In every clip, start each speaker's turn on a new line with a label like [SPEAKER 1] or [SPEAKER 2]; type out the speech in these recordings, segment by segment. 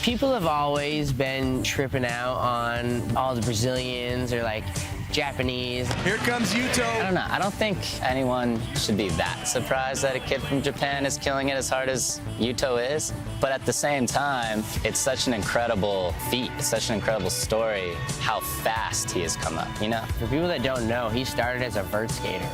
[SPEAKER 1] People have always been tripping out on all the Brazilians or like Japanese.
[SPEAKER 2] Here comes Yuto.
[SPEAKER 3] I don't know. I don't think anyone should be that surprised that a kid from Japan is killing it as hard as Yuto is. But at the same time, it's such an incredible feat. It's such an incredible story how fast he has come up, you know?
[SPEAKER 1] For people that don't know, he started as a vert skater.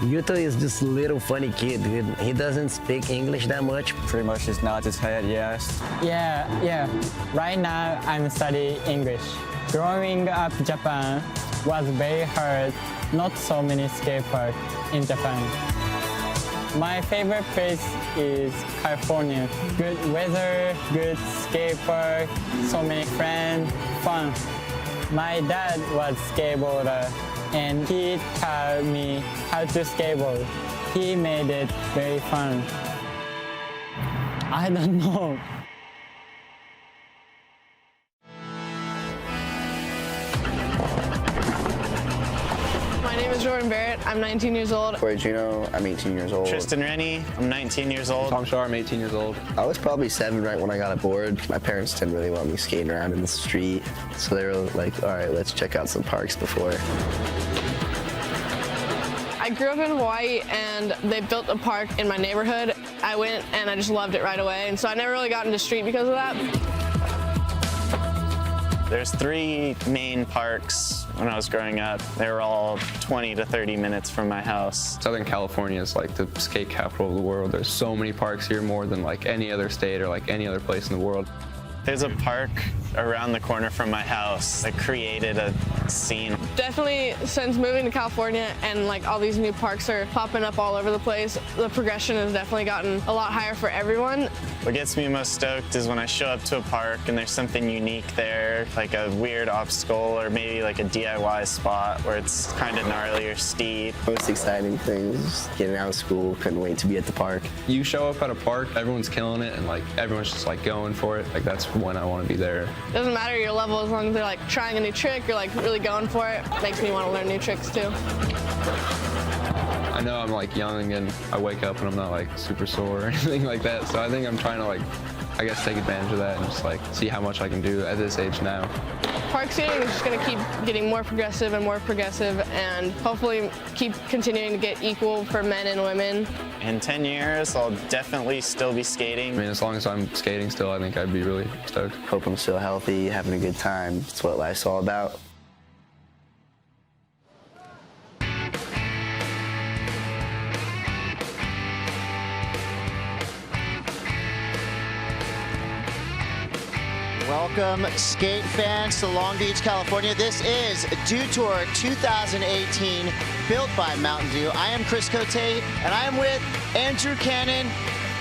[SPEAKER 4] Yuto is this little funny kid, dude. He doesn't speak English that much.
[SPEAKER 5] Pretty much just nods his head, yes.
[SPEAKER 6] Yeah. Right now, I'm studying English. Growing up Japan was very hard. Not so many skate parks in Japan. My favorite place is California. Good weather, good skate park, so many friends, fun. My dad was skateboarder and he taught me how to skateboard. He made it very fun. I don't know.
[SPEAKER 7] My name is Jordan Barrett. I'm 19 years old.
[SPEAKER 8] Juno, I'm 18 years old.
[SPEAKER 9] Tristan Rennie, I'm 19 years old.
[SPEAKER 5] Tom Shar, I'm 18 years old.
[SPEAKER 8] I was probably 7 right when I got a board. My parents didn't really want me skating around in the street, so they were like, all right, let's check out some parks before.
[SPEAKER 7] I grew up in Hawaii and they built a park in my neighborhood. I went and I just loved it right away, and so I never really got into street because of that.
[SPEAKER 9] There's 3 main parks when I was growing up. They were all 20 to 30 minutes from my house.
[SPEAKER 5] Southern California is like the skate capital of the world. There's so many parks here, more than like any other state or like any other place in the world.
[SPEAKER 9] There's a park around the corner from my house that created a scene.
[SPEAKER 7] Definitely since moving to California and like all these new parks are popping up all over the place, the progression has definitely gotten a lot higher for everyone.
[SPEAKER 9] What gets me most stoked is when I show up to a park and there's something unique there, like a weird obstacle or maybe like a DIY spot where it's kind of gnarly or steep.
[SPEAKER 8] Most exciting things, getting out of school, couldn't wait to be at the park.
[SPEAKER 5] You show up at a park, everyone's killing it, and like everyone's just like going for it. Like that's when I want to be there.
[SPEAKER 7] It doesn't matter your level as long as they're like trying a new trick or like really going for it. It makes me want to learn new tricks too.
[SPEAKER 5] I know I'm like young and I wake up and I'm not like super sore or anything like that, so I think I'm trying to like, I guess, take advantage of that and just like see how much I can do at this age now.
[SPEAKER 7] Park skating is just going to keep getting more progressive and hopefully keep continuing to get equal for men and women.
[SPEAKER 9] In 10 years, I'll definitely still be skating.
[SPEAKER 5] I mean, as long as I'm skating still, I think I'd be really stoked.
[SPEAKER 8] Hope I'm still healthy, having a good time. It's what life's all about.
[SPEAKER 10] Welcome, skate fans, to Long Beach, California. This is Dew Tour 2018, built by Mountain Dew. I am Chris Cote, and I am with Andrew Cannon.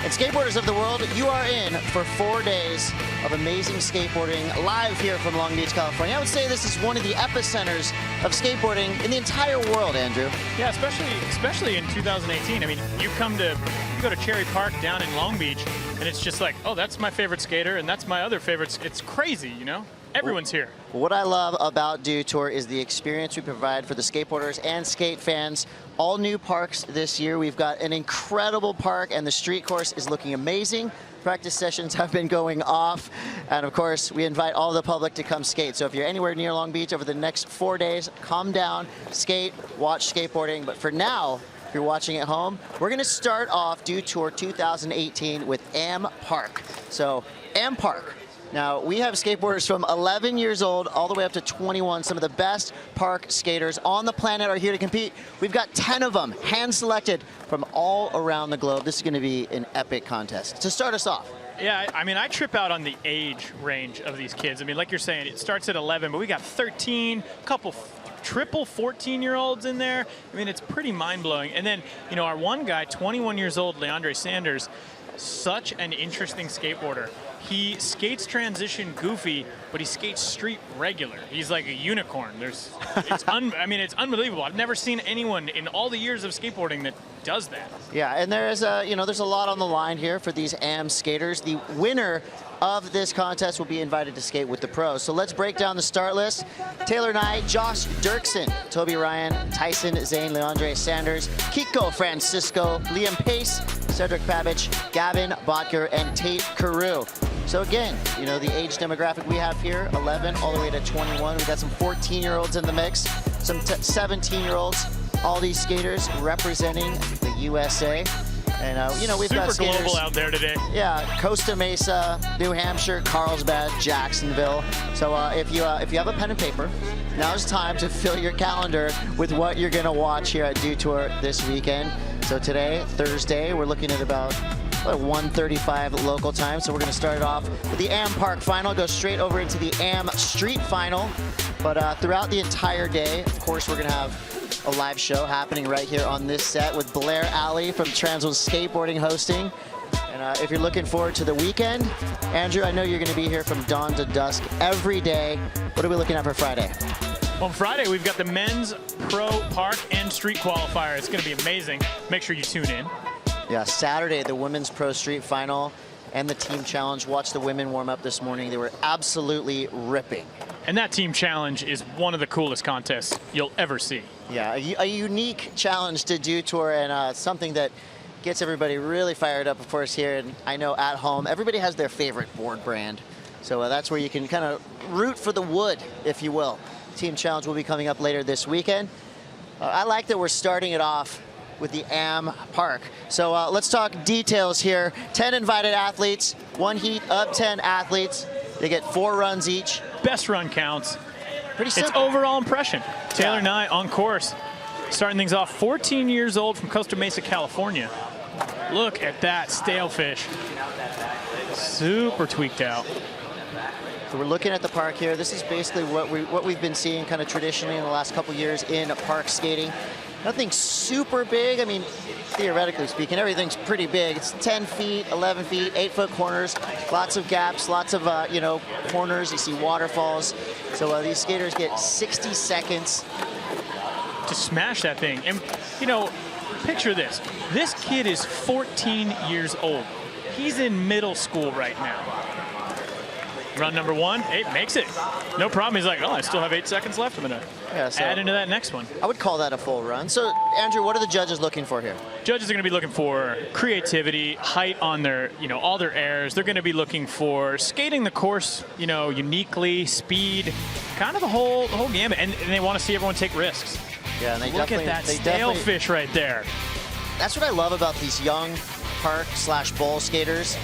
[SPEAKER 10] And skateboarders of the world, you are in for 4 days of amazing skateboarding live here from Long Beach, California. I would say this is one of the epicenters of skateboarding in the entire world, Andrew.
[SPEAKER 11] Yeah, especially in 2018. I mean, you go to Cherry Park down in Long Beach, and it's just like, oh, that's my favorite skater, and that's my other favorite. It's crazy, you know? Everyone's here.
[SPEAKER 10] What I love about Dew Tour is the experience we provide for the skateboarders and skate fans. All new parks this year. We've got an incredible park, and the street course is looking amazing. Practice sessions have been going off, and of course, we invite all the public to come skate. So if you're anywhere near Long Beach over the next 4 days, come down, skate, watch skateboarding. But for now, if you're watching at home, we're going to start off Dew Tour 2018 with Am Park. So Am Park. Now, we have skateboarders from 11 years old all the way up to 21. Some of the best park skaters on the planet are here to compete. We've got 10 of them, hand-selected from all around the globe. This is going to be an epic contest. To start us off.
[SPEAKER 11] Yeah, I mean, I trip out on the age range of these kids. I mean, like you're saying, it starts at 11, but we got 13, couple triple 14-year-olds in there. I mean, it's pretty mind-blowing. And then, you know, our one guy, 21 years old, Leandre Sanders, such an interesting skateboarder. He skates transition goofy, but he skates street regular. He's like a unicorn. I mean, it's unbelievable. I've never seen anyone in all the years of skateboarding that does that.
[SPEAKER 10] Yeah, and there's a lot on the line here for these Am skaters. The winner of this contest will be invited to skate with the pros. So let's break down the start list. Taylor Nye, Josh Dirksen, Toby Ryan, Tyson Zane, Leandre Sanders, Kiko Francisco, Liam Pace, Cedric Pavich, Gavin Bottger, and Tate Carew. So again, you know, the age demographic we have here, 11 all the way to 21. We've got some 14-year-olds in the mix, some 17-year-olds. All these skaters representing the USA. And, you know, we've got skaters.
[SPEAKER 11] Super global out there today.
[SPEAKER 10] Yeah, Costa Mesa, New Hampshire, Carlsbad, Jacksonville. So if you have a pen and paper, now's time to fill your calendar with what you're going to watch here at Dew Tour this weekend. So today, Thursday, we're looking at about 1:35 local time. So we're going to start it off with the AM Park Final, go straight over into the AM Street Final. But throughout the entire day, of course, we're going to have a live show happening right here on this set with Blair Alley from Transworld SKATEboarding hosting. And if you're looking forward to the weekend, Andrew, I know you're going to be here from dawn to dusk every day. What are we looking at for Friday?
[SPEAKER 11] On Friday, we've got the men's pro park and street qualifier. It's going to be amazing. Make sure you tune in.
[SPEAKER 10] Yeah, Saturday, the women's pro street final and the team challenge. Watch the women warm up this morning. They were absolutely ripping.
[SPEAKER 11] And that team challenge is one of the coolest contests you'll ever see.
[SPEAKER 10] Yeah, a unique challenge to Dew Tour, and something that gets everybody really fired up, of course, here. And I know at home, everybody has their favorite board brand. So that's where you can kind of root for the wood, if you will. Team challenge will be coming up later this weekend. I like that we're starting it off with the AM Park. So let's talk details here. 10 invited athletes, one heat of 10 athletes. They get 4 runs each.
[SPEAKER 11] Best run counts.
[SPEAKER 10] Pretty simple.
[SPEAKER 11] It's overall impression. Taylor Nye on course. Starting things off, 14 years old from Costa Mesa, California. Look at that stale fish. Super tweaked out.
[SPEAKER 10] So we're looking at the park here. This is basically what we've been seeing kind of traditionally in the last couple years in park skating. Nothing super big. I mean, theoretically speaking, everything's pretty big. It's 10 feet, 11 feet, 8-foot corners, lots of gaps, lots of, you know, corners. You see waterfalls. So these skaters get 60 seconds
[SPEAKER 11] to smash that thing. And, you know, picture this. This kid is 14 years old. He's in middle school right now. Run number 1, 8 makes it. No problem. He's like, oh, I still have 8 seconds left. I'm going to add into that next one.
[SPEAKER 10] I would call that a full run. So, Andrew, what are the judges looking for here?
[SPEAKER 11] Judges are going to be looking for creativity, height on their, you know, all their airs. They're going to be looking for skating the course, you know, uniquely, speed, kind of the whole gamut. And they want to see everyone take risks.
[SPEAKER 10] Yeah, and they
[SPEAKER 11] look at that stale fish right there.
[SPEAKER 10] That's what I love about these young park/bowl skaters.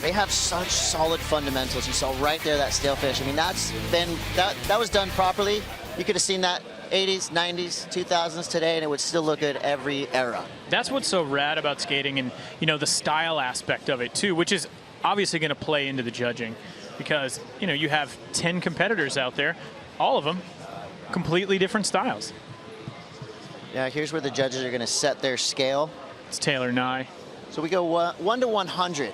[SPEAKER 10] They have such solid fundamentals. You saw right there that stale fish. I mean, that was done properly. You could have seen that 80s, 90s, 2000s today, and it would still look good every era.
[SPEAKER 11] That's what's so rad about skating, and you know, the style aspect of it too, which is obviously going to play into the judging, because you know, you have 10 competitors out there, all of them completely different styles.
[SPEAKER 10] Yeah, here's where the judges are going to set their scale.
[SPEAKER 11] It's Taylor Nye.
[SPEAKER 10] So we go 1 to 100.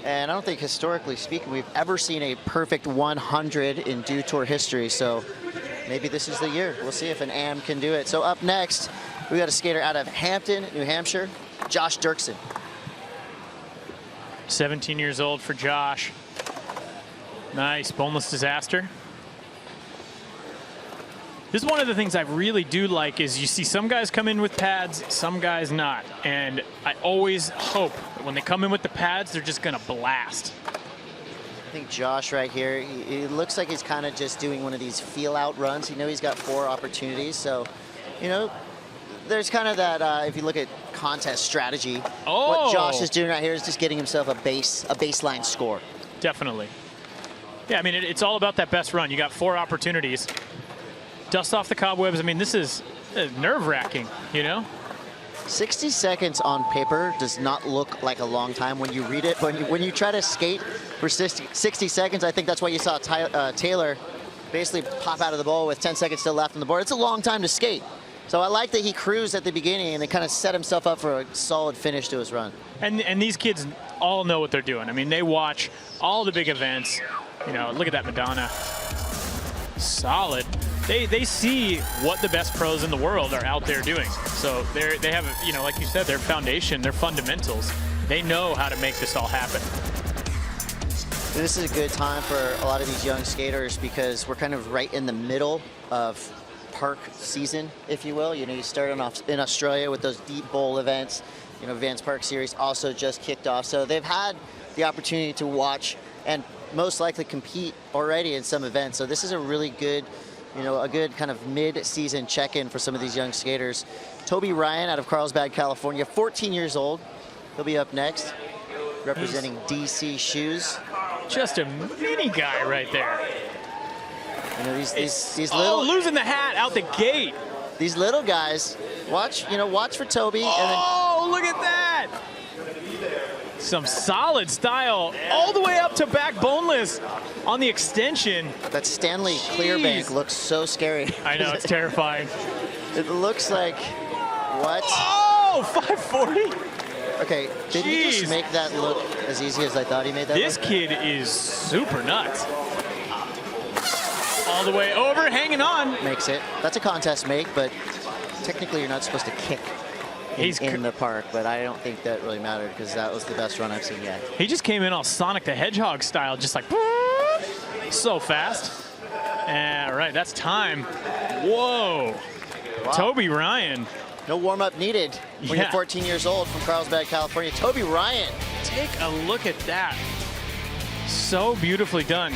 [SPEAKER 10] And I don't think, historically speaking, we've ever seen a perfect 100 in Dew Tour history. So maybe this is the year. We'll see if an AM can do it. So up next, we got a skater out of Hampton, New Hampshire, Josh Dirksen.
[SPEAKER 11] 17 years old for Josh. Nice, boneless disaster. This is one of the things I really do like is you see some guys come in with pads, some guys not. And I always hope that when they come in with the pads, they're just going to blast.
[SPEAKER 10] I think Josh right here, he looks like he's kind of just doing one of these feel-out runs. You know, he's got 4 opportunities. So, you know, there's kind of that, if you look at contest strategy, what Josh is doing right here is just getting himself a baseline score.
[SPEAKER 11] Definitely. Yeah, I mean, it's all about that best run. You got 4 opportunities. Dust off the cobwebs. I mean, this is nerve-wracking, you know?
[SPEAKER 10] 60 seconds on paper does not look like a long time when you read it. When you try to skate for 60 seconds, I think that's why you saw Taylor basically pop out of the bowl with 10 seconds still left on the board. It's a long time to skate. So I like that he cruised at the beginning and then kind of set himself up for a solid finish to his run.
[SPEAKER 11] And these kids all know what they're doing. I mean, they watch all the big events. You know, look at that Madonna. Solid. They see what the best pros in the world are out there doing. So they have, you know, like you said, their foundation, their fundamentals. They know how to make this all happen.
[SPEAKER 10] This is a good time for a lot of these young skaters because we're kind of right in the middle of park season, if you will. You know, you started off in Australia with those deep bowl events. You know, Vans Park Series also just kicked off. So they've had the opportunity to watch and most likely compete already in some events. So this is a really good, a good kind of mid-season check-in for some of these young skaters. Toby Ryan out of Carlsbad, California, 14 years old. He'll be up next, representing DC Shoes.
[SPEAKER 11] Just a mini guy right there.
[SPEAKER 10] These little,
[SPEAKER 11] losing the hat out the gate.
[SPEAKER 10] These little guys, watch for Toby.
[SPEAKER 11] Oh, look at that! Some solid style all the way up to back boneless on the extension.
[SPEAKER 10] That Stanley Clearbank looks so scary.
[SPEAKER 11] I know, it's terrifying.
[SPEAKER 10] It looks like, what?
[SPEAKER 11] Oh, 540.
[SPEAKER 10] Okay, did he just make that look as easy as I thought he made that
[SPEAKER 11] This
[SPEAKER 10] look?
[SPEAKER 11] kid is super nuts. All the way over, hanging on.
[SPEAKER 10] Makes it. That's a contest make, but technically you're not supposed to kick in the park, but I don't think that really mattered because that was the best run I've seen yet.
[SPEAKER 11] He just came in all Sonic the Hedgehog style, just like so fast. All right, that's time. Whoa. Wow. Toby Ryan.
[SPEAKER 10] No warm-up needed when you're 14 years old from Carlsbad, California. Toby Ryan.
[SPEAKER 11] Take a look at that. So beautifully done.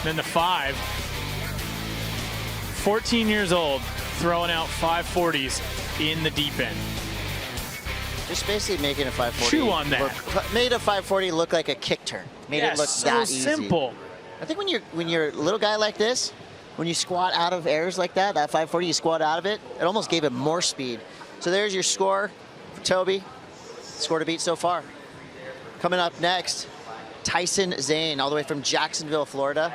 [SPEAKER 11] Then the 5. 14 years old, throwing out 540s in the deep end.
[SPEAKER 10] Just basically making a 540.
[SPEAKER 11] Chew on that.
[SPEAKER 10] Made a 540 look like a kick turn. Made it look that easy.
[SPEAKER 11] Simple.
[SPEAKER 10] I think when you're a little guy like this, when you squat out of airs like that 540, you squat out of it, it almost gave him more speed. So there's your score for Toby. Score to beat so far. Coming up next, Tyson Zane, all the way from Jacksonville, Florida.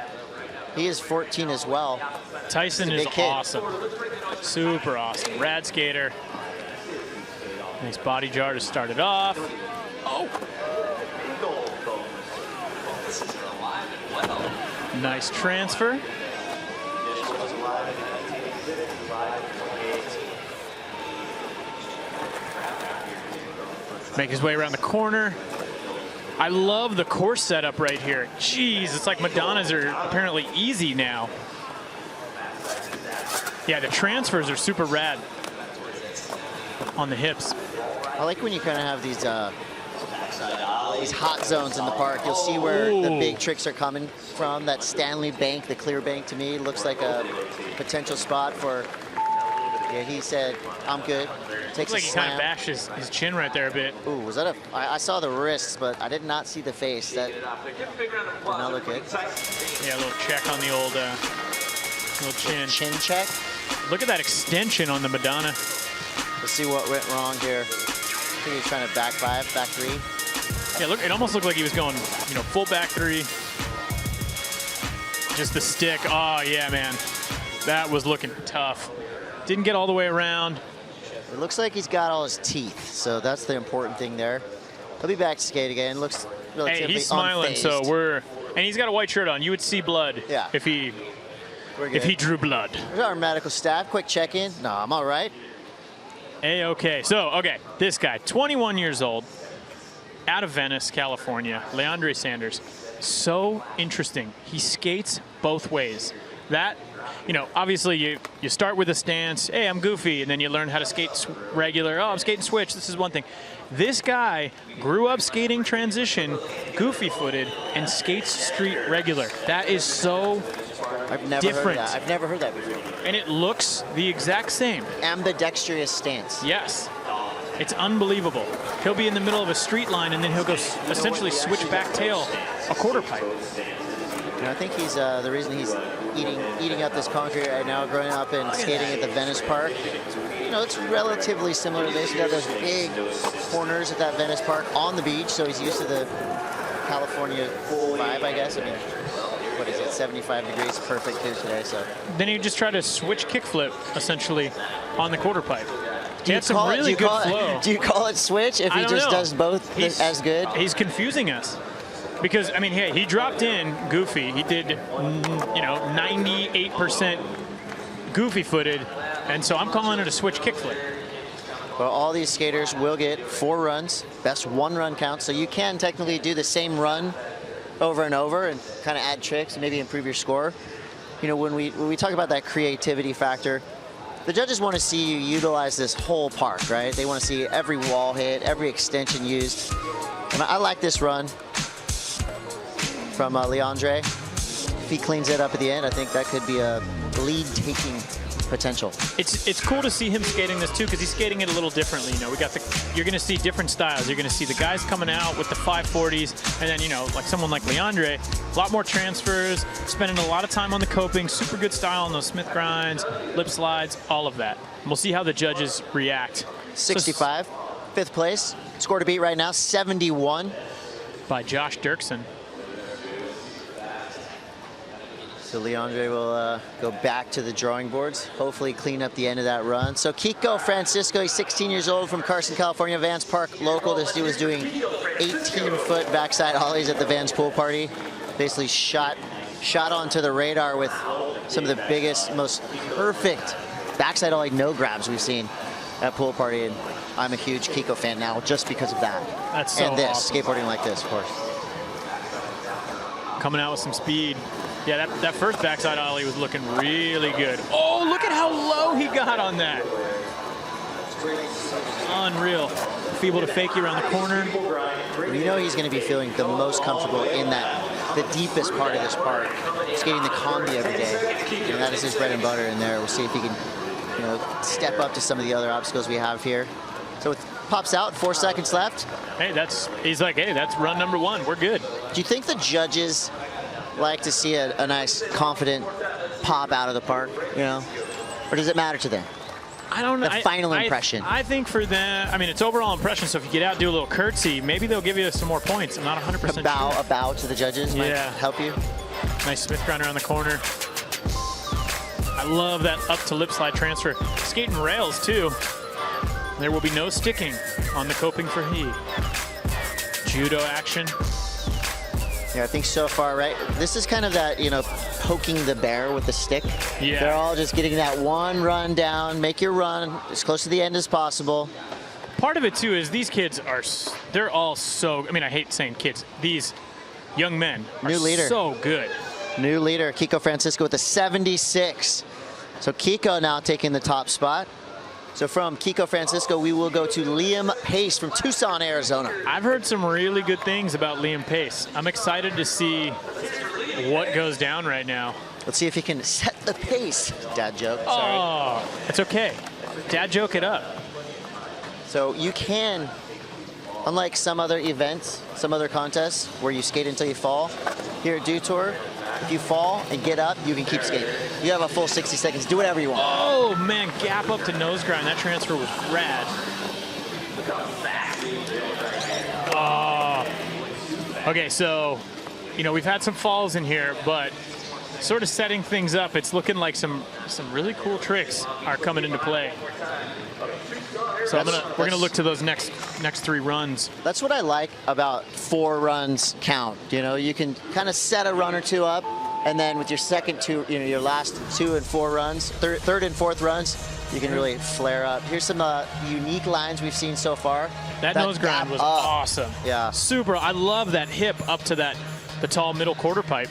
[SPEAKER 10] He is 14 as well.
[SPEAKER 11] Tyson is awesome. Super awesome. Rad skater. Nice body jar to start it off. Oh! Nice transfer. Make his way around the corner. I love the course setup right here. Jeez, it's like Madonnas are apparently easy now. Yeah, the transfers are super rad on the hips.
[SPEAKER 10] I like when you kind of have these hot zones in the park. You'll see where the big tricks are coming from. That Stanley Bank, the clear bank, to me looks like a potential spot for. Yeah, he said, "I'm good." Takes
[SPEAKER 11] Looks like
[SPEAKER 10] a
[SPEAKER 11] he
[SPEAKER 10] slam.
[SPEAKER 11] kind of bashed his chin right there a bit.
[SPEAKER 10] Ooh, was that a? I saw the wrists, but I did not see the face. That did not look good.
[SPEAKER 11] Yeah, a little check on the old little chin.
[SPEAKER 10] Chin check.
[SPEAKER 11] Look at that extension on the Madonna.
[SPEAKER 10] Let's see what went wrong here. I think he was trying to back 5, back 3.
[SPEAKER 11] Yeah, look, it almost looked like he was going, full back 3. Just the stick. Oh, yeah, man. That was looking tough. Didn't get all the way around.
[SPEAKER 10] It looks like he's got all his teeth, so that's the important thing there. He'll be back to skate again. Looks relatively
[SPEAKER 11] Hey, he's smiling,
[SPEAKER 10] unfazed.
[SPEAKER 11] so and he's got a white shirt on. You would see blood if he drew blood.
[SPEAKER 10] There's our medical staff. Quick check-in. No, I'm all right.
[SPEAKER 11] A-okay. So, this guy, 21 years old, out of Venice, California, Leandre Sanders. So interesting. He skates both ways. That, obviously you start with a stance, hey, I'm goofy, and then you learn how to skate regular. Oh, I'm skating switch. This is one thing. This guy grew up skating transition, goofy-footed, and skates street regular. That is so
[SPEAKER 10] I've never
[SPEAKER 11] different.
[SPEAKER 10] heard that. I've never heard that before.
[SPEAKER 11] And it looks the exact same.
[SPEAKER 10] Ambidextrous stance.
[SPEAKER 11] Yes. It's unbelievable. He'll be in the middle of a street line, and then he'll go essentially switch back tail a quarter pipe.
[SPEAKER 10] I think he's the reason he's eating up this concrete right now, growing up and skating at the Venice Park. It's relatively similar to this. You got those big corners at that Venice Park on the beach, so he's used to the California vibe, I guess. I mean, what is it, 75 degrees, perfect here today. So
[SPEAKER 11] then you just try to switch kickflip, essentially, on the quarter pipe. He had some
[SPEAKER 10] call
[SPEAKER 11] really good flow.
[SPEAKER 10] Do you call it switch if he just does both as good?
[SPEAKER 11] He's confusing us. Because, I mean, hey, he dropped in goofy. He did, 98% goofy-footed, and so I'm calling it a switch kickflip.
[SPEAKER 10] Well, all these skaters will get 4 runs, best 1 run count, so you can technically do the same run over and over and kind of add tricks and maybe improve your score. When we talk about that creativity factor, the judges want to see you utilize this whole park, right? They want to see every wall hit, every extension used. And I like this run. from Leandre. If he cleans it up at the end, I think that could be a lead-taking potential.
[SPEAKER 11] It's cool to see him skating this too, because he's skating it a little differently. You know, you're going to see different styles. You're going to see the guys coming out with the 540s, and then, you know, like someone like Leandre, a lot more transfers, spending a lot of time on the coping, super good style on those Smith grinds, lip slides, all of that. And we'll see how the judges react.
[SPEAKER 10] 65, fifth place. Score to beat right now, 71.
[SPEAKER 11] By Josh Dirksen.
[SPEAKER 10] So Leandre will go back to the drawing boards, hopefully clean up the end of that run. So Kiko Francisco, he's 16 years old from Carson, California, Vans Park local. This dude was doing 18-foot backside ollies at the Vans pool party. Basically shot onto the radar with some of the biggest, most perfect backside ollie no grabs we've seen at pool party. And I'm a huge Kiko fan now just because of that.
[SPEAKER 11] That's so
[SPEAKER 10] and this,
[SPEAKER 11] awesome.
[SPEAKER 10] skateboarding like this, of course.
[SPEAKER 11] Coming out with some speed. Yeah, that first backside ollie was looking really good. Oh, look at how low he got on that. Unreal. Feeble to fakie around the corner.
[SPEAKER 10] You know he's going to be feeling the most comfortable in the deepest part of this park, skating the combi every day. And that is his bread and butter in there. We'll see if he can, you know, step up to some of the other obstacles we have here. So it pops out, 4 seconds left.
[SPEAKER 11] Hey, he's like, hey, that's run number 1. We're good.
[SPEAKER 10] Do you think the judges like to see a nice, confident pop out of the park, you know? Or does it matter to them?
[SPEAKER 11] I don't know.
[SPEAKER 10] The final impression.
[SPEAKER 11] I think for them, I mean, it's overall impression, so if you get out, do a little curtsy, maybe they'll give you some more points. I'm not 100% sure.
[SPEAKER 10] A bow to the judges might help you.
[SPEAKER 11] Nice Smith grind around the corner. I love that up to lip slide transfer. Skating rails, too. There will be no sticking on the coping for he. Judo action.
[SPEAKER 10] Yeah, I think so far, right? This is kind of that, you know, poking the bear with the stick.
[SPEAKER 11] Yeah.
[SPEAKER 10] They're all just getting that one run down, make your run as close to the end as possible.
[SPEAKER 11] Part of it, too, is these kids they're all so, I mean, I hate saying kids. These young men are
[SPEAKER 10] New leader.
[SPEAKER 11] So good.
[SPEAKER 10] New leader, Kiko Francisco with a 76. So Kiko now taking the top spot. So from Kiko Francisco, we will go to Liam Pace from Tucson, Arizona.
[SPEAKER 11] I've heard some really good things about Liam Pace. I'm excited to see what goes down right now.
[SPEAKER 10] Let's see if he can set the pace. Dad joke, sorry.
[SPEAKER 11] Oh, it's okay. Dad joke it up.
[SPEAKER 10] So you can, unlike some other events, some other contests where you skate until you fall, here at Dew Tour, if you fall and get up, you can keep skating. You have a full 60 seconds. Do whatever you want.
[SPEAKER 11] Oh, man, gap up to nose grind. That transfer was rad. Oh. Okay, so, you know, we've had some falls in here, but sort of setting things up, it's looking like some really cool tricks are coming into play. So we're gonna look to those next 3 runs.
[SPEAKER 10] That's what I like about 4 runs count. You know, you can kind of set a run or 2 up, and then with your second 2, you know, your last 2 and 4 runs, third and fourth runs, you can really flare up. Here's some unique lines we've seen so far.
[SPEAKER 11] That nose grind was awesome.
[SPEAKER 10] Yeah.
[SPEAKER 11] Super. I love that hip up to the tall middle quarter pipe.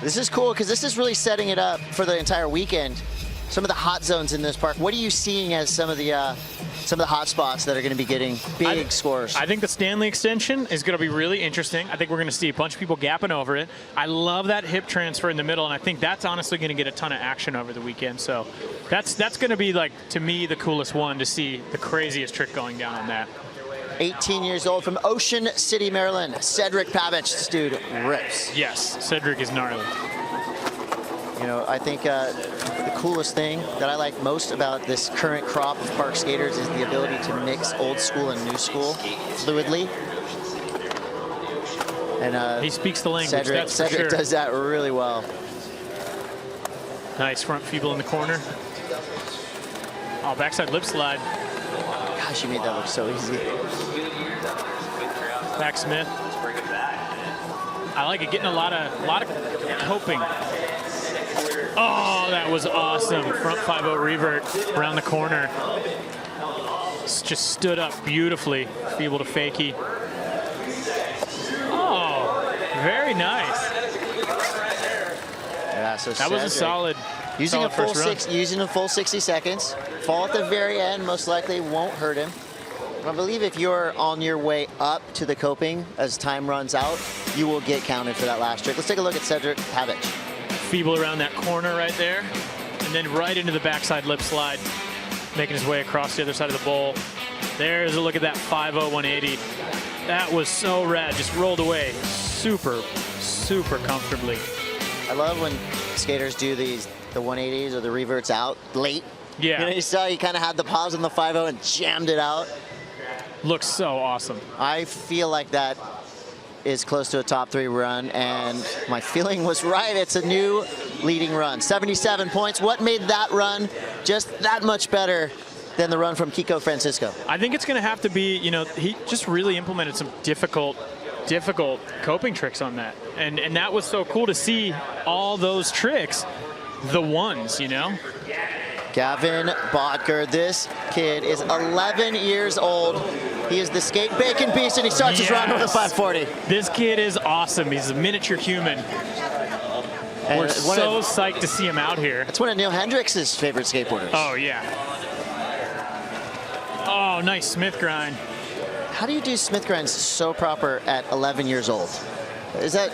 [SPEAKER 10] This is cool because this is really setting it up for the entire weekend. Some of the hot zones in this park. What are you seeing as some of the hot spots that are going to be getting big scores?
[SPEAKER 11] I think the Stanley extension is going to be really interesting. I think we're going to see a bunch of people gapping over it. I love that hip transfer in the middle, and I think that's honestly going to get a ton of action over the weekend. So that's going to be, like, to me, the coolest one to see the craziest trick going down on that.
[SPEAKER 10] 18 years old from Ocean City, Maryland, Cedric Pavich. This dude rips.
[SPEAKER 11] Yes, Cedric is gnarly.
[SPEAKER 10] You know, I think the coolest thing that I like most about this current crop of park skaters is the ability to mix old school and new school fluidly. And
[SPEAKER 11] he speaks the language, that's for sure.
[SPEAKER 10] Cedric does that really well.
[SPEAKER 11] Nice front feeble in the corner. Oh, backside lip slide.
[SPEAKER 10] Gosh, you made that look so easy.
[SPEAKER 11] Back Smith. I like it, getting a lot of coping. Oh, that was awesome. Front 5-0 revert around the corner. Just stood up beautifully. Feeble to fakie. Oh, very nice.
[SPEAKER 10] Yeah, so
[SPEAKER 11] that was a solid.
[SPEAKER 10] Using
[SPEAKER 11] solid
[SPEAKER 10] using a full 60 seconds. Fall at the very end most likely won't hurt him. I believe if you're on your way up to the coping as time runs out, you will get counted for that last trick. Let's take a look at SKATEboarding.
[SPEAKER 11] Feeble around that corner right there, and then right into the backside lip slide, making his way across the other side of the bowl. There's a look at that 5.0 180. That was so rad, just rolled away super, super comfortably.
[SPEAKER 10] I love when skaters do the 180s or the reverts out late.
[SPEAKER 11] Yeah.
[SPEAKER 10] You know, you saw he kind of had the pause on the 5.0 and jammed it out.
[SPEAKER 11] Looks so awesome.
[SPEAKER 10] I feel like that is close to a top 3 run, and my feeling was right. It's a new leading run. 77 points. What made that run just that much better than the run from Kiko Francisco?
[SPEAKER 11] I think it's going to have to be, you know, he just really implemented some difficult coping tricks on that. And that was so cool to see all those tricks, the ones, you know?
[SPEAKER 10] Gavin Bottger, this kid is 11 years old. He is the skate bacon beast, and he starts his run with a 540.
[SPEAKER 11] This kid is awesome. He's a miniature human. And we're so psyched to see him out here.
[SPEAKER 10] That's one of Neil Hendricks' favorite skateboarders.
[SPEAKER 11] Oh, yeah. Oh, nice Smith grind.
[SPEAKER 10] How do you do Smith grinds so proper at 11 years old? Is that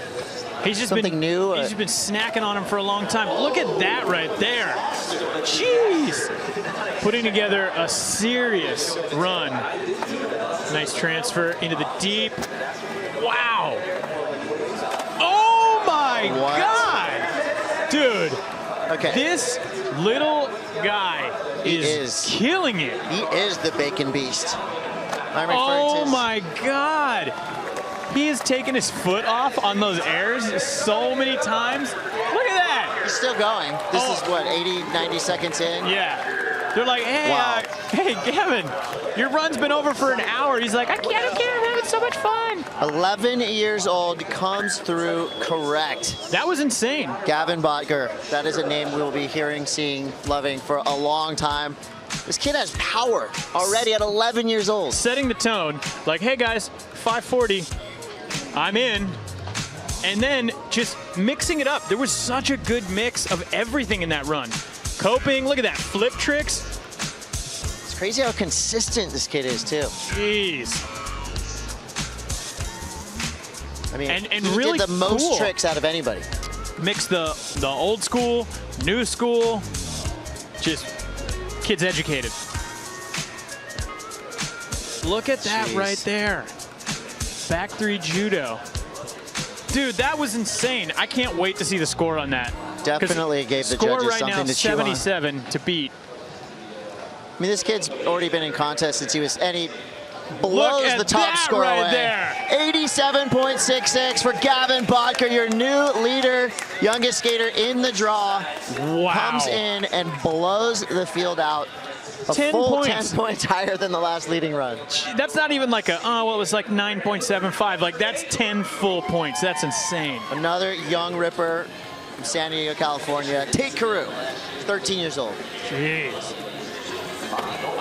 [SPEAKER 10] something new?
[SPEAKER 11] He's just been snacking on him for a long time. Look at that right there. Jeez. Putting together a serious run. Nice transfer into the deep. Wow. Oh my God. Dude.
[SPEAKER 10] Okay.
[SPEAKER 11] This little guy is killing it.
[SPEAKER 10] He is the bacon beast.
[SPEAKER 11] Oh my God. He has taken his foot off on those airs so many times. Look at that.
[SPEAKER 10] He's still going. This is what, 80, 90 seconds in?
[SPEAKER 11] Yeah. They're like, hey,
[SPEAKER 10] wow.
[SPEAKER 11] Hey, Gavin, your run's been over for an hour. He's like, I can't, I'm having so much fun.
[SPEAKER 10] 11 years old, comes through correct.
[SPEAKER 11] That was insane.
[SPEAKER 10] Gavin Bottger. That is a name we will be hearing, seeing, loving for a long time. This kid has power already at 11 years old.
[SPEAKER 11] Setting the tone, like, hey guys, 540, I'm in. And then just mixing it up. There was such a good mix of everything in that run. Coping, look at that, flip tricks.
[SPEAKER 10] It's crazy how consistent this kid is too.
[SPEAKER 11] Jeez.
[SPEAKER 10] I mean,
[SPEAKER 11] and
[SPEAKER 10] he
[SPEAKER 11] really
[SPEAKER 10] did the most
[SPEAKER 11] cool.
[SPEAKER 10] tricks out of anybody.
[SPEAKER 11] Mix the old school, new school, just kids educated. Look at that right there. Back 3 judo. Dude, that was insane. I can't wait to see the score on that.
[SPEAKER 10] Definitely gave the
[SPEAKER 11] score
[SPEAKER 10] judges
[SPEAKER 11] right
[SPEAKER 10] something
[SPEAKER 11] now,
[SPEAKER 10] to chew on.
[SPEAKER 11] 77 to beat.
[SPEAKER 10] I mean, this kid's already been in contests since he was, and he blows the top score
[SPEAKER 11] right
[SPEAKER 10] away.
[SPEAKER 11] There.
[SPEAKER 10] 87.66 for Gavin Bottger, your new leader, youngest skater in the draw.
[SPEAKER 11] Wow.
[SPEAKER 10] Comes in and blows the field out. A
[SPEAKER 11] 10
[SPEAKER 10] full
[SPEAKER 11] points.
[SPEAKER 10] 10 points higher than the last leading run.
[SPEAKER 11] That's not even like a, oh, well, it was like 9.75. Like, that's 10 full points. That's insane.
[SPEAKER 10] Another young ripper from San Diego, California, Tate Carew, 13 years old.
[SPEAKER 11] Jeez.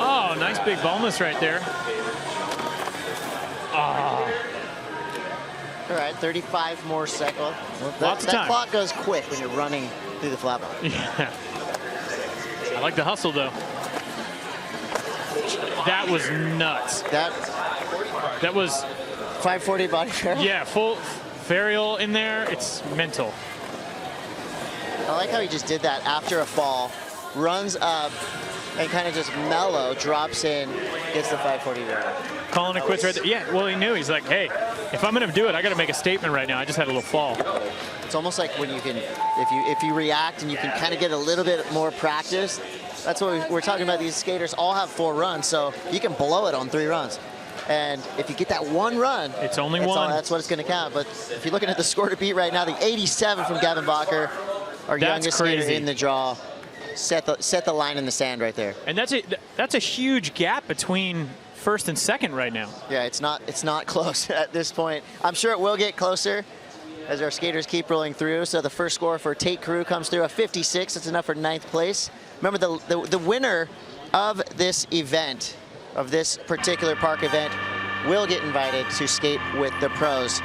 [SPEAKER 11] Oh, nice big bonus right there. Oh.
[SPEAKER 10] All right, 35 more seconds.
[SPEAKER 11] Lots of time.
[SPEAKER 10] That clock goes quick when you're running through the flat bar.
[SPEAKER 11] Yeah. I like the hustle, though. That was nuts. That was
[SPEAKER 10] 540 body varial?
[SPEAKER 11] Yeah, full varial in there. It's mental.
[SPEAKER 10] I like how he just did that after a fall, runs up, and kind of just mellow, drops in, gets the 540 varial.
[SPEAKER 11] Calling it quits right there. Yeah, well, he knew. He's like, hey, if I'm going to do it, I got to make a statement right now. I just had a little fall.
[SPEAKER 10] It's almost like when you can, if you react and you can kind of get a little bit more practice. That's what we're talking about. These skaters all have 4 runs, so you can blow it on 3 runs. And if you get that one run,
[SPEAKER 11] it's only one.
[SPEAKER 10] That's what it's going to count. But if you're looking at the score to beat right now, the 87 from Gavin Bottger, our youngest skater in the draw, set the line in the sand right there.
[SPEAKER 11] And that's a huge gap between first and second right now.
[SPEAKER 10] Yeah, it's not close at this point. I'm sure it will get closer as our skaters keep rolling through. So the first score for Tate Carew comes through, a 56. That's enough for 9th place. Remember, the winner of this event, of this particular park event, will get invited to skate with the pros.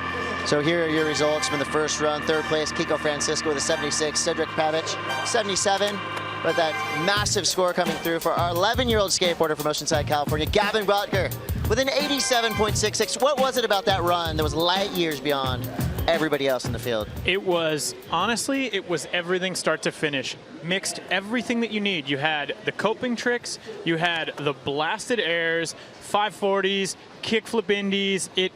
[SPEAKER 10] So here are your results from the first run. 3rd place, Kiko Francisco with a 76. Cedric Pavic, 77. But that massive score coming through for our 11-year-old skateboarder from Oceanside, California, Gavin Bottger, with an 87.66. What was it about that run that was light years beyond everybody else in the field?
[SPEAKER 11] It was, honestly, it was everything start to finish. Mixed everything that you need. You had the coping tricks, you had the blasted airs, 540s, kickflip indies. It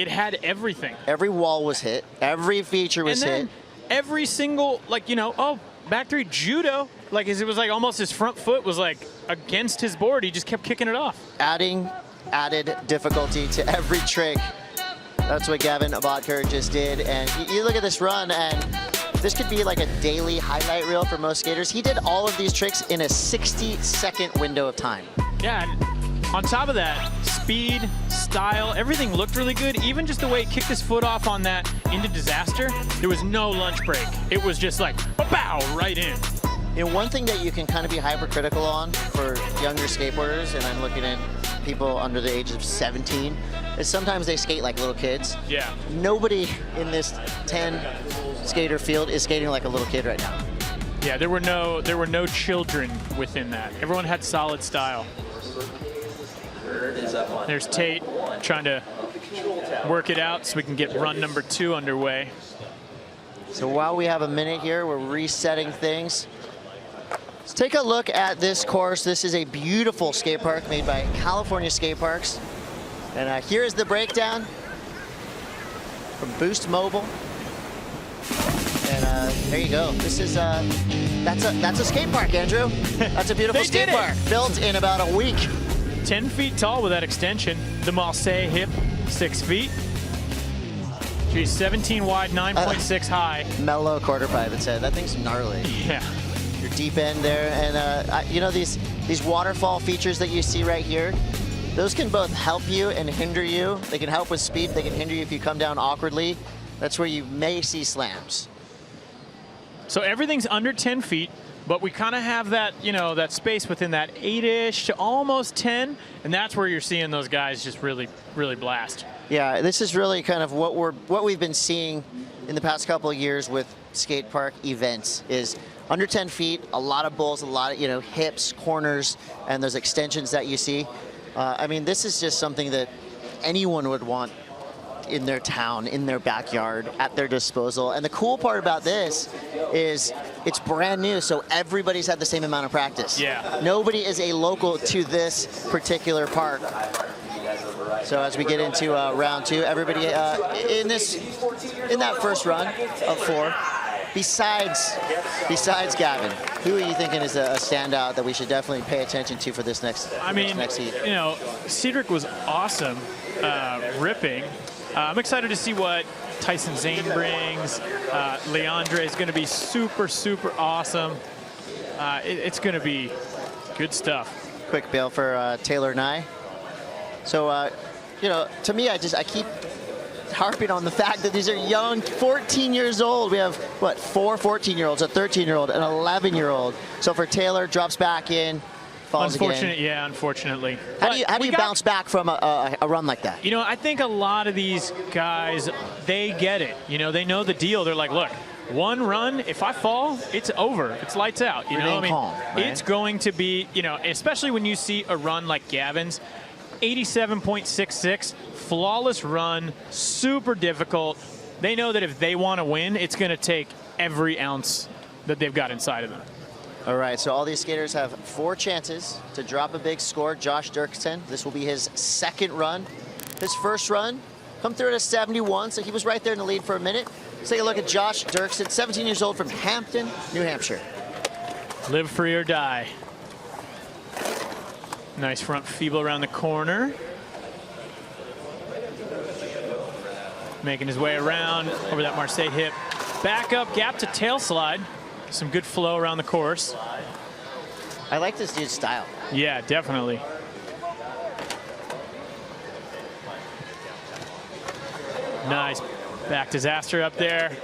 [SPEAKER 11] had everything.
[SPEAKER 10] Every wall was hit. Every feature was hit.
[SPEAKER 11] Every single, like, you know, oh, back three judo. Like, it was like almost his front foot was like against his board. He just kept kicking it off.
[SPEAKER 10] Added difficulty to every trick. That's what Gavin Bottger just did. And you look at this run, and this could be like a daily highlight reel for most skaters. He did all of these tricks in a 60-second window of time.
[SPEAKER 11] Yeah, and on top of that, speed, style, everything looked really good. Even just the way he kicked his foot off on that into disaster, there was no lunch break. It was just like, bow, right in.
[SPEAKER 10] You know, one thing that you can kind of be hypercritical on for younger skateboarders, and I'm looking at people under the age of 17, is sometimes they skate like little kids.
[SPEAKER 11] Yeah.
[SPEAKER 10] Nobody in this 10 skater field is skating like a little kid right now.
[SPEAKER 11] Yeah, there were no children within that. Everyone had solid style. There's Tate trying to work it out so we can get run number 2 underway.
[SPEAKER 10] So while we have a minute here, we're resetting things. Let's take a look at this course. This is a beautiful skate park made by California Skate Parks. And here is the breakdown from Boost Mobile. And there you go. This is that's a skate park, Andrew. That's a beautiful skate park built in about a week.
[SPEAKER 11] 10 feet tall with that extension. The Marseille hip, 6 feet. Geez, 17 wide, 9.6 high.
[SPEAKER 10] Mellow quarter pipe, it said. That thing's gnarly.
[SPEAKER 11] Yeah.
[SPEAKER 10] Your deep end there, and you know, these waterfall features that you see right here, those can both help you and hinder you. They can help with speed. They can hinder you if you come down awkwardly. That's where you may see slams.
[SPEAKER 11] So everything's under 10 feet, but we kind of have that, you know, that space within that 8-ish to almost 10, and that's where you're seeing those guys just really, really blast.
[SPEAKER 10] Yeah, this is really kind of what we've been seeing in the past couple of years with skate park events is under 10 feet, a lot of bulls, a lot of, you know, hips, corners, and those extensions that you see. I mean, this is just something that anyone would want in their town, in their backyard, at their disposal. And the cool part about this is it's brand new, so everybody's had the same amount of practice.
[SPEAKER 11] Yeah.
[SPEAKER 10] Nobody is a local to this particular park. So as we get into round 2, everybody in that first run of 4, besides Gavin, who are you thinking is a standout that we should definitely pay attention to for this next? Next heat?
[SPEAKER 11] You know, Cedric was awesome, ripping. I'm excited to see what Tyson Zane brings. Leandre is going to be super, super awesome. It's going to be good stuff.
[SPEAKER 10] Quick bail for Taylor Nye. So, you know, to me, I keep harping on the fact that these are young, 14 years old. We have, what, 4 14-year-olds, a 13-year-old, an 11-year-old. So for Taylor, drops back in, falls again.
[SPEAKER 11] Yeah, unfortunately.
[SPEAKER 10] How do you bounce back from a run like that?
[SPEAKER 11] You know, I think a lot of these guys, they get it. You know, they know the deal. They're like, look, one run, if I fall, it's over. It's lights out. You know, I mean,
[SPEAKER 10] calm, right?
[SPEAKER 11] It's going to be, you know, especially when you see a run like Gavin's, 87.66, flawless run, super difficult. They know that if they want to win, it's going to take every ounce that they've got inside of them.
[SPEAKER 10] All right, so all these skaters have 4 chances to drop a big score. Josh Dirksen, this will be his second run. His first run, come through at a 71, so he was right there in the lead for a minute. Let's take a look at Josh Dirksen, 17 years old from Hampton, New Hampshire.
[SPEAKER 11] Live free or die. Nice front feeble around the corner. Making his way around over that Marseille hip. Back up, gap to tail slide. Some good flow around the course.
[SPEAKER 10] I like this dude's style.
[SPEAKER 11] Yeah, definitely. Nice back disaster up there.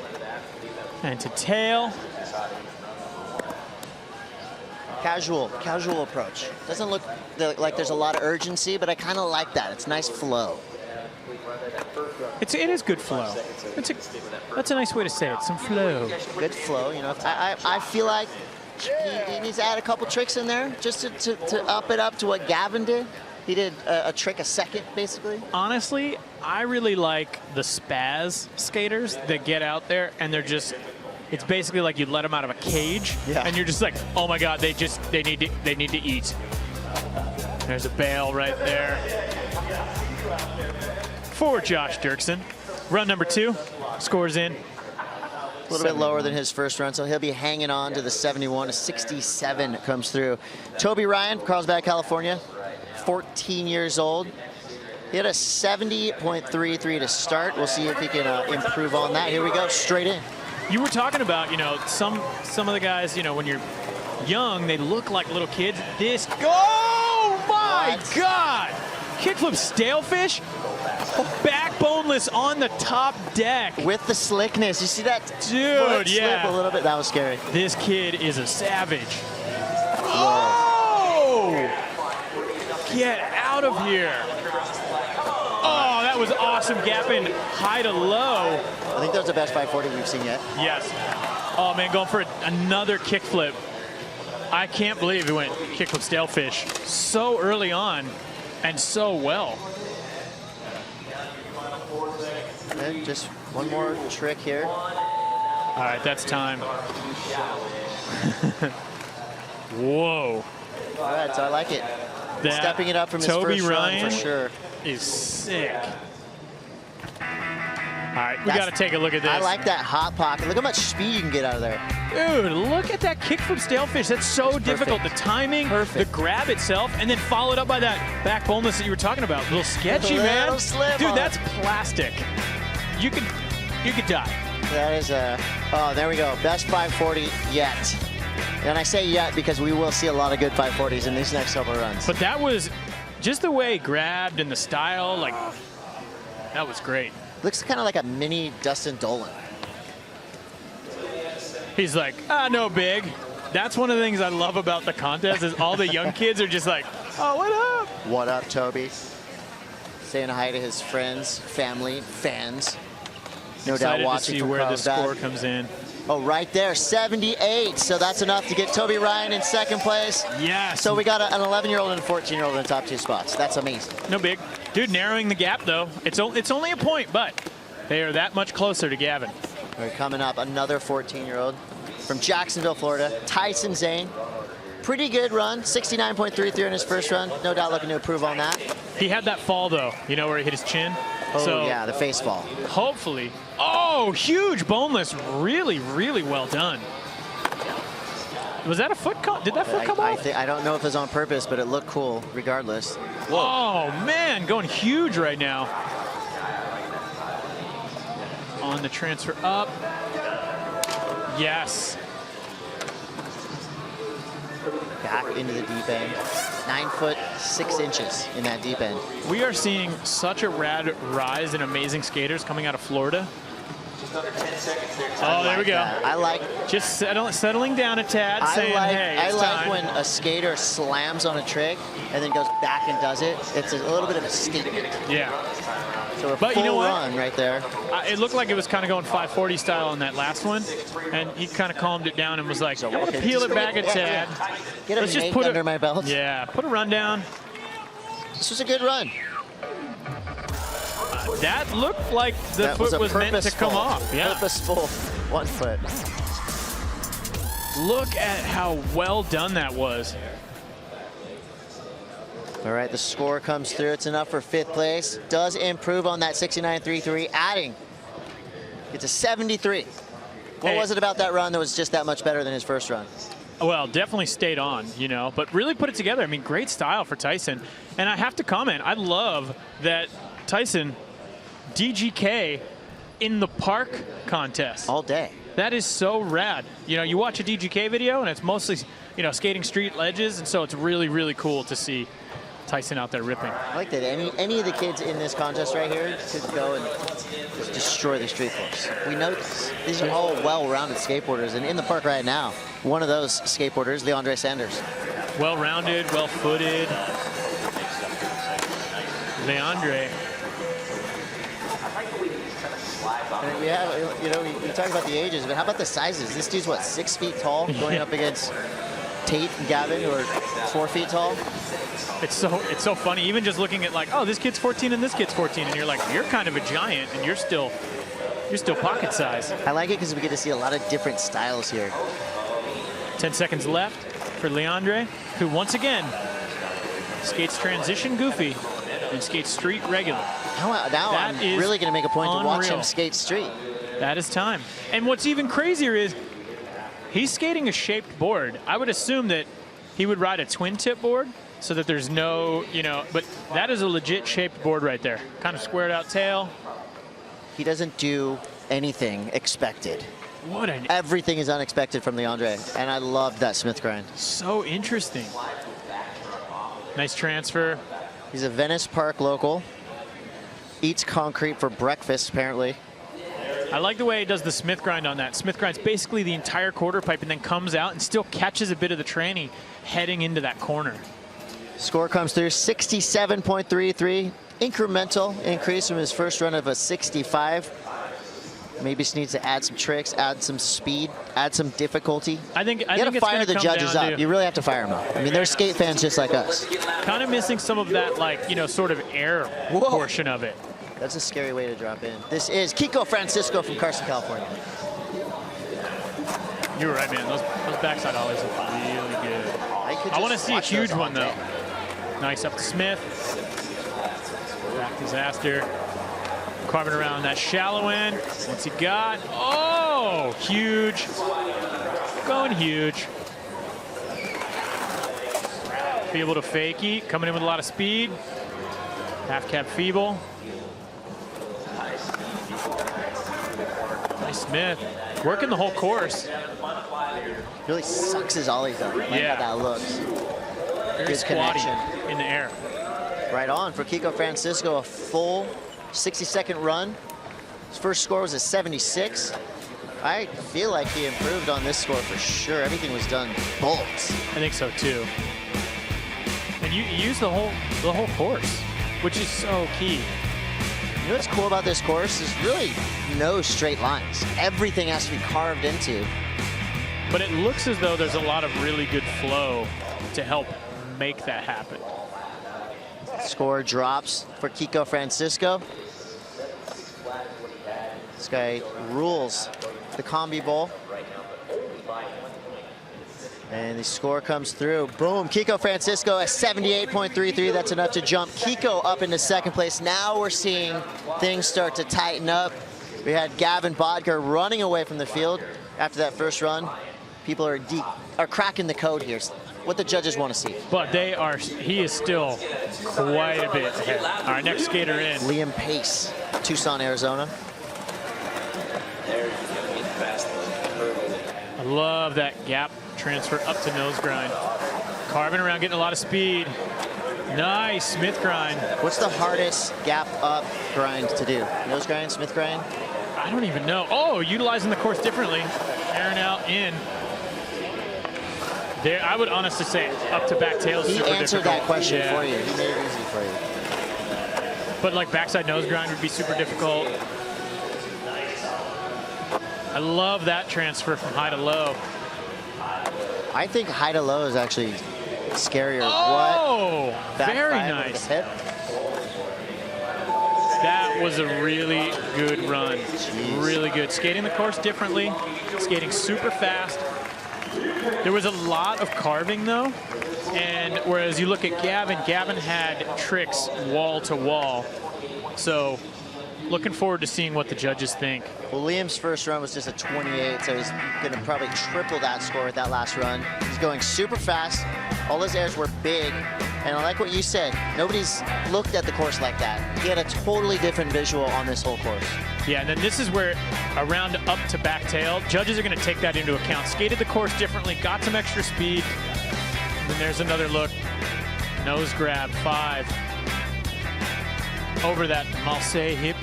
[SPEAKER 11] And to tail.
[SPEAKER 10] Casual approach. Doesn't look like there's a lot of urgency, but I kind of like that. It's nice flow.
[SPEAKER 11] It is good flow. That's a nice way to say it. Some flow.
[SPEAKER 10] Good flow. You know, I feel like he needs to add a couple tricks in there just to up it up to what Gavin did. He did a trick a second, basically.
[SPEAKER 11] Honestly, I really like the spaz skaters that get out there and they're just, it's basically like you let them out of a cage, and you're just like, oh my God, they need to eat. There's a bail right there. For Josh Dirksen. Run number 2, scores in.
[SPEAKER 10] A little bit lower than his first run, so he'll be hanging on to the 71. A 67 comes through. Toby Ryan, Carlsbad, California, 14 years old. He had a 70.33 to start. We'll see if he can improve on that. Here we go, straight in.
[SPEAKER 11] You were talking about, you know, some of the guys, you know, when you're young, they look like little kids. This, oh my God! Kickflip stalefish, back boneless on the top deck.
[SPEAKER 10] With the slickness, you see that
[SPEAKER 11] dude,
[SPEAKER 10] slip a little bit? That was scary.
[SPEAKER 11] This kid is a savage. Oh! Get out of here. Oh, that was awesome, gapping high to low.
[SPEAKER 10] I think that was the best 540 we've seen yet.
[SPEAKER 11] Yes. Oh man, going for another kickflip. I can't believe he went kickflip stalefish so early on and so well.
[SPEAKER 10] And just one more trick here.
[SPEAKER 11] All right, that's time. Whoa.
[SPEAKER 10] All right, so I like it.
[SPEAKER 11] That
[SPEAKER 10] Stepping it up from his
[SPEAKER 11] Toby
[SPEAKER 10] first
[SPEAKER 11] Ryan
[SPEAKER 10] run for sure.
[SPEAKER 11] Is sick. All right, we got to take a look at this.
[SPEAKER 10] I like that hot pocket. Look how much speed you can get out of there.
[SPEAKER 11] Dude, look at that kickflip stalefish. That's so difficult. The timing, the grab itself, and then followed up by that back boneless that you were talking about. A little sketchy, man. Dude, that's plastic. You could die.
[SPEAKER 10] That is oh, there we go. Best 540 yet. And I say yet because we will see a lot of good 540s in these next several runs.
[SPEAKER 11] But that was just the way he grabbed and the style, like, that was great.
[SPEAKER 10] Looks kind of like a mini Dustin Dolan.
[SPEAKER 11] He's like, no big. That's one of the things I love about the contest is all the young kids are just like, oh, what up?
[SPEAKER 10] What up, Toby? Saying hi to his friends, family, fans. No doubt watching
[SPEAKER 11] to see
[SPEAKER 10] from
[SPEAKER 11] where the
[SPEAKER 10] Carlsbad.
[SPEAKER 11] score comes in.
[SPEAKER 10] Oh, right there, 78. So that's enough to get Toby Ryan in second place.
[SPEAKER 11] Yes.
[SPEAKER 10] So we got an 11-year-old and a 14-year-old in the top 2 spots. That's amazing.
[SPEAKER 11] No big. Dude, narrowing the gap, though. It's only a point, but they are that much closer to Gavin.
[SPEAKER 10] All right, coming up, another 14-year-old from Jacksonville, Florida, Tyson Zane. Pretty good run, 69.33 in his first run. No doubt looking to improve on that.
[SPEAKER 11] He had that fall, though, you know, where he hit his chin.
[SPEAKER 10] Oh,
[SPEAKER 11] so
[SPEAKER 10] yeah, the face fall.
[SPEAKER 11] Hopefully. Oh, huge boneless. Really, really well done. Was that a foot cut? Did that foot come off?
[SPEAKER 10] I don't know if it was on purpose, but it looked cool regardless.
[SPEAKER 11] Whoa. Oh, man, going huge right now. On the transfer up. Yes.
[SPEAKER 10] Back into the deep end. 9 foot 6 inches in that deep end.
[SPEAKER 11] We are seeing such a rad rise in amazing skaters coming out of Florida. Oh, there we go.
[SPEAKER 10] I like
[SPEAKER 11] just settling down a tad, saying, hey, it's time.
[SPEAKER 10] When a skater slams on a trick and then goes back and does it. It's a little bit of a statement.
[SPEAKER 11] Yeah.
[SPEAKER 10] So a
[SPEAKER 11] but
[SPEAKER 10] full
[SPEAKER 11] you know what?
[SPEAKER 10] run right there.
[SPEAKER 11] It looked like it was kind of going 540 style on that last one, and he kind of calmed it down and was like, peel it back a tad.
[SPEAKER 10] Get a make under my belt.
[SPEAKER 11] Yeah, put a run down.
[SPEAKER 10] This was a good run.
[SPEAKER 11] That looked like the foot was meant to come off. Yeah.
[SPEAKER 10] Purposeful 1 foot.
[SPEAKER 11] Look at how well done that was.
[SPEAKER 10] All right, the score comes through. It's enough for 5th place. Does improve on that 69.33, adding. It's a 73. What was it about that run that was just that much better than his first run?
[SPEAKER 11] Well, definitely stayed on, you know, but really put it together. I mean, great style for Tyson. And I have to comment, I love that Tyson DGK in the park contest.
[SPEAKER 10] All day.
[SPEAKER 11] That is so rad. You know, you watch a DGK video and it's mostly, you know, skating street ledges, and so it's really, really cool to see Tyson out there ripping.
[SPEAKER 10] I like that any of the kids in this contest right here could go and just destroy the street course. We know this. These are all well-rounded skateboarders, and in the park right now, one of those skateboarders, Leandre Sanders.
[SPEAKER 11] Well-rounded, well-footed. Leandre.
[SPEAKER 10] And we have, you know, we talk about the ages, but how about the sizes? This dude's what, 6 feet tall, going up against Tate and Gavin, who are 4 feet tall.
[SPEAKER 11] It's so funny. Even just looking at like, oh, this kid's 14 and this kid's 14, and you're like, you're kind of a giant, and you're still pocket size.
[SPEAKER 10] I like it because we get to see a lot of different styles here.
[SPEAKER 11] 10 seconds left for Leandre, who once again skates transition goofy and skates street regular.
[SPEAKER 10] Now I'm really going to make a point to watch him skate street.
[SPEAKER 11] That is time. And what's even crazier is he's skating a shaped board. I would assume that he would ride a twin tip board so that there's no, but that is a legit shaped board right there. Kind of squared out tail.
[SPEAKER 10] He doesn't do anything expected. Everything is unexpected from Leandre, and I love that Smith grind.
[SPEAKER 11] So interesting. Nice transfer.
[SPEAKER 10] He's a Venice Park local. Eats concrete for breakfast, apparently.
[SPEAKER 11] I like the way he does the Smith grind on that. Smith grinds basically the entire quarter pipe and then comes out and still catches a bit of the tranny heading into that corner.
[SPEAKER 10] Score comes through 67.33. Incremental increase from his first run of a 65. Maybe just needs to add some tricks, add some speed, add some difficulty.
[SPEAKER 11] I think
[SPEAKER 10] you got to fire the judges up. You really have to fire them up. I mean, they're skate fans just like us.
[SPEAKER 11] Kind of missing some of that, like, sort of air portion of it.
[SPEAKER 10] That's a scary way to drop in. This is Kiko Francisco from Carson, California.
[SPEAKER 11] You're right, man. Those backside ollies look really good. I want to see a huge one, though. Nice up to Smith. Back disaster. Carving around that shallow end. What's he got? Oh, huge. Going huge. Be able to fakie. Coming in with a lot of speed. Half cab feeble. Nice Smith. Working the whole course.
[SPEAKER 10] Really sucks his ollies up. Like how that looks.
[SPEAKER 11] Very
[SPEAKER 10] good connection
[SPEAKER 11] in the air.
[SPEAKER 10] Right on for Kiko Francisco, a full 60-second run. His first score was a 76. I feel like he improved on this score for sure. Everything was done bolts.
[SPEAKER 11] I think so too. And you use the whole course, which is so key.
[SPEAKER 10] You know what's cool about this course? There's really no straight lines. Everything has to be carved into.
[SPEAKER 11] But it looks as though there's a lot of really good flow to help make that happen.
[SPEAKER 10] Score drops for Kiko Francisco. This guy rules the Combi Bowl. And the score comes through. Boom, Kiko Francisco at 78.33. That's enough to jump Kiko up into second place. Now we're seeing things start to tighten up. We had Gavin Bottger running away from the field after that first run. People are cracking the code here. What the judges want to see.
[SPEAKER 11] But he is still quite a bit ahead. All right, next skater in.
[SPEAKER 10] Liam Pace, Tucson, Arizona.
[SPEAKER 11] I love that gap transfer up to nose grind. Carving around, getting a lot of speed. Nice Smith grind.
[SPEAKER 10] What's the hardest gap up grind to do? Nose grind, Smith grind?
[SPEAKER 11] I don't even know. Oh, utilizing the course differently. Airing out in. There, I would honestly say up to back tail is super difficult.
[SPEAKER 10] He answered that question for you. He made it easy for you.
[SPEAKER 11] But like backside nose grind would be super difficult. I love that transfer from high to low.
[SPEAKER 10] I think high to low is actually scarier.
[SPEAKER 11] Oh, very nice. That was a really good run. Jeez. Really good. Skating the course differently, skating super fast. There was a lot of carving though, and whereas you look at Gavin had tricks wall to wall. So looking forward to seeing what the judges think.
[SPEAKER 10] Well, Liam's first run was just a 28, so he's going to probably triple that score with that last run. He's going super fast. All his airs were big. And I like what you said. Nobody's looked at the course like that. He had a totally different visual on this whole course.
[SPEAKER 11] Yeah, and then this is where around up to back tail, judges are going to take that into account. Skated the course differently, got some extra speed. And then there's another look. Nose grab, 5. Over that Marseille hip.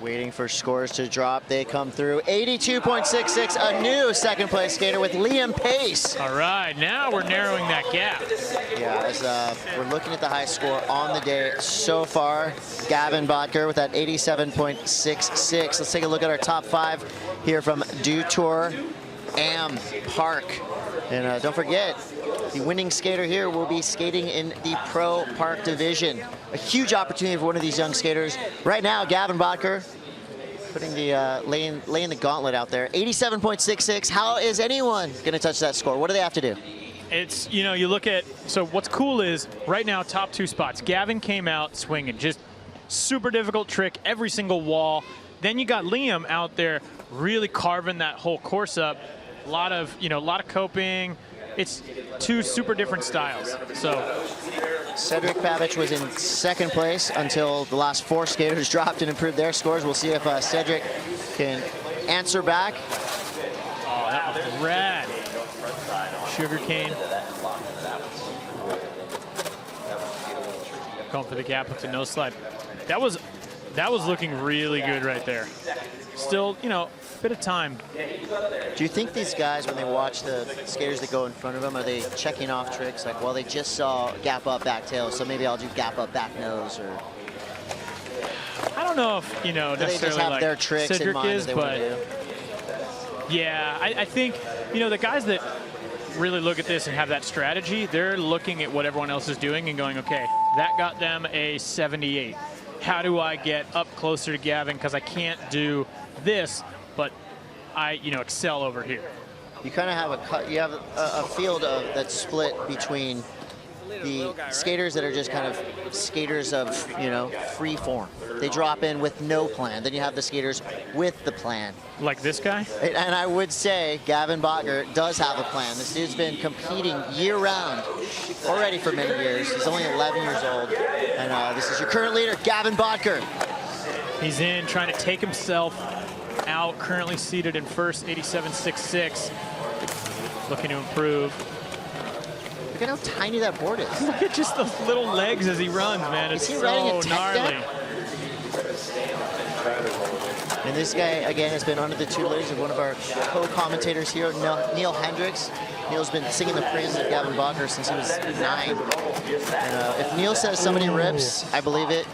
[SPEAKER 10] Waiting for scores to drop. They come through. 82.66, a new second place skater with Liam Pace.
[SPEAKER 11] All right, now we're narrowing that gap.
[SPEAKER 10] Yeah, as we're looking at the high score on the day so far. Gavin Bottger with that 87.66. Let's take a look at our top 5 here from Dew Tour. Am Park. And don't forget, the winning skater here will be skating in the Pro Park division. A huge opportunity for one of these young skaters. Right now, Gavin Bottger putting the laying the gauntlet out there. 87.66. How is anyone going to touch that score? What do they have to do?
[SPEAKER 11] It's, you know, you look at, so what's cool is right now, top 2 spots. Gavin came out swinging, just super difficult trick, every single wall. Then you got Liam out there really carving that whole course up. A lot of coping. It's 2 super different styles. So
[SPEAKER 10] Cedric Pavich was in 2nd place until the last 4 skaters dropped and improved their scores. We'll see if Cedric can answer back.
[SPEAKER 11] Oh, that was rad. Sugarcane. Going for the gap with the no slide. That was looking really good right there. Still, you know, bit of time.
[SPEAKER 10] Do you think these guys, when they watch the skaters that go in front of them, are they checking off tricks like, well, they just saw gap up back tail, so maybe I'll do gap up back nose, or?
[SPEAKER 11] I don't know if, you know,
[SPEAKER 10] do they just have
[SPEAKER 11] like
[SPEAKER 10] their tricks
[SPEAKER 11] Cedric
[SPEAKER 10] in mind
[SPEAKER 11] is,
[SPEAKER 10] that they want to do?
[SPEAKER 11] Yeah, I think, you know, the guys that really look at this and have that strategy, they're looking at what everyone else is doing and going, okay, that got them a 78. How do I get up closer to Gavin? Because I can't do this, but I, you know, excel over here.
[SPEAKER 10] You kind of have a field that's split between the skaters that are just kind of skaters of, you know, free form. They drop in with no plan. Then you have the skaters with the plan.
[SPEAKER 11] Like this guy?
[SPEAKER 10] And I would say Gavin Bottger does have a plan. This dude's been competing year-round already for many years. He's only 11 years old. And this is your current leader, Gavin Bottger.
[SPEAKER 11] He's in, trying to take himself out, currently seated in first, 87.66. Looking to improve.
[SPEAKER 10] Look at how tiny that board is.
[SPEAKER 11] Look at just those little legs as he runs, man. It's so gnarly.
[SPEAKER 10] And this guy, again, has been under the tutelage of one of our co-commentators here, Neil Hendricks. Neil's been singing the praises of Gavin Bottger since he was 9. And if Neil says somebody rips, I believe it.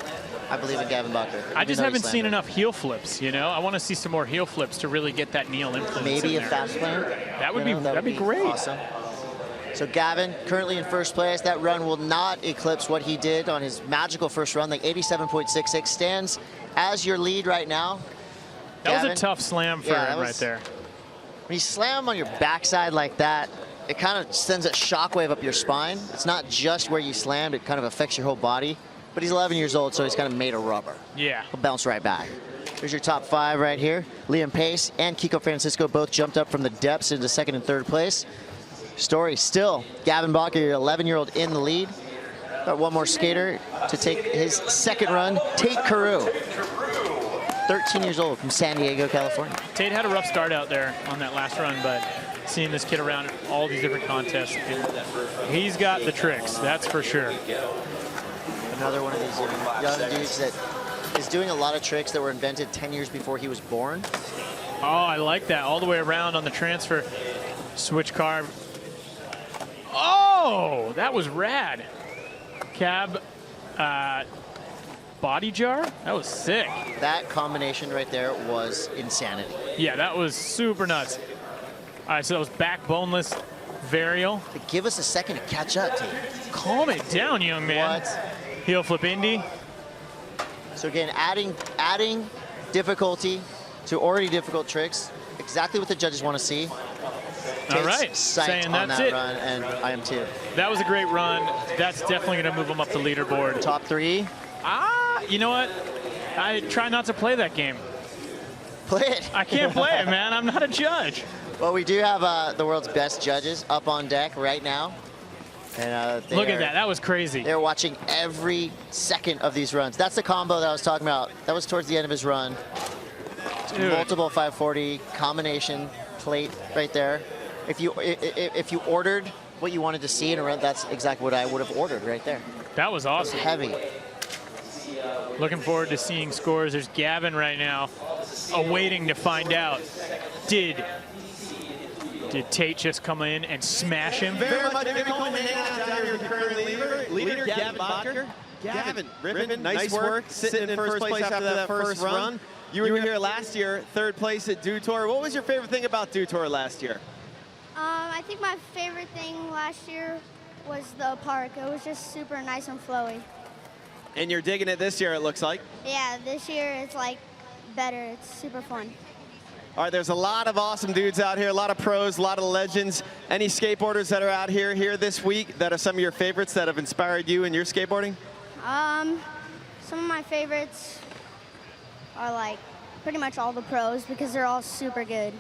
[SPEAKER 10] I believe in Gavin Bottger.
[SPEAKER 11] I just haven't seen enough heel flips, you know? I want to see some more heel flips to really get that Neil influence.
[SPEAKER 10] Maybe a fast plan.
[SPEAKER 11] That'd be great.
[SPEAKER 10] Awesome. So Gavin, currently in first place. That run will not eclipse what he did on his magical first run. The 87.66 stands as your lead right now.
[SPEAKER 11] That
[SPEAKER 10] Gavin,
[SPEAKER 11] was a tough slam for him right there.
[SPEAKER 10] When you slam on your backside like that, it kind of sends a shockwave up your spine. It's not just where you slammed, it kind of affects your whole body. But he's 11 years old, so he's kind of made of rubber.
[SPEAKER 11] Yeah.
[SPEAKER 10] He'll bounce right back. Here's your top 5 right here. Liam Pace and Kiko Francisco both jumped up from the depths into 2nd and 3rd place. Story still, Gavin Bottger, your 11-year-old in the lead. Got one more skater to take his 2nd run, Tate Carew. 13 years old from San Diego, California.
[SPEAKER 11] Tate had a rough start out there on that last run, but seeing this kid around all these different contests, he's got the tricks, that's for sure.
[SPEAKER 10] Another one of these young dudes that is doing a lot of tricks that were invented 10 years before he was born.
[SPEAKER 11] Oh, I like that. All the way around on the transfer. Switch carve. Oh, that was rad. Cab body jar. That was sick.
[SPEAKER 10] That combination right there was insanity.
[SPEAKER 11] Yeah, that was super nuts. All right, so that was back boneless varial.
[SPEAKER 10] Give us a second to catch up, T.
[SPEAKER 11] Calm it down, young man.
[SPEAKER 10] What?
[SPEAKER 11] Heel flip Indy.
[SPEAKER 10] So again, adding difficulty to already difficult tricks. Exactly what the judges want to see.
[SPEAKER 11] All right,
[SPEAKER 10] saying on
[SPEAKER 11] that's
[SPEAKER 10] that
[SPEAKER 11] it.
[SPEAKER 10] run, and I am too.
[SPEAKER 11] That was a great run. That's definitely going to move him up the leaderboard.
[SPEAKER 10] Top 3.
[SPEAKER 11] You know what? I try not to play that game.
[SPEAKER 10] Play it.
[SPEAKER 11] I can't play it, man. I'm not a judge.
[SPEAKER 10] Well, we do have the world's best judges up on deck right now. And
[SPEAKER 11] look at that. That was crazy.
[SPEAKER 10] They're watching every second of these runs. That's the combo that I was talking about. That was towards the end of his run.
[SPEAKER 11] Dude.
[SPEAKER 10] Multiple 540 combination plate right there. If you ordered what you wanted to see in a run, that's exactly what I would have ordered right there.
[SPEAKER 11] That was awesome.
[SPEAKER 10] Heavy.
[SPEAKER 11] Looking forward to seeing scores. There's Gavin right now, awaiting to find out. Did Tate just come in and smash him?
[SPEAKER 2] Very much down here with the current leader, Gavin Bottger. Gavin, ripping, nice work, sitting in first place after that first run. You were here last year, 3rd place at Dew Tour. What was your favorite thing about Dew Tour last year?
[SPEAKER 12] I think my favorite thing last year was the park. It was just super nice and flowy.
[SPEAKER 2] And you're digging it this year, it looks like.
[SPEAKER 12] Yeah, this year it's like better. It's super fun.
[SPEAKER 2] All right, there's a lot of awesome dudes out here, a lot of pros, a lot of legends. Any skateboarders that are out here this week that are some of your favorites that have inspired you in your skateboarding?
[SPEAKER 12] Some of my favorites are like pretty much all the pros because they're all super good.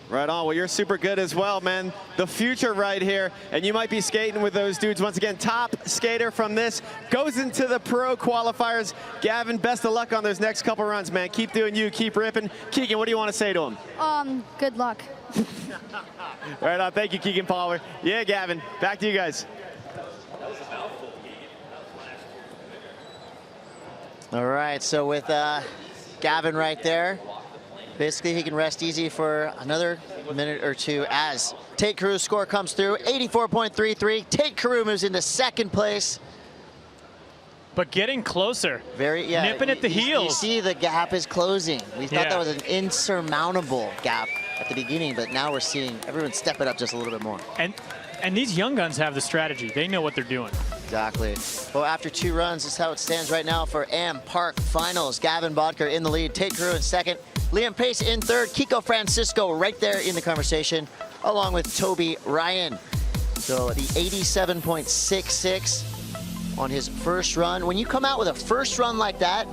[SPEAKER 2] Right on. Well, you're super good as well, man. The future right here, and you might be skating with those dudes. Once again, top skater from this goes into the pro qualifiers. Gavin, best of luck on those next couple runs, man. Keep doing you, keep ripping. Keegan, what do you want to say to him?
[SPEAKER 12] Good luck.
[SPEAKER 2] Right on. Thank you, Keegan Palmer. Yeah, Gavin, back to you guys.
[SPEAKER 10] All right, so with Gavin right there, basically he can rest easy for another minute or two as Tate Carew's score comes through, 84.33. Tate Carew moves into 2nd place.
[SPEAKER 11] But getting closer. Nipping at the heels.
[SPEAKER 10] You see the gap is closing. We thought that was an insurmountable gap at the beginning, but now we're seeing everyone step it up just a little bit more.
[SPEAKER 11] And these young guns have the strategy. They know what they're doing.
[SPEAKER 10] Exactly. Well, after 2 runs, this is how it stands right now for Am Park Finals. Gavin Bottger in the lead, Tate Carew in 2nd, Liam Pace in 3rd, Kiko Francisco right there in the conversation, along with Toby Ryan. So the 87.66 on his first run. When you come out with a first run like that,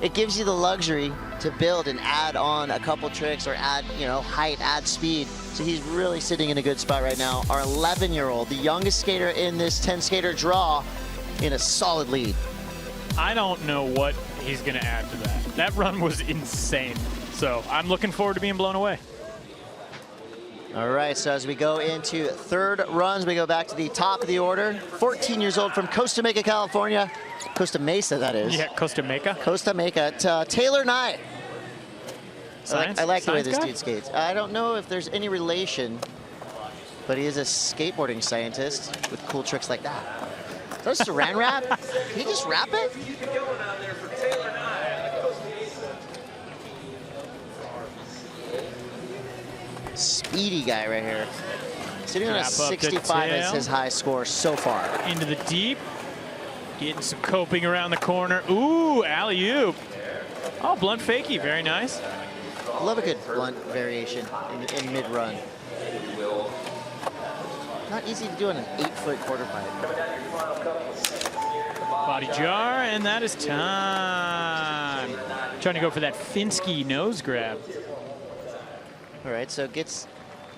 [SPEAKER 10] it gives you the luxury to build and add on a couple tricks or add, height, add speed. So he's really sitting in a good spot right now. Our 11-year-old, the youngest skater in this 10-skater draw, in a solid lead.
[SPEAKER 11] I don't know what he's going to add to that. That run was insane. So I'm looking forward to being blown away.
[SPEAKER 10] All right, so as we go into 3rd runs, we go back to the top of the order. 14 years old from Costa Mesa, California. Costa Mesa, that is.
[SPEAKER 11] Yeah, Costa Mesa.
[SPEAKER 10] Costa Mesa. Taylor Nye. I like the way this dude skates. I don't know if there's any relation, but he is a skateboarding scientist with cool tricks like that. Is that a saran wrap? Can he just wrap it? Speedy guy right here. Sitting on a 65 as his high score so far.
[SPEAKER 11] Into the deep. Getting some coping around the corner. Ooh, alley-oop. Oh, blunt fakie, very nice.
[SPEAKER 10] Love a good blunt variation in mid-run. Not easy to do on an 8-foot quarter pipe.
[SPEAKER 11] Body jar, and that is time. Trying to go for that Finsky nose grab.
[SPEAKER 10] All right, so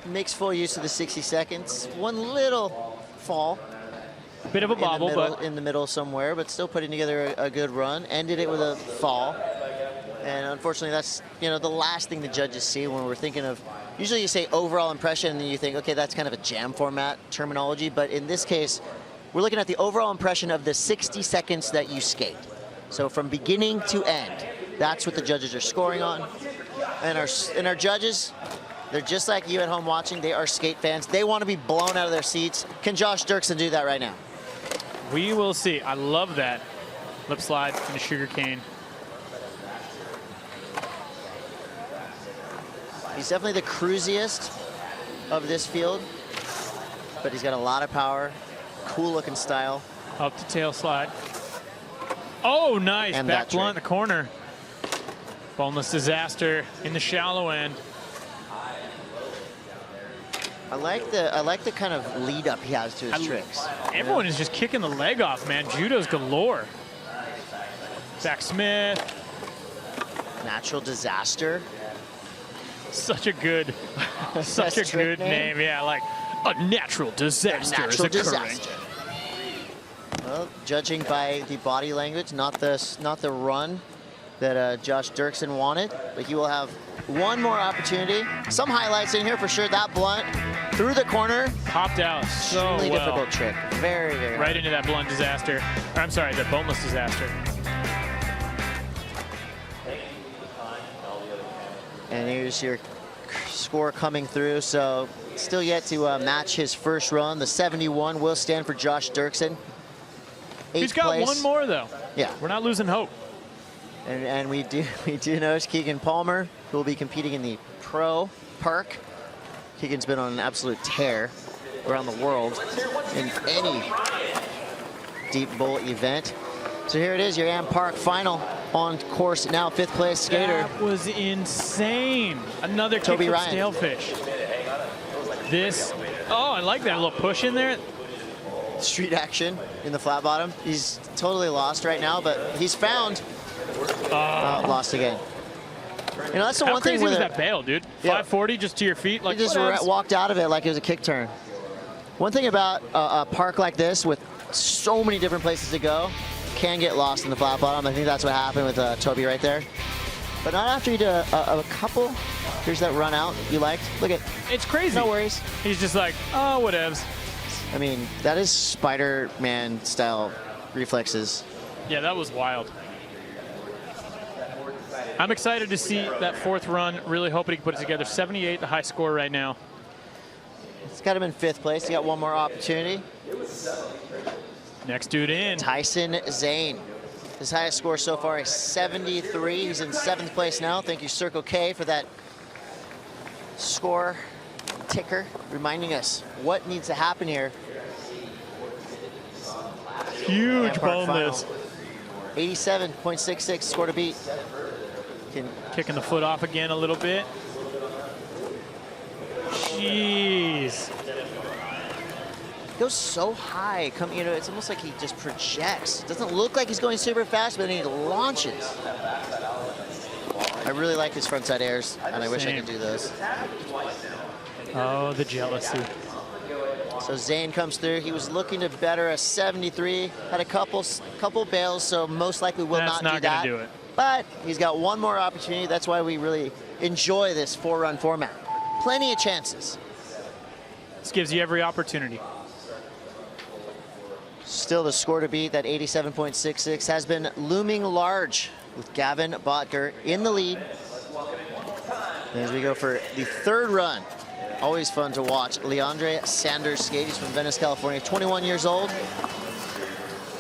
[SPEAKER 10] makes full use of the 60 seconds. One little fall.
[SPEAKER 11] Bit of a bobble, but
[SPEAKER 10] in the middle somewhere, but still putting together a good run. Ended it with a fall. And unfortunately, that's the last thing the judges see when we're thinking of, usually you say overall impression and then you think, okay, that's kind of a jam format terminology. But in this case, we're looking at the overall impression of the 60 seconds that you skate. So from beginning to end, that's what the judges are scoring on. And our judges, they're just like you at home watching. They are skate fans. They want to be blown out of their seats. Can Josh Dirksen do that right now?
[SPEAKER 11] We will see. I love that. Lip slide in the sugar cane.
[SPEAKER 10] He's definitely the cruisiest of this field, but he's got a lot of power, cool looking style.
[SPEAKER 11] Up to tail slide. Oh, nice.
[SPEAKER 10] And
[SPEAKER 11] back blunt in the corner. Boneless disaster in the shallow end.
[SPEAKER 10] I like the kind of lead up he has to his tricks.
[SPEAKER 11] Everyone is just kicking the leg off, man. Judo's galore. Zach Smith.
[SPEAKER 10] Natural disaster.
[SPEAKER 11] Such a good name. Yeah, like a natural disaster is occurring.
[SPEAKER 10] Well, judging by the body language, not the run that Josh Dirksen wanted, but he will have one more opportunity. Some highlights in here for sure. That blunt through the corner.
[SPEAKER 11] Popped out so
[SPEAKER 10] really
[SPEAKER 11] well.
[SPEAKER 10] Difficult trick. Very, very
[SPEAKER 11] right into that blunt disaster. Or, I'm sorry, the boneless disaster.
[SPEAKER 10] And here's your score coming through. So still yet to match his first run. The 71 will stand for Josh Dirksen.
[SPEAKER 11] He's got one more though.
[SPEAKER 10] Yeah.
[SPEAKER 11] We're not losing hope.
[SPEAKER 10] And we do notice Keegan Palmer, who will be competing in the Pro Park. Keegan's been on an absolute tear around the world in any deep bowl event. So here it is, your Am Park final on course now, 5th place skater.
[SPEAKER 11] That was insane. Another kick
[SPEAKER 10] Toby
[SPEAKER 11] from
[SPEAKER 10] Ryan.
[SPEAKER 11] Stalefish. This, oh, I like that little push in there.
[SPEAKER 10] Street action in the flat bottom. He's totally lost right now, but he's found. Lost again. You know, that's the
[SPEAKER 11] How
[SPEAKER 10] one thing
[SPEAKER 11] crazy
[SPEAKER 10] with
[SPEAKER 11] was that bail, dude?
[SPEAKER 10] Yeah.
[SPEAKER 11] 540 just to your feet, like
[SPEAKER 10] he just
[SPEAKER 11] whatevs.
[SPEAKER 10] walked out of it like it was a kick turn. One thing about a park like this with so many different places to go, can get lost in the flat bottom. I think that's what happened with Toby right there. But not after you did a couple. Here's that run out you liked. Look at.
[SPEAKER 11] It's crazy.
[SPEAKER 10] No worries.
[SPEAKER 11] He's just like, oh, whatevs.
[SPEAKER 10] I mean, that is Spider-Man style reflexes.
[SPEAKER 11] Yeah, that was wild. I'm excited to see that 4th run. Really hoping he can put it together. 78, the high score right now.
[SPEAKER 10] It's got him in 5th place. He got one more opportunity.
[SPEAKER 11] Next dude in.
[SPEAKER 10] Tyson Zane. His highest score so far is 73. He's in 7th place now. Thank you, Circle K, for that score ticker, reminding us what needs to happen here.
[SPEAKER 11] Huge bonus.
[SPEAKER 10] 87.66 score to beat.
[SPEAKER 11] Kicking the foot off again a little bit. Jeez.
[SPEAKER 10] Goes so high. You know, it's almost like he just projects. Doesn't look like he's going super fast, but then he launches. I really like his frontside airs, and I wish I could do those.
[SPEAKER 11] Oh, the jealousy.
[SPEAKER 10] So Zane comes through. He was looking to better a 73. Had a couple bails, so most likely will
[SPEAKER 11] That's
[SPEAKER 10] not do that.
[SPEAKER 11] Gonna do it.
[SPEAKER 10] But he's got one more opportunity. That's why we really enjoy this 4-run format. Plenty of chances.
[SPEAKER 11] This gives you every opportunity.
[SPEAKER 10] Still the score to beat, that 87.66, has been looming large with Gavin Bottger in the lead. And as we go for the 3rd run, always fun to watch. Leandre Sanders skate. He's from Venice, California, 21 years old.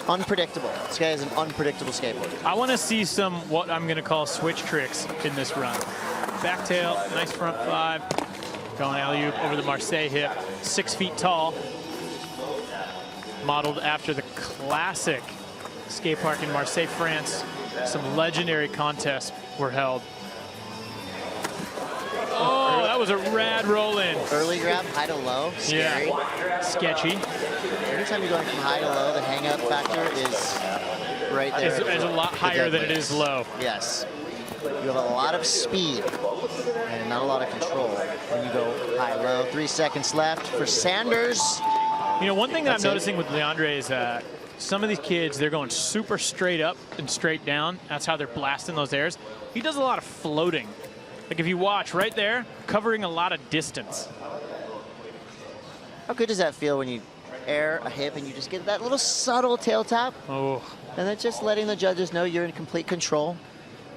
[SPEAKER 10] Unpredictable. This guy is an unpredictable skateboarder.
[SPEAKER 11] I want to see some what I'm going to call switch tricks in this run. Back tail, nice front 5. Going alley-oop over the Marseille hip. 6 feet tall. Modeled after the classic skate park in Marseille, France. Some legendary contests were held. Oh, that was a rad roll in.
[SPEAKER 10] Early grab, high to low, scary.
[SPEAKER 11] Yeah, sketchy.
[SPEAKER 10] Anytime you're going from high to low, the hang-up factor is right there.
[SPEAKER 11] It's a lot higher than it is low.
[SPEAKER 10] Yes. You have a lot of speed and not a lot of control when you go high-low. 3 seconds left for Sanders.
[SPEAKER 11] You know, one thing that I'm noticing with Leandre is that some of these kids, they're going super straight up and straight down. That's how they're blasting those airs. He does a lot of floating. Like if you watch right there, covering a lot of distance.
[SPEAKER 10] How good does that feel when you air a hip and you just get that little subtle tail tap?
[SPEAKER 11] Oh.
[SPEAKER 10] And then just letting the judges know you're in complete control.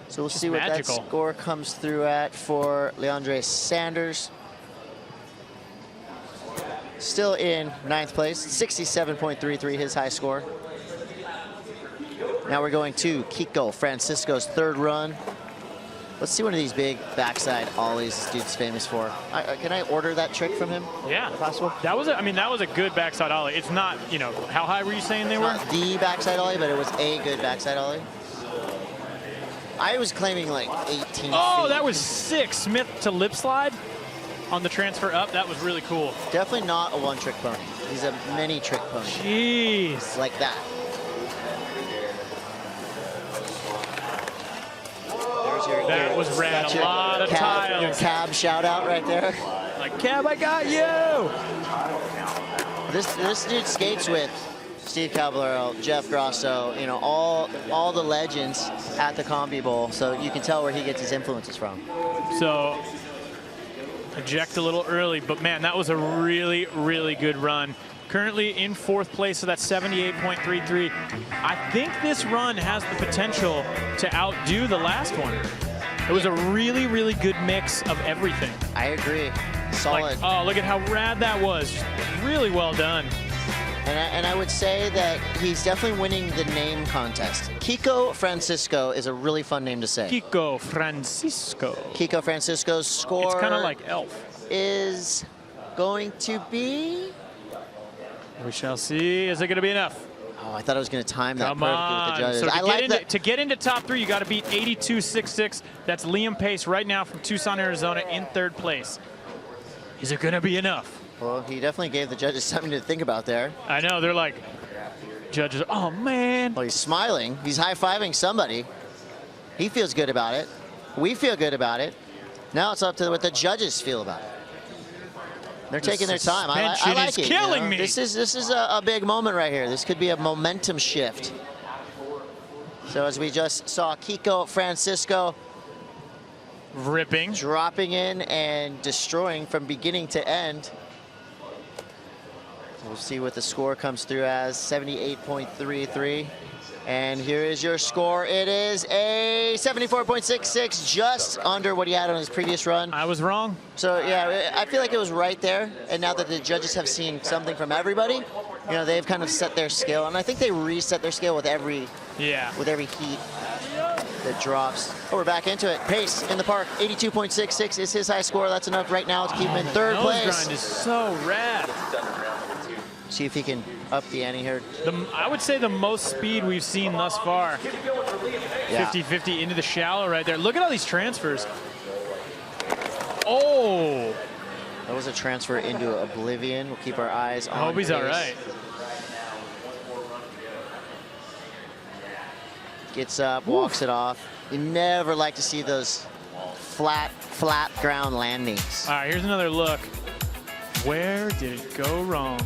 [SPEAKER 10] So we'll see what
[SPEAKER 11] magical.
[SPEAKER 10] that score comes through at for Leandre Sanders. Still in 9th place, 67.33, his high score. Now we're going to Kiko Francisco's 3rd run. Let's see one of these big backside ollies this dude's famous for. Can I order that trick from him?
[SPEAKER 11] Yeah.
[SPEAKER 10] If possible?
[SPEAKER 11] That was a good backside ollie. It's not, you know, how high were you saying they were?
[SPEAKER 10] Not the backside ollie, but it was a good backside ollie. I was claiming like 18
[SPEAKER 11] Oh,
[SPEAKER 10] feet.
[SPEAKER 11] that was sick. Smith to lip slide on the transfer up. That was really cool.
[SPEAKER 10] Definitely not a one-trick pony. He's a many-trick pony.
[SPEAKER 11] Jeez.
[SPEAKER 10] Like that.
[SPEAKER 11] That was rad. A lot of tiles.
[SPEAKER 10] Your cab shout out right there.
[SPEAKER 11] Like, Cab, I got you.
[SPEAKER 10] This dude skates with Steve Caballero, Jeff Grosso, you know, all the legends at the Combi Bowl, so you can tell where he gets his influences from.
[SPEAKER 11] So, eject a little early, but man, that was a really, really good run. Currently in 4th place, so that's 78.33. I think this run has the potential to outdo the last one. It was a really, really good mix of everything.
[SPEAKER 10] I agree. Solid.
[SPEAKER 11] Like, oh, look at how rad that was. Really well done.
[SPEAKER 10] And I would say that he's definitely winning the name contest. Kiko Francisco is a really fun name to say.
[SPEAKER 11] Kiko Francisco.
[SPEAKER 10] Kiko Francisco's score.
[SPEAKER 11] It's kind of like Elf.
[SPEAKER 10] Is going to be.
[SPEAKER 11] We shall see. Is it going to be enough?
[SPEAKER 10] Oh, I thought I was going to time that
[SPEAKER 11] Come
[SPEAKER 10] perfectly with the
[SPEAKER 11] on.
[SPEAKER 10] judges.
[SPEAKER 11] So
[SPEAKER 10] I like that.
[SPEAKER 11] to get into top 3, you got to beat 82.66. That's Liam Pace right now from Tucson, Arizona in 3rd place. Is it going to be enough?
[SPEAKER 10] Well, he definitely gave the judges something to think about there.
[SPEAKER 11] I know. They're like, judges, oh, man.
[SPEAKER 10] Well, he's smiling. He's high-fiving somebody. He feels good about it. We feel good about it. Now it's up to what the judges feel about it. They're taking their time. I like it.
[SPEAKER 11] Killing me.
[SPEAKER 10] This is a big moment right here. This could be a momentum shift. So as we just saw Kiko Francisco
[SPEAKER 11] ripping,
[SPEAKER 10] dropping in and destroying from beginning to end. We'll see what the score comes through as, 78.33. And here is your score. It is a 74.66, just under what he had on his previous run.
[SPEAKER 11] I was wrong.
[SPEAKER 10] So yeah, I feel like it was right there. And now that the judges have seen something from everybody, you know, they've kind of set their scale. And I think they reset their scale with every heat that drops. Oh, we're back into it. Pace in the park, 82.66 is his high score. That's enough right now to keep him in 3rd place.
[SPEAKER 11] Nose grind is so rad.
[SPEAKER 10] See if he can up the ante here.
[SPEAKER 11] I would say the most speed we've seen thus far. 50-50 into the shallow right there. Look at all these transfers. Oh!
[SPEAKER 10] That was a transfer into oblivion. We'll keep our eyes on
[SPEAKER 11] I hope he's all right.
[SPEAKER 10] Gets up, walks it off. You never like to see those flat ground landings.
[SPEAKER 11] All right, here's another look. Where did it go wrong?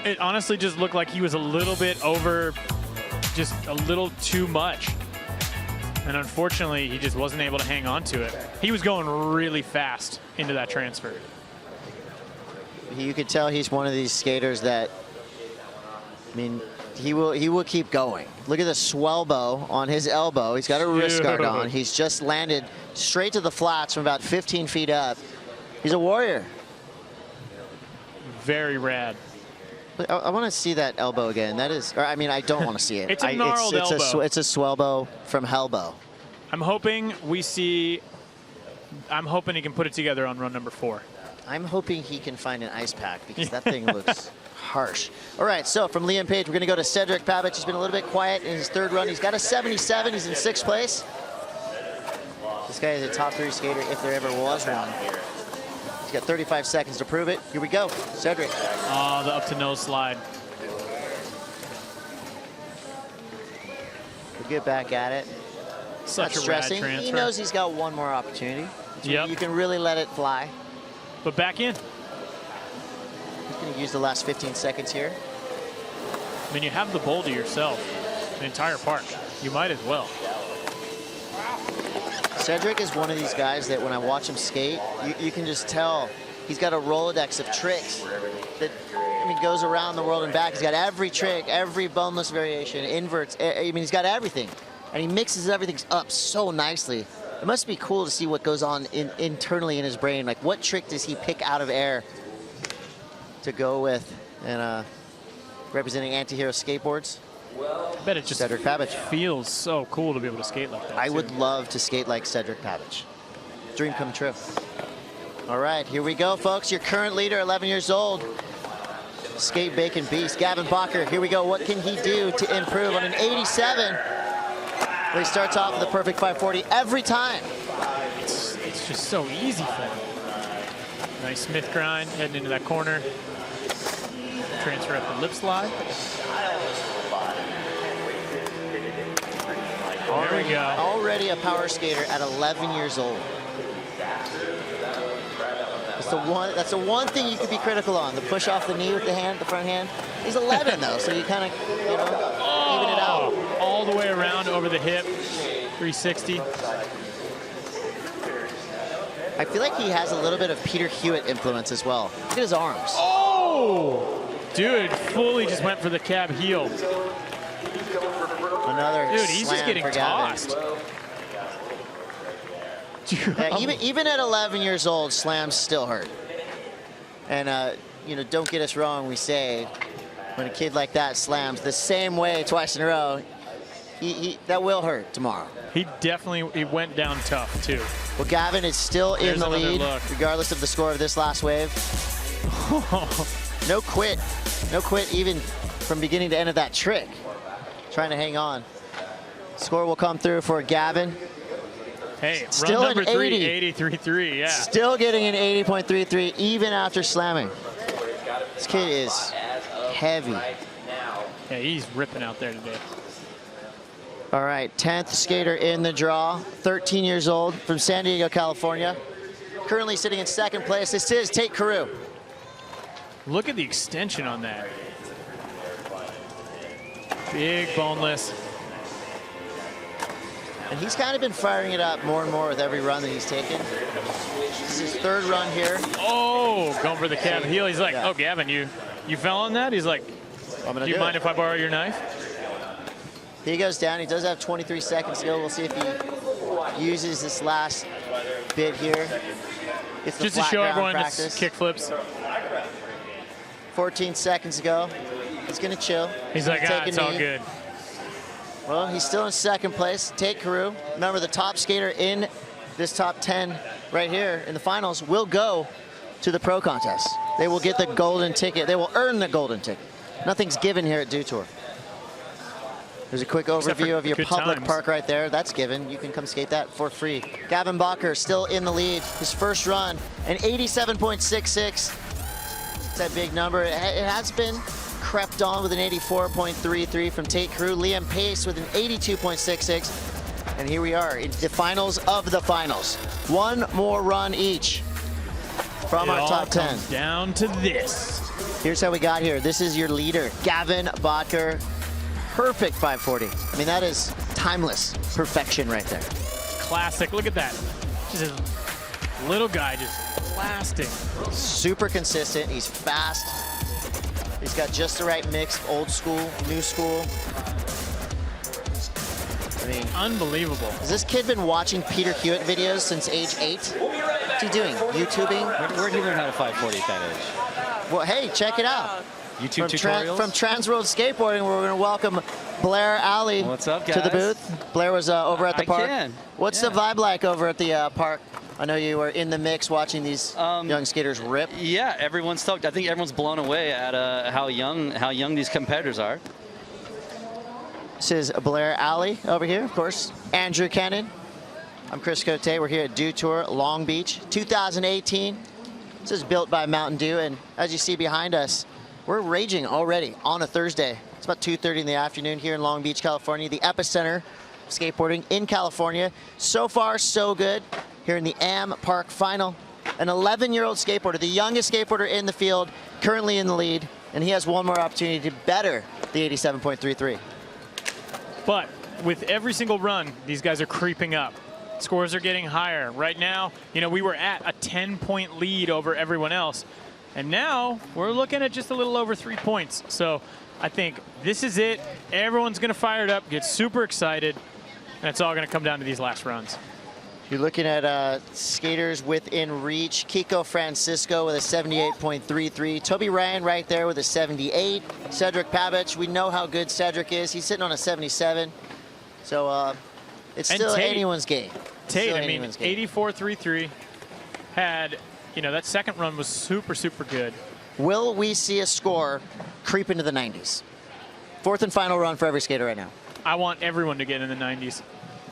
[SPEAKER 11] It honestly just looked like he was a little bit over, just a little too much. And unfortunately, he just wasn't able to hang on to it. He was going really fast into that transfer.
[SPEAKER 10] You could tell he's one of these skaters that, I mean, he will keep going. Look at the swellbow on his elbow. He's got a wrist guard on. He's just landed straight to the flats from about 15 feet up. He's a warrior.
[SPEAKER 11] Very rad.
[SPEAKER 10] I want to see that elbow again. That is, or I mean, I don't want to see it.
[SPEAKER 11] It's a gnarled elbow.
[SPEAKER 10] It's a swellbow from Hellbow.
[SPEAKER 11] I'm hoping we see, I'm hoping he can put it together on run number 4.
[SPEAKER 10] I'm hoping he can find an ice pack because that thing looks harsh. All right, so from Liam Page, we're going to go to Cedric Pavic. He's been a little bit quiet in his 3rd run. He's got a 77. He's in 6th place. This guy is a top 3 skater if there ever was one. He's got 35 seconds to prove it. Here we go, Cedric.
[SPEAKER 11] Oh, the up to nose slide.
[SPEAKER 10] We'll get back at it.
[SPEAKER 11] Such
[SPEAKER 10] Not
[SPEAKER 11] a rad
[SPEAKER 10] stressing.
[SPEAKER 11] transfer.
[SPEAKER 10] He knows he's got one more opportunity.
[SPEAKER 11] Yep.
[SPEAKER 10] You can really let it fly.
[SPEAKER 11] But back in.
[SPEAKER 10] He's going to use the last 15 seconds here.
[SPEAKER 11] I mean, you have the bowl to yourself, the entire park. You might as well.
[SPEAKER 10] Cedric is one of these guys that when I watch him skate, you can just tell he's got a Rolodex of tricks that, I mean, goes around the world and back. He's got every trick, every boneless variation, inverts. I mean, he's got everything. And he mixes everything up so nicely. It must be cool to see what goes on internally in his brain. Like, what trick does he pick out of air to go with? And representing Antihero Skateboards.
[SPEAKER 11] I bet it just
[SPEAKER 10] Cedric Pavic.
[SPEAKER 11] feels so cool to be able to skate like that.
[SPEAKER 10] I would love to skate like Cedric Pavic. Dream come true. All right, here we go, folks. Your current leader, 11 years old. Skate Bacon Beast, Gavin Bottger. Here we go. What can he do to improve on an 87? Well, he starts off with a perfect 540 every time.
[SPEAKER 11] It's just so easy for him. Nice Smith grind, heading into that corner. Transfer up the lip slide. There we go.
[SPEAKER 10] Already a power skater at 11 years old. That's the one thing you could be critical on. The push off the knee with the hand, the front hand. He's 11 though, so you kind of, you know, even it out.
[SPEAKER 11] All the way around over the hip, 360.
[SPEAKER 10] I feel like he has a little bit of Peter Hewitt influence as well. Look at his arms.
[SPEAKER 11] Oh! Dude, fully just went for the cab heel.
[SPEAKER 10] Another
[SPEAKER 11] Dude, he's just getting tossed.
[SPEAKER 10] Yeah, even at 11 years old, slams still hurt. And you know, don't get us wrong, we say, when a kid like that slams the same way twice in a row, that will hurt tomorrow.
[SPEAKER 11] He went down tough, too.
[SPEAKER 10] Well, Gavin is still in the lead, regardless of the score of this last wave. No quit. No quit even from beginning to end of that trick. Trying to hang on. Score will come through for Gavin.
[SPEAKER 11] Hey,
[SPEAKER 10] still
[SPEAKER 11] run number
[SPEAKER 10] an
[SPEAKER 11] 3, 83.3, yeah.
[SPEAKER 10] Still getting an 80.33 even after slamming. This kid is heavy.
[SPEAKER 11] Yeah, he's ripping out there today.
[SPEAKER 10] All right, 10th skater in the draw, 13 years old, from San Diego, California. Currently sitting in second place. This is Tate Carew.
[SPEAKER 11] Look at the extension on that. Big boneless.
[SPEAKER 10] And he's kind of been firing it up more and more with every run that he's taken. This is his third run here.
[SPEAKER 11] Oh, going for the calf heel. He's like, oh, Gavin, you fell on that? He's like, do you mind if I borrow your knife?
[SPEAKER 10] He goes down. He does have 23 seconds to go. We'll see if he uses this last bit here. It's
[SPEAKER 11] just to show everyone it's kick flips.
[SPEAKER 10] 14 seconds ago. He's going to chill.
[SPEAKER 11] He's like, it's all good.
[SPEAKER 10] Well, he's still in second place. Tate Carew. Remember, the top skater in this top 10 right here in the finals will go to the pro contest. They will get the golden ticket. They will earn the golden ticket. Nothing's given here at Dew Tour. There's a quick overview of your public park right there. That's given. You can come skate that for free. Gavin Bottger still in the lead. His first run, an 87.66. It's that big number. It has been crept on with an 84.33 from Tate Carew. Liam Pace with an 82.66. And here we are in the finals of the finals. One more run each from our top 10.
[SPEAKER 11] Comes down to this.
[SPEAKER 10] Here's how we got here. This is your leader, Gavin Bottger. Perfect 540. I mean, that is timeless perfection right there.
[SPEAKER 11] Classic. Look at that. Just a little guy just blasting.
[SPEAKER 10] Super consistent. He's fast. He's got just the right mix of old school, new school. I mean,
[SPEAKER 11] unbelievable.
[SPEAKER 10] Has this kid been watching Peter Hewitt videos since age 8? What's he doing? YouTubing?
[SPEAKER 13] Where did he learn how to 540 at that age?
[SPEAKER 10] Well, hey, check it out.
[SPEAKER 13] YouTube tutorials?
[SPEAKER 10] From Transworld Skateboarding, we're going to welcome Blair Alley
[SPEAKER 13] What's up, guys?
[SPEAKER 10] to the booth. Blair was over at the park. What's the vibe like over at the park? I know you were in the mix watching these young skaters rip.
[SPEAKER 13] Yeah, everyone's stoked. I think everyone's blown away at how young these competitors are.
[SPEAKER 10] This is Blair Alley over here, of course. Andrew Kennan. I'm Chris Cote. We're here at Dew Tour, Long Beach, 2018. This is built by Mountain Dew, and as you see behind us, we're raging already on a Thursday. It's about 2:30 in the afternoon here in Long Beach, California, the epicenter of skateboarding in California. So far, so good. Here in the AM Park Final, an 11-year-old skateboarder, the youngest skateboarder in the field, currently in the lead, and he has one more opportunity to better the 87.33.
[SPEAKER 11] But with every single run, these guys are creeping up. Scores are getting higher. Right now, you know, we were at a 10-point lead over everyone else, and now we're looking at just a little over 3 points. So I think this is it. Everyone's going to fire it up, get super excited, and it's all going to come down to these last runs.
[SPEAKER 10] You're looking at skaters within reach. Kiko Francisco with a 78.33. Toby Ryan right there with a 78. Cedric Pavich, we know how good Cedric is. He's sitting on a 77. So it's still anyone's game.
[SPEAKER 11] Tate, I mean, 84.33 had, you know, that second run was super, super good.
[SPEAKER 10] Will we see a score creep into the 90s? Fourth and final run for every skater right now.
[SPEAKER 11] I want everyone to get in the 90s.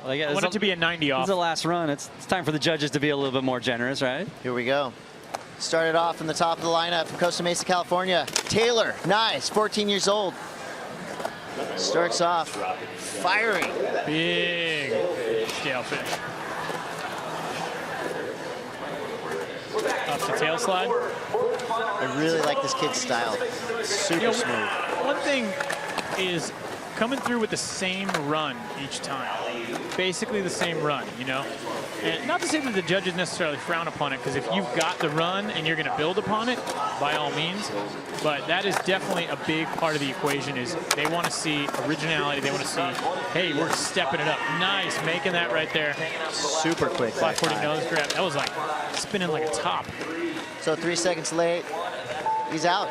[SPEAKER 13] Well, yeah,
[SPEAKER 11] I want it to be a 90 off.
[SPEAKER 13] This is the last run. It's time for the judges to be a little bit more generous, right?
[SPEAKER 10] Here we go. Started off in the top of the lineup from Costa Mesa, California. Taylor, nice, 14 years old. Starts off firing.
[SPEAKER 11] Big scalefish. Up to tail slide.
[SPEAKER 10] I really like this kid's style. Super smooth.
[SPEAKER 11] One thing is coming through with the same run each time. Basically the same run, you know? And not to say that the judges necessarily frown upon it, because if you've got the run and you're going to build upon it, by all means. But that is definitely a big part of the equation is they want to see originality. They want to see, hey, we're stepping it up. Nice, making that right there.
[SPEAKER 10] Super quick.
[SPEAKER 11] 540 nose grab. That was like spinning like a top.
[SPEAKER 10] So 3 seconds late. he's out.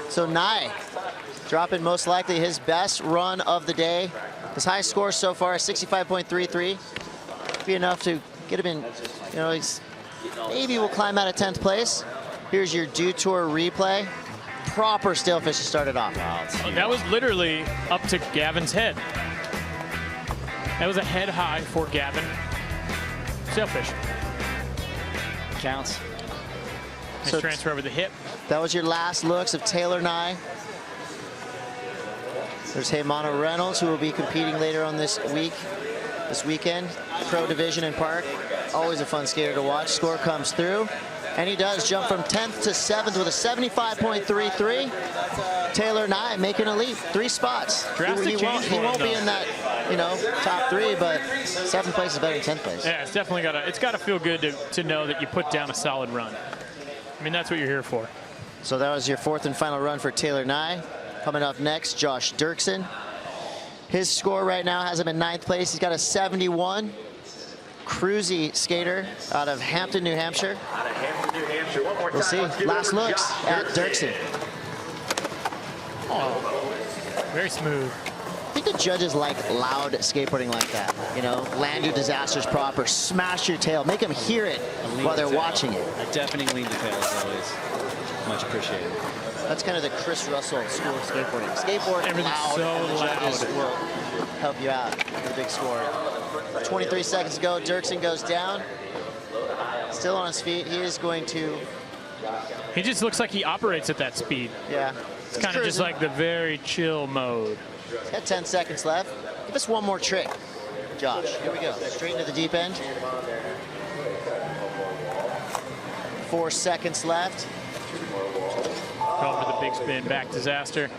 [SPEAKER 10] So Nye dropping most likely his best run of the day. His high score so far is 65.33. Be enough to get him in, you know, he's maybe will climb out of 10th place. Here's your Dew Tour replay. Proper Stalefish to start it off.
[SPEAKER 11] Oh, that was literally up to Gavin's head. That was a head high for Gavin. Stalefish.
[SPEAKER 13] Counts.
[SPEAKER 11] Nice
[SPEAKER 10] So
[SPEAKER 11] transfer over the hip.
[SPEAKER 10] that was your last looks of Taylor Nye. There's Heymano Reynolds, who will be competing later on this weekend. Pro Division in Park. Always a fun skater to watch. Score comes through. And he does jump from 10th to 7th with a 75.33. Taylor Nye making a leap, 3 spots.
[SPEAKER 11] Drastic change for
[SPEAKER 10] he
[SPEAKER 11] him,
[SPEAKER 10] won't be
[SPEAKER 11] though.
[SPEAKER 10] in that, you know, top 3, but 7th place is better than 10th place.
[SPEAKER 11] Yeah, it's definitely got to feel good to know that you put down a solid run. I mean, that's what you're here for.
[SPEAKER 10] So that was your 4th and final run for Taylor Nye. Coming up next, Josh Dirksen. His score right now has him in 9th place. He's got a 71. Cruisy skater out of Hampton, New Hampshire. We'll see. Last looks at Dirksen.
[SPEAKER 11] Oh, very smooth.
[SPEAKER 10] I think the judges like loud skateboarding like that. You know, land your disasters proper, smash your tail, make them hear it while they're watching it.
[SPEAKER 13] I definitely lean the tail as always. Much appreciated.
[SPEAKER 10] That's kind of the Chris Russell school of skateboarding. Skateboard
[SPEAKER 11] Everything's
[SPEAKER 10] loud,
[SPEAKER 11] so
[SPEAKER 10] and the judges
[SPEAKER 11] loud.
[SPEAKER 10] will help you out with a big score. 23 seconds to go. Dirksen goes down. Still on his feet. He is going to.
[SPEAKER 11] He just looks like he operates at that speed.
[SPEAKER 10] Yeah.
[SPEAKER 11] It's kind of just like the very chill mode.
[SPEAKER 10] He's got 10 seconds left. Give us one more trick, Josh. Here we go. Straight into the deep end. 4 seconds left.
[SPEAKER 11] Over the big spin, back disaster.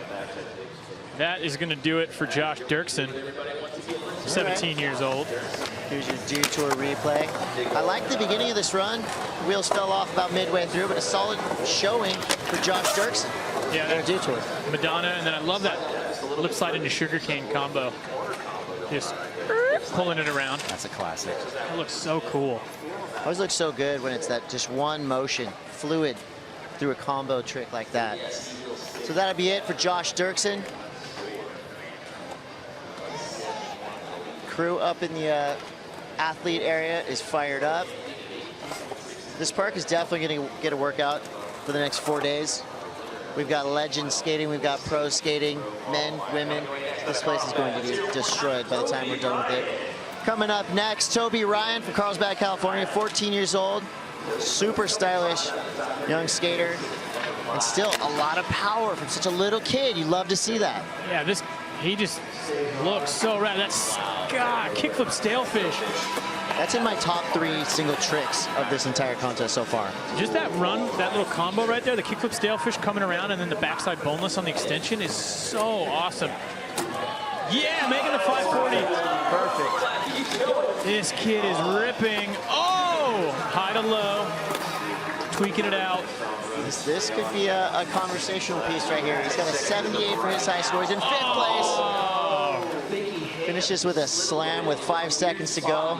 [SPEAKER 11] That is going to do it for Josh Dirksen, 17 years old.
[SPEAKER 10] Here's your Dew Tour replay. I like the beginning of this run. Wheels fell off about midway through, but a solid showing for Josh Dirksen.
[SPEAKER 11] Yeah,
[SPEAKER 10] that Dew Tour.
[SPEAKER 11] Madonna, and then I love that lip slide into sugarcane combo. Just pulling it around.
[SPEAKER 13] That's a classic.
[SPEAKER 11] That looks so cool.
[SPEAKER 10] Always looks so good when it's that just one motion, fluid, through a combo trick like that. So that'll be it for Josh Dirksen. Crew up in the athlete area is fired up. This park is definitely going to get a workout for the next 4 days. We've got legends skating, we've got pros skating, men, women. This place is going to be destroyed by the time we're done with it. Coming up next, Toby Ryan from Carlsbad, California, 14 years old. Super stylish young skater. And still a lot of power from such a little kid. You love to see that.
[SPEAKER 11] Yeah, he just looks so rad. That's, God, kickflip stalefish.
[SPEAKER 10] That's in my top 3 single tricks of this entire contest so far.
[SPEAKER 11] Just that run, that little combo right there, the kickflip stalefish coming around and then the backside boneless on the extension is so awesome. Yeah, making the 540.
[SPEAKER 10] Perfect.
[SPEAKER 11] This kid is ripping. Oh, high to low, tweaking it out.
[SPEAKER 10] This could be a conversational piece right here. He's got a 78 for his high score. He's in 5th place. Finishes with a slam with 5 seconds to go.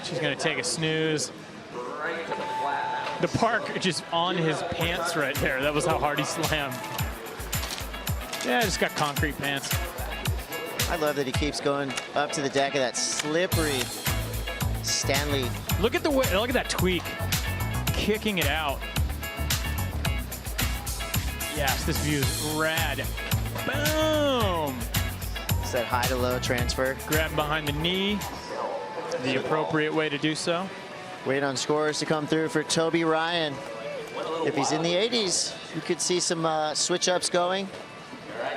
[SPEAKER 11] She's gonna take a snooze. The park just on his pants right there. That was how hard he slammed. Yeah, just got concrete pants.
[SPEAKER 10] I love that he keeps going up to the deck of that slippery Stanley.
[SPEAKER 11] Look at that tweak, kicking it out. Yes, this view is rad. Boom!
[SPEAKER 10] It's that high to low transfer.
[SPEAKER 11] Grab behind the knee, the appropriate way to do so.
[SPEAKER 10] Wait on scores to come through for Toby Ryan. If he's in the 80s, you could see some switch ups going.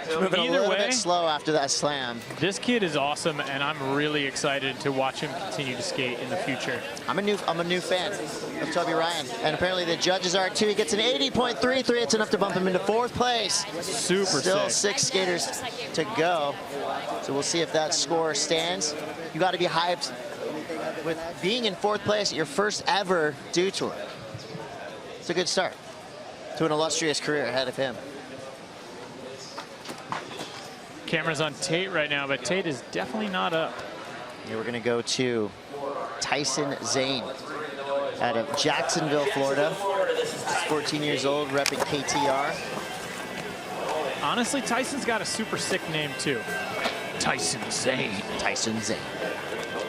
[SPEAKER 10] He's moving a little bit slow after that slam.
[SPEAKER 11] This kid is awesome, and I'm really excited to watch him continue to skate in the future.
[SPEAKER 10] I'm a new fan of Toby Ryan, and apparently the judges are too. He gets an 80.33. It's enough to bump him into 4th place.
[SPEAKER 11] Super
[SPEAKER 10] Still
[SPEAKER 11] sick.
[SPEAKER 10] 6 skaters to go, so we'll see if that score stands. You got to be hyped with being in 4th place at your first ever Dew Tour. It's a good start to an illustrious career ahead of him.
[SPEAKER 11] Camera's on Tate right now, but Tate is definitely not up.
[SPEAKER 10] Here we're going to go to Tyson Zane. out of Jacksonville, Florida. He's 14 years old, repping KTR.
[SPEAKER 11] Honestly, Tyson's got a super sick name too. Tyson Zane.
[SPEAKER 10] Tyson Zane.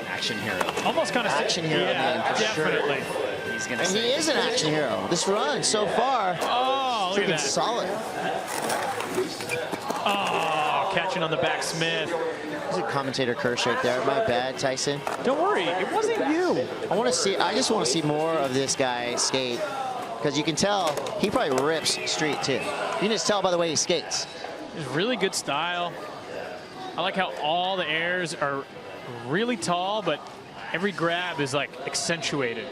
[SPEAKER 13] Action hero.
[SPEAKER 11] Almost kind of
[SPEAKER 10] action hero name for
[SPEAKER 11] definitely.
[SPEAKER 10] sure.
[SPEAKER 13] He's gonna
[SPEAKER 10] And he is an action hero. This run so far,
[SPEAKER 11] look at
[SPEAKER 10] freaking
[SPEAKER 11] that.
[SPEAKER 10] solid.
[SPEAKER 11] Oh, catching on the back Smith.
[SPEAKER 10] There's a commentator curse right there. My bad, Tyson.
[SPEAKER 11] Don't worry, it wasn't you.
[SPEAKER 10] I just want to see more of this guy skate, because you can tell he probably rips street too. You can just tell by the way he skates.
[SPEAKER 11] It's really good style. I like how all the airs are really tall, but every grab is like accentuated.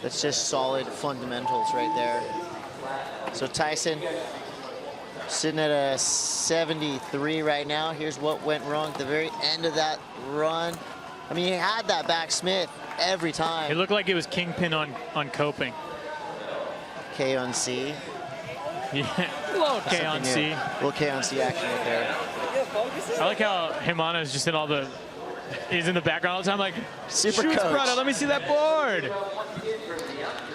[SPEAKER 10] That's just solid fundamentals right there. So Tyson sitting at a 73 right now. Here's what went wrong at the very end of that run. I mean, he had that back Smith every time.
[SPEAKER 11] It looked like it was kingpin on coping.
[SPEAKER 10] K on C.
[SPEAKER 11] Yeah, little K on C.
[SPEAKER 10] Little K on C action right there.
[SPEAKER 11] I like how Himano is just in all the, he's in the background all the time, like,
[SPEAKER 10] Super
[SPEAKER 11] shoots
[SPEAKER 10] coach.
[SPEAKER 11] brother, let me see that board.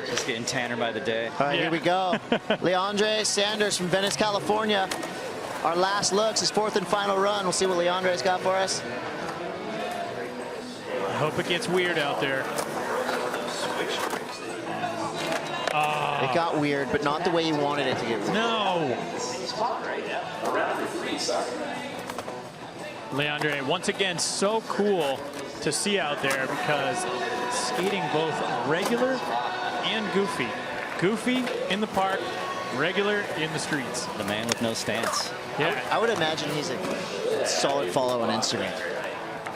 [SPEAKER 13] Just getting tanner by the day.
[SPEAKER 10] All right, here we go. Leandre Sanders from Venice, California. Our last looks, his fourth and final run. We'll see what Leandre's got for us.
[SPEAKER 11] I hope it gets weird out there.
[SPEAKER 10] It got weird, but not the way you wanted it to get weird.
[SPEAKER 11] No. Leandre, once again, so cool to see out there because skating both regular and goofy. Goofy in the park, regular in the streets.
[SPEAKER 13] The man with no stance.
[SPEAKER 11] Yeah.
[SPEAKER 10] I would imagine he's a solid follow on Instagram.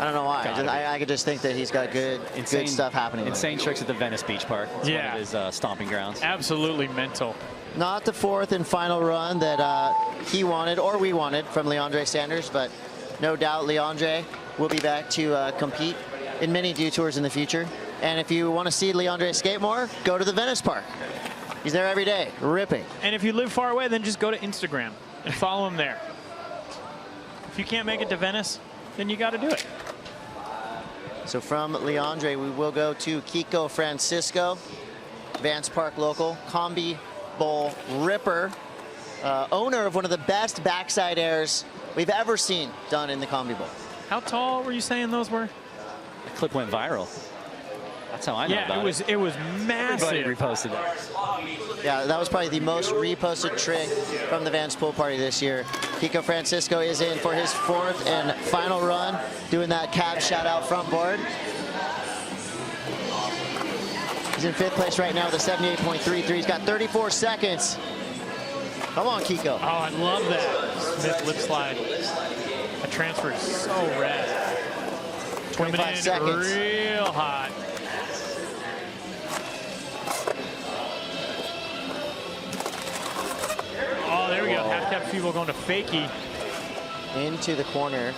[SPEAKER 10] I don't know why. I could just think that he's got good stuff happening.
[SPEAKER 13] Insane tricks at the Venice Beach Park. It's
[SPEAKER 11] Yeah.
[SPEAKER 13] one of his stomping grounds.
[SPEAKER 11] Absolutely mental.
[SPEAKER 10] Not the fourth and final run that he wanted or we wanted from Leandre Sanders, but no doubt Leandre will be back to compete in many detours in the future. And if you want to see Leandre skate more, go to the Venice Park. He's there every day, ripping.
[SPEAKER 11] And if you live far away, then just go to Instagram and follow him there. If you can't make it to Venice, then you got to do it.
[SPEAKER 10] So from Leandre, we will go to Kiko Francisco, Vance Park local, Combi Bowl ripper, owner of one of the best backside airs we've ever seen done in the Combi Bowl.
[SPEAKER 11] How tall were you saying those were?
[SPEAKER 13] The clip went viral. That's how I know about it.
[SPEAKER 11] It was massive.
[SPEAKER 13] Everybody reposted it.
[SPEAKER 10] Yeah, that was probably the most reposted trick from the Vance Pool Party this year. Kiko Francisco is in for his fourth and final run, doing that cab shout out front board. He's in fifth place right now with a 78.33. He's got 34 seconds. Come on, Kiko.
[SPEAKER 11] Oh, I love that. Smith lip slide. That transfer is so rad.
[SPEAKER 10] 25 seconds.
[SPEAKER 11] Real hot. Oh, there we go. Half-cap people going to fakie.
[SPEAKER 10] Into the corner.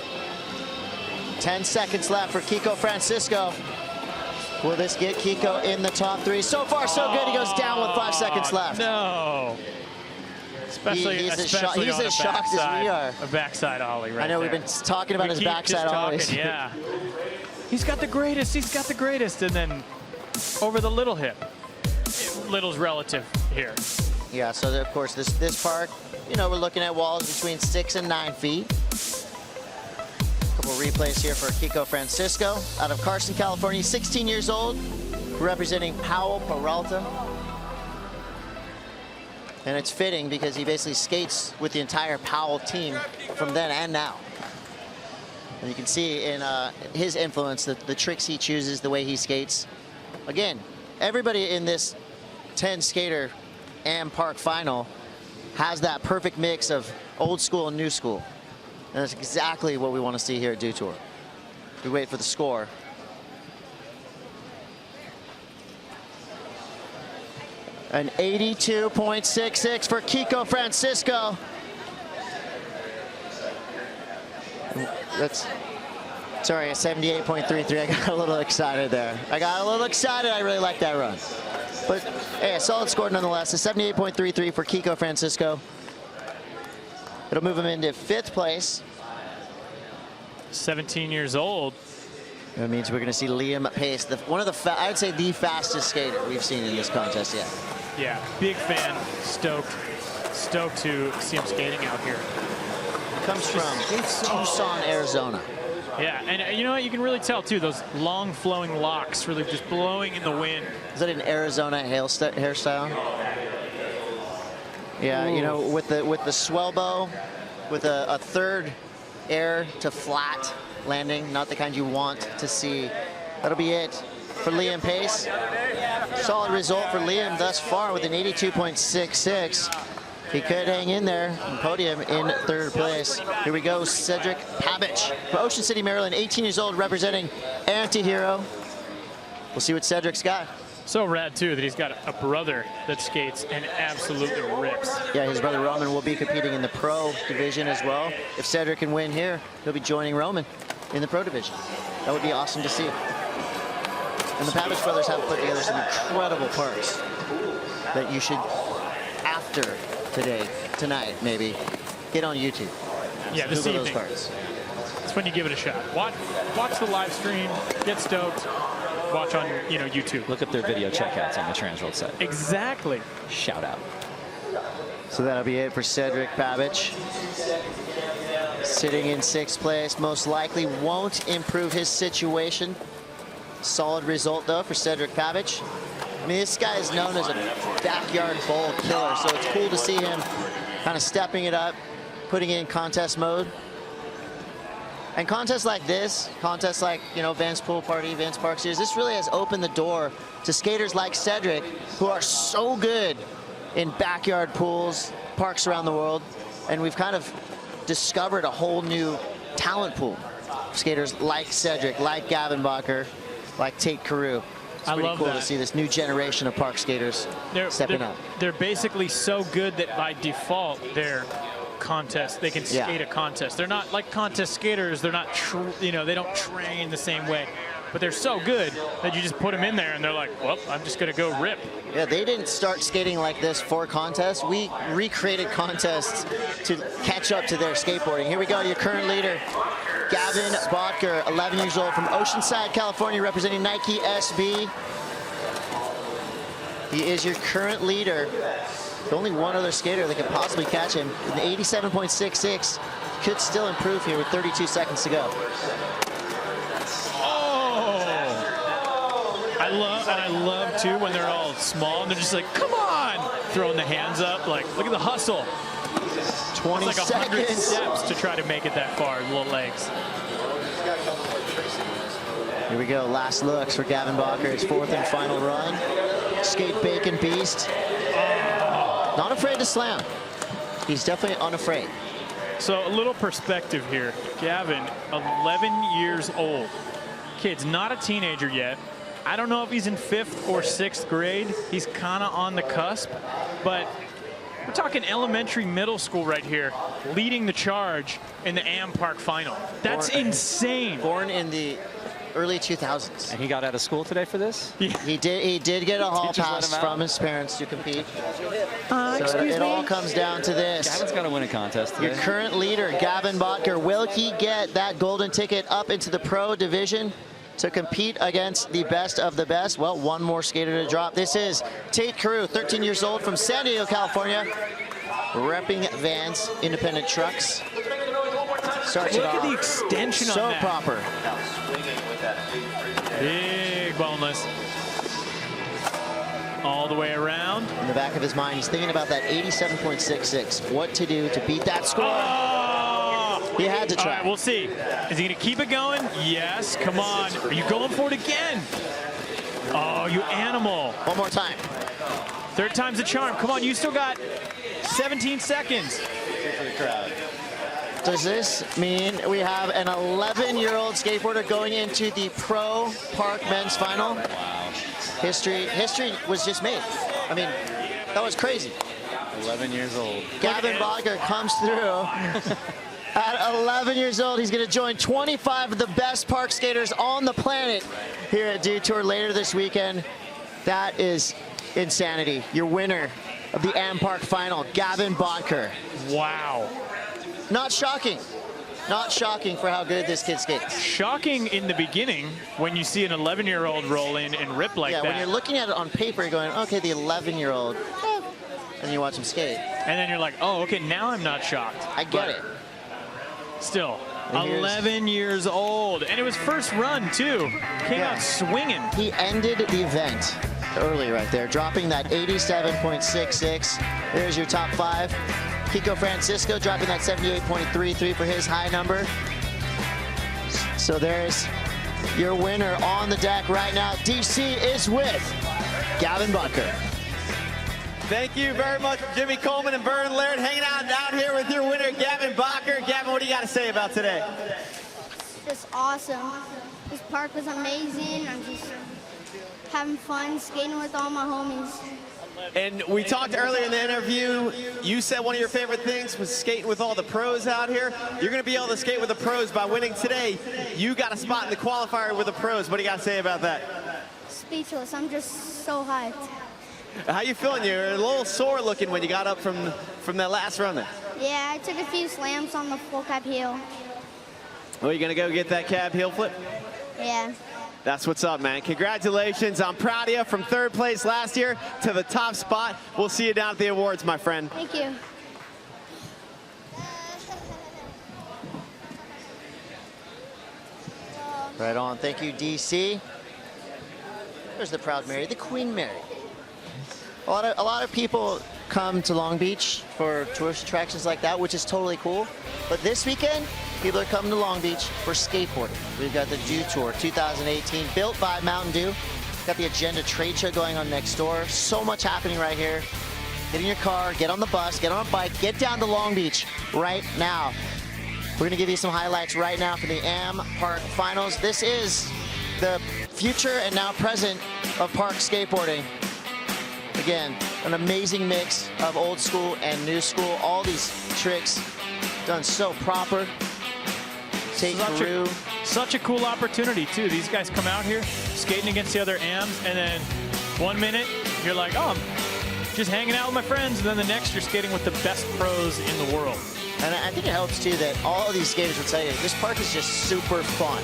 [SPEAKER 10] 10 seconds left for Kiko Francisco. Will this get Kiko in the top three? So far, so good. He goes down with 5 seconds left.
[SPEAKER 11] No. Especially,
[SPEAKER 10] he's as
[SPEAKER 11] especially
[SPEAKER 10] he's
[SPEAKER 11] on
[SPEAKER 10] as
[SPEAKER 11] a
[SPEAKER 10] shocked as
[SPEAKER 11] backside,
[SPEAKER 10] we are.
[SPEAKER 11] A backside ollie right
[SPEAKER 10] I know
[SPEAKER 11] there.
[SPEAKER 10] we've been talking about
[SPEAKER 11] We
[SPEAKER 10] his
[SPEAKER 11] keep
[SPEAKER 10] backside
[SPEAKER 11] just
[SPEAKER 10] ollies.
[SPEAKER 11] talking, yeah. He's got the greatest. He's got the greatest. And then over the little hip. Little's relative here.
[SPEAKER 10] Yeah, so of course this park, you know, we're looking at walls between 6 and 9 feet. Couple replays here for Kiko Francisco out of Carson, California. 16 years old, representing Powell Peralta. And it's fitting because he basically skates with the entire Powell team from then and now. And you can see in his influence, the tricks he chooses, the way he skates. Again, everybody in this 10 skater and park final has that perfect mix of old school and new school. And that's exactly what we want to see here at Dew Tour. We wait for the score. An 82.66 for Kiko Francisco. That's, sorry, a 78.33. I got a little excited there. I really like that run. But hey, a solid score nonetheless. A 78.33 for Kiko Francisco. It'll move him into fifth place.
[SPEAKER 11] 17 years old.
[SPEAKER 10] That means we're going to see Liam Pace, one of the, I'd say the fastest skater we've seen in this contest yet.
[SPEAKER 11] Yeah, big fan, stoked to see him skating out here.
[SPEAKER 10] Comes from Tucson, Arizona.
[SPEAKER 11] Yeah, and you know what? You can really tell too. Those long flowing locks, really just blowing in the wind.
[SPEAKER 10] Is that an Arizona hairstyle? Yeah, you know, with the swell bow, with a third air to flat landing, not the kind you want to see. That'll be it for Liam Pace. Solid result for Liam thus far with an 82.66. He could hang in there on podium in third place. Here we go, Cedric Pabich from Ocean City, Maryland, 18 years old, representing Antihero. We'll see what Cedric's got.
[SPEAKER 11] So rad too that he's got a brother that skates and absolutely rips.
[SPEAKER 10] Yeah, his brother Roman will be competing in the pro division as well. If Cedric can win here, he'll be joining Roman in the pro division. That would be awesome to see. And the Pabich brothers have put together some incredible parts that you should, after tonight maybe, get on YouTube.
[SPEAKER 11] Yeah, this
[SPEAKER 10] Google
[SPEAKER 11] evening.
[SPEAKER 10] those parts.
[SPEAKER 11] That's when you give it a shot. Watch the live stream, get stoked, watch on YouTube.
[SPEAKER 14] Look up their video checkouts on the Transworld site.
[SPEAKER 11] Exactly.
[SPEAKER 14] Shout out.
[SPEAKER 10] So that'll be it for Cedric Pabich. Sitting in 6th place, most likely won't improve his situation. Solid result though for Cedric Pabich. I mean, this guy is known as a backyard bowl killer, so it's cool to see him kind of stepping it up, putting it in contest mode. And contests like this, contests like, Vans Pool Party, Vans Park Series, this really has opened the door to skaters like Cedric, who are so good in backyard pools, parks around the world. And we've kind of discovered a whole new talent pool. Skaters like Cedric, like Gavin Bottger, like Tate Carew. It's pretty cool to see this new generation of park skaters stepping up.
[SPEAKER 11] They're basically so good that by default they're contest. They can skate a contest. They're not like contest skaters. They're not, they don't train the same way. But they're so good that you just put them in there and they're like, well, I'm just going to go rip.
[SPEAKER 10] Yeah, they didn't start skating like this for contests. We recreated contests to catch up to their skateboarding. Here we go, your current leader, Gavin Bottger, 11 years old, from Oceanside, California, representing Nike SB. He is your current leader. There's only one other skater that could possibly catch him. An 87.66. Could still improve here with 32 seconds to go.
[SPEAKER 11] I love too when they're all small and they're just like, come on, throwing the hands up, like, look at the hustle.
[SPEAKER 10] 20
[SPEAKER 11] it's like 100 steps to try to make it that far, little legs.
[SPEAKER 10] Here we go, last looks for Gavin Bottger, his 4th and final run. Skate Bacon Beast. Not afraid to slam. He's definitely unafraid.
[SPEAKER 11] So a little perspective here. Gavin, 11 years old. Kid's not a teenager yet. I don't know if he's in 5th or 6th grade. He's kind of on the cusp, but we're talking elementary, middle school right here, leading the charge in the Am Park final. That's insane.
[SPEAKER 10] Born in the early 2000s.
[SPEAKER 14] And he got out of school today for this?
[SPEAKER 10] Yeah. He did get a hall pass from his parents to compete. So it all comes down to this.
[SPEAKER 14] Gavin's got to win a contest today.
[SPEAKER 10] Your current leader, Gavin Bottger, will he get that golden ticket up into the pro division to compete against the best of the best? Well, one more skater to drop. This is Tate Carew, 13 years old, from San Diego, California, repping Vans Independent Trucks. Starts
[SPEAKER 11] Look
[SPEAKER 10] it off.
[SPEAKER 11] at the extension on that.
[SPEAKER 10] So proper.
[SPEAKER 11] Big boneless. All the way around.
[SPEAKER 10] In the back of his mind, he's thinking about that 87.66. What to do to beat that score.
[SPEAKER 11] Oh!
[SPEAKER 10] He had to try.
[SPEAKER 11] All right, we'll see. Is he going to keep it going? Yes. Come on. Are you going for it again? Oh, you animal.
[SPEAKER 10] One more time.
[SPEAKER 11] 3rd time's the charm. Come on, you still got 17 seconds.
[SPEAKER 10] Does this mean we have an 11-year-old skateboarder going into the pro park men's final?
[SPEAKER 14] Wow.
[SPEAKER 10] History was just made. I mean, that was crazy.
[SPEAKER 14] 11 years old.
[SPEAKER 10] Gavin Bottger comes through. At 11 years old, he's going to join 25 of the best park skaters on the planet here at Detour later this weekend. That is insanity. Your winner of the Am Park final, Gavin Bottger.
[SPEAKER 11] Wow.
[SPEAKER 10] Not shocking. not shocking for how good this kid skates.
[SPEAKER 11] Shocking in the beginning when you see an 11-year-old roll in and rip like that.
[SPEAKER 10] Yeah, when you're looking at it on paper, you're going, okay, the 11-year-old, and you watch him skate.
[SPEAKER 11] And then you're like, oh, okay, now I'm not shocked.
[SPEAKER 10] I get it.
[SPEAKER 11] Still, 11 years old, and it was first run too. Came out swinging.
[SPEAKER 10] He ended the event early right there, dropping that 87.66. There's your top 5. Kiko Francisco dropping that 78.33 for his high number. So there's your winner on the deck right now. DC is with Gavin Bottger.
[SPEAKER 2] Thank you very much, Jimmy Coleman and Vern Laird, hanging out here with your winner, Gavin Bottger. Gavin, what do you got to say about today?
[SPEAKER 12] Just awesome. This park was amazing. I'm just having fun skating with all my homies.
[SPEAKER 2] And we talked earlier in the interview, you said one of your favorite things was skating with all the pros out here. You're going to be able to skate with the pros by winning today. You got a spot in the qualifier with the pros. What do you got to say about that?
[SPEAKER 12] Speechless. I'm just so hyped.
[SPEAKER 2] How you feeling? You're a little sore looking when you got up from that last run there.
[SPEAKER 12] Yeah, I took a few slams on the full cab heel.
[SPEAKER 2] Well, you going to go get that cab heel flip?
[SPEAKER 12] Yeah.
[SPEAKER 2] That's what's up, man. Congratulations. I'm proud of you from 3rd place last year to the top spot. We'll see you down at the awards, my friend.
[SPEAKER 12] Thank you.
[SPEAKER 10] Right on. Thank you, DC. There's the proud Mary, the Queen Mary. A lot of people come to Long Beach for tourist attractions like that, which is totally cool. But this weekend, people are coming to Long Beach for skateboarding. We've got the Dew Tour 2018, built by Mountain Dew. Got the Agenda trade show going on next door. So much happening right here. Get in your car, get on the bus, get on a bike, get down to Long Beach right now. We're gonna give you some highlights right now for the AM Park Finals. This is the future and now present of park skateboarding. Again, an amazing mix of old school and new school. All these tricks done so proper.
[SPEAKER 11] Such a cool opportunity too. These guys come out here skating against the other AMs, and then 1 minute you're like, oh, I'm just hanging out with my friends, and then the next you're skating with the best pros in the world.
[SPEAKER 10] And I think it helps too that all of these skaters will tell you this park is just super fun.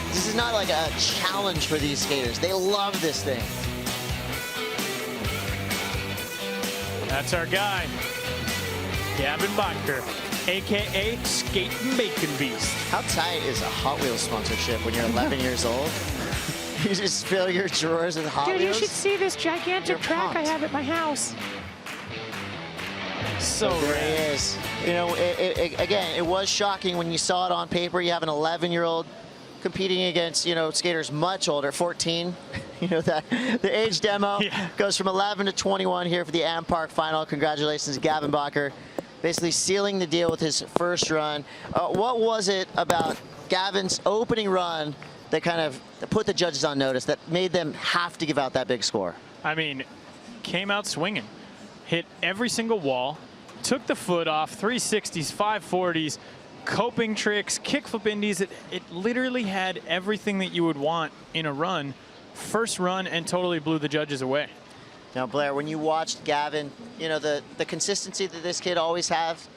[SPEAKER 10] This is not like a challenge for these skaters. They love this thing.
[SPEAKER 11] That's our guy, Gavin Bottger, AKA Skate and Bacon Beast.
[SPEAKER 10] How tight is a Hot Wheels sponsorship when you're 11 years old? You just fill your drawers with Hot Wheels?
[SPEAKER 15] Dude, you should see this gigantic track I have at my house.
[SPEAKER 11] So
[SPEAKER 10] there he is. You know, again, it was shocking when you saw it on paper. You have an 11-year-old competing against, you know, skaters much older, 14. You know, that the age demo goes from 11 to 21 here for the AM Park Final. Congratulations to Gavin Bottger, basically sealing the deal with his first run. What was it about Gavin's opening run that kind of put the judges on notice, that made them have to give out that big score?
[SPEAKER 11] I mean, came out swinging, hit every single wall, took the foot off, 360s, 540s, coping tricks, kickflip indies. It literally had everything that you would want in a run. First run, and totally blew the judges away.
[SPEAKER 10] Now, Blair, when you watched Gavin, you know, the consistency that this kid always has,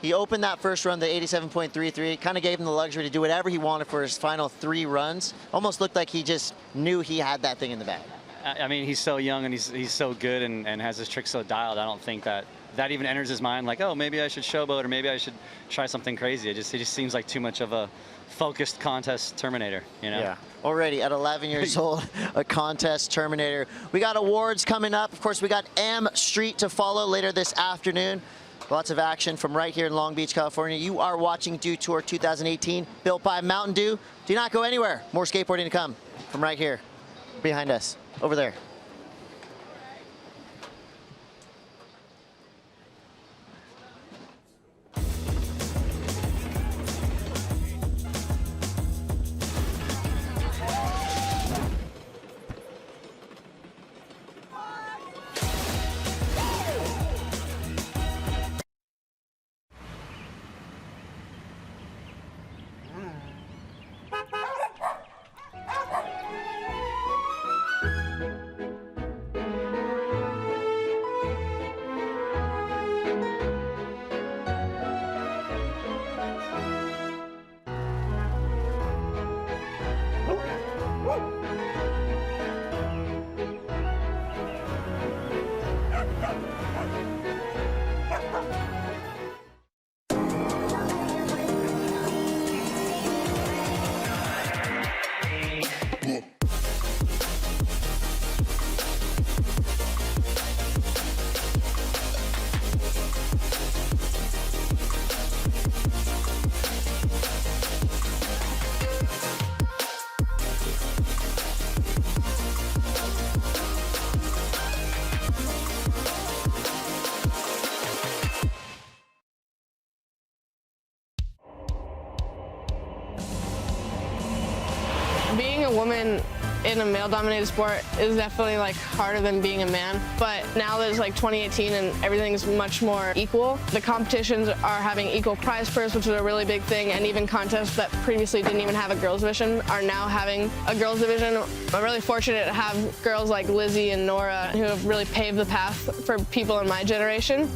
[SPEAKER 10] he opened that first run, the 87.33, kind of gave him the luxury to do whatever he wanted for his final 3 runs. Almost looked like he just knew he had that thing in the bag.
[SPEAKER 13] I mean, he's so young and he's so good and has his tricks so dialed. I don't think that even enters his mind like, oh, maybe I should showboat or maybe I should try something crazy. It just seems like too much of a focused contest terminator, you know?
[SPEAKER 10] Yeah. Already at 11 years old, a contest terminator. We got awards coming up. Of course, we got AM Street to follow later this afternoon. Lots of action from right here in Long Beach, California. You are watching Dew Tour 2018, built by Mountain Dew. Do not go anywhere. More skateboarding to come from right here behind us, over there.
[SPEAKER 7] in a male-dominated sport is definitely like harder than being a man. But now that it's like 2018 and everything's much more equal, the competitions are having equal prize purse, which is a really big thing, and even contests that previously didn't even have a girls division are now having a girls division. I'm really fortunate to have girls like Lizzie and Nora who have really paved the path for people in my generation.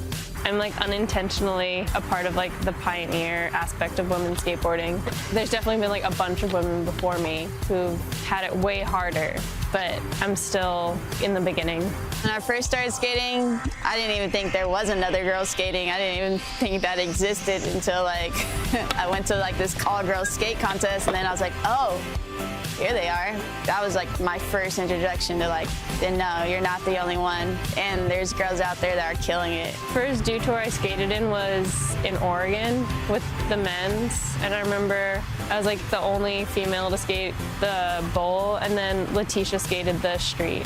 [SPEAKER 16] I'm like unintentionally a part of like the pioneer aspect of women's skateboarding. There's definitely been like a bunch of women before me who've had it way harder, but I'm still in the beginning.
[SPEAKER 17] When I first started skating, I didn't even think there was another girl skating. I didn't even think that existed until like I went to like this all-girls skate contest, and then I was like, oh, here they are. That was like my first introduction to like, no, you're not the only one. And there's girls out there that are killing it.
[SPEAKER 16] First dew tour I skated in was in Oregon with the men's. And I remember I was like the only female to skate the bowl, and then Letitia skated the street.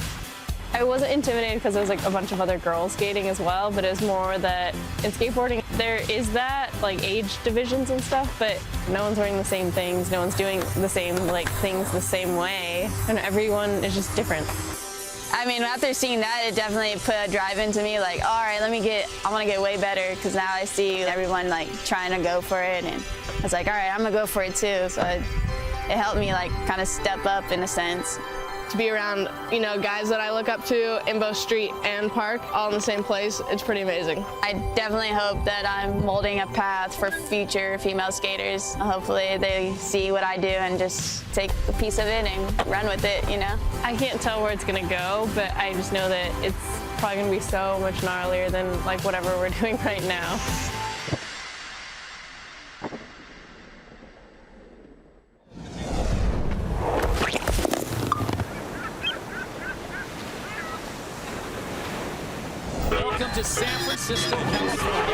[SPEAKER 16] I wasn't intimidated because there was like a bunch of other girls skating as well, but it was more that in skateboarding there is that like age divisions and stuff, but no one's wearing the same things, no one's doing the same like things the same way, and everyone is just different.
[SPEAKER 17] I mean, after seeing that, it definitely put a drive into me, like, all right, I want to get way better, because now I see everyone like trying to go for it, and I was like, all right, I'm gonna go for it too. So it helped me like kind of step up in a sense.
[SPEAKER 7] To be around, you know, guys that I look up to in both street and park, all in the same place, it's pretty amazing.
[SPEAKER 17] I definitely hope that I'm molding a path for future female skaters. Hopefully they see what I do and just take a piece of it and run with it, you know?
[SPEAKER 16] I can't tell where it's gonna go, but I just know that it's probably gonna be so much gnarlier than like whatever we're doing right now.
[SPEAKER 18] To San Francisco, California.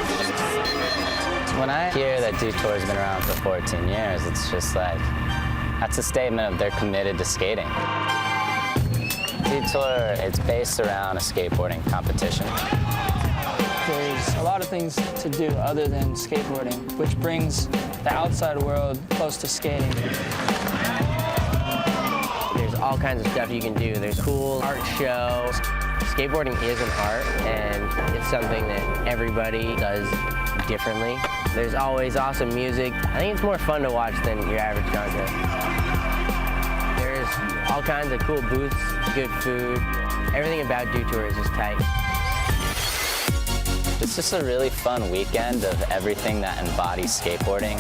[SPEAKER 3] When I hear that dew tour has been around for 14 years, it's just like, that's a statement of they're committed to skating. Dew tour, it's based around a skateboarding competition.
[SPEAKER 19] There's a lot of things to do other than skateboarding, which brings the outside world close to skating.
[SPEAKER 1] There's all kinds of stuff you can do. There's cool art shows. Skateboarding is an art, and it's something that everybody does differently. There's always awesome music. I think it's more fun to watch than your average contest. There's all kinds of cool booths, good food. Everything about Dew Tour is just tight.
[SPEAKER 3] It's just a really fun weekend of everything that embodies skateboarding.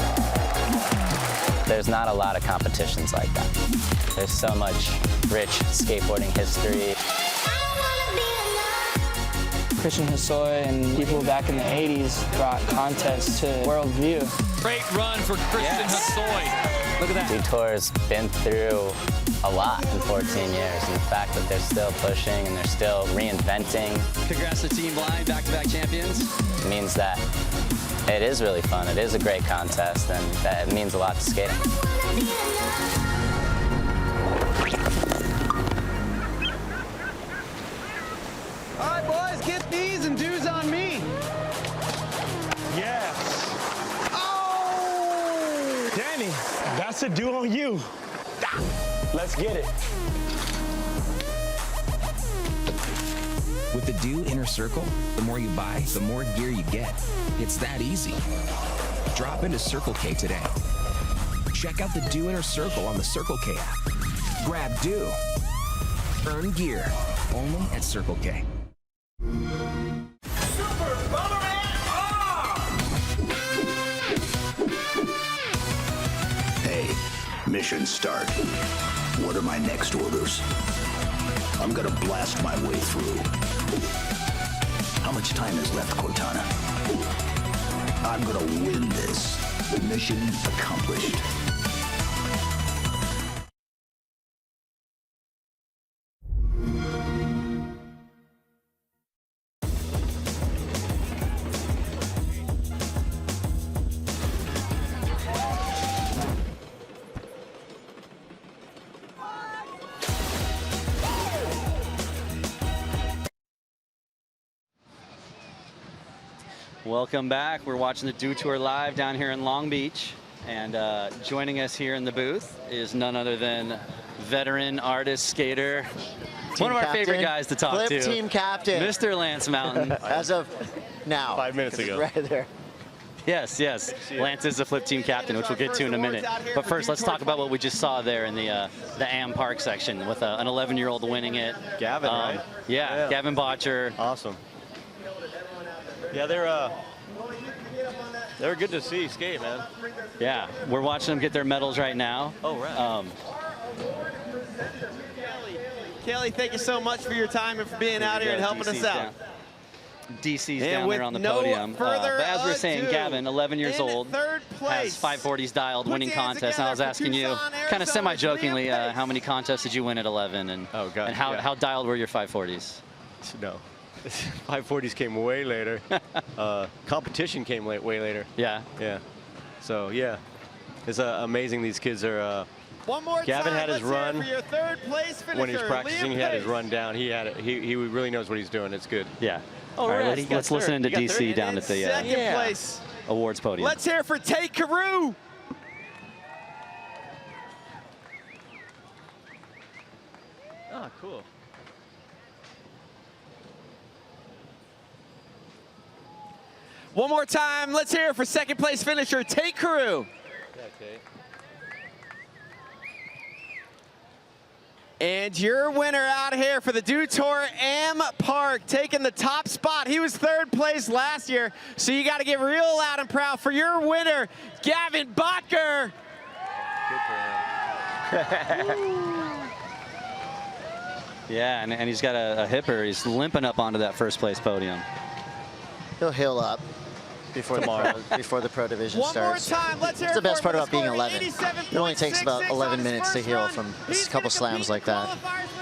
[SPEAKER 3] There's not a lot of competitions like that. There's so much rich skateboarding history.
[SPEAKER 19] Christian Hosoi and people back in the 80s brought contests to world view.
[SPEAKER 18] Great run for Christian Hosoi. Look at that.
[SPEAKER 3] Dew Tour's been through a lot in 14 years, and the fact that they're still pushing and they're still reinventing.
[SPEAKER 18] Congrats to Team Blind, back-to-back champions.
[SPEAKER 3] It means that it is really fun. It is a great contest, and that it means a lot to skating.
[SPEAKER 2] All right, boys, get these and dues on me.
[SPEAKER 20] Yes. Oh! Danny, that's a do on you. Let's get it.
[SPEAKER 21] With the Dew Inner Circle, the more you buy, the more gear you get. It's that easy. Drop into Circle K today. Check out the Dew Inner Circle on the Circle K app. Grab Dew. Earn gear. Only at Circle K.
[SPEAKER 22] Hey, mission start. What are my next orders? I'm gonna blast my way through. How much time is left, Cortana? I'm gonna win this. Mission accomplished.
[SPEAKER 13] Welcome back. We're watching the Dew Tour live down here in Long Beach. And joining us here in the booth is none other than veteran artist, skater.
[SPEAKER 10] Team
[SPEAKER 13] One of our
[SPEAKER 10] captain,
[SPEAKER 13] favorite guys to talk
[SPEAKER 10] Flip
[SPEAKER 13] to.
[SPEAKER 10] team captain.
[SPEAKER 13] Mr. Lance Mountain.
[SPEAKER 10] As of now.
[SPEAKER 4] 5 minutes ago.
[SPEAKER 10] Right there.
[SPEAKER 13] Yes, yes. Lance is the flip team captain, which we'll get to in a minute. But first, let's talk about what we just saw there in the AM Park section with an 11-year-old winning it.
[SPEAKER 4] Gavin, right?
[SPEAKER 13] Yeah, Gavin Bottger.
[SPEAKER 4] Awesome. Yeah, they're good to see skate, man.
[SPEAKER 13] Yeah, we're watching them get their medals right now.
[SPEAKER 4] Oh, right.
[SPEAKER 2] Kelly, thank you so much for your time and for being out here and helping us out.
[SPEAKER 13] DC's
[SPEAKER 2] And
[SPEAKER 13] down
[SPEAKER 2] with
[SPEAKER 13] there on the
[SPEAKER 2] no
[SPEAKER 13] podium.
[SPEAKER 2] further
[SPEAKER 13] But as we're saying,
[SPEAKER 2] ado,
[SPEAKER 13] Gavin, 11 years
[SPEAKER 2] in
[SPEAKER 13] old,
[SPEAKER 2] third place.
[SPEAKER 13] has 540s dialed, winning
[SPEAKER 2] Put your hands
[SPEAKER 13] contests. And I was
[SPEAKER 2] together for
[SPEAKER 13] asking you,
[SPEAKER 2] Tucson,
[SPEAKER 13] kind of
[SPEAKER 2] Arizona,
[SPEAKER 13] semi-jokingly,
[SPEAKER 2] Liam Pace.
[SPEAKER 13] how many contests did you win at 11, and how dialed were your 540s?
[SPEAKER 4] No. 540s came way later. Competition came way later.
[SPEAKER 13] Yeah.
[SPEAKER 4] Yeah. So, yeah. It's amazing these kids are...
[SPEAKER 2] One more
[SPEAKER 4] Gavin
[SPEAKER 2] time,
[SPEAKER 4] had his
[SPEAKER 2] let's hear it
[SPEAKER 4] run.
[SPEAKER 2] for your third place finisher,
[SPEAKER 4] When he was practicing,
[SPEAKER 2] Liam
[SPEAKER 4] he had his
[SPEAKER 2] Pace.
[SPEAKER 4] run down. He really knows what he's doing. It's good.
[SPEAKER 13] Yeah.
[SPEAKER 4] Oh,
[SPEAKER 13] All right,
[SPEAKER 4] really?
[SPEAKER 13] let's listen into DC down at the
[SPEAKER 2] Second place.
[SPEAKER 13] awards podium.
[SPEAKER 2] Let's hear it for Tate Carew.
[SPEAKER 4] Oh, cool.
[SPEAKER 2] One more time, let's hear it for second place finisher, Tate Carew.
[SPEAKER 4] Yeah, Tate.
[SPEAKER 2] And your winner out here for the Dew Tour AM Park, taking the top spot. He was third place last year, so you got to get real loud and proud for your winner, Gavin Bottger.
[SPEAKER 13] Yeah, and he's got a hipper. He's limping up onto that first place podium.
[SPEAKER 10] He'll heal up before the pro division starts.
[SPEAKER 2] One more time, let's hear
[SPEAKER 10] It's the
[SPEAKER 2] it
[SPEAKER 10] best
[SPEAKER 2] for
[SPEAKER 10] part about being 11.
[SPEAKER 2] 87.66
[SPEAKER 10] It only takes about 11 minutes to heal from a couple slams like that.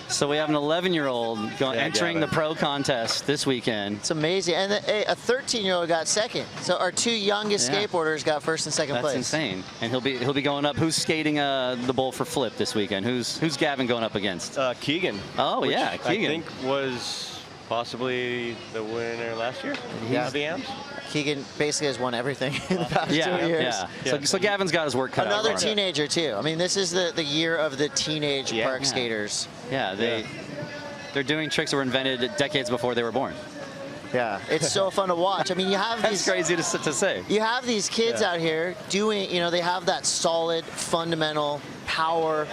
[SPEAKER 13] So we have an 11-year-old entering the pro contest this weekend.
[SPEAKER 10] It's amazing. And a 13-year-old got second. So our two youngest skateboarders got first and second place.
[SPEAKER 13] That's insane. And he'll be going up. Who's skating the bowl for flip this weekend? Who's Gavin going up against?
[SPEAKER 4] Keegan.
[SPEAKER 13] Oh,
[SPEAKER 4] which
[SPEAKER 13] yeah, Keegan.
[SPEAKER 4] I think was possibly the winner last year of the AMs.
[SPEAKER 10] Keegan basically has won everything in the past 2 years.
[SPEAKER 13] Yeah. So Gavin's got his work cut out.
[SPEAKER 10] Another teenager, too. I mean, this is the year of the teenage park skaters.
[SPEAKER 13] Yeah, they're doing tricks that were invented decades before they were born.
[SPEAKER 10] Yeah, it's so fun to watch. I mean, you have
[SPEAKER 13] That's crazy to say.
[SPEAKER 10] You have these kids out here doing, they have that solid, fundamental power,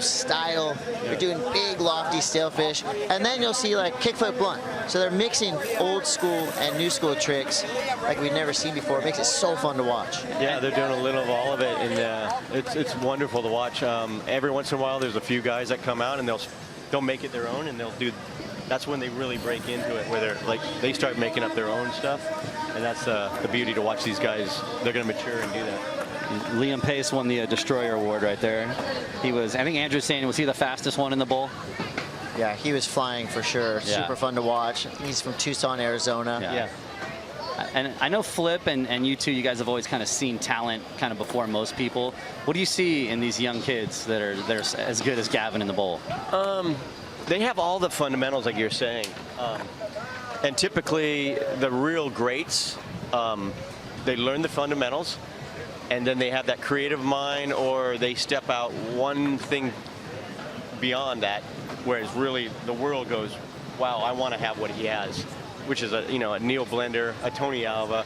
[SPEAKER 10] style. They're doing big, lofty stalefish. And then you'll see, like, kickflip blunt. So they're mixing old school and new school tricks like we've never seen before. It makes it so fun to watch.
[SPEAKER 4] Yeah, they're doing a little of all of it, and it's wonderful to watch. Every once in a while, there's a few guys that come out, and they'll make it their own, and they'll do. That's when they really break into it, where they start making up their own stuff, and that's the beauty to watch these guys. They're going to mature and do that.
[SPEAKER 13] Liam Pace won the Destroyer Award right there. I think Andrew's saying, was he the fastest one in the bowl?
[SPEAKER 10] Yeah, he was flying for sure.
[SPEAKER 13] Yeah.
[SPEAKER 10] Super fun to watch. He's from Tucson, Arizona.
[SPEAKER 13] Yeah. And I know Flip and you two, you guys have always kind of seen talent kind of before most people. What do you see in these young kids that are as good as Gavin in the bowl?
[SPEAKER 4] They have all the fundamentals, like you're saying. And typically, the real greats, they learn the fundamentals, and then they have that creative mind, or they step out one thing beyond that, whereas really the world goes, wow, I want to have what he has, which is a Neil Blender, a Tony Alva,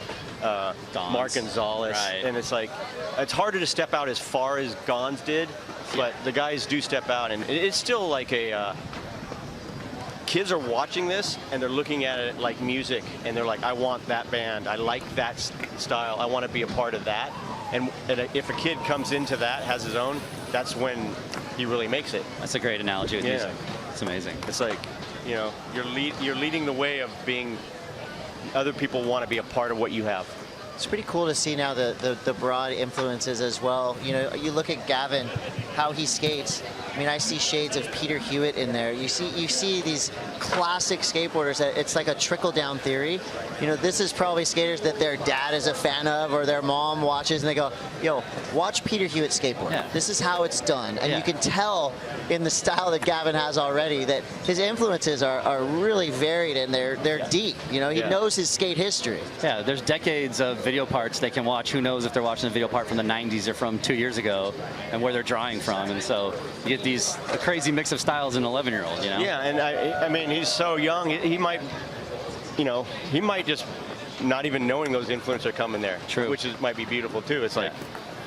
[SPEAKER 4] Mark Gonzalez, and it's like, it's harder to step out as far as Gons did, but the guys do step out, and it's still like kids are watching this and they're looking at it like music, and they're like, I want that band, I like that style, I want to be a part of that. And if a kid comes into that, has his own, that's when he really makes it.
[SPEAKER 13] That's a great analogy with music. It's amazing.
[SPEAKER 4] It's like, you're leading the way of being, other people want to be a part of what you have.
[SPEAKER 10] It's pretty cool to see now the broad influences as well. You look at Gavin, how he skates. I mean, I see shades of Peter Hewitt in there. You see these classic skateboarders that it's like a trickle-down theory. This is probably skaters that their dad is a fan of, or their mom watches, and they go, yo, watch Peter Hewitt skateboard. Yeah. This is how it's done. And you can tell in the style that Gavin has already that his influences are really varied, and they're deep. He knows his skate history.
[SPEAKER 13] Yeah, there's decades of video parts they can watch. Who knows if they're watching a video part from the 90s or from 2 years ago, and where they're drawing from. And so you get he's a crazy mix of styles in an 11-year-old, you know?
[SPEAKER 4] Yeah, and I mean, he's so young. He might, you know, he might just not even knowing those influences are coming there.
[SPEAKER 13] True.
[SPEAKER 4] Which might be beautiful too. It's like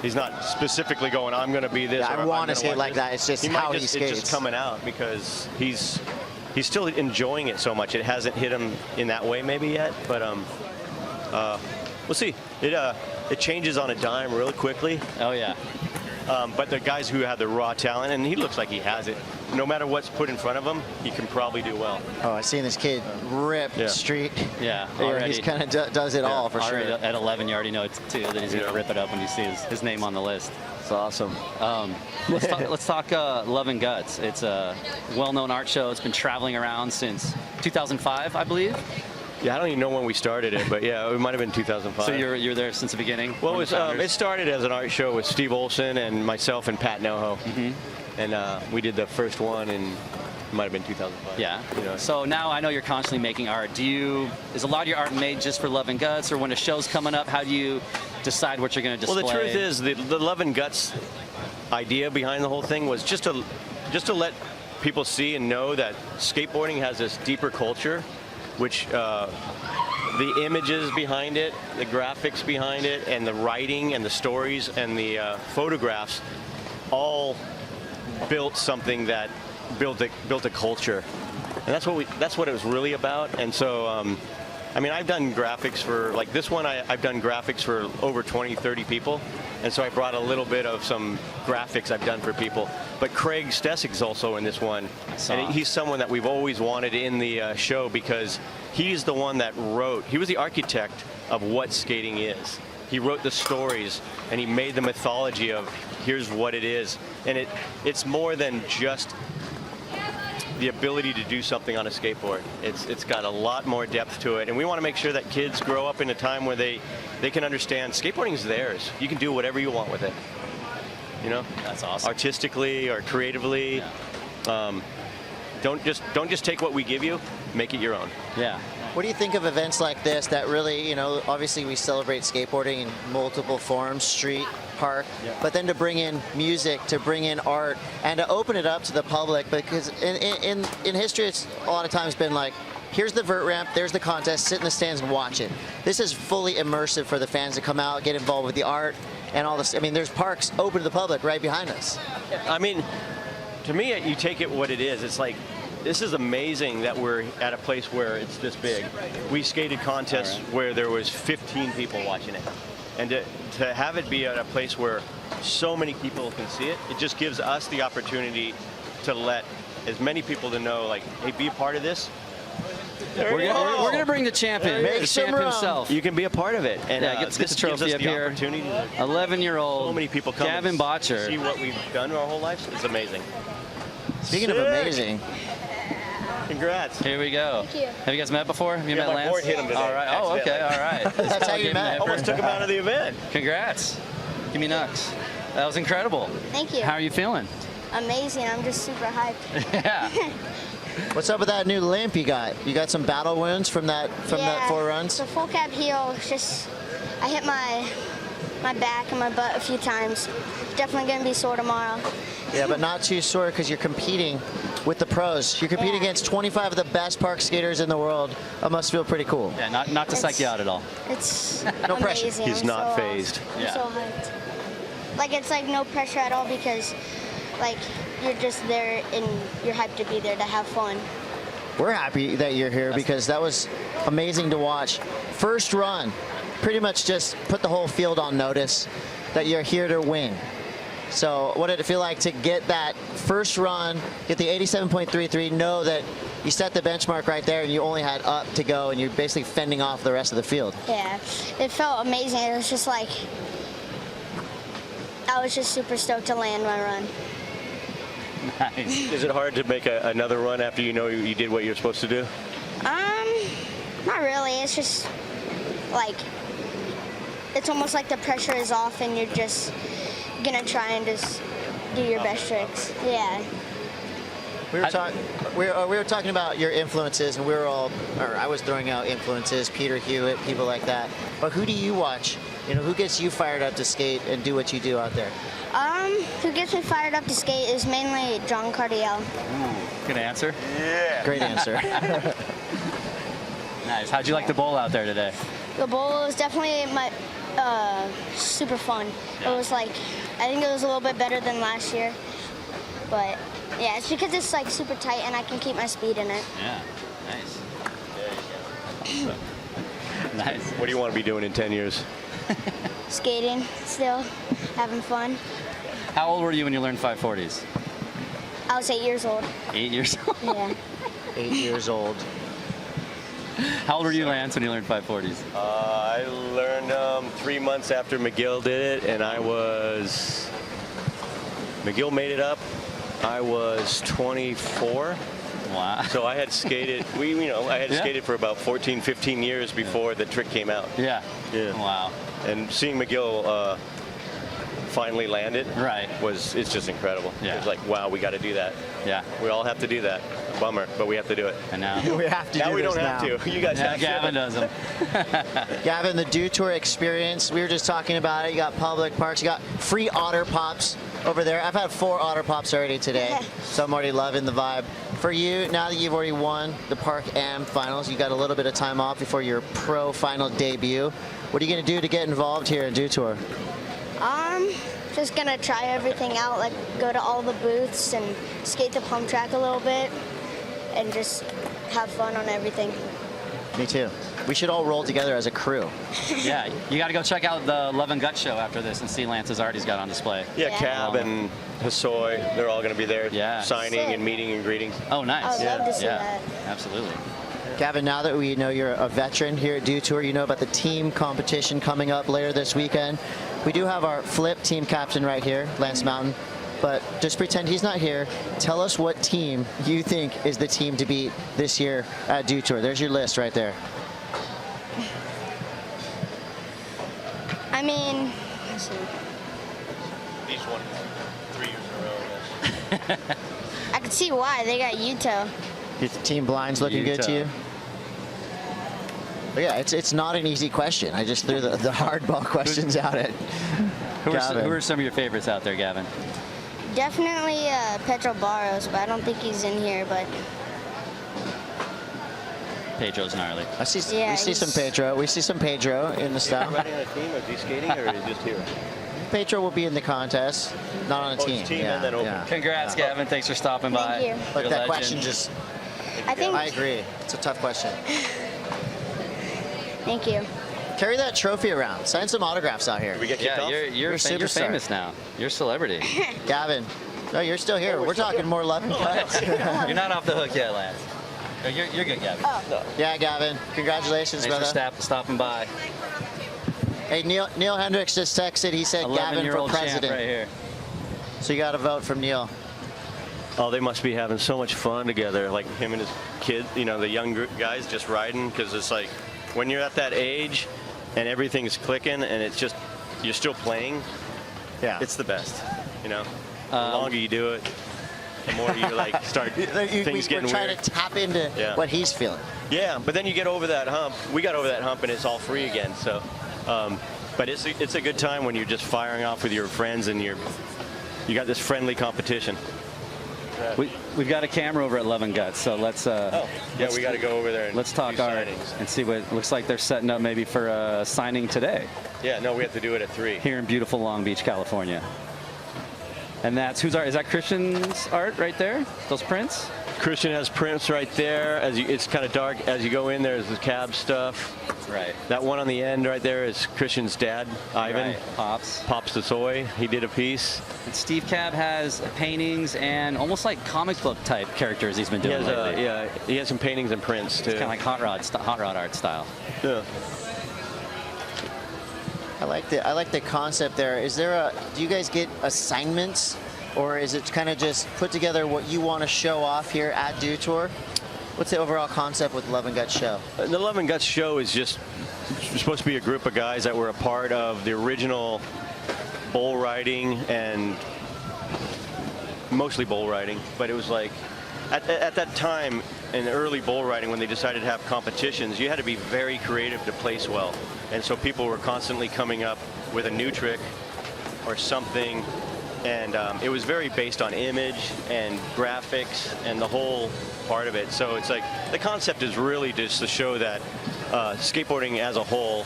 [SPEAKER 4] he's not specifically going, I'm going to be this.
[SPEAKER 10] Yeah, I want to skate like that. It's just how he skates.
[SPEAKER 4] It's just coming out because he's still enjoying it so much. It hasn't hit him in that way maybe yet, but we'll see. It changes on a dime really quickly.
[SPEAKER 13] Oh yeah.
[SPEAKER 4] But the guys who have the raw talent, and he looks like he has it, no matter what's put in front of him, he can probably do well.
[SPEAKER 10] Oh, I've seen this kid rip street.
[SPEAKER 13] Yeah,
[SPEAKER 10] He kind of does it all for sure.
[SPEAKER 13] At 11, you already know too that he's going to rip it up when you see his name on the list.
[SPEAKER 4] It's awesome.
[SPEAKER 13] Let's talk Love and Guts. It's a well-known art show. It's been traveling around since 2005, I believe.
[SPEAKER 4] Yeah, I don't even know when we started it, but yeah, it might have been 2005.
[SPEAKER 13] So you're there since the beginning?
[SPEAKER 4] Well, it started as an art show with Steve Olson and myself and Pat Noho. And we did the first one in, it might have been 2005.
[SPEAKER 13] Yeah.
[SPEAKER 4] You know.
[SPEAKER 13] So now I know you're constantly making art. Is a lot of your art made just for Love and Guts, or when a show's coming up, how do you decide what you're going to display?
[SPEAKER 4] Well, the truth is, the Love and Guts idea behind the whole thing was just to let people see and know that skateboarding has this deeper culture, which the images behind it, the graphics behind it, and the writing and the stories and the photographs all built something that built a culture, and that's what it was really about. And so I mean, I've done graphics for, like this one, I've done graphics for over 20-30 people, and so I brought a little bit of some graphics I've done for people. But Craig Stessig's also in this one, and he's someone that we've always wanted in the show because he's the one that he was the architect of what skating is. He wrote the stories, and he made the mythology of here's what it is. And it's more than just the ability to do something on a skateboard. It's got a lot more depth to it, and we want to make sure that kids grow up in a time where they can understand skateboarding is theirs. You can do whatever you want with it. You know?
[SPEAKER 13] That's awesome.
[SPEAKER 4] Artistically or creatively. Yeah. Don't just take what we give you, make it your own.
[SPEAKER 13] Yeah.
[SPEAKER 10] What do you think of events like this that really, you know, obviously we celebrate skateboarding in multiple forms, street, park, but then to bring in music, to bring in art, and to open it up to the public, because in history it's a lot of times been like, here's the vert ramp, there's the contest, sit in the stands and watch it. This is fully immersive for the fans to come out, get involved with the art and all this. I mean, there's parks open to the public right behind us.
[SPEAKER 4] I mean, to me, you take it what it is. It's like, this is amazing that we're at a place where it's this big. We skated contests where there was 15 people watching it. And to have it be at a place where so many people can see it, it just gives us the opportunity to let as many people to know, like, hey, be a part of this.
[SPEAKER 13] We're going to bring the champ in, the champ himself.
[SPEAKER 4] You can be a part of it. And
[SPEAKER 13] get the trophy up here. 11-year-old
[SPEAKER 4] so many people come
[SPEAKER 13] Gavin Bottger.
[SPEAKER 4] See what we've done our whole lives. It's amazing.
[SPEAKER 10] Speaking of amazing.
[SPEAKER 4] Congrats.
[SPEAKER 13] Here we go.
[SPEAKER 12] Thank you.
[SPEAKER 13] Have you guys met before? Have you met
[SPEAKER 4] my
[SPEAKER 13] Lance?
[SPEAKER 4] board hit him today.
[SPEAKER 13] All right. Oh, okay. All right.
[SPEAKER 10] That's how you met.
[SPEAKER 4] Almost took him out of the event.
[SPEAKER 13] Congrats. Give me nuts. That was incredible.
[SPEAKER 12] Thank you.
[SPEAKER 13] How are you feeling?
[SPEAKER 12] Amazing. I'm just super hyped.
[SPEAKER 13] Yeah.
[SPEAKER 10] What's up with that new limp you got? You got some battle wounds from that 4 runs?
[SPEAKER 12] The full cap heel, just I hit my back and my butt a few times. Definitely gonna be sore tomorrow.
[SPEAKER 10] Yeah, but not too sore because you're competing with the pros. You're competing against 25 of the best park skaters in the world. That must feel pretty cool.
[SPEAKER 13] Yeah, not to psych you out at all.
[SPEAKER 12] It's
[SPEAKER 10] no pressure.
[SPEAKER 12] amazing.
[SPEAKER 4] He's not phased.
[SPEAKER 12] I'm so hyped. Like, it's like no pressure at all because like you're just there and you're hyped to be there to have fun.
[SPEAKER 10] We're happy that you're here because that was amazing to watch. First run, pretty much just put the whole field on notice that you're here to win. So what did it feel like to get that first run, get the 87.33, know that you set the benchmark right there and you only had up to go and you're basically fending off the rest of the field?
[SPEAKER 12] Yeah, it felt amazing. It was just like, I was just super stoked to land my run.
[SPEAKER 13] Nice.
[SPEAKER 4] Is it hard to make another run after you know you did what you're supposed to do?
[SPEAKER 12] Not really. It's just like, it's almost like the pressure is off and you're just gonna try and just do your best tricks. Yeah.
[SPEAKER 10] We were talking about your influences, and I was throwing out influences, Peter Hewitt, people like that. But who do you watch? You know, who gets you fired up to skate and do what you do out there?
[SPEAKER 12] Who gets me fired up to skate is mainly John Cardiel.
[SPEAKER 13] Good answer.
[SPEAKER 10] Yeah. Great answer.
[SPEAKER 13] Nice. How'd you like the bowl out there today?
[SPEAKER 12] The bowl was definitely super fun. It was like, I think it was a little bit better than last year. But yeah, it's because it's like super tight and I can keep my speed in it.
[SPEAKER 13] Yeah, nice. Nice.
[SPEAKER 4] What do you want to be doing in 10 years?
[SPEAKER 12] Skating still, having fun.
[SPEAKER 13] How old were you when you learned 540s?
[SPEAKER 12] I was 8 years old.
[SPEAKER 13] 8 years old?
[SPEAKER 12] Yeah.
[SPEAKER 10] 8 years old.
[SPEAKER 13] How old were you, Lance, when you learned 540s?
[SPEAKER 4] I learned 3 months after McGill did it, and McGill made it up. I was 24.
[SPEAKER 13] Wow.
[SPEAKER 4] So I had skated, I had skated for about 14, 15 years before the trick came out.
[SPEAKER 13] Yeah.
[SPEAKER 4] Yeah.
[SPEAKER 13] Wow.
[SPEAKER 4] And seeing McGill finally land it it's just incredible.
[SPEAKER 13] Yeah.
[SPEAKER 4] It was like, wow, we got to do that.
[SPEAKER 13] Yeah.
[SPEAKER 4] We all have to do that. Bummer, but we have to do it.
[SPEAKER 13] And now
[SPEAKER 10] we have to.
[SPEAKER 4] Now
[SPEAKER 10] do
[SPEAKER 4] we
[SPEAKER 10] this
[SPEAKER 4] don't have to. You guys have to.
[SPEAKER 13] Gavin does them.
[SPEAKER 10] Gavin, the Dew Tour experience. We were just talking about it. You got public parks. You got free Otter Pops over there. I've had 4 Otter Pops already today, so I'm already loving the vibe. For you, now that you've already won the Park Am finals, you got a little bit of time off before your pro final debut. What are you going to do to get involved here in Dew Tour?
[SPEAKER 12] Just gonna try everything out, like go to all the booths and skate the pump track a little bit and just have fun on everything.
[SPEAKER 10] Me too. We should all roll together as a crew.
[SPEAKER 13] Yeah, you got to go check out the Love and Gut show after this and see Lance's art he's got on display.
[SPEAKER 4] Yeah, Cab and Hosoi, they're all going to be there signing
[SPEAKER 12] Sick.
[SPEAKER 4] and meeting and greeting.
[SPEAKER 13] Oh, nice.
[SPEAKER 12] I would love to see that.
[SPEAKER 13] Absolutely.
[SPEAKER 10] Gavin, now that we know you're a veteran here at Dew Tour, you know about the team competition coming up later this weekend. We do have our flip team captain right here, Lance Mountain, but just pretend he's not here. Tell us what team you think is the team to beat this year at Dew Tour. There's your list right there.
[SPEAKER 12] I mean, let's see.
[SPEAKER 4] Each one 3 years in a row, I guess.
[SPEAKER 12] I can see why. They got Yuto.
[SPEAKER 10] Your team blinds looking good to you? But yeah, it's not an easy question. I just threw the hardball questions out at Gavin.
[SPEAKER 13] Who are some of your favorites out there, Gavin?
[SPEAKER 12] Definitely Petro Barros, but I don't think he's in here. But
[SPEAKER 13] Pedro's gnarly.
[SPEAKER 10] We see some Pedro. We see some Pedro in the style.
[SPEAKER 4] Is he on a team? Is he skating or is he just here?
[SPEAKER 10] Pedro will be in the contest, not on a team.
[SPEAKER 4] And then open.
[SPEAKER 13] Congrats, Gavin. Thanks for stopping by.
[SPEAKER 12] Thank you.
[SPEAKER 10] But
[SPEAKER 13] You're
[SPEAKER 10] that
[SPEAKER 13] a
[SPEAKER 10] question
[SPEAKER 13] legend.
[SPEAKER 10] just,
[SPEAKER 12] I
[SPEAKER 10] agree. It's a tough question.
[SPEAKER 12] Thank you.
[SPEAKER 10] Carry that trophy around. Sign some autographs out here.
[SPEAKER 4] We get kicked off?
[SPEAKER 13] You're
[SPEAKER 10] superstar.
[SPEAKER 13] famous now. You're a celebrity.
[SPEAKER 10] Gavin, no, you're still here. We're talking more Love and Guts.
[SPEAKER 13] You're not off the hook yet, Lance. No, you're good, Gavin.
[SPEAKER 10] Yeah, Gavin. Congratulations,
[SPEAKER 13] Thanks
[SPEAKER 10] brother.
[SPEAKER 13] for stopping by.
[SPEAKER 10] Hey, Neil Hendricks just texted. He said Gavin for president.
[SPEAKER 13] Champ right here.
[SPEAKER 10] So you got to vote from Neil.
[SPEAKER 4] Oh, they must be having so much fun together, like him and his kid, the young guys just riding, because it's like when you're at that age and everything's clicking and it's just, you're still playing, it's the best, The longer you do it, the more you start things getting
[SPEAKER 10] We're trying
[SPEAKER 4] weird.
[SPEAKER 10] to tap into what he's feeling.
[SPEAKER 4] Yeah, but then you get over that hump. We got over that hump and it's all free again, so. But it's a good time when you're just firing off with your friends and you got this friendly competition.
[SPEAKER 13] We've got a camera over at Love and Guts, so let's.
[SPEAKER 4] We got to go over there and
[SPEAKER 13] let's talk art and see what it looks like they're setting up maybe for a signing today.
[SPEAKER 4] Yeah, no, we have to do it at 3.
[SPEAKER 13] Here in beautiful Long Beach, California. And that's whose art? Is that Christian's art right there? Those prints?
[SPEAKER 4] Christian has prints right there. It's kind of dark. As you go in, there's the cab stuff.
[SPEAKER 13] Right.
[SPEAKER 4] That one on the end right there is Christian's dad, Ivan.
[SPEAKER 13] Right.
[SPEAKER 4] Pops the soy. He did a piece.
[SPEAKER 13] And Steve Cab has paintings and almost like comic book type characters he's been doing lately.
[SPEAKER 4] He has some paintings and prints too.
[SPEAKER 13] It's kind of like hot rod art style.
[SPEAKER 4] Yeah.
[SPEAKER 10] I like the concept there. Do you guys get assignments, or is it kind of just put together what you want to show off here at Dew Tour? What's the overall concept with Love and Guts show?
[SPEAKER 4] The Love and Guts show is just supposed to be a group of guys that were a part of the original bull riding, and mostly bull riding, but it was like at that time in early bull riding, when they decided to have competitions, you had to be very creative to place well. And so people were constantly coming up with a new trick or something. And it was very based on image and graphics and the whole part of it. So it's like the concept is really just to show that skateboarding as a whole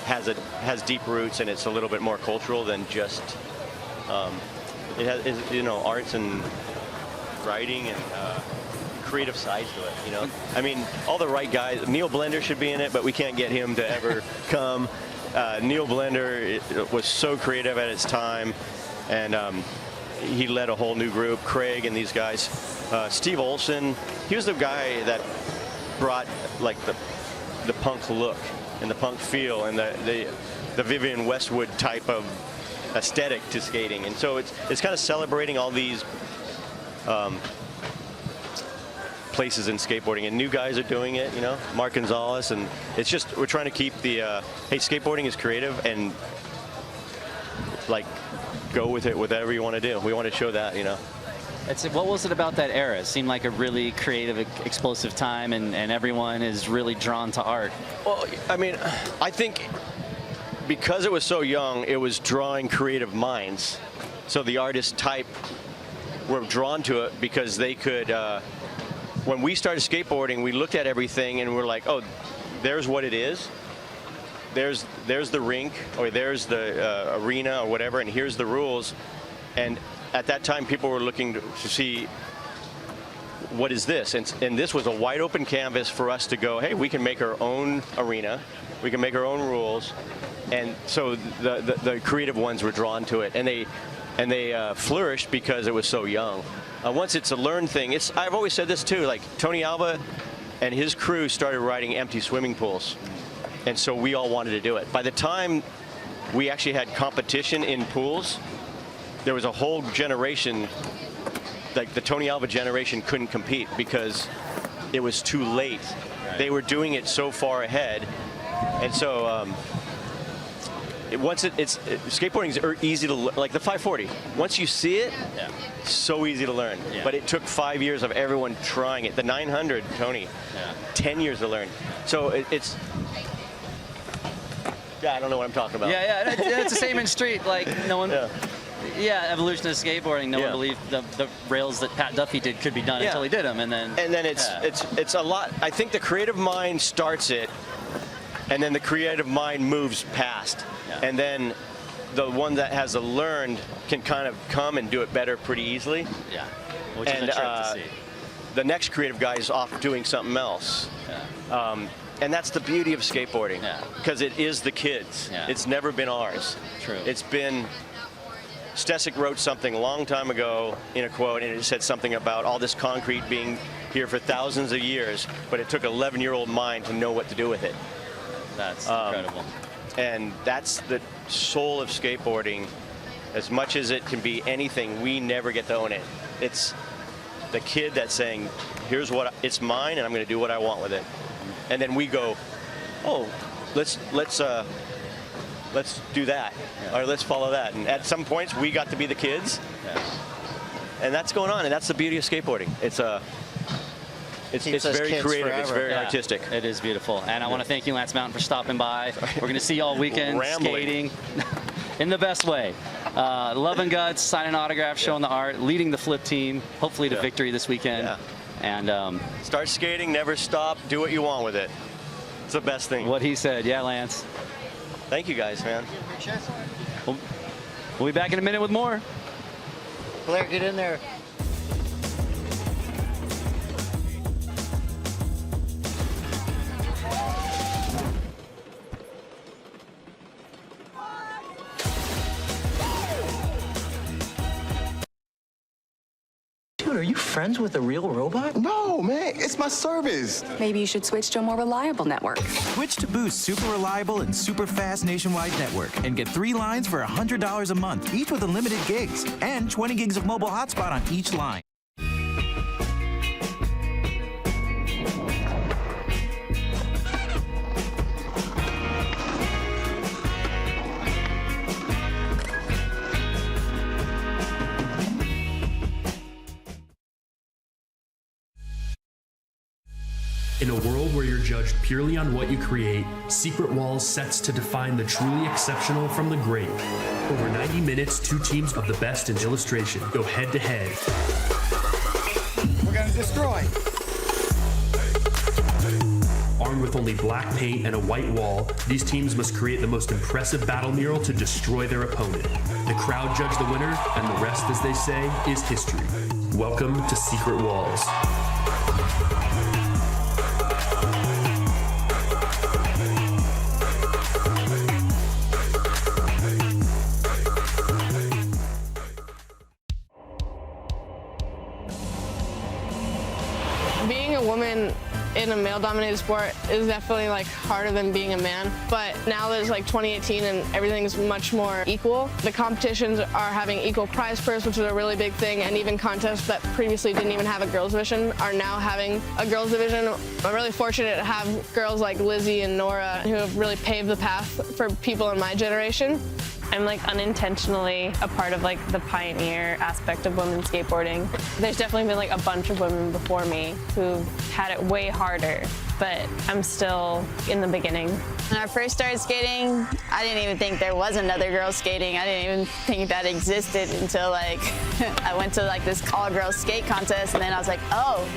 [SPEAKER 4] has deep roots, and it's a little bit more cultural than just it has, you know, arts and writing and creative side to it. You know, I mean, all the right guys. Neil Blender should be in it, but we can't get him to ever come. Neil Blender was so creative at its time. And he led a whole new group, Craig and these guys. Steve Olson, he was the guy that brought like the punk look and the punk feel and the Vivian Westwood type of aesthetic to skating. And so it's kind of celebrating all these places in skateboarding, and new guys are doing it, you know, Mark Gonzalez, and it's just, we're trying to keep the, hey, skateboarding is creative, and like, go with it, whatever you want to do. We want to show that, you know.
[SPEAKER 14] What was it about that era? It seemed like a really creative, explosive time, and everyone is really drawn to art.
[SPEAKER 4] Well, I mean, I think because it was so young, it was drawing creative minds. So the artist type were drawn to it because they could, when we started skateboarding, we looked at everything and we're like, oh, there's what it is. There's the rink, or there's the arena or whatever, and here's the rules. And at that time, people were looking to see, what is this? And this was a wide open canvas for us to go, hey, we can make our own arena, we can make our own rules. And so the creative ones were drawn to it, and they flourished because it was so young. Once it's a learned thing, I've always said this too, like Tony Alba and his crew started riding empty swimming pools. And so we all wanted to do it. By the time we actually had competition in pools, there was a whole generation, like the Tony Alva generation couldn't compete because it was too late. Right. They were doing it so far ahead. And so skateboarding is easy to, like the 540. Once you see it, so easy to learn. Yeah. But it took 5 years of everyone trying it. The 900, Tony, 10 years to learn. So it's, yeah, I don't know what I'm talking about.
[SPEAKER 14] Yeah, it's the same in street. Like no one, evolution of skateboarding. No one believed the rails that Pat Duffy did could be done until he did them, and then
[SPEAKER 4] it's a lot. I think the creative mind starts it, and then the creative mind moves past, and then the one that has learned can kind of come and do it better pretty easily.
[SPEAKER 14] Yeah, which is a trick to see.
[SPEAKER 4] The next creative guy is off doing something else. Yeah. And that's the beauty of skateboarding, because it is the kids. Yeah. It's never been ours.
[SPEAKER 14] True.
[SPEAKER 4] It's been, Stesic wrote something a long time ago in a quote, and it said something about all this concrete being here for thousands of years, but it took an 11-year-old mind to know what to do with it.
[SPEAKER 14] That's incredible.
[SPEAKER 4] And that's the soul of skateboarding. As much as it can be anything, we never get to own it. It's the kid that's saying, here's what, it's mine, and I'm going to do what I want with it. And then we go, oh, let's do that, or let's follow that. And at some points, we got to be the kids, and that's going on. And that's the beauty of skateboarding. It's very creative. Forever. It's very artistic.
[SPEAKER 14] It is beautiful. And I want to thank you, Lance Mountain, for stopping by. We're going to see you all weekend skating in the best way. Love and guts, signing autographs, showing the art, leading the flip team, hopefully to victory this weekend.
[SPEAKER 4] Yeah.
[SPEAKER 14] And
[SPEAKER 4] start skating, never stop, do what you want with it. It's the best thing.
[SPEAKER 14] What he said. Yeah, Lance.
[SPEAKER 4] Thank you guys, man.
[SPEAKER 14] We'll be back in a minute with more.
[SPEAKER 10] Blair, get in there.
[SPEAKER 6] Dude, are you friends with a real robot?
[SPEAKER 9] No, man, it's my service.
[SPEAKER 23] Maybe you should switch to a more reliable network.
[SPEAKER 24] Switch to Boost super reliable and super fast nationwide network and get 3 lines for $100 a month, each with unlimited gigs and 20 gigs of mobile hotspot on each line.
[SPEAKER 5] In a world where you're judged purely on what you create, Secret Walls sets to define the truly exceptional from the great. Over 90 minutes, 2 teams of the best in illustration go head to head.
[SPEAKER 8] We're gonna destroy.
[SPEAKER 5] Armed with only black paint and a white wall, these teams must create the most impressive battle mural to destroy their opponent. The crowd judge the winner, and the rest, as they say, is history. Welcome to Secret Walls.
[SPEAKER 7] Being a woman in a male-dominated sport is definitely like harder than being a man, but now that it's like 2018 and everything's much more equal, the competitions are having equal prize purse, which is a really big thing, and even contests that previously didn't even have a girls division are now having a girls division. I'm really fortunate to have girls like Lizzie and Nora who have really paved the path for people in my generation.
[SPEAKER 16] I'm like unintentionally a part of like the pioneer aspect of women's skateboarding. There's definitely been like a bunch of women before me who had it way harder, but I'm still in the beginning.
[SPEAKER 17] When I first started skating, I didn't even think there was another girl skating. I didn't even think that existed until like I went to like this all-girls skate contest, and then I was like, oh,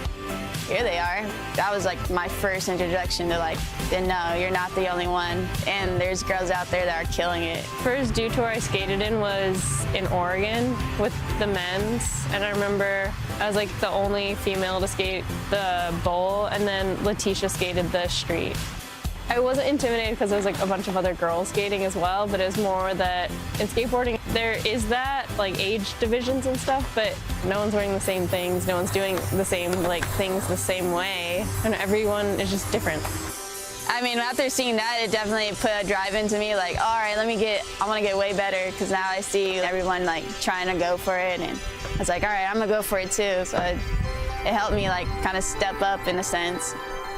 [SPEAKER 17] here they are. That was like my first introduction to like, no, you're not the only one. And there's girls out there that are killing it.
[SPEAKER 16] First Dew Tour I skated in was in Oregon with the men's. And I remember I was like the only female to skate the bowl, and then Letitia skated the street. I wasn't intimidated because there was like a bunch of other girls skating as well, but it was more that in skateboarding, there is that like age divisions and stuff, but no one's wearing the same things, no one's doing the same like things the same way, and everyone is just different.
[SPEAKER 17] I mean, after seeing that, it definitely put a drive into me, like, all right, I want to get way better, because now I see everyone like trying to go for it, and I was like, all right, I'm gonna go for it too. So it helped me like kind of step up in a sense.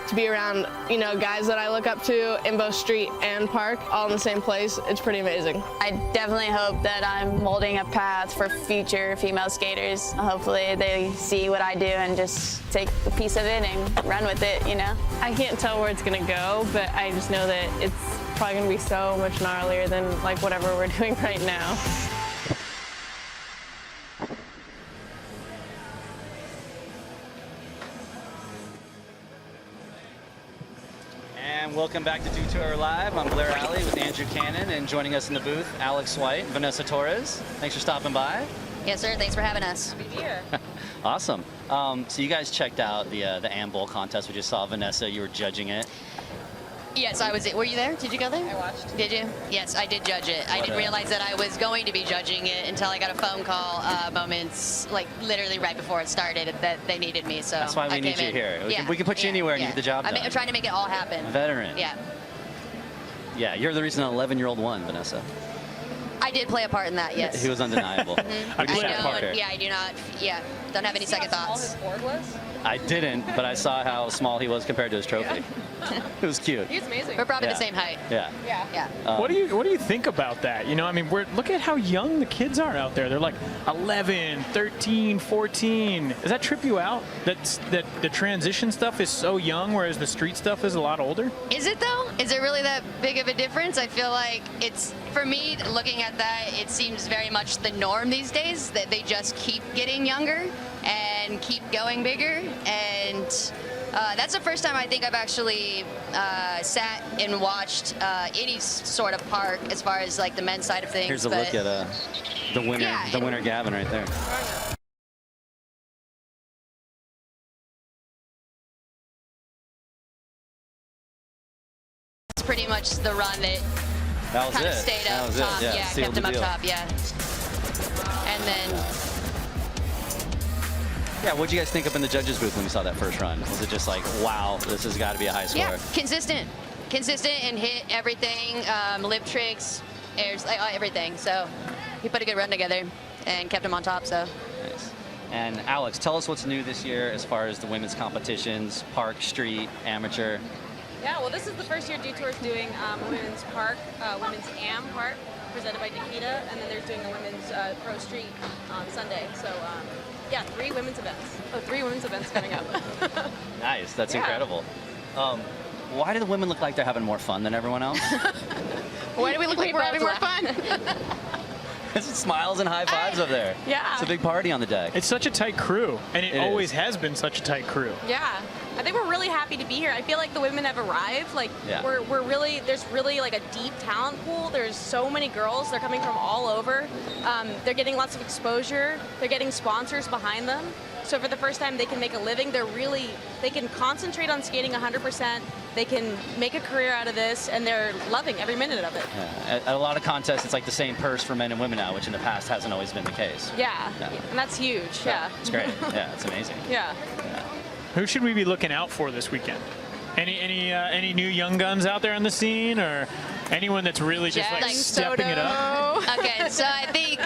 [SPEAKER 7] To be around, you know, guys that I look up to in both street and park, all in the same place, it's pretty amazing.
[SPEAKER 17] I definitely hope that I'm molding a path for future female skaters. Hopefully they see what I do and just take a piece of it and run with it, you know?
[SPEAKER 16] I can't tell where it's gonna go, but I just know that it's probably gonna be so much gnarlier than like whatever we're doing right now.
[SPEAKER 14] And welcome back to Dew Tour Live. I'm Blair Alley with Andrew Cannon, and joining us in the booth, Alex White, Vanessa Torres. Thanks for stopping by.
[SPEAKER 11] Yes, sir. Thanks for having us.
[SPEAKER 14] Awesome. So you guys checked out the Am Bowl contest. We just saw Vanessa. You were judging it.
[SPEAKER 11] Yes, I was. Were you there? Did you go there?
[SPEAKER 15] I watched.
[SPEAKER 11] Did you? Yes, I did judge it. I didn't realize that I was going to be judging it until I got a phone call moments, like literally right before it started, that they needed me. So
[SPEAKER 14] that's why we need you here. We can put you anywhere and you get the job done.
[SPEAKER 11] I'm trying to make it all happen.
[SPEAKER 14] Veteran.
[SPEAKER 11] Yeah.
[SPEAKER 14] Yeah, you're the reason an 11-year-old won, Vanessa.
[SPEAKER 11] I did play a part in that, yes.
[SPEAKER 14] He was undeniable.
[SPEAKER 11] I do not, don't have any second thoughts.
[SPEAKER 15] How small his board was?
[SPEAKER 14] I didn't, but I saw how small he was compared to his trophy. It was cute.
[SPEAKER 15] He's amazing.
[SPEAKER 11] We're probably the same height.
[SPEAKER 14] Yeah.
[SPEAKER 15] Yeah.
[SPEAKER 25] What do you think about that? You know, I mean, look at how young the kids are out there. They're like 11, 13, 14. Does that trip you out? That the transition stuff is so young, whereas the street stuff is a lot older?
[SPEAKER 11] Is it though? Is it really that big of a difference? I feel like it's, for me, looking at that, it seems very much the norm these days, that they just keep getting younger and keep going bigger. And that's the first time I think I've actually sat and watched any sort of park as far as like the men's side of things.
[SPEAKER 14] Here's a look at the winner, the winner Gavin right there.
[SPEAKER 11] It's pretty much the run that kind of stayed up top. Yeah, kept him up top. Yeah. And then.
[SPEAKER 14] Yeah, what'd you guys think up in the judges booth when you saw that first run? Was it just like, wow, this has got to be a high score?
[SPEAKER 11] Yeah, consistent and hit everything, lip tricks, airs, like, everything. So he put a good run together and kept him on top. So.
[SPEAKER 14] Nice. And Alex, tell us what's new this year as far as the women's competitions, park, street, amateur.
[SPEAKER 15] Yeah, well, this is the first year Dew Tour is doing women's park, women's AM park, presented by Nikita, and then they're doing the women's pro street on Sunday. So. Yeah, 3 women's events. Oh, 3 women's events coming up.
[SPEAKER 14] Nice, that's incredible. Why do the women look like they're having more fun than everyone else?
[SPEAKER 7] Why do we look like we're having more fun?
[SPEAKER 14] There's smiles and high fives up there.
[SPEAKER 7] Yeah.
[SPEAKER 14] It's a big party on the deck.
[SPEAKER 25] It's such a tight crew, and it always has been such a tight crew.
[SPEAKER 15] Yeah. I think we're really happy to be here. I feel like the women have arrived. Like we're really, there's really like a deep talent pool. There's so many girls. They're coming from all over. They're getting lots of exposure. They're getting sponsors behind them. So for the first time, they can make a living. They can concentrate on skating 100%. They can make a career out of this, and they're loving every minute of it.
[SPEAKER 14] Yeah. At a lot of contests, it's like the same purse for men and women now, which in the past hasn't always been the case.
[SPEAKER 15] Yeah. And that's huge. Yeah.
[SPEAKER 14] It's great. Yeah, it's amazing.
[SPEAKER 15] Yeah.
[SPEAKER 25] Who should we be looking out for this weekend? Any new young guns out there on the scene, or anyone that's really just like stepping it up?
[SPEAKER 11] Okay, so I think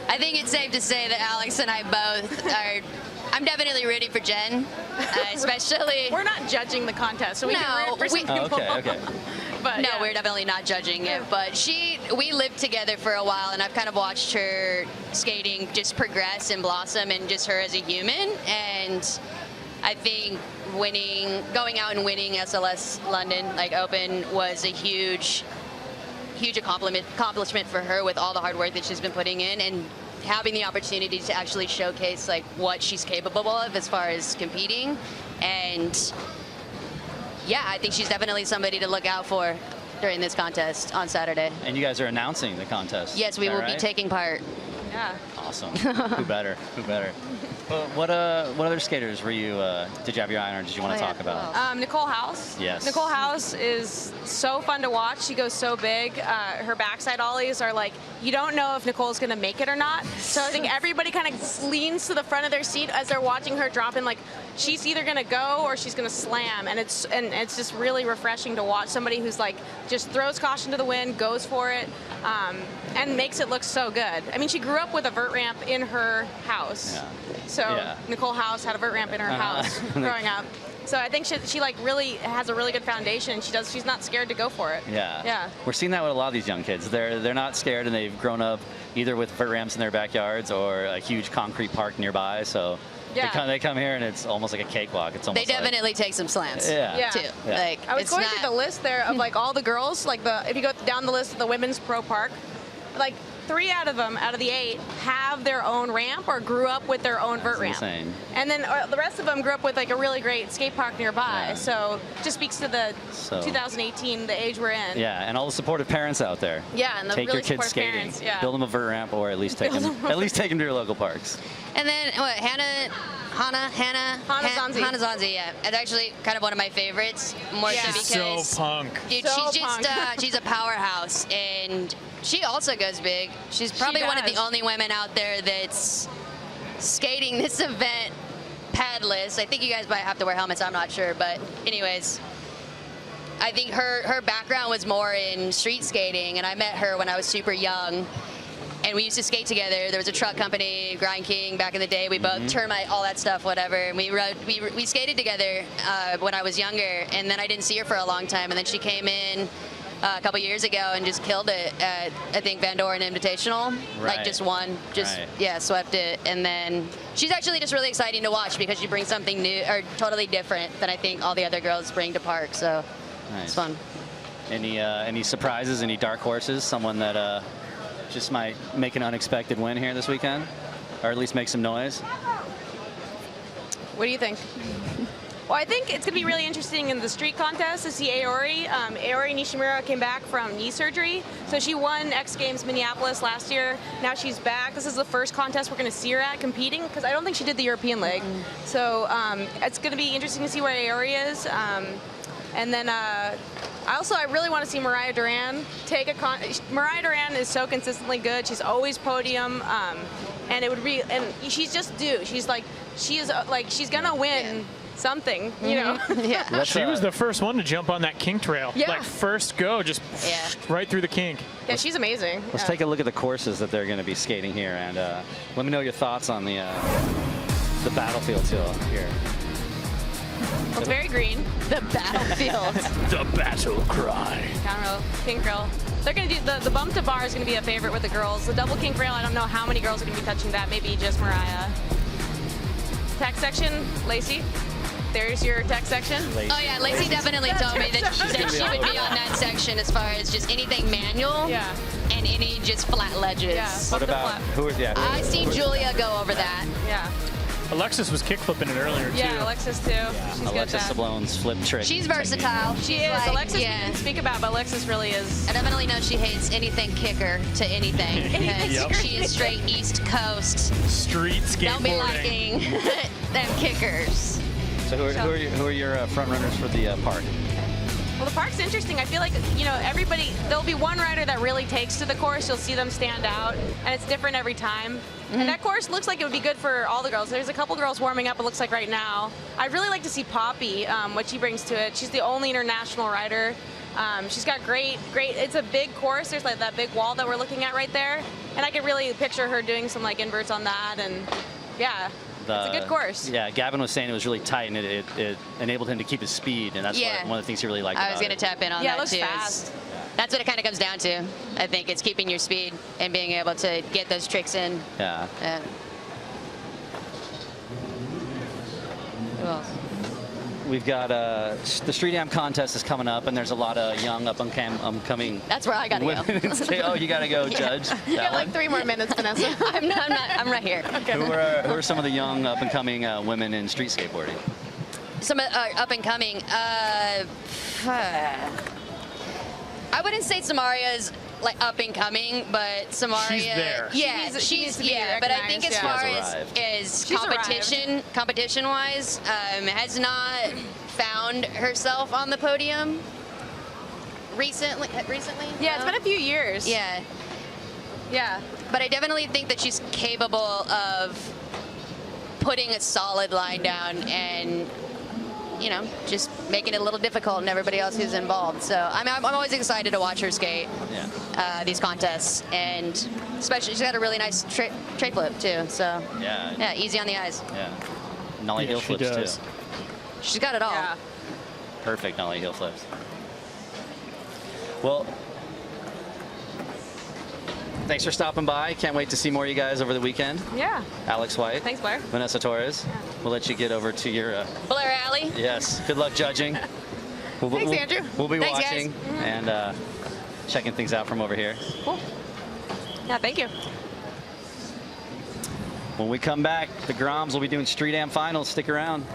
[SPEAKER 11] it's safe to say that Alex and I both are. I'm definitely rooting for Jen, especially.
[SPEAKER 15] We're not judging the contest, so we can root for some people.
[SPEAKER 14] Okay.
[SPEAKER 11] But no, we're definitely not judging it. But we lived together for a while, and I've kind of watched her skating just progress and blossom, and just her as a human. And I think going out and winning SLS London Open was a huge accomplishment for her with all the hard work that she's been putting in, and having the opportunity to actually showcase what she's capable of as far as competing. And yeah, I think she's definitely somebody to look out for during this contest on Saturday.
[SPEAKER 14] And you guys are announcing the contest.
[SPEAKER 11] Yes, we will be taking part.
[SPEAKER 15] Yeah.
[SPEAKER 14] Awesome. Who better? What other skaters were you? Did you have your eye on, or did you want to talk about?
[SPEAKER 15] Nicole House.
[SPEAKER 14] Yes.
[SPEAKER 15] Nicole House is so fun to watch. She goes so big. Her backside ollies are like, you don't know if Nicole's going to make it or not. So I think everybody kind of leans to the front of their seat as they're watching her drop in. Like, she's either going to go or she's going to slam, and it's just really refreshing to watch somebody who's like just throws caution to the wind, goes for it, and makes it look so good. I mean, she grew up with a vert ramp in her house.
[SPEAKER 14] Yeah.
[SPEAKER 15] So Nicole House had a vert ramp in her house growing up. So I think she like really has a really good foundation. She's not scared to go for it.
[SPEAKER 14] Yeah. We're seeing that with a lot of these young kids. They're not scared, and they've grown up either with vert ramps in their backyards or a huge concrete park nearby. So they come here, and it's almost like a cakewalk. It's almost
[SPEAKER 11] they definitely take some slams too.
[SPEAKER 14] Yeah.
[SPEAKER 15] I was going through the list there of all the girls. If you go down the list of the women's pro park, 3 out of the 8 have their own ramp or grew up with their own vert ramp.
[SPEAKER 14] Insane.
[SPEAKER 15] And then the rest of them grew up with a really great skate park nearby. Yeah. So just speaks to the 2018, the age we're in.
[SPEAKER 14] Yeah, and all the supportive parents out there.
[SPEAKER 15] Yeah, and the
[SPEAKER 14] take
[SPEAKER 15] really
[SPEAKER 14] your kids skating.
[SPEAKER 15] Parents, yeah.
[SPEAKER 14] Build them a vert ramp, or at least take them to your local parks.
[SPEAKER 11] And then Hannah Zanzi, yeah. It's actually kind of one of my favorites, more so because
[SPEAKER 25] so punk.
[SPEAKER 11] Dude, she's a powerhouse, and she also goes big. She's probably one of the only women out there that's skating this event padless. I think you guys might have to wear helmets, I'm not sure, but anyways, I think her background was more in street skating, and I met her when I was super young. And we used to skate together. There was a truck company, Grind King, back in the day. We both termite, all that stuff, whatever. And we skated together when I was younger. And then I didn't see her for a long time. And then she came in a couple years ago and just killed it at, I think, Van Doren Invitational.
[SPEAKER 14] Right.
[SPEAKER 11] Just won. Swept it. And then she's actually just really exciting to watch because she brings something new or totally different than I think all the other girls bring to park. So it's fun.
[SPEAKER 14] Any surprises? Any dark horses? Someone that just might make an unexpected win here this weekend, or at least make some noise?
[SPEAKER 15] What do you think? Well, I think it's going to be really interesting in the street contest to see Aori. Aori Nishimura came back from knee surgery, so she won X Games Minneapolis last year. Now she's back. This is the first contest we're going to see her at competing, because I don't think she did the European leg. So it's going to be interesting to see where Aori is. And then I really want to see Mariah Duran take Mariah Duran is so consistently good. She's always podium, and she's just due. She's she's gonna win something, you know.
[SPEAKER 25] Yeah. She was the first one to jump on that kink trail.
[SPEAKER 15] Yeah.
[SPEAKER 25] First go, just right through the kink.
[SPEAKER 15] Yeah, she's amazing.
[SPEAKER 14] Let's take a look at the courses that they're going to be skating here, and let me know your thoughts on the battlefield here.
[SPEAKER 15] It's very green.
[SPEAKER 11] The battlefield.
[SPEAKER 25] The battle cry.
[SPEAKER 15] Counter row, kink rail. They're going to do the bump to bar is going to be a favorite with the girls. The double kink rail, I don't know how many girls are going to be touching that. Maybe just Mariah. Tack section, Lacey. There's your tech section.
[SPEAKER 11] Oh yeah, Lacey definitely told me that she would be on that section as far as just anything manual and any just flat ledges.
[SPEAKER 15] Yeah.
[SPEAKER 13] What about who? Yeah.
[SPEAKER 11] I seen Julia go over that.
[SPEAKER 15] Yeah.
[SPEAKER 25] Alexis was kick flipping it earlier too.
[SPEAKER 15] Yeah, Alexis too. She's good at
[SPEAKER 13] Alexis
[SPEAKER 15] that.
[SPEAKER 13] Sablone's flip trick.
[SPEAKER 11] She's versatile.
[SPEAKER 15] She is.
[SPEAKER 11] Like,
[SPEAKER 15] Alexis we didn't speak about, but Alexis really is.
[SPEAKER 11] I definitely know she hates anything kicker to anything. Because she is straight East Coast.
[SPEAKER 25] Street skateboarding.
[SPEAKER 11] Don't be liking them kickers.
[SPEAKER 13] So who are your front runners for the park?
[SPEAKER 15] Well, the park's interesting. I feel like, you know, there'll be one rider that really takes to the course. You'll see them stand out, and it's different every time. And that course looks like it would be good for all the girls. There's a couple girls warming up, it looks like right now. I'd really like to see Poppy, what she brings to it. She's the only international rider. She's got great, it's a big course. There's like that big wall that we're looking at right there. And I could really picture her doing some like inverts on that, and yeah. It's a good course.
[SPEAKER 13] Yeah, Gavin was saying it was really tight, and it enabled him to keep his speed, and that's one of the things he really liked about it.
[SPEAKER 11] I was going to tap in on
[SPEAKER 15] it
[SPEAKER 11] that
[SPEAKER 15] looks
[SPEAKER 11] too.
[SPEAKER 15] fast.
[SPEAKER 11] That's what it kind of comes down to. I think it's keeping your speed and being able to get those tricks in.
[SPEAKER 13] Yeah.
[SPEAKER 11] Who else?
[SPEAKER 13] We've got the Street Am contest is coming up, and there's a lot of young upcoming.
[SPEAKER 11] That's where I gotta
[SPEAKER 13] go. Oh, you gotta go, Judge.
[SPEAKER 7] You got like 3 more minutes, Vanessa.
[SPEAKER 11] I'm right here.
[SPEAKER 13] Okay. Who are some of the young up-and-coming women in street skateboarding?
[SPEAKER 11] Some up and coming. I wouldn't say Samaria's like up and coming, but Samaria.
[SPEAKER 15] She's there.
[SPEAKER 11] Yeah, she's but I think as far as competition wise, has not found herself on the podium recently.
[SPEAKER 15] Yeah, it's been a few years.
[SPEAKER 11] Yeah.
[SPEAKER 15] Yeah.
[SPEAKER 11] But I definitely think that she's capable of putting a solid line down and, you know, just making it a little difficult on everybody else who's involved. So I'm always excited to watch her skate these contests, and especially she's got a really nice tray flip too. So yeah, easy on the eyes.
[SPEAKER 13] Yeah, nollie heel flips too.
[SPEAKER 11] She's got it all.
[SPEAKER 15] Yeah.
[SPEAKER 13] Perfect nollie heel flips. Well, thanks for stopping by. Can't wait to see more of you guys over the weekend.
[SPEAKER 15] Yeah.
[SPEAKER 13] Alex White.
[SPEAKER 15] Thanks, Blair.
[SPEAKER 13] Vanessa Torres. Yeah. We'll let you get over to your...
[SPEAKER 11] Blair Alley.
[SPEAKER 13] Yes. Good luck judging.
[SPEAKER 15] Thanks, Andrew.
[SPEAKER 13] We'll be
[SPEAKER 11] Thanks,
[SPEAKER 13] watching and checking things out from over here.
[SPEAKER 15] Cool. Yeah, thank you.
[SPEAKER 13] When we come back, the Groms will be doing Street Am finals. Stick around.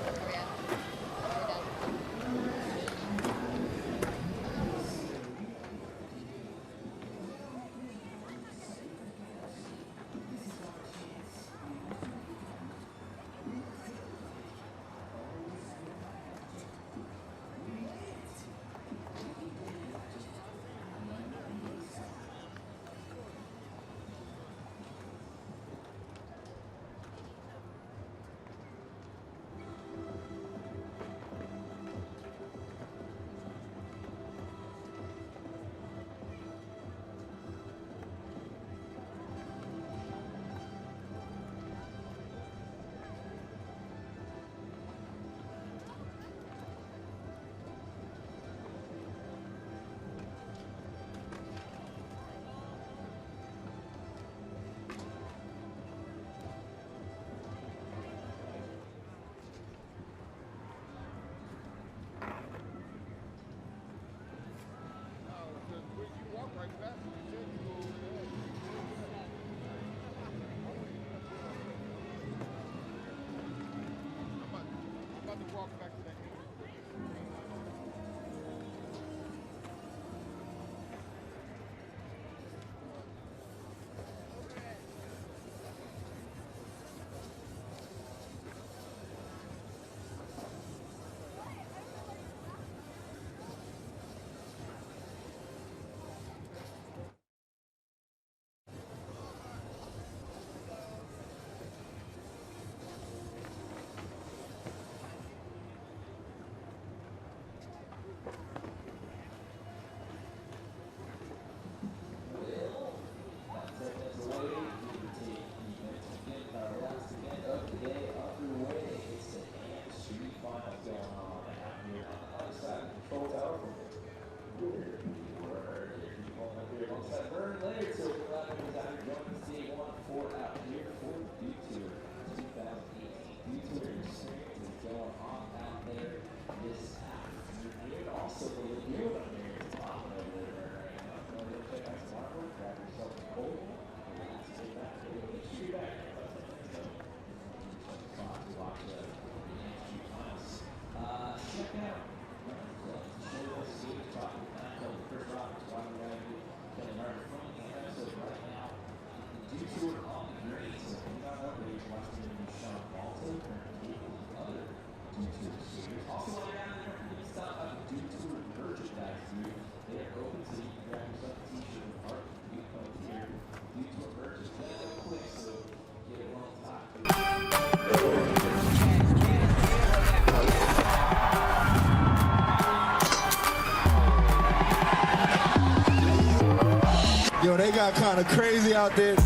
[SPEAKER 8] know, they got kind of crazy out there.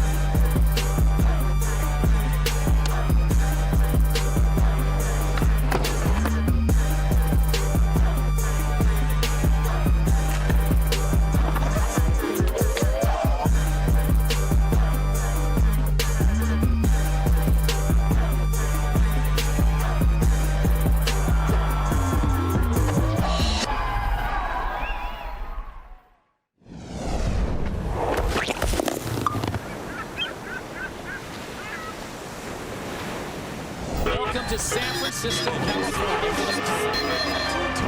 [SPEAKER 1] Welcome to San Francisco, California.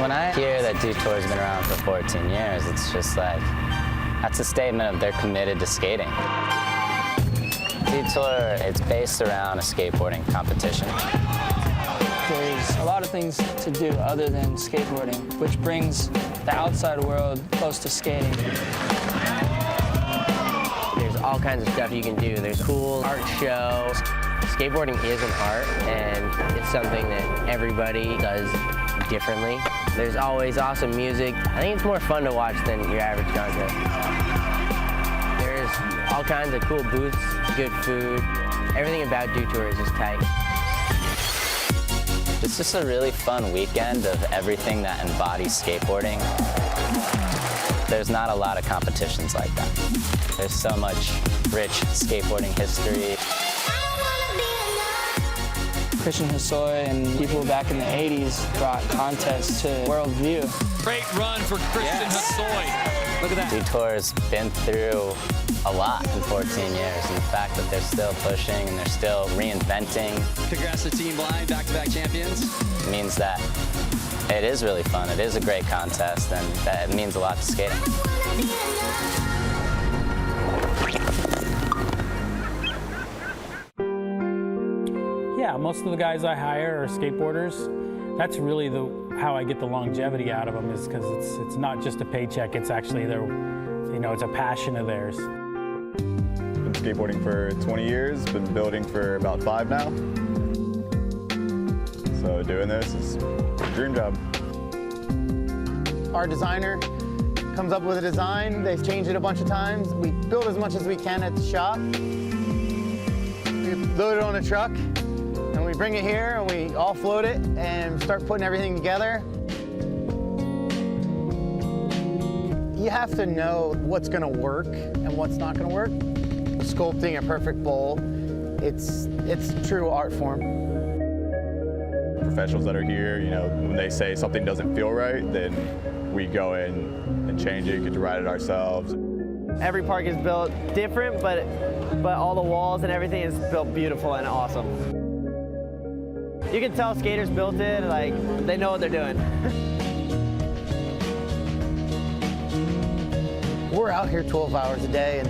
[SPEAKER 3] When I hear that Dew Tour's been around for 14 years, it's just like, that's a statement of they're committed to skating. Dew Tour, it's based around a skateboarding competition.
[SPEAKER 18] There's a lot of things to do other than skateboarding, which brings the outside world close to skating.
[SPEAKER 19] There's all kinds of stuff you can do. There's cool art shows. Skateboarding is an art, and it's something that everybody does differently. There's always awesome music. I think it's more fun to watch than your average contest. There's all kinds of cool booths, good food. Everything about Dew Tour is just tight.
[SPEAKER 3] It's just a really fun weekend of everything that embodies skateboarding. There's not a lot of competitions like that. There's so much rich skateboarding history.
[SPEAKER 18] Christian Hosoi and people back in the 80s brought contests to world view.
[SPEAKER 1] Great run for Christian Hosoi. Look at that.
[SPEAKER 3] Dew Tour's been through a lot in 14 years, and the fact that they're still pushing and they're still reinventing.
[SPEAKER 14] Congrats to Team Blind, back-to-back champions.
[SPEAKER 3] Means that it is really fun. It is a great contest, and that it means a lot to skating.
[SPEAKER 20] Yeah, most of the guys I hire are skateboarders. That's really how I get the longevity out of them, is because it's not just a paycheck. It's actually it's a passion of theirs.
[SPEAKER 26] Been skateboarding for 20 years. Been building for about 5 now. So doing this is a dream job.
[SPEAKER 27] Our designer comes up with a design. They've changed it a bunch of times. We build as much as we can at the shop. We load it on a truck. And we bring it here and we offload it and start putting everything together. You have to know what's gonna work and what's not gonna work. Sculpting a perfect bowl, it's true art form.
[SPEAKER 26] Professionals that are here, when they say something doesn't feel right, then we go in and change it, get to write it ourselves.
[SPEAKER 28] Every park is built different, but all the walls and everything is built beautiful and awesome. You can tell skaters built it, like, they know what they're doing.
[SPEAKER 27] We're out here 12 hours a day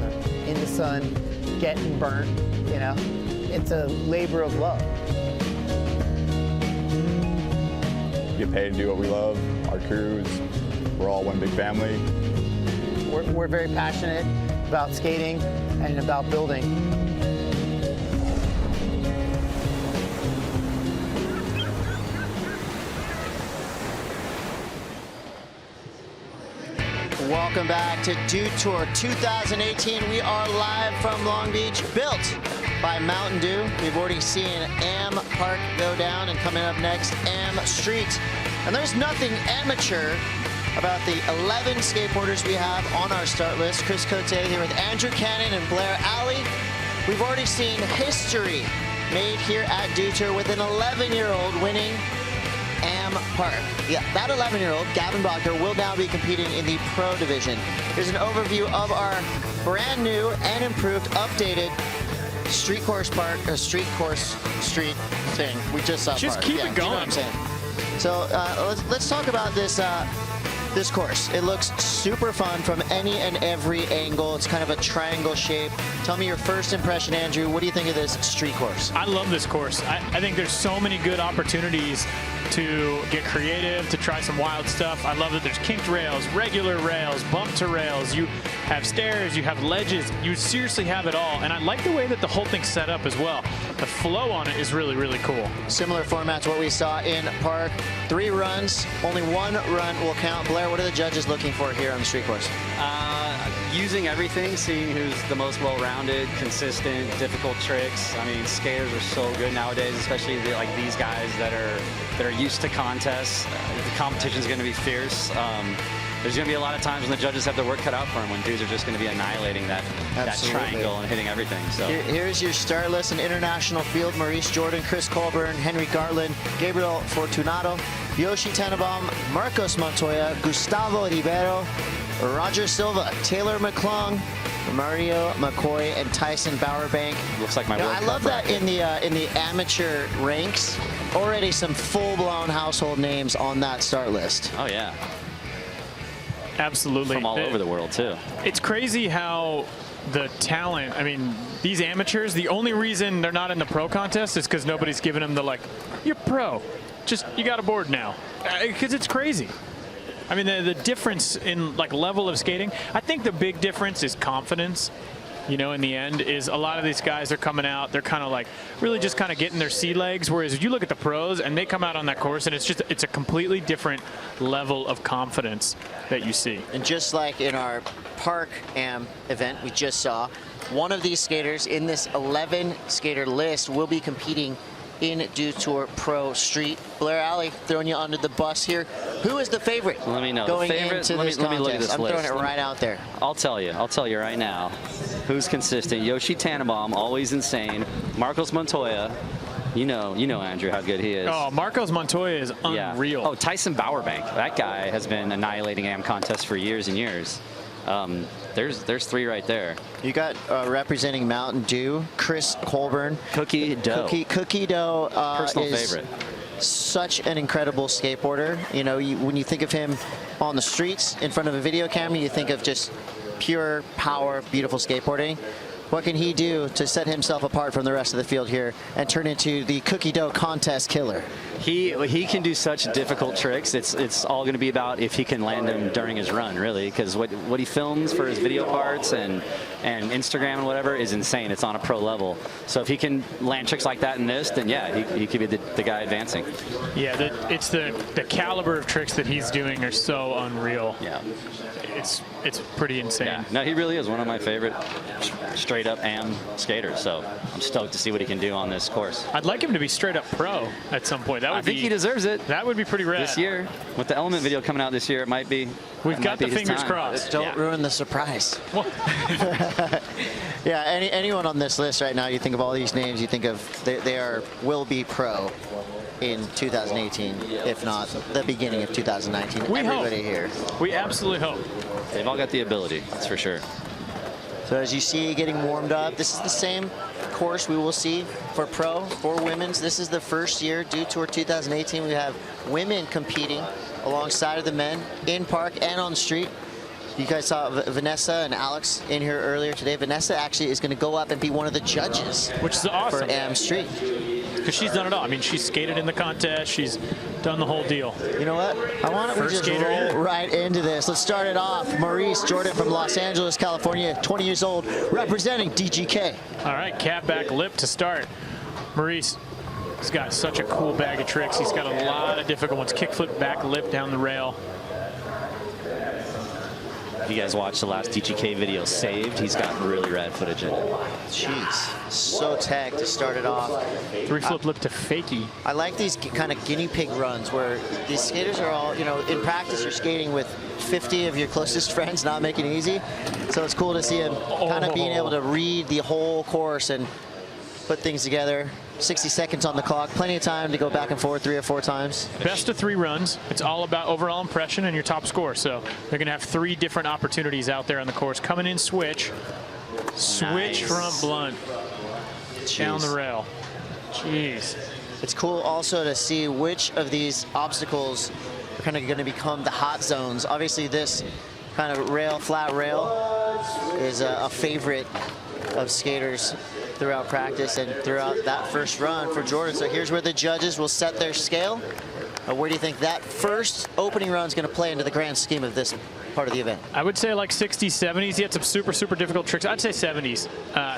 [SPEAKER 27] in the sun, getting burnt, It's a labor of love.
[SPEAKER 26] We get paid to do what we love. Our crews, we're all one big family.
[SPEAKER 27] We're very passionate about skating and about building.
[SPEAKER 10] Welcome back to Dew Tour 2018. We are live from Long Beach, built by Mountain Dew. We've already seen Am Park go down, and coming up next, Am Street. And there's nothing amateur about the 11 skateboarders we have on our start list. Chris Cote here with Andrew Cannon and Blair Alley. We've already seen history made here at Dew Tour with an 11-year-old winning Am Park. Yeah, that 11-year-old, Gavin Bottger, will now be competing in the pro division. Here's an overview of our brand new and improved, updated street course street thing. We just saw.
[SPEAKER 25] Just keep it going.
[SPEAKER 10] You know what I'm saying? So let's talk about this this course. It looks super fun from any and every angle. It's kind of a triangle shape. Tell me your first impression, Andrew. What do you think of this street course?
[SPEAKER 25] I love this course. I think there's so many good opportunities to get creative, to try some wild stuff. I love that there's kinked rails, regular rails, bump to rails. You have stairs, you have ledges. You seriously have it all. And I like the way that the whole thing's set up as well. The flow on it is really, really cool.
[SPEAKER 10] Similar format to what we saw in Park. 3 runs, only 1 run will count. Blair, Blair, what are the judges looking for here on the street course?
[SPEAKER 13] Using everything, seeing who's the most well-rounded, consistent, difficult tricks. I mean, skaters are so good nowadays, especially like these guys that are used to contests. The competition's going to be fierce. There's going to be a lot of times when the judges have their work cut out for them, when dudes are just going to be annihilating that triangle and hitting everything. So
[SPEAKER 10] here's your start list in international field: Maurice Jordan, Chris Colburn, Henry Gartland, Gabriel Fortunato, Yoshi Tannenbaum, Marcos Montoya, Gustavo Ribeiro, Roger Silva, Taylor McClung, Mario McCoy, and Tyson Bowerbank.
[SPEAKER 13] Looks like my work.
[SPEAKER 10] I love that in the amateur ranks, already some full-blown household names on that start list.
[SPEAKER 13] Oh yeah.
[SPEAKER 25] Absolutely.
[SPEAKER 13] From all over the world, too.
[SPEAKER 25] It's crazy how the talent, I mean, these amateurs, the only reason they're not in the pro contest is because nobody's giving them the, like, you're pro. Just, you got a board now. Because it's crazy. I mean, the difference in, like, level of skating, I think the big difference is confidence. You know, in the end, is a lot of these guys are coming out, they're kind of like really just kind of getting their sea legs, whereas if you look at the pros and they come out on that course and it's a completely different level of confidence that you see.
[SPEAKER 10] And just like in our Park Am event we just saw, one of these skaters in this 11 skater list will be competing in Dew Tour Pro Street. Blair Alley, throwing you under the bus here. Who is the favorite?
[SPEAKER 13] Let me know.
[SPEAKER 10] Going
[SPEAKER 13] favorite,
[SPEAKER 10] into
[SPEAKER 13] let
[SPEAKER 10] this
[SPEAKER 13] me look at this
[SPEAKER 10] I'm
[SPEAKER 13] list.
[SPEAKER 10] throwing it right out there.
[SPEAKER 13] I'll tell you right now. Who's consistent? Yoshi Tannenbaum, always insane. Marcos Montoya. You know, Andrew, how good he is.
[SPEAKER 25] Oh, Marcos Montoya is unreal.
[SPEAKER 13] Yeah. Oh, Tyson Bowerbank. That guy has been annihilating AM contests for years and years. There's three right there.
[SPEAKER 10] You got representing Mountain Dew, Chris Colburn.
[SPEAKER 13] Cookie Dough.
[SPEAKER 10] Cookie Dough
[SPEAKER 13] Personal
[SPEAKER 10] is
[SPEAKER 13] favorite.
[SPEAKER 10] Such an incredible skateboarder. You know, when you think of him on the streets in front of a video camera, you think of just pure power, beautiful skateboarding. What can he do to set himself apart from the rest of the field here and turn into the cookie dough contest killer?
[SPEAKER 13] He can do such difficult tricks. It's all going to be about if he can land them during his run, really, because what he films for his video parts and Instagram and whatever is insane. It's on a pro level. So if he can land tricks like that in this, then yeah, he could be the guy advancing.
[SPEAKER 25] Yeah, it's the caliber of tricks that he's doing are so unreal.
[SPEAKER 13] Yeah.
[SPEAKER 25] It's pretty insane.
[SPEAKER 13] Yeah. No, he really is one of my favorite straight up AM skaters. So I'm stoked to see what he can do on this course.
[SPEAKER 25] I'd like him to be straight up pro at some point.
[SPEAKER 13] I think he deserves it.
[SPEAKER 25] That would be pretty rad.
[SPEAKER 13] This year, with the Element video coming out this year, it might be.
[SPEAKER 25] We've got the fingers crossed.
[SPEAKER 10] Don't ruin the surprise. Yeah, anyone on this list right now, you think of all these names, you think of they will be pro in 2018, if not the beginning of 2019.
[SPEAKER 25] We
[SPEAKER 10] Everybody
[SPEAKER 25] hope.
[SPEAKER 10] here.
[SPEAKER 25] We absolutely hope.
[SPEAKER 13] They've all got the ability, that's for sure.
[SPEAKER 10] So as you see getting warmed up, this is the same course we will see for pro, for women's. This is the first year, Dew Tour 2018. We have women competing alongside of the men in park and on the street. You guys saw Vanessa and Alex in here earlier today. Vanessa actually is going to go up and be one of the judges,
[SPEAKER 25] which is awesome,
[SPEAKER 10] for AM Street.
[SPEAKER 25] Because she's done it all. I mean, she's skated in the contest. She's done the whole deal.
[SPEAKER 10] You know what? I want to just roll right into this. Let's start it off. Maurice Jordan from Los Angeles, California, 20 years old, representing DGK.
[SPEAKER 25] All right, cat back lip to start. Maurice has got such a cool bag of tricks. He's got a lot of difficult ones. Kickflip back lip down the rail.
[SPEAKER 13] If you guys watched the last DGK video, Saved, he's got really rad footage in it.
[SPEAKER 10] Jeez, so tagged to start it off.
[SPEAKER 25] 3-flip lip to fakie.
[SPEAKER 10] I like these kind of guinea pig runs where these skaters are all, you know, in practice you're skating with 50 of your closest friends, not making it easy. So it's cool to see him kind of being able to read the whole course and put things together. 60 seconds on the clock, plenty of time to go back and forth 3 or 4 times.
[SPEAKER 25] Best of 3 runs. It's all about overall impression and your top score. So they're going to have 3 different opportunities out there on the course. Coming in switch. Switch front blunt. Down the rail. Jeez.
[SPEAKER 10] It's cool also to see which of these obstacles are kind of going to become the hot zones. Obviously this kind of rail, flat rail, is a favorite of skaters throughout practice and throughout that first run for Jordan. So here's where the judges will set their scale. Where do you think that first opening run is going to play into the grand scheme of this part of the event?
[SPEAKER 25] I would say like 60s, 70s. He had some super difficult tricks. I'd say 70s.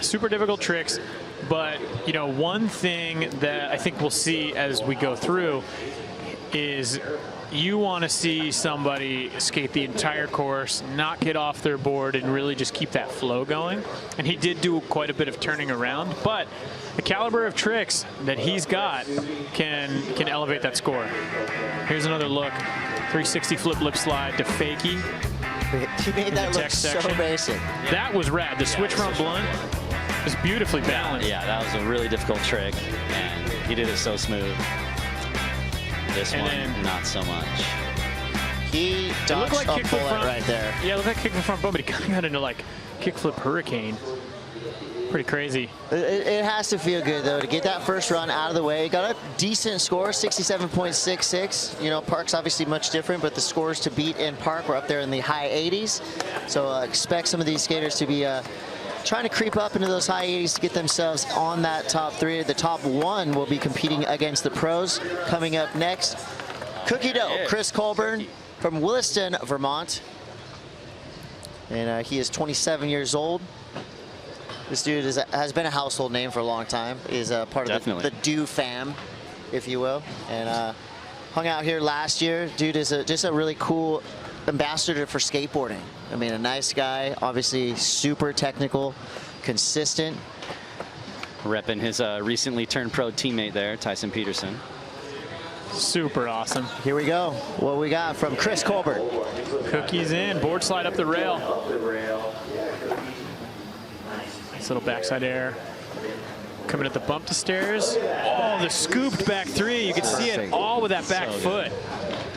[SPEAKER 25] Super difficult tricks. But, you know, one thing that I think we'll see as we go through is you want to see somebody skate the entire course, not get off their board, and really just keep that flow going. And he did do quite a bit of turning around, but the caliber of tricks that he's got can elevate that score. Here's another look. 360 flip lip slide to fakie.
[SPEAKER 10] He made that look so basic.
[SPEAKER 25] That was rad. The switch front blunt was beautifully balanced.
[SPEAKER 14] Yeah, that was a really difficult trick, and he did it so smooth. This one, not so much.
[SPEAKER 10] He
[SPEAKER 25] looked
[SPEAKER 10] dodged
[SPEAKER 25] like
[SPEAKER 10] a
[SPEAKER 25] kickflip
[SPEAKER 10] bullet
[SPEAKER 25] front
[SPEAKER 10] right there.
[SPEAKER 25] Yeah, it looked like kickflip front bump, but he kind of got into like kickflip hurricane. Pretty crazy.
[SPEAKER 10] It has to feel good, though, to get that first run out of the way. Got a decent score, 67.66. You know, Park's obviously much different, but the scores to beat in Park were up there in the high 80s. So expect some of these skaters to be trying to creep up into those high 80s to get themselves on that top 3. The top 1 will be competing against the pros. Coming up next, Cookie Dough, Chris Colburn from Williston, Vermont. And he is 27 years old. This dude has been a household name for a long time. Is part of the Do fam, if you will. And hung out here last year. Dude is just a really cool ambassador for skateboarding. I mean, a nice guy, obviously super technical, consistent.
[SPEAKER 14] Repping his recently turned pro teammate there, Tyson Peterson.
[SPEAKER 25] Super awesome.
[SPEAKER 10] Here we go. What we got from Chris Colburn.
[SPEAKER 25] Cookies in, board slide up the rail. Nice little backside air. Coming at the bump to stairs. Oh, the scooped back 3. You can see it all with that back foot.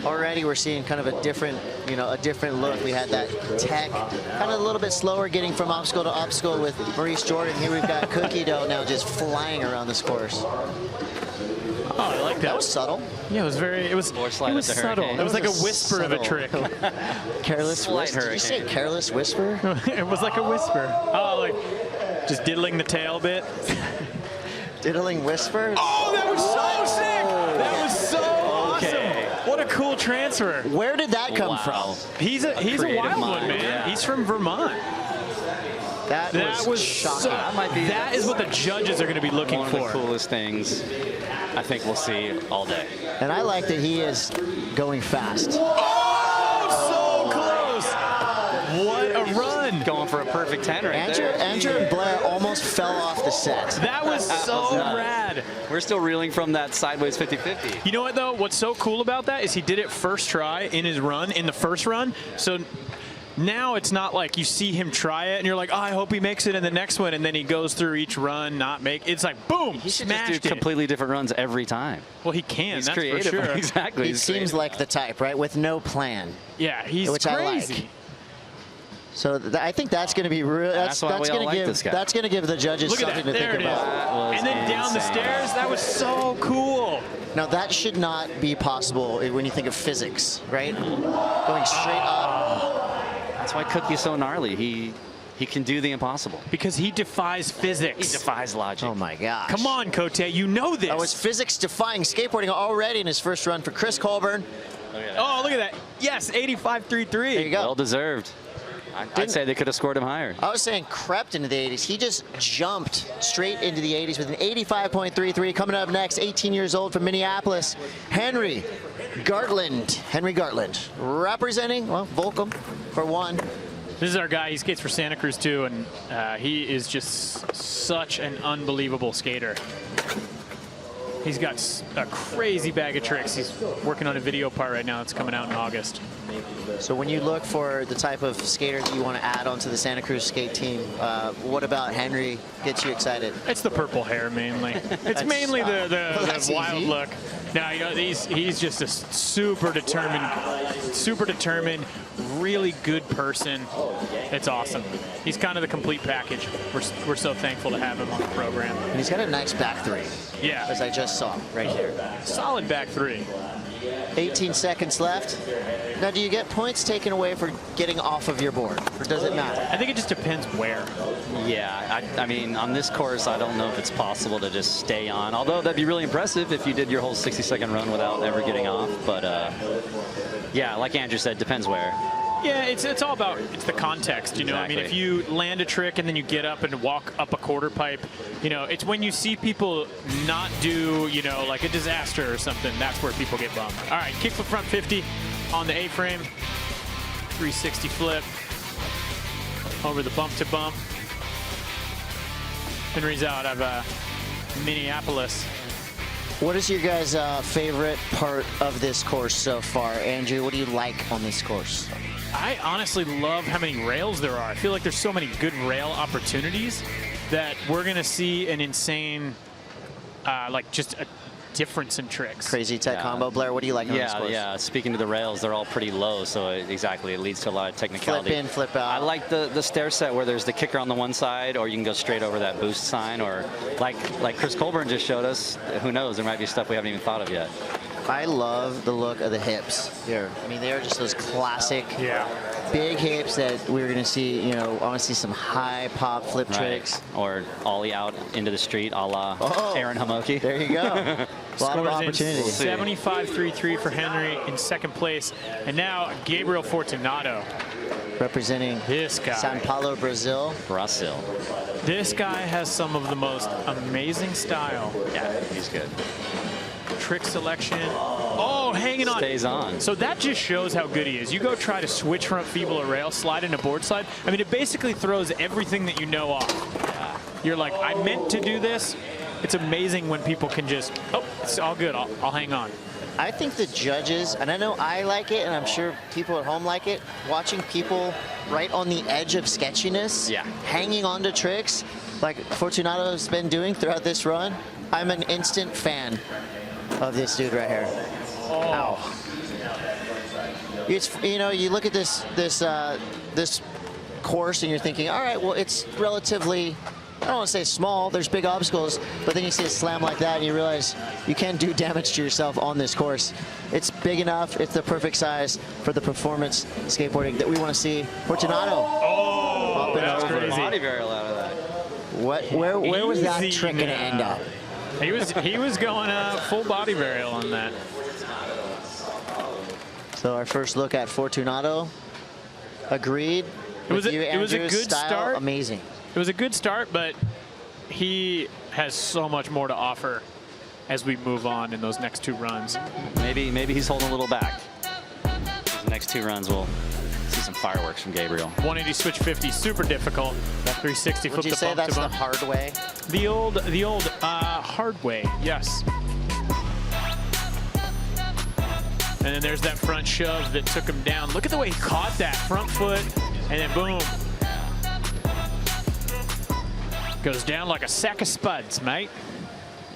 [SPEAKER 10] Already we're seeing kind of a different, a different look. We had that tech, kind of a little bit slower getting from obstacle to obstacle with Maurice Jordan. Here we've got Cookie Dough now just flying around this course.
[SPEAKER 25] Oh, I like that.
[SPEAKER 10] That was subtle.
[SPEAKER 25] Yeah, it was subtle. It was like a whisper of a trick.
[SPEAKER 10] Careless whisper. Did you say careless whisper?
[SPEAKER 25] It was like a whisper. Oh, like just diddling the tail bit.
[SPEAKER 10] Diddling whisper?
[SPEAKER 25] Oh, that was so sick! That was so awesome! What a cool transfer.
[SPEAKER 10] Where did that come from?
[SPEAKER 25] He's a Wildwood man.
[SPEAKER 14] Yeah.
[SPEAKER 25] He's from Vermont.
[SPEAKER 10] That was shocking.
[SPEAKER 25] That is what the judges are going to be looking for.
[SPEAKER 14] One of the coolest things I think we'll see all day.
[SPEAKER 10] And I like that he is going fast.
[SPEAKER 25] Oh, so close! What a run!
[SPEAKER 14] Going for a perfect 10 right there.
[SPEAKER 10] Andrew and Blair almost fell off the set.
[SPEAKER 25] That was so rad.
[SPEAKER 14] We're still reeling from that sideways 50-50.
[SPEAKER 25] You know what, though? What's so cool about that is he did it first try in his run, in the first run. So now it's not like you see him try it and you're like, oh, I hope he makes it in the next one, and then he goes through each run, not make. It's like, boom,
[SPEAKER 14] he should
[SPEAKER 25] smashed
[SPEAKER 14] just do completely different runs every time.
[SPEAKER 25] Well, he can.
[SPEAKER 14] He's
[SPEAKER 25] that's
[SPEAKER 14] creative.
[SPEAKER 25] for sure.
[SPEAKER 14] Exactly.
[SPEAKER 10] He seems like the type, right, with no plan.
[SPEAKER 25] Yeah, he's
[SPEAKER 10] which
[SPEAKER 25] crazy.
[SPEAKER 10] I like. So I think that's going to be real. That's going to give the judges something to think about.
[SPEAKER 25] And then down the stairs, that was so cool.
[SPEAKER 10] Now that should not be possible when you think of physics, right? Going straight up.
[SPEAKER 14] That's why Cookie's so gnarly. He can do the impossible.
[SPEAKER 25] Because he defies physics.
[SPEAKER 14] He defies logic.
[SPEAKER 10] Oh my gosh.
[SPEAKER 25] Come on, Cote, you know this.
[SPEAKER 10] That was physics-defying skateboarding already in his first run for Chris Colburn.
[SPEAKER 25] Oh, look at that. Yes, 85.33.
[SPEAKER 10] There you go.
[SPEAKER 14] Well deserved. I'd say they could have scored him higher.
[SPEAKER 10] I was saying crept into the 80s. He just jumped straight into the 80s with an 85.33. Coming up next, 18 years old from Minneapolis, Henry Gartland. Representing, well, Volcom for one.
[SPEAKER 25] This is our guy. He skates for Santa Cruz, too, and he is just such an unbelievable skater. He's got a crazy bag of tricks. He's working on a video part right now that's coming out in August.
[SPEAKER 10] So when you look for the type of skater that you want to add onto the Santa Cruz skate team, what about Henry gets you excited?
[SPEAKER 25] It's the purple hair mainly. It's mainly the wild look. Now, you know, he's just a super determined, really good person. It's awesome. He's kind of the complete package. We're so thankful to have him on the program.
[SPEAKER 10] And he's got a nice back 3.
[SPEAKER 25] Yeah.
[SPEAKER 10] As I just saw right here.
[SPEAKER 25] Solid back 3.
[SPEAKER 10] 18 seconds left. Now, do you get points taken away for getting off of your board, or does it matter?
[SPEAKER 25] I think it just depends where.
[SPEAKER 14] Yeah, I mean, on this course, I don't know if it's possible to just stay on. Although that'd be really impressive if you did your whole 60-second run without ever getting off. But yeah, like Andrew said, depends where.
[SPEAKER 25] Yeah, it's all about the context, you know.
[SPEAKER 14] Exactly.
[SPEAKER 25] I mean, if you land a trick and then you get up and walk up a quarter pipe, you know, it's when you see people not do, you know, like a disaster or something, that's where people get bummed. All right, kickflip front 50 on the A-frame, 360 flip over the bump to bump. Henry's out of Minneapolis.
[SPEAKER 10] What is your guys' favorite part of this course so far? Andrew, what do you like on this course?
[SPEAKER 25] I honestly love how many rails there are. I feel like there's so many good rail opportunities that we're going to see an insane, like just a difference in tricks.
[SPEAKER 10] Crazy tech combo. Blair, what do you like on this course?
[SPEAKER 14] Yeah, speaking to the rails, they're all pretty low, so exactly, it leads to a lot of technicality.
[SPEAKER 10] Flip in, flip out.
[SPEAKER 14] I like the stair set where there's the kicker on the one side, or you can go straight over that boost sign, or like Chris Colburn just showed us, who knows, there might be stuff we haven't even thought of yet.
[SPEAKER 10] I love the look of the hips here. I mean, they are just those classic big hips that we're going to see, you know, I want to see some high pop flip tricks.
[SPEAKER 14] Or ollie out into the street a la Aaron Hamoki.
[SPEAKER 10] There you go. A lot of opportunities.
[SPEAKER 25] 75.33 for Henry in second place. And now Gabriel Fortunato.
[SPEAKER 10] Representing
[SPEAKER 25] this guy.
[SPEAKER 10] Sao Paulo, Brazil.
[SPEAKER 25] This guy has some of the most amazing style.
[SPEAKER 14] Yeah, he's good.
[SPEAKER 25] Trick selection. Oh, hanging on.
[SPEAKER 14] Stays on.
[SPEAKER 25] So that just shows how good he is. You go try to switch front feeble or rail, slide into board slide. I mean, it basically throws everything that you know off. You're like, I meant to do this. It's amazing when people can just, oh, it's all good. I'll hang on.
[SPEAKER 10] I think the judges, and I know I like it, and I'm sure people at home like it, watching people right on the edge of sketchiness, hanging on to tricks, like Fortunato's been doing throughout this run. I'm an instant fan of this dude right here. Ow. It's, you know, you look at this course and you're thinking, all right, well, it's relatively, I don't want to say small, there's big obstacles, but then you see a slam like that and you realize you can do damage to yourself on this course. It's big enough, it's the perfect size for the performance skateboarding that we want to see. Fortunato.
[SPEAKER 25] Oh, that's crazy.
[SPEAKER 14] Body varial out of that.
[SPEAKER 10] Where was that trick going to end up?
[SPEAKER 25] He was going full body varial on that.
[SPEAKER 10] So our first look at Fortunato. Agreed.
[SPEAKER 25] It was a good start.
[SPEAKER 10] Amazing.
[SPEAKER 25] It was a good start, but he has so much more to offer as we move on in those next two runs.
[SPEAKER 14] Maybe he's holding a little back. These next two runs we'll see some fireworks from Gabriel.
[SPEAKER 25] 180 switch 50, super difficult. That 360 flip
[SPEAKER 10] Would you say that's the hard way?
[SPEAKER 25] The old hard way, yes. And then there's that front shove that took him down. Look at the way he caught that front foot, and then boom. Goes down like a sack of spuds, mate.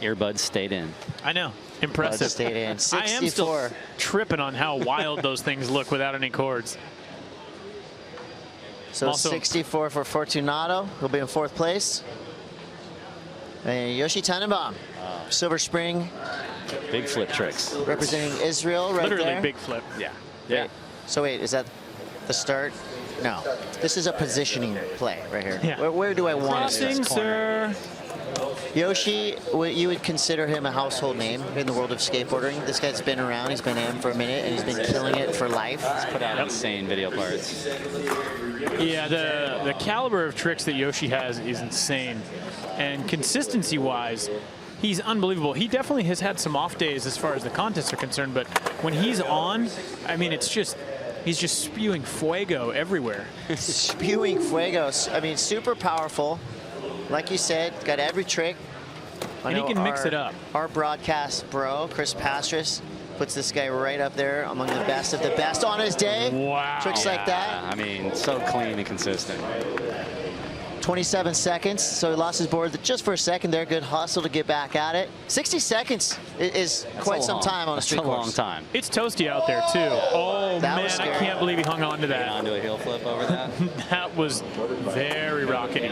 [SPEAKER 14] Earbuds stayed in.
[SPEAKER 25] I know. Impressive.
[SPEAKER 10] Stayed in. 64.
[SPEAKER 25] I am still tripping on how wild those things look without any cords.
[SPEAKER 10] So also, 64 for Fortunato. He'll be in fourth place. And Yoshi Tannenbaum, Silver Spring.
[SPEAKER 14] Big flip tricks.
[SPEAKER 10] Representing Israel right
[SPEAKER 25] Literally
[SPEAKER 10] there.
[SPEAKER 25] big flip.
[SPEAKER 14] Yeah.
[SPEAKER 10] So wait, is that the start? No. This is a positioning play right here.
[SPEAKER 25] Yeah.
[SPEAKER 10] Where do I want it in this corner?
[SPEAKER 25] Sir.
[SPEAKER 10] Yoshi, you would consider him a household name in the world of skateboarding. This guy's been around. He's been in for a minute, and he's been killing it for life.
[SPEAKER 14] He's put out insane video parts.
[SPEAKER 25] Yeah, the caliber of tricks that Yoshi has is insane. And consistency-wise, he's unbelievable. He definitely has had some off days as far as the contests are concerned, but when he's on, I mean, it's just, he's just spewing fuego everywhere.
[SPEAKER 10] Spewing fuego. I mean, super powerful. Like you said, got every trick.
[SPEAKER 25] And he can mix it up.
[SPEAKER 10] Our broadcast bro, Chris Pastris, puts this guy right up there among the best of the best on his day.
[SPEAKER 25] Wow.
[SPEAKER 10] Tricks like that.
[SPEAKER 14] I mean, so clean and consistent.
[SPEAKER 10] 27 seconds, so he lost his board just for a second there. Good hustle to get back at it. 60 seconds is quite some time on a street course.
[SPEAKER 14] That's a long time.
[SPEAKER 25] It's toasty out there, too. Oh, man, I can't believe he hung on to that.
[SPEAKER 14] Get onto a heel flip over that.
[SPEAKER 25] That was very rockety.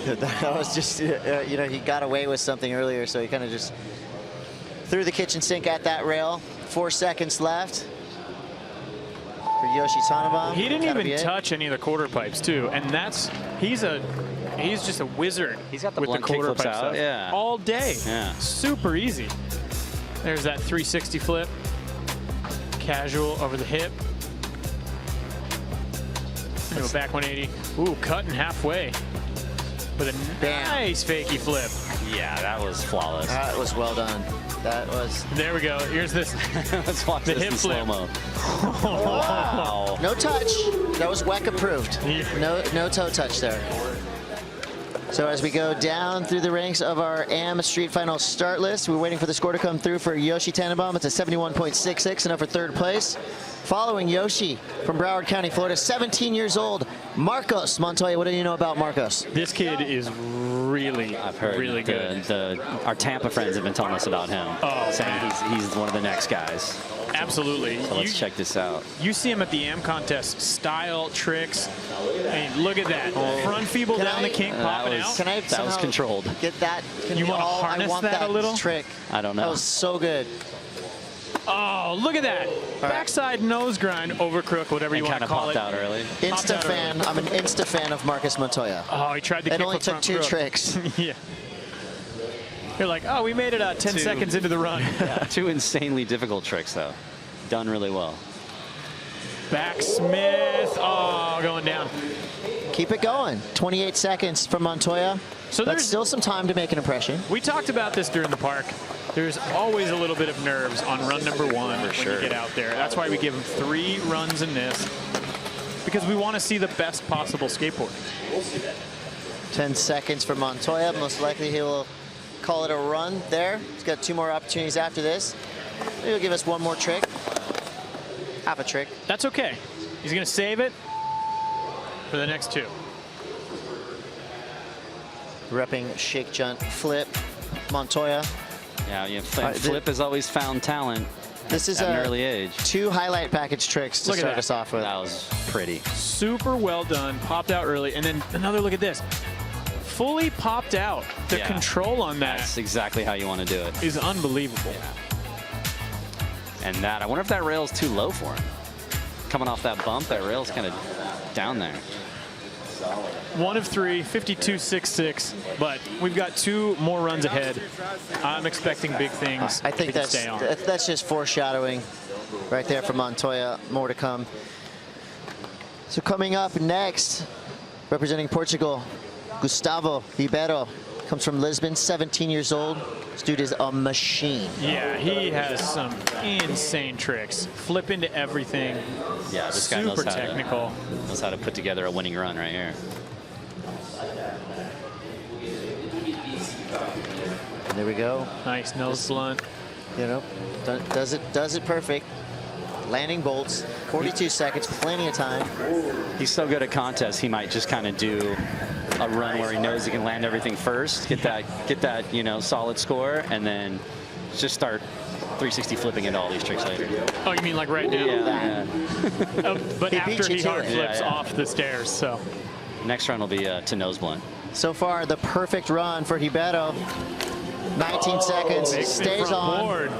[SPEAKER 10] That was just, you know, he got away with something earlier, so he kind of just threw the kitchen sink at that rail. 4 seconds left for Yoshi Tannenbaum.
[SPEAKER 25] He didn't even touch any of the quarter pipes, too, and that's, he's just a wizard.
[SPEAKER 14] He's got the
[SPEAKER 25] with
[SPEAKER 14] blunt
[SPEAKER 25] quarter
[SPEAKER 14] kickflips
[SPEAKER 25] pipe
[SPEAKER 14] out,
[SPEAKER 25] stuff.
[SPEAKER 14] yeah.
[SPEAKER 25] All day.
[SPEAKER 14] Yeah.
[SPEAKER 25] Super easy. There's that 360 flip. Casual over the hip. into a back 180. Ooh, cutting halfway with a nice fakie flip.
[SPEAKER 14] Yeah, that was flawless.
[SPEAKER 10] That was well done. That was.
[SPEAKER 25] There we go. Here's this.
[SPEAKER 14] Let's watch
[SPEAKER 25] the
[SPEAKER 14] this
[SPEAKER 25] hip
[SPEAKER 14] in
[SPEAKER 25] flip.
[SPEAKER 14] slow-mo.
[SPEAKER 10] Wow. No touch. That was WEC approved. No toe touch there. So as we go down through the ranks of our AM Street Final start list, we're waiting for the score to come through for Yoshi Tannenbaum. It's a 71.66 and up for third place. Following Yoshi from Broward County, Florida, 17 years old, Marcos Montoya. What do you know about Marcos?
[SPEAKER 25] This kid is really,
[SPEAKER 14] I've heard
[SPEAKER 25] really good.
[SPEAKER 14] Our Tampa friends have been telling us about him, saying he's one of the next guys.
[SPEAKER 25] Absolutely.
[SPEAKER 14] So let's check this out.
[SPEAKER 25] You see him at the AM contest, style, tricks. I mean, look at that. Front feeble down the kink, popping out.
[SPEAKER 10] Can I
[SPEAKER 14] that was controlled.
[SPEAKER 10] Get that?
[SPEAKER 25] You want to harness that a little?
[SPEAKER 10] Trick.
[SPEAKER 14] I don't know.
[SPEAKER 10] That was so good.
[SPEAKER 25] Oh, look at that. Backside nose grind over crook, whatever you want to call it.
[SPEAKER 14] Popped out early.
[SPEAKER 10] Insta fan. I'm an Insta fan of Marcus Montoya.
[SPEAKER 25] Oh, he tried to kick
[SPEAKER 10] It only
[SPEAKER 25] the
[SPEAKER 10] took
[SPEAKER 25] front
[SPEAKER 10] 2
[SPEAKER 25] crook.
[SPEAKER 10] tricks.
[SPEAKER 25] Yeah. You're like, oh, we made it 10 seconds into the run.
[SPEAKER 14] Yeah, 2 insanely difficult tricks, though. Done really well.
[SPEAKER 25] Backsmith. Oh, going down.
[SPEAKER 10] Keep it going. 28 seconds from Montoya.
[SPEAKER 25] So
[SPEAKER 10] that's still some time to make an impression.
[SPEAKER 25] We talked about this during the park. There's always a little bit of nerves on run number 1 when you get out there. That's why we give him 3 runs in this, because we want to see the best possible skateboarding.
[SPEAKER 10] 10 seconds for Montoya. Most likely he will call it a run there. He's got 2 more opportunities after this. Maybe he'll give us 1 more trick. Half a trick.
[SPEAKER 25] That's okay. He's going to save it for the next 2.
[SPEAKER 10] Repping shake junt flip. Montoya.
[SPEAKER 14] Yeah, flip has always found talent.
[SPEAKER 10] This is
[SPEAKER 14] at an early age.
[SPEAKER 10] 2 highlight package tricks to
[SPEAKER 25] Look at
[SPEAKER 10] start
[SPEAKER 25] that.
[SPEAKER 10] us off with.
[SPEAKER 14] That was pretty.
[SPEAKER 25] Super well done. Popped out early. And then another look at this. Fully popped out. The control on that.
[SPEAKER 14] That's exactly how you want to do it.
[SPEAKER 25] Is unbelievable.
[SPEAKER 14] And that, I wonder if that rail's too low for him. Coming off that bump, that rail's kind of down there.
[SPEAKER 25] 1 of 3, 52.66, but we've got 2 more runs ahead. I'm expecting big things.
[SPEAKER 10] I think
[SPEAKER 25] if he can stay on.
[SPEAKER 10] that's just foreshadowing right there from Montoya. More to come. So coming up next, representing Portugal, Gustavo Ribeiro. Comes from Lisbon, 17 years old. This dude is a machine.
[SPEAKER 25] Yeah, he has some insane tricks. Flip into everything.
[SPEAKER 14] Yeah, this guy knows
[SPEAKER 25] super technical.
[SPEAKER 14] Knows how to put together a winning run right here.
[SPEAKER 10] And there we go.
[SPEAKER 25] Nice nose blunt.
[SPEAKER 10] You know, does it perfect. Landing bolts, 42 seconds, plenty of time.
[SPEAKER 14] He's so good at contests, he might just kind of do a run where he knows he can land everything first, get that, you know, solid score, and then just start 360 flipping into all these tricks later.
[SPEAKER 25] Oh, you mean like right now?
[SPEAKER 14] Yeah.
[SPEAKER 25] But after he hard flips
[SPEAKER 14] Yeah.
[SPEAKER 25] off the stairs, so.
[SPEAKER 14] Next run will be to nose blunt.
[SPEAKER 10] So far, the perfect run for Ribeiro. 19 seconds, stays on.
[SPEAKER 25] Board.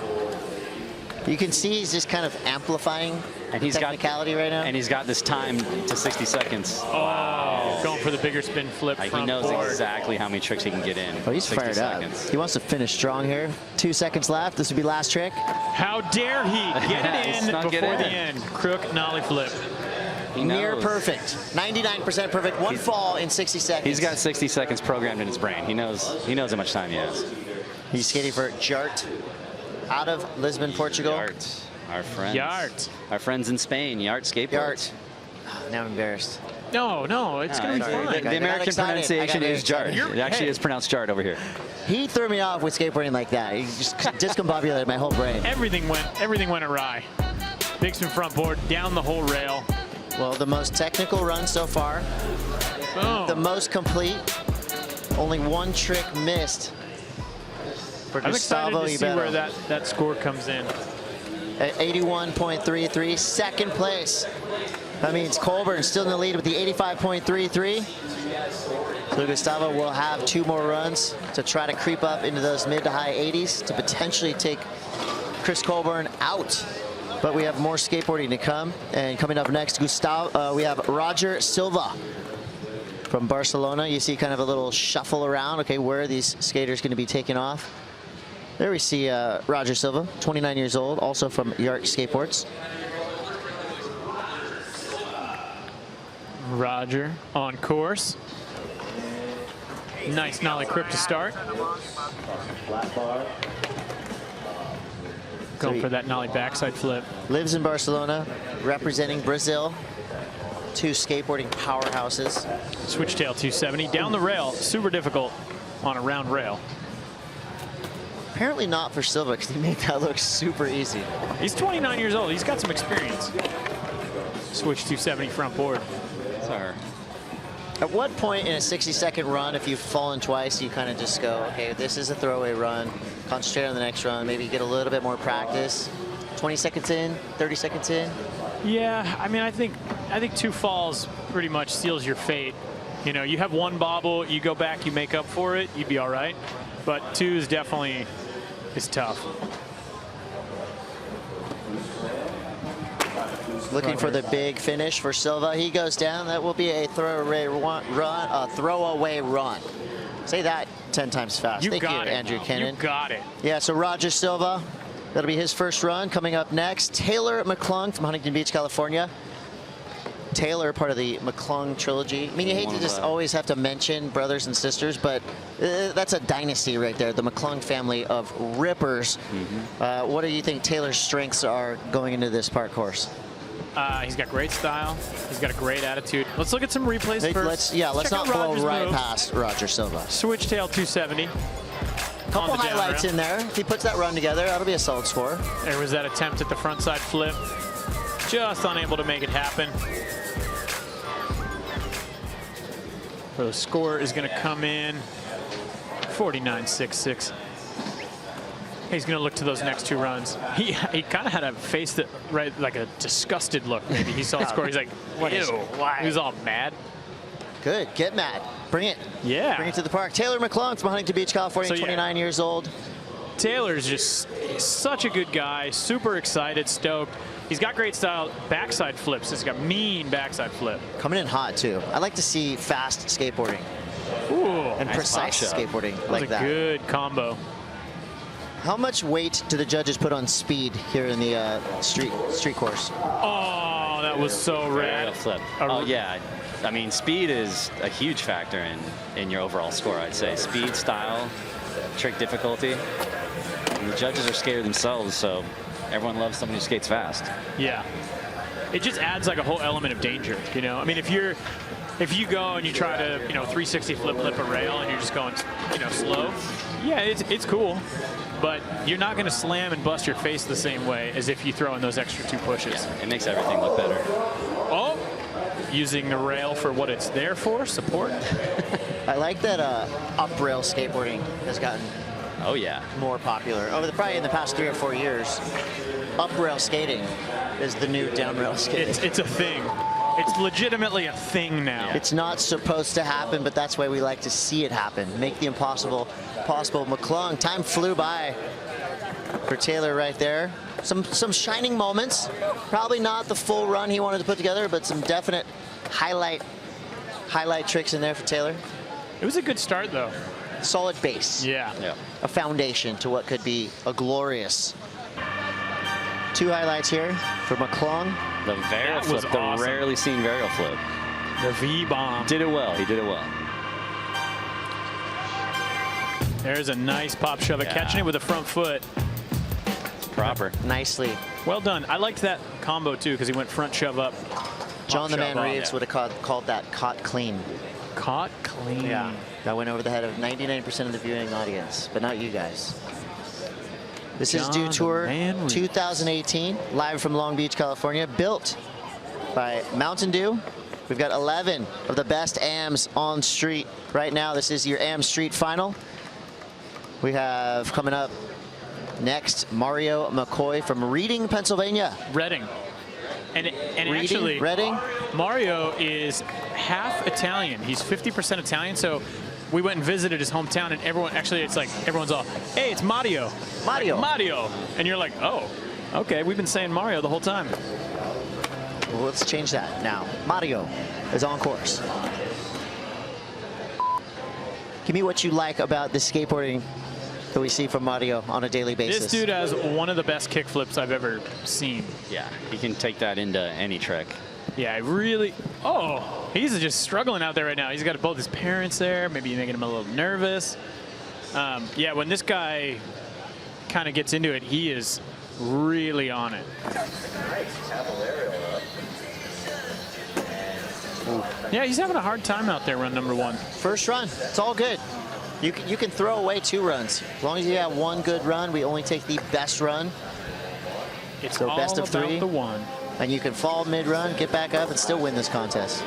[SPEAKER 10] You can see he's just kind of amplifying technicality right now.
[SPEAKER 14] And he's got this time to 60 seconds.
[SPEAKER 25] Oh, going for the bigger spin flip.
[SPEAKER 14] He
[SPEAKER 25] front
[SPEAKER 14] knows
[SPEAKER 25] board.
[SPEAKER 14] exactly how many tricks he can get in.
[SPEAKER 10] Oh, he's
[SPEAKER 14] 60
[SPEAKER 10] fired
[SPEAKER 14] seconds.
[SPEAKER 10] up. He wants to finish strong here. 2 seconds left. This would be last trick.
[SPEAKER 25] How dare he get it in
[SPEAKER 14] not
[SPEAKER 25] before
[SPEAKER 14] get
[SPEAKER 25] the
[SPEAKER 14] in.
[SPEAKER 25] end. Crook nollie flip.
[SPEAKER 10] Near perfect. 99% perfect. One fall in 60 seconds.
[SPEAKER 14] He's got 60 seconds programmed in his brain. He knows how much time he has.
[SPEAKER 10] He's skating for Jart out of Lisbon, Portugal.
[SPEAKER 14] Yart, our friends.
[SPEAKER 25] Yart.
[SPEAKER 14] Our friends in Spain, Yart Skateboards.
[SPEAKER 10] Yart. Now I'm embarrassed.
[SPEAKER 25] No, it's going to be
[SPEAKER 14] The
[SPEAKER 25] fine.
[SPEAKER 14] American pronunciation is Jart.
[SPEAKER 25] You're-
[SPEAKER 14] It actually
[SPEAKER 25] hey.
[SPEAKER 14] is pronounced Jart over here.
[SPEAKER 10] He threw me off with skateboarding like that. He just discombobulated my whole brain.
[SPEAKER 25] Everything went awry. Big spin front board, down the whole rail.
[SPEAKER 10] Well, the most technical run so far.
[SPEAKER 25] Boom.
[SPEAKER 10] The most complete. Only 1 trick missed for
[SPEAKER 25] I'm excited
[SPEAKER 10] Gustavo
[SPEAKER 25] to see
[SPEAKER 10] Ribeiro.
[SPEAKER 25] where that score comes in.
[SPEAKER 10] At 81.33, second place. That means Colburn still in the lead with the 85.33. So Gustavo will have 2 more runs to try to creep up into those mid to high 80s to potentially take Chris Colburn out. But we have more skateboarding to come. And coming up next, we have Roger Silva from Barcelona. You see kind of a little shuffle around. Okay, where are these skaters going to be taking off? There we see Roger Silva, 29 years old, also from Yart Skateboards.
[SPEAKER 25] Roger on course. Nice nollie crip to start. Going for that nollie backside flip.
[SPEAKER 10] Lives in Barcelona, representing Brazil. 2 skateboarding powerhouses.
[SPEAKER 25] Switchtail 270 down the rail, super difficult on a round rail.
[SPEAKER 10] Apparently not for Silva, because he made that look super easy.
[SPEAKER 25] He's 29 years old. He's got some experience. Switch 270 front board.
[SPEAKER 14] Sorry.
[SPEAKER 10] At what point in a 60-second run, if you've fallen twice, you kind of just go, okay, this is a throwaway run, concentrate on the next run, maybe get a little bit more practice. 20 seconds in, 30 seconds in?
[SPEAKER 25] Yeah, I mean, I think 2 falls pretty much seals your fate. You know, you have 1 bobble, you go back, you make up for it, you'd be all right. But 2 is definitely tough.
[SPEAKER 10] Looking for the big finish for Silva. He goes down. That will be a throwaway run. Say that 10 times fast. Thank you, Andrew Kennan.
[SPEAKER 25] You got it.
[SPEAKER 10] Yeah, so Roger Silva, that'll be his first run. Coming up next, Taylor McClung from Huntington Beach, California. Taylor, part of the McClung trilogy. I mean, you hate to just always have to mention brothers and sisters, but that's a dynasty right there. The McClung family of rippers. What do you think Taylor's strengths are going into this park course?
[SPEAKER 25] He's got great style. He's got a great attitude. Let's look at some replays first.
[SPEAKER 10] Let's not blow right past Roger Silva.
[SPEAKER 25] Switchtail 270.
[SPEAKER 10] Couple highlights in there. If he puts that run together, that'll be a solid score.
[SPEAKER 25] There was that attempt at the front side flip. Just unable to make it happen. So the score is going to come in 49.66. He's going to look to those next 2 runs. He kind of had a face that, right, like a disgusted look. Maybe he saw the score. He's like, ew. Why? He was all mad.
[SPEAKER 10] Good. Get mad. Bring it.
[SPEAKER 25] Yeah.
[SPEAKER 10] Bring it to the park. Taylor McClung from Huntington Beach, California, 29 years old.
[SPEAKER 25] Taylor's just such a good guy. Super excited, stoked. He's got great style. Backside flips. He's got mean backside flip.
[SPEAKER 10] Coming in hot, too. I like to see fast skateboarding.
[SPEAKER 25] Ooh.
[SPEAKER 10] And
[SPEAKER 25] Nice
[SPEAKER 10] precise
[SPEAKER 25] pop shot.
[SPEAKER 10] skateboarding
[SPEAKER 25] That was
[SPEAKER 10] like
[SPEAKER 25] a
[SPEAKER 10] that.
[SPEAKER 25] good combo.
[SPEAKER 10] How much weight do the judges put on speed here in the street course?
[SPEAKER 25] Oh, that was so rad.
[SPEAKER 14] Flip. Oh, yeah. I mean, speed is a huge factor in your overall score, I'd say. Speed, style, trick difficulty. And the judges are scared themselves, so everyone loves someone who skates fast.
[SPEAKER 25] Yeah. It just adds like a whole element of danger, you know? I mean, if you go and you try to, 360 flip a rail and you're just going, slow, yeah, it's cool. But you're not going to slam and bust your face the same way as if you throw in those extra 2 pushes.
[SPEAKER 14] Yeah, it makes everything look better.
[SPEAKER 25] Oh, using the rail for what it's there for, support.
[SPEAKER 10] I like that up rail skateboarding has gotten more popular. Probably in the past 3 or 4 years, up rail skating is the new down rail skating.
[SPEAKER 25] It's a thing. It's legitimately a thing now.
[SPEAKER 10] It's not supposed to happen, but that's why we like to see it happen. Make the impossible possible. McClung, time flew by for Taylor right there. Some shining moments. Probably not the full run he wanted to put together, but some definite highlight tricks in there for Taylor.
[SPEAKER 25] It was a good start, though.
[SPEAKER 10] Solid base.
[SPEAKER 25] Yeah.
[SPEAKER 10] A foundation to what could be a glorious. 2 highlights here for McClung.
[SPEAKER 14] The varial flip, the
[SPEAKER 25] awesome.
[SPEAKER 14] rarely seen varial flip.
[SPEAKER 25] The V-bomb.
[SPEAKER 14] Did it well. He did it well.
[SPEAKER 25] There's a nice pop shove. Catching it with the front foot.
[SPEAKER 14] Proper.
[SPEAKER 10] Nicely.
[SPEAKER 25] Well done. I liked that combo, too, because he went front shove up.
[SPEAKER 10] John the Man Reeves would have called that caught clean.
[SPEAKER 25] Caught clean.
[SPEAKER 10] Yeah. That went over the head of 99% of the viewing audience, but not you guys. This is Dew Tour 2018, live from Long Beach, California, built by Mountain Dew. We've got 11 of the best AMs on street right now. This is your AM Street Final. We have coming up next Mario McCoy from Reading, Pennsylvania.
[SPEAKER 25] Reading. And
[SPEAKER 10] Reading, Reading.
[SPEAKER 25] Mario is half Italian. He's 50% Italian, so we went and visited his hometown, and everyone's all, hey, it's Mario.
[SPEAKER 10] Mario.
[SPEAKER 25] Like, Mario. And you're like, oh, okay, we've been saying Mario the whole time.
[SPEAKER 10] Well, let's change that now. Mario is on course. Give me what you like about the skateboarding that we see from Mario on a daily basis.
[SPEAKER 25] This dude has one of the best kick flips I've ever seen.
[SPEAKER 14] Yeah, he can take that into any trick.
[SPEAKER 25] Yeah, really. Oh, he's just struggling out there right now. He's got both his parents there, maybe making him a little nervous. Yeah, when this guy kind of gets into it, he is really on it. Yeah, he's having a hard time out there, run number 1.
[SPEAKER 10] First run, it's all good. You can throw away 2 runs. As long as you have 1 good run, we only take the best run.
[SPEAKER 25] It's
[SPEAKER 10] so
[SPEAKER 25] all
[SPEAKER 10] best of 3.
[SPEAKER 25] about the 1.
[SPEAKER 10] And you can fall mid-run, get back up, and still win this contest.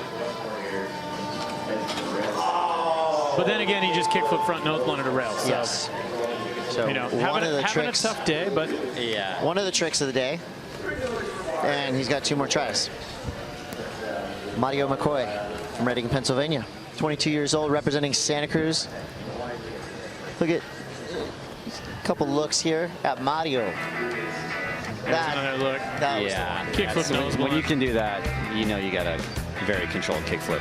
[SPEAKER 25] But then again, he just kickflip front nose blunder to rail. So,
[SPEAKER 10] yes. So
[SPEAKER 25] you know,
[SPEAKER 10] one of the
[SPEAKER 25] having
[SPEAKER 10] tricks,
[SPEAKER 25] a tough day, but
[SPEAKER 10] yeah, one of the tricks of the day. And he's got 2 more tries. Mario McCoy from Reading, Pennsylvania. 22 years old, representing Santa Cruz. Look at a couple looks here at Mario.
[SPEAKER 25] Another look.
[SPEAKER 10] That was
[SPEAKER 25] kickflip nose
[SPEAKER 13] when you can do that, you know you got a very controlled kickflip.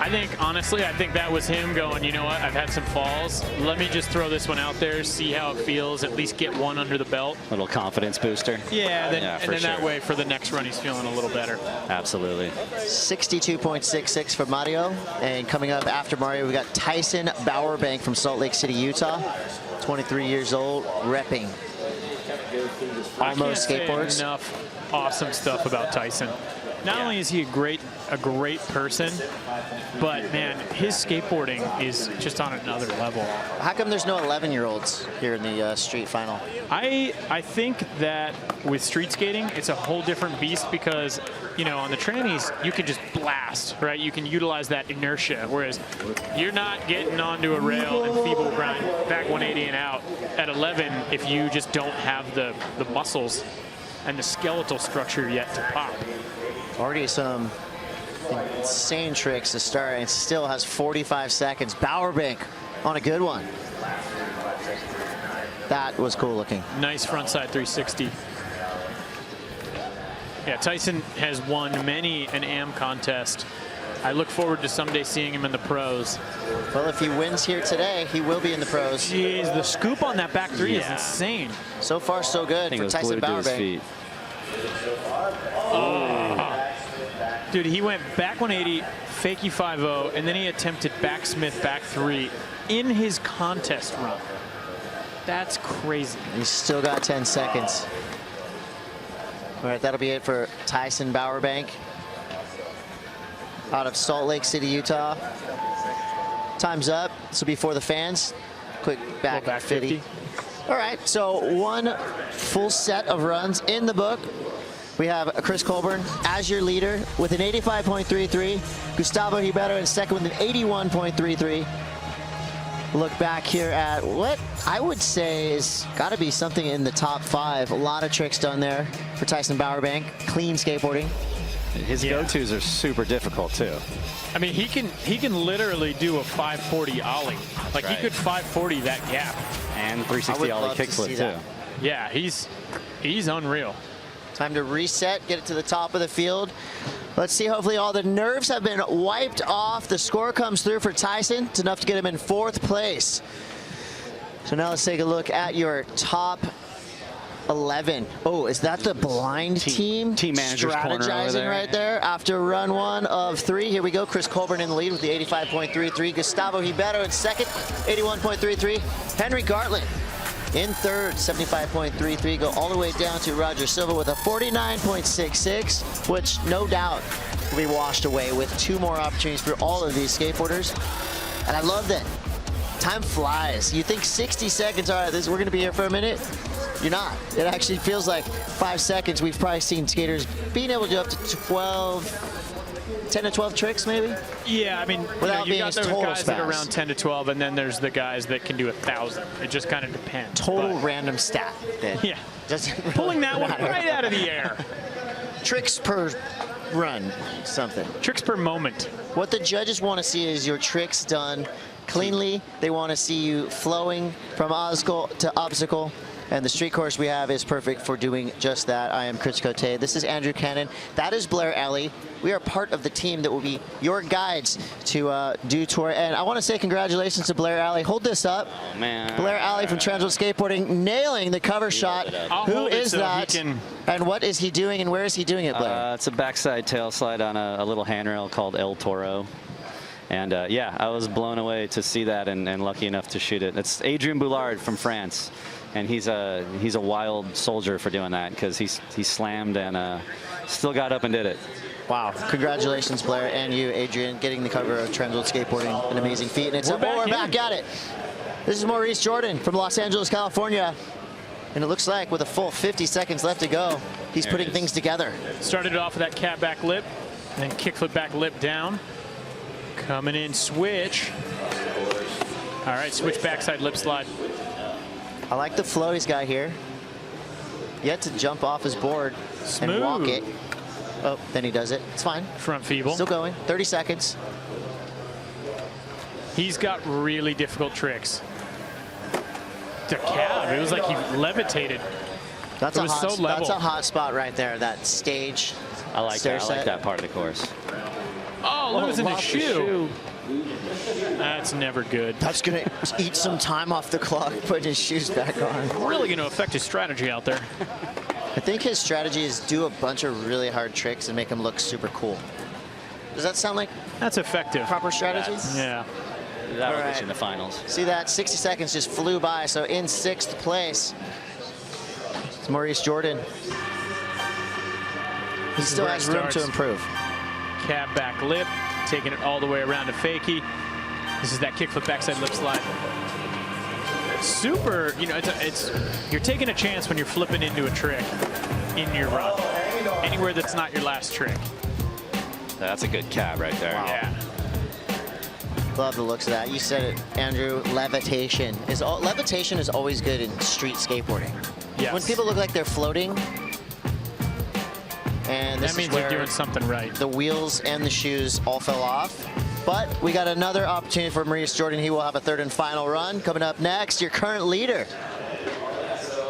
[SPEAKER 25] I think, honestly, I think that was him going, you know what, I've had some falls. Let me just throw this one out there, see how it feels, at least get 1 under the belt.
[SPEAKER 13] Little confidence booster.
[SPEAKER 25] Yeah, then,
[SPEAKER 13] yeah,
[SPEAKER 25] and then that way for the next run, he's feeling a little better.
[SPEAKER 13] Absolutely.
[SPEAKER 10] 62.66 for Mario. And coming up after Mario, we got Tyson Bowerbank from Salt Lake City, Utah. 23 years old, repping Almost Skateboards.
[SPEAKER 25] I can't say enough awesome stuff about Tyson. Not only is he a great person, but man, his skateboarding is just on another level.
[SPEAKER 10] How come there's no 11-year-olds here in the street final?
[SPEAKER 25] I think that with street skating, it's a whole different beast because, you know, on the trannies, you can just blast, right? You can utilize that inertia, whereas you're not getting onto a rail and feeble grind back 180 and out at 11 if you just don't have the muscles and the skeletal structure yet to pop.
[SPEAKER 10] Already some insane tricks to start, and still has 45 seconds. Bowerbank on a good one. That was cool looking.
[SPEAKER 25] Nice frontside 360. Yeah, Tyson has won many an AM contest. I look forward to someday seeing him in the pros.
[SPEAKER 10] Well, if he wins here today, he will be in the pros.
[SPEAKER 25] Jeez, the scoop on that back 3 is insane.
[SPEAKER 10] So far, so good for Tyson Bowerbank.
[SPEAKER 25] Dude, he went back 180, fakie 5-0, and then he attempted backsmith back 3 in his contest run. That's crazy.
[SPEAKER 10] He's still got 10 seconds. All right, that'll be it for Tyson Bowerbank out of Salt Lake City, Utah. Time's up. This will be for the fans. Quick back 50. All right, so 1 full set of runs in the book. We have Chris Colburn as your leader with an 85.33. Gustavo Ribeiro in second with an 81.33. Look back here at what I would say is got to be something in the top 5. A lot of tricks done there for Tyson Bowerbank. Clean skateboarding.
[SPEAKER 13] His go-tos are super difficult too.
[SPEAKER 25] I mean, he can literally do a 540 ollie. Like he could 540 that gap.
[SPEAKER 13] And 360 ollie kickflip too.
[SPEAKER 25] Yeah, he's unreal.
[SPEAKER 10] Time to reset, get it to the top of the field. Let's see, hopefully all the nerves have been wiped off. The score comes through for Tyson. It's enough to get him in 4th place. So now let's take a look at your top 11. Oh, is that the blind team?
[SPEAKER 13] Team manager's corner over
[SPEAKER 10] strategizing
[SPEAKER 13] there.
[SPEAKER 10] right there after run 1 of 3. Here we go. Chris Colburn in the lead with the 85.33. Gustavo Ribeiro in second, 81.33. Henry Gartland in third, 75.33. Go all the way down to Roger Silva with a 49.66, which no doubt will be washed away with 2 more opportunities for all of these skateboarders. And I love that. Time flies. You think 60 seconds, all right, we're going to be here for a minute? You're not. It actually feels like 5 seconds. We've probably seen skaters being able to do up to 10 to 12 tricks, maybe?
[SPEAKER 25] Yeah, I mean,
[SPEAKER 10] without
[SPEAKER 25] you
[SPEAKER 10] being
[SPEAKER 25] got those
[SPEAKER 10] total
[SPEAKER 25] guys that are
[SPEAKER 10] spaz.
[SPEAKER 25] around 10 to 12, and then there's the guys that can do 1,000. It just kind of depends.
[SPEAKER 10] Total random stat.
[SPEAKER 25] Yeah.
[SPEAKER 10] Doesn't
[SPEAKER 25] Pulling that one
[SPEAKER 10] matter.
[SPEAKER 25] right out of the air.
[SPEAKER 10] Tricks per run, something.
[SPEAKER 25] Tricks per moment.
[SPEAKER 10] What the judges want to see is your tricks done cleanly. They want to see you flowing from obstacle to obstacle And the street course we have is perfect for doing just that. I am Chris Cote. This is Andrew Cannon. That is Blair Alley. We are part of the team that will be your guides to Dew Tour. And I want to say congratulations to Blair Alley. Hold this up.
[SPEAKER 14] Oh, man.
[SPEAKER 10] Blair Alley from Transworld Skateboarding nailing the cover shot. Who is that? And what is he doing and where is he doing it, Blair?
[SPEAKER 14] It's a backside tail slide on a little handrail called El Toro. And yeah, I was blown away to see that and lucky enough to shoot it. It's Adrien Boulard from France. And he's a wild soldier for doing that because he slammed and still got up and did it.
[SPEAKER 10] Wow. Congratulations, Blair, and you, Adrian, getting the cover of Transworld Skateboarding. An amazing feat. And it's we're back at it. This is Maurice Jordan from Los Angeles, California. And it looks like with a full 50 seconds left to go, he's putting things together.
[SPEAKER 25] Started it off with that cat back lip, and then kickflip back lip down. Coming in switch. All right, switch backside lip slide.
[SPEAKER 10] I like the flow he's got here. Yet to jump off his board and walk it. Oh, then he does it. It's fine.
[SPEAKER 25] Front feeble.
[SPEAKER 10] Still going. 30 seconds.
[SPEAKER 25] He's got really difficult tricks. The cab, it was like he levitated.
[SPEAKER 10] That's
[SPEAKER 25] it was so level.
[SPEAKER 10] That's a hot spot right there, that stage.
[SPEAKER 14] I like that part of the course.
[SPEAKER 25] Oh, losing his shoe. That's never good.
[SPEAKER 10] That's going to eat some time off the clock, putting his shoes back on.
[SPEAKER 25] Really going to affect his strategy out there.
[SPEAKER 10] I think his strategy is do a bunch of really hard tricks and make him look super cool. Does that sound like
[SPEAKER 25] that's effective?
[SPEAKER 10] Proper strategy?
[SPEAKER 25] Yeah.
[SPEAKER 14] That'll get you in the finals.
[SPEAKER 10] See that? 60 seconds just flew by. So in 6th place, it's Maurice Jordan. He still has room to improve.
[SPEAKER 25] Cab back lip, taking it all the way around to fakie. This is that kickflip backside lip slide. Super, you know, you're taking a chance when you're flipping into a trick in your run. Anywhere that's not your last trick.
[SPEAKER 14] That's a good cab right there.
[SPEAKER 25] Wow. Yeah.
[SPEAKER 10] Love the looks of that. You said it, Andrew. Levitation is always good in street skateboarding.
[SPEAKER 25] Yes.
[SPEAKER 10] When people look like they're floating, and this
[SPEAKER 25] that means
[SPEAKER 10] is where
[SPEAKER 25] you're doing something right.
[SPEAKER 10] The wheels and the shoes all fell off. But we got another opportunity for Maurice Jordan. He will have a third and final run. Coming up next, your current leader.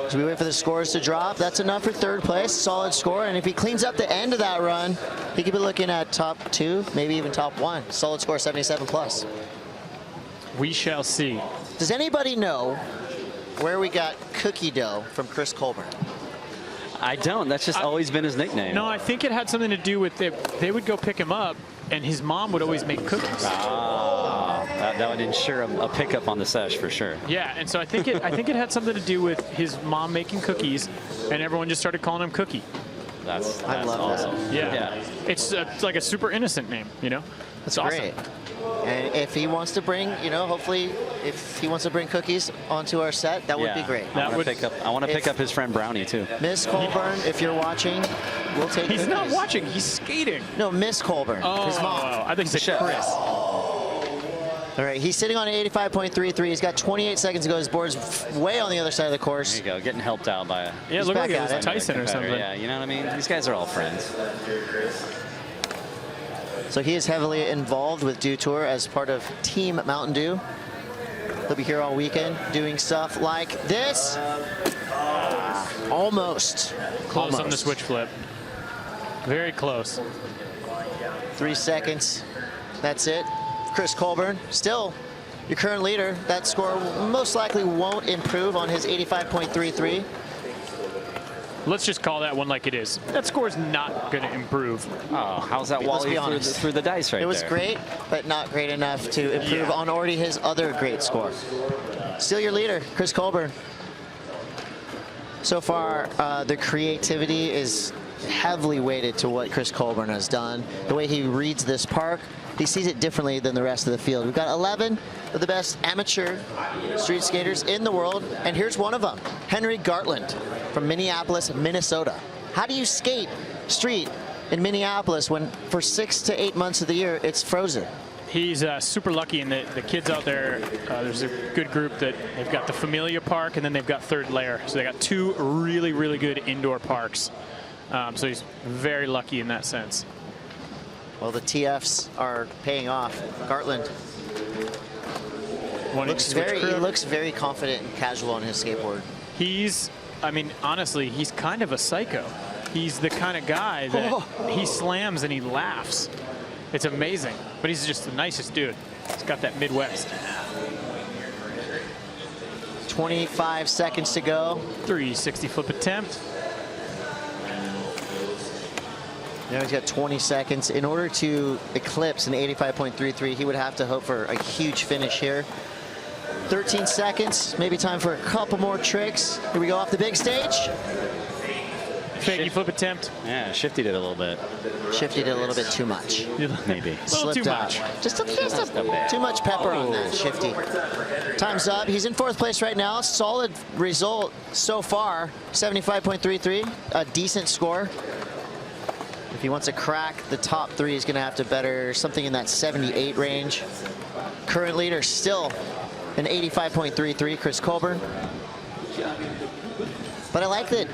[SPEAKER 10] As we wait for the scores to drop, that's enough for 3rd place. Solid score. And if he cleans up the end of that run, he could be looking at top 2, maybe even top 1. Solid score, 77 plus.
[SPEAKER 25] We shall see.
[SPEAKER 10] Does anybody know where we got cookie dough from Chris Colburn?
[SPEAKER 14] I don't. That's just always been his nickname.
[SPEAKER 25] No, I think it had something to do with they would go pick him up, and his mom would always make cookies.
[SPEAKER 14] Ah, that would ensure a pickup on the sesh for sure.
[SPEAKER 25] Yeah, and so I think it had something to do with his mom making cookies, and everyone just started calling him Cookie.
[SPEAKER 14] That's
[SPEAKER 10] I love
[SPEAKER 14] awesome.
[SPEAKER 10] that.
[SPEAKER 25] Yeah. It's like a super innocent name, you know?
[SPEAKER 10] That's great. And if he wants to bring, you know, hopefully, if he wants to bring cookies onto our set, that would be great.
[SPEAKER 14] I want to pick up his friend Brownie too.
[SPEAKER 10] Miss Colburn, if you're watching, we'll take
[SPEAKER 25] He's
[SPEAKER 10] cookies.
[SPEAKER 25] not watching. He's skating.
[SPEAKER 10] No, Miss Colburn. His mom.
[SPEAKER 25] I think he said Chris.
[SPEAKER 10] All right, he's sitting on an 85.33. He's got 28 seconds to go. His board's way on the other side of the course.
[SPEAKER 14] There you go, getting helped out by a
[SPEAKER 25] Yeah, look like it was Tyson or something.
[SPEAKER 14] Yeah, you know what I mean? These guys are all friends.
[SPEAKER 10] So he is heavily involved with Dew Tour as part of Team Mountain Dew. He'll be here all weekend doing stuff like this. Almost.
[SPEAKER 25] Close on the switch flip. Very close.
[SPEAKER 10] 3 seconds. That's it. Chris Colburn, still your current leader. That score most likely won't improve on his 85.33.
[SPEAKER 25] Let's just call that one like it is. That score's not going to improve.
[SPEAKER 14] Oh, how's that Wally through the dice right there?
[SPEAKER 10] It was great, but not great enough to improve on already his other great score. Still your leader, Chris Colburn. So far, the creativity is heavily weighted to what Chris Colburn has done. The way he reads this park, he sees it differently than the rest of the field. We've got 11 of the best amateur street skaters in the world, and here's one of them, Henry Gartland from Minneapolis, Minnesota. How do you skate street in Minneapolis when for 6 to 8 months of the year it's frozen?
[SPEAKER 25] He's super lucky, and the kids out there, there's a good group that they've got the Familia Park, and then they've got Third Layer. So they got 2 really, really good indoor parks. So he's very lucky in that sense.
[SPEAKER 10] Well, the TFs are paying off. Gartland he looks very confident and casual on his skateboard.
[SPEAKER 25] I mean, honestly, he's kind of a psycho. He's the kind of guy that he slams and he laughs. It's amazing, but he's just the nicest dude. He's got that Midwest.
[SPEAKER 10] 25 seconds to go.
[SPEAKER 25] 360 flip attempt.
[SPEAKER 10] Now he's got 20 seconds. In order to eclipse an 85.33, he would have to hope for a huge finish here. 13 seconds, maybe time for a couple more tricks. Here we go off the big stage.
[SPEAKER 25] Fakey flip attempt.
[SPEAKER 13] Yeah, shifted it a little bit.
[SPEAKER 10] Shifted it a little bit too much.
[SPEAKER 13] Maybe.
[SPEAKER 25] A little too much.
[SPEAKER 10] Just too much pepper on that shifty. Time's up. He's in 4th place right now. Solid result so far. 75.33, a decent score. If he wants to crack the top 3, he's going to have to better something in that 78 range. Current leader still an 85.33, Chris Colburn. But I like that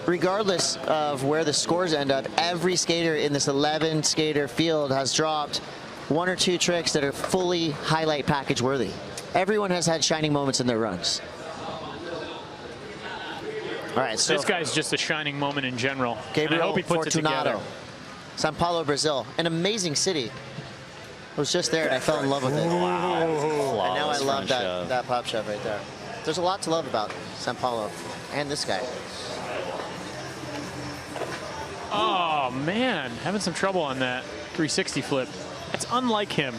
[SPEAKER 10] regardless of where the scores end up, every skater in this 11 skater field has dropped 1 or 2 tricks that are fully highlight package worthy. Everyone has had shining moments in their runs. All right, so
[SPEAKER 25] this guy's just a shining moment in general.
[SPEAKER 10] Gabriel
[SPEAKER 25] I hope he puts it together.
[SPEAKER 10] Sao Paulo, Brazil, an amazing city. I was just there and I fell in love with it.
[SPEAKER 13] Wow.
[SPEAKER 10] And now I love that pop shove right there. There's a lot to love about Sao Paulo and this guy.
[SPEAKER 25] Oh man, having some trouble on that 360 flip. It's unlike him.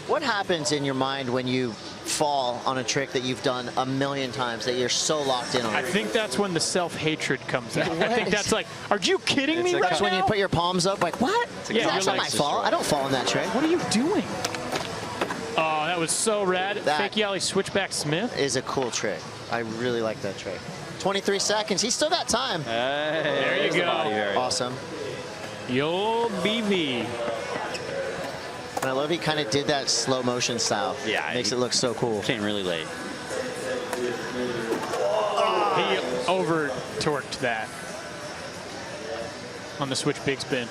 [SPEAKER 10] What happens in your mind when you fall on a trick that you've done a million times that you're so locked in on?
[SPEAKER 25] I think that's when the self-hatred comes out. I think that's like, are you kidding me right now?
[SPEAKER 10] That's when you put your palms up like, what?
[SPEAKER 25] Yeah,
[SPEAKER 10] that's not my fault. I don't fall in that trick.
[SPEAKER 25] What are you doing? Oh, that was so rad. Fake Yali switchback Smith
[SPEAKER 10] is a cool trick. I really like that trick. 23 seconds. He's still got time.
[SPEAKER 25] Hey, there you go.
[SPEAKER 10] Awesome.
[SPEAKER 25] Yo, BV.
[SPEAKER 10] And I love he kind of did that slow motion style.
[SPEAKER 13] Yeah.
[SPEAKER 10] Makes it look so cool.
[SPEAKER 13] Came really late.
[SPEAKER 25] He over-torqued that on the switch big spin.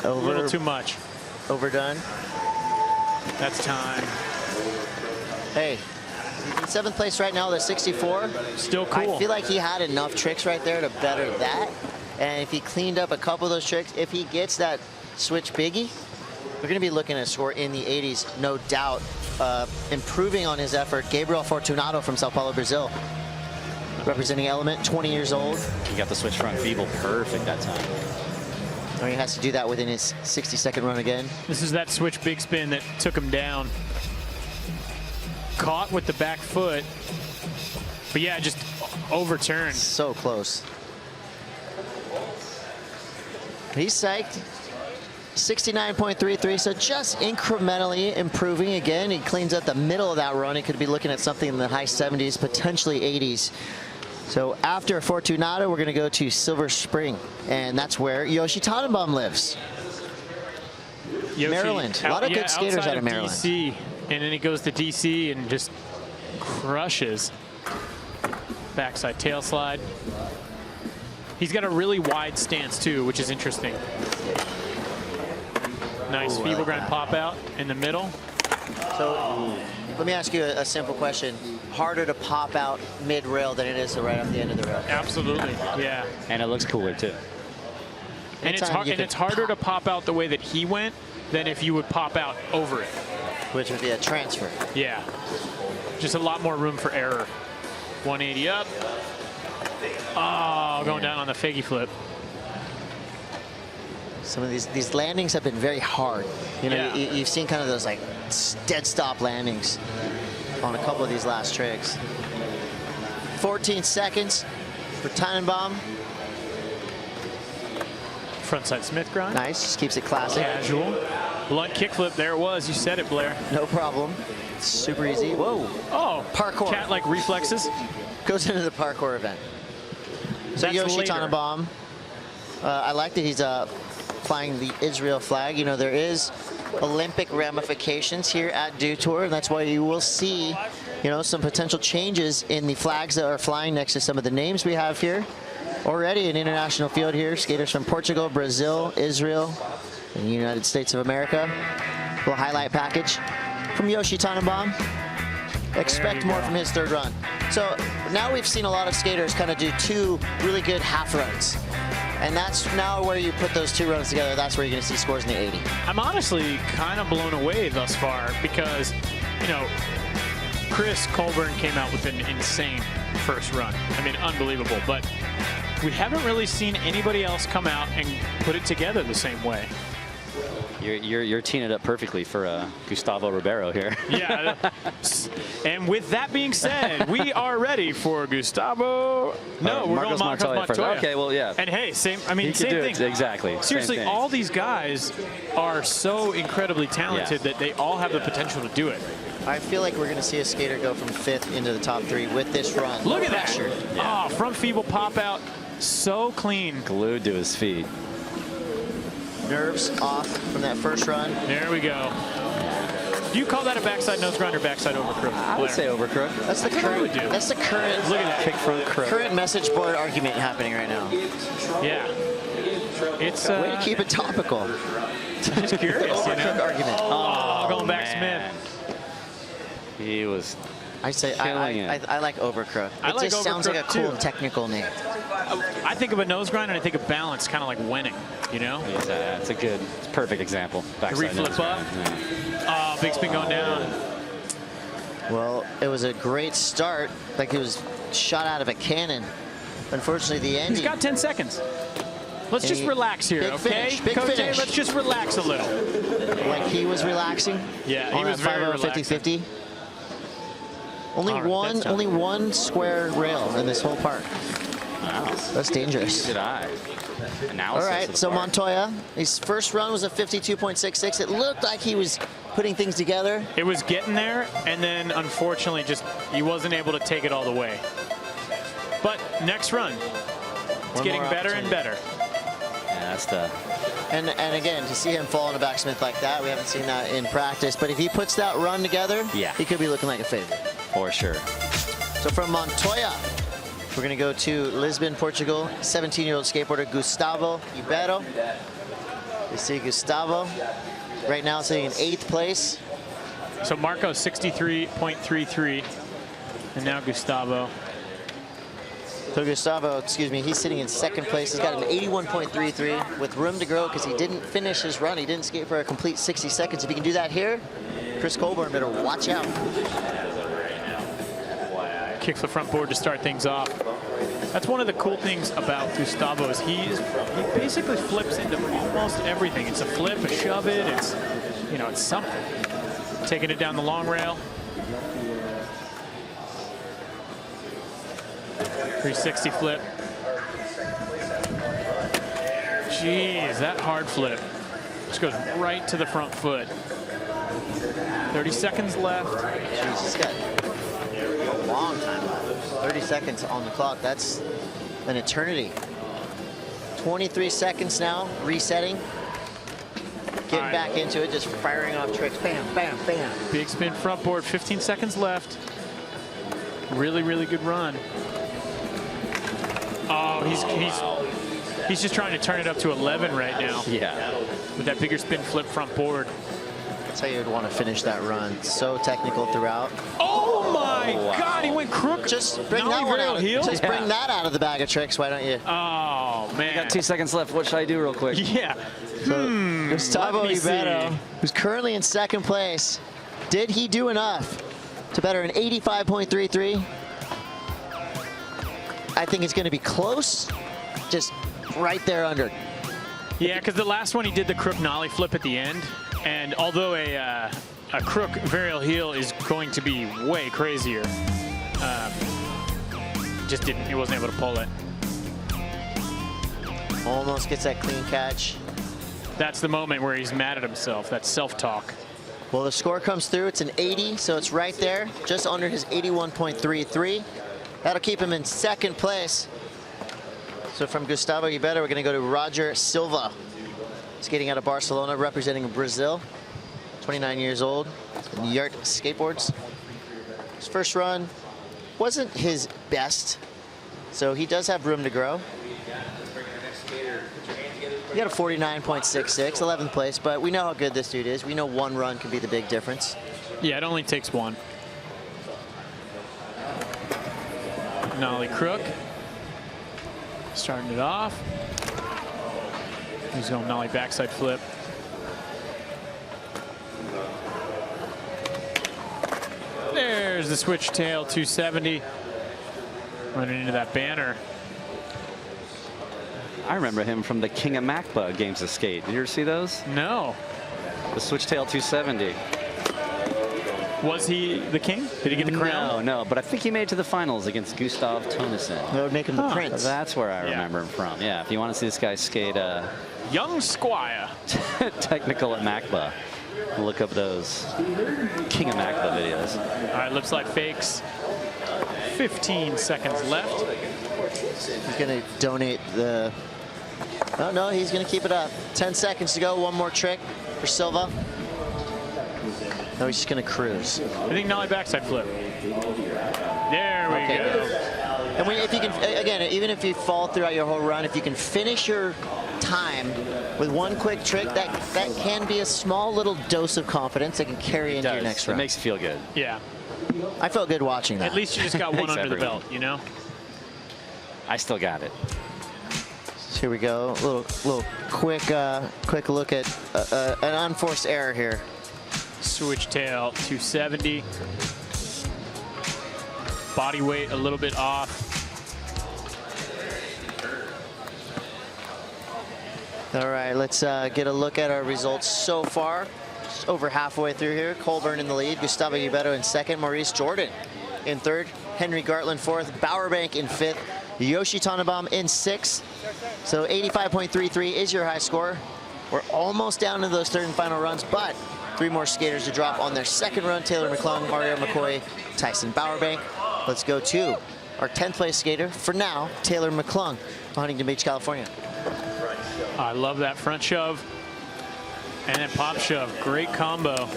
[SPEAKER 25] A little too much.
[SPEAKER 10] Overdone.
[SPEAKER 25] That's time.
[SPEAKER 10] Hey, in 7th place right now, the 64.
[SPEAKER 25] Still cool.
[SPEAKER 10] I feel like he had enough tricks right there to better that. And if he cleaned up a couple of those tricks, if he gets that switch biggie, we're going to be looking at a score in the 80s, no doubt. Improving on his effort, Gabriel Fortunato from Sao Paulo, Brazil. Representing Element, 20 years old.
[SPEAKER 13] He got the switch front feeble perfect that time.
[SPEAKER 10] And he has to do that within his 60-second run again.
[SPEAKER 25] This is that switch big spin that took him down. Caught with the back foot. But yeah, just overturned.
[SPEAKER 10] So close. He's psyched. 69.33, so just incrementally improving again. He cleans up the middle of that run. He could be looking at something in the high 70s, potentially 80s. So after Fortunato, we're going to go to Silver Spring, and that's where Yoshi Tannenbaum lives. Maryland. A lot of good skaters out of Maryland.
[SPEAKER 25] DC, and then he goes to DC and just crushes. Backside tail slide. He's got a really wide stance too, which is interesting. Nice feeble grind pop out in the middle.
[SPEAKER 10] So let me ask you a simple question. Harder to pop out mid-rail than it is to right off the end of the rail?
[SPEAKER 25] Absolutely, yeah.
[SPEAKER 13] And it looks cooler too.
[SPEAKER 25] And it's harder to pop out the way that he went than if you would pop out over it.
[SPEAKER 10] Which would be a transfer.
[SPEAKER 25] Yeah. Just a lot more room for error. 180 up. Oh, going down on the fakey flip.
[SPEAKER 10] Some of these landings have been very hard. You know, you've seen kind of those like dead stop landings on a couple of these last tricks. 14 seconds for Tannenbaum.
[SPEAKER 25] Frontside Smith grind.
[SPEAKER 10] Nice, just keeps it classic.
[SPEAKER 25] Casual. Blunt kickflip, there it was. You said it, Blair.
[SPEAKER 10] No problem. It's super easy. Whoa.
[SPEAKER 25] Oh,
[SPEAKER 10] parkour.
[SPEAKER 25] Cat-like reflexes.
[SPEAKER 10] Goes into the parkour event. So
[SPEAKER 25] That's
[SPEAKER 10] Yoshi
[SPEAKER 25] later.
[SPEAKER 10] Tannenbaum. I like that he's flying the Israel flag. You know, there is Olympic ramifications here at Dew Tour, and that's why you will see, you know, some potential changes in the flags that are flying next to some of the names we have here. Already an international field here. Skaters from Portugal, Brazil, Israel, and the United States of America. A little highlight package from Yoshi Tannenbaum. Expect more from his third run. So now we've seen a lot of skaters kind of do 2 really good half runs. And that's now where you put those 2 runs together. That's where you're going to see scores in the 80.
[SPEAKER 25] I'm honestly kind of blown away thus far because, you know, Chris Colburn came out with an insane first run. I mean, unbelievable. But we haven't really seen anybody else come out and put it together the same way.
[SPEAKER 14] You're teeing it up perfectly for Gustavo Ribeiro here.
[SPEAKER 25] Yeah. And with that being said, we are ready for Gustavo. No, we're
[SPEAKER 14] Marcos
[SPEAKER 25] going Marcos
[SPEAKER 14] Montoya first.
[SPEAKER 25] Montoya.
[SPEAKER 14] Okay, well, yeah.
[SPEAKER 25] And hey, same thing.
[SPEAKER 14] Exactly.
[SPEAKER 25] Seriously,
[SPEAKER 14] Same thing.
[SPEAKER 25] all these guys are so incredibly talented that they all have the potential to do it.
[SPEAKER 10] I feel like we're going to see a skater go from 5th into the top 3 with this run.
[SPEAKER 25] Look at
[SPEAKER 10] Pressure.
[SPEAKER 25] that. Yeah. Oh, front feeble pop out. So clean.
[SPEAKER 14] Glued to his feet.
[SPEAKER 10] Nerves off from that first run.
[SPEAKER 25] There we go. Do you call that a backside nose grind or backside over crook?
[SPEAKER 14] I would say over crook.
[SPEAKER 10] That's the current. That's the current.
[SPEAKER 25] Look at that.
[SPEAKER 14] Kick front crook.
[SPEAKER 10] Current message board argument happening right now.
[SPEAKER 25] Yeah. It's
[SPEAKER 10] way to keep it topical.
[SPEAKER 25] Just curious, you know?
[SPEAKER 10] Argument.
[SPEAKER 25] Oh, going back
[SPEAKER 14] man.
[SPEAKER 25] Smith.
[SPEAKER 14] He was.
[SPEAKER 10] I say I like overcrook.
[SPEAKER 25] I
[SPEAKER 10] It
[SPEAKER 25] like
[SPEAKER 10] just sounds like a cool
[SPEAKER 25] too.
[SPEAKER 10] technical name.
[SPEAKER 25] I think of a nose grind and I think of balance, kind of like winning, you know?
[SPEAKER 14] It's a good, it's a perfect example. Backside
[SPEAKER 25] Reflip
[SPEAKER 14] nose
[SPEAKER 25] up.
[SPEAKER 14] grind, yeah.
[SPEAKER 25] Big spin going down.
[SPEAKER 10] Well, it was a great start, like it was shot out of a cannon. Unfortunately, the end.
[SPEAKER 25] He's got 10 seconds. Let's just relax here,
[SPEAKER 10] big
[SPEAKER 25] okay?
[SPEAKER 10] Finish, big
[SPEAKER 25] Coach
[SPEAKER 10] finish.
[SPEAKER 25] A, let's just relax a little.
[SPEAKER 10] Like he was relaxing.
[SPEAKER 25] Yeah,
[SPEAKER 10] on
[SPEAKER 25] he was
[SPEAKER 10] that
[SPEAKER 25] very
[SPEAKER 10] 50-50. Only
[SPEAKER 25] All right,
[SPEAKER 10] only one square rail in this whole park.
[SPEAKER 14] Wow.
[SPEAKER 10] That's dangerous.
[SPEAKER 14] Good eye.
[SPEAKER 10] All
[SPEAKER 14] Analysis
[SPEAKER 10] right,
[SPEAKER 14] of the
[SPEAKER 10] so
[SPEAKER 14] part.
[SPEAKER 10] Montoya, his first run was a 52.66. It looked like he was putting things together.
[SPEAKER 25] It was getting there, and then unfortunately, just he wasn't able to take it all the way. But next run, it's
[SPEAKER 10] One
[SPEAKER 25] getting
[SPEAKER 10] more
[SPEAKER 25] better and better.
[SPEAKER 14] Yeah, that's the.
[SPEAKER 10] And again, to see him fall on a backsmith like that, we haven't seen that in practice. But if he puts that run together,
[SPEAKER 14] Yeah.
[SPEAKER 10] he could be looking like a favorite.
[SPEAKER 14] For sure.
[SPEAKER 10] So from Montoya, we're going to go to Lisbon, Portugal. 17-year-old skateboarder Gustavo Ribeiro. You see Gustavo right now sitting in 8th place.
[SPEAKER 25] So Marco 63.33, and now Gustavo.
[SPEAKER 10] So Gustavo, excuse me, he's sitting in 2nd place. He's got an 81.33 with room to grow because he didn't finish his run. He didn't skate for a complete 60 seconds. If he can do that here, Chris Colburn better watch out.
[SPEAKER 25] Kicks the front board to start things off. That's one of the cool things about Gustavo is he basically flips into almost everything. It's a flip, a shove it, it's, you know, it's something. Taking it down the long rail. 360 flip. Jeez, that hard flip just goes right to the front foot. 30 seconds left.
[SPEAKER 10] Jeez, he's got a long time left. 30 seconds on the clock. That's an eternity. 23 seconds now, resetting. Getting back into it, just firing off tricks. Bam, bam, bam.
[SPEAKER 25] Big spin front board, 15 seconds left. Really, really good run. Oh, he's just trying to turn it up to 11 right now.
[SPEAKER 14] Yeah.
[SPEAKER 25] With that bigger spin flip front board.
[SPEAKER 10] That's how you would want to finish that run. So technical throughout.
[SPEAKER 25] Oh my God, he went crook.
[SPEAKER 10] Just bring that one out. Just bring that out of the bag of tricks, why don't you?
[SPEAKER 25] Oh man.
[SPEAKER 14] I got 2 seconds left. What should I do real quick?
[SPEAKER 25] Yeah.
[SPEAKER 10] So Gustavo Ribeiro, who's currently in 2nd place, did he do enough to better an 85.33? I think it's going to be close, just right there under.
[SPEAKER 25] Yeah, because the last one he did the crook nollie flip at the end, and although a crook varial heel is going to be way crazier, he wasn't able to pull it.
[SPEAKER 10] Almost gets that clean catch.
[SPEAKER 25] That's the moment where he's mad at himself. That's self-talk.
[SPEAKER 10] Well, the score comes through. It's an 80, so it's right there, just under his 81.33. That'll keep him in 2nd place. So from Gustavo Ribeiro, we're going to go to Roger Silva, skating out of Barcelona, representing Brazil. 29 years old, Yart skateboards. His first run wasn't his best, so he does have room to grow. He got a 49.66, 11th place, but we know how good this dude is. We know one run can be the big difference.
[SPEAKER 25] Yeah, it only takes one. nollie crook. Starting it off. He's going nollie backside flip. There's the switch tail 270. Running into that banner.
[SPEAKER 14] I remember him from the King of Macba games of skate. Did you ever see those?
[SPEAKER 25] No.
[SPEAKER 14] The switch tail 270.
[SPEAKER 25] Was he the king? Did he get the crown?
[SPEAKER 14] No, but I think he made it to the finals against Gustav Tonesen.
[SPEAKER 10] They would make him the prince.
[SPEAKER 14] That's where I remember him from. Yeah, if you want to see this guy skate
[SPEAKER 25] Young Squire.
[SPEAKER 14] technical at Macba, look up those King of Macba videos.
[SPEAKER 25] All right, lip slide fakes. 15 seconds left.
[SPEAKER 10] He's going to donate the... Oh, no, he's going to keep it up. 10 seconds to go. One more trick for Silva. No, he's just going to cruise.
[SPEAKER 25] I think nollie backside flip. There we go.
[SPEAKER 10] And if you can, again, even if you fall throughout your whole run, if you can finish your time with one quick trick, that can be a small little dose of confidence that can carry into your next run.
[SPEAKER 14] It makes you feel good.
[SPEAKER 25] Yeah.
[SPEAKER 10] I felt good watching that.
[SPEAKER 25] At least you just got one under the
[SPEAKER 14] everyone.
[SPEAKER 25] belt, you know?
[SPEAKER 14] I still got it.
[SPEAKER 10] So here we go. A little quick look at an unforced error here.
[SPEAKER 25] Switch tail 270. Body weight a little bit off.
[SPEAKER 10] All right, let's get a look at our results so far. Just over halfway through here. Colburn in the lead, Gustavo Ubeto in second, Maurice Jordan in third, Henry Gartland fourth, Bowerbank in fifth, Yoshi Tannenbaum in sixth. So 85.33 is your high score. We're almost down to those third and final runs, but 3 more skaters to drop on their second run. Taylor McClung, Mario McCoy, Tyson Bowerbank. Let's go to our 10th place skater for now, Taylor McClung, Huntington Beach, California.
[SPEAKER 25] I love that front shove and then pop shove. Great combo.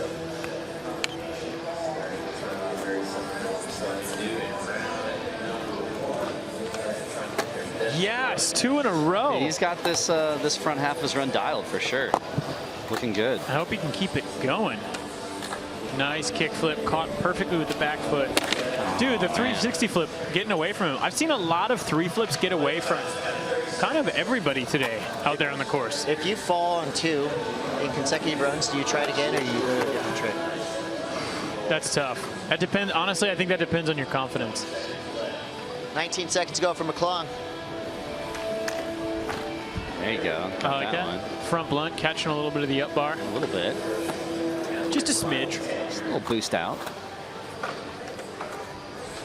[SPEAKER 25] Yes, 2 in a row.
[SPEAKER 14] He's got this this front half of his run dialed for sure. Looking good.
[SPEAKER 25] I hope he can keep it going. Nice kick flip, caught perfectly with the back foot. Dude, the 360 flip getting away from him. I've seen a lot of 3 flips get away from kind of everybody today out there on the course.
[SPEAKER 10] If you fall on 2 in consecutive runs, do you try it again or you do a different trick?
[SPEAKER 25] That's tough. That depends. Honestly, I think that depends on your confidence.
[SPEAKER 10] 19 seconds to go for McClung.
[SPEAKER 14] There you go.
[SPEAKER 25] I like that. Front blunt, catching a little bit of the up bar.
[SPEAKER 14] A little bit.
[SPEAKER 25] Just a smidge.
[SPEAKER 14] Just a little boost out.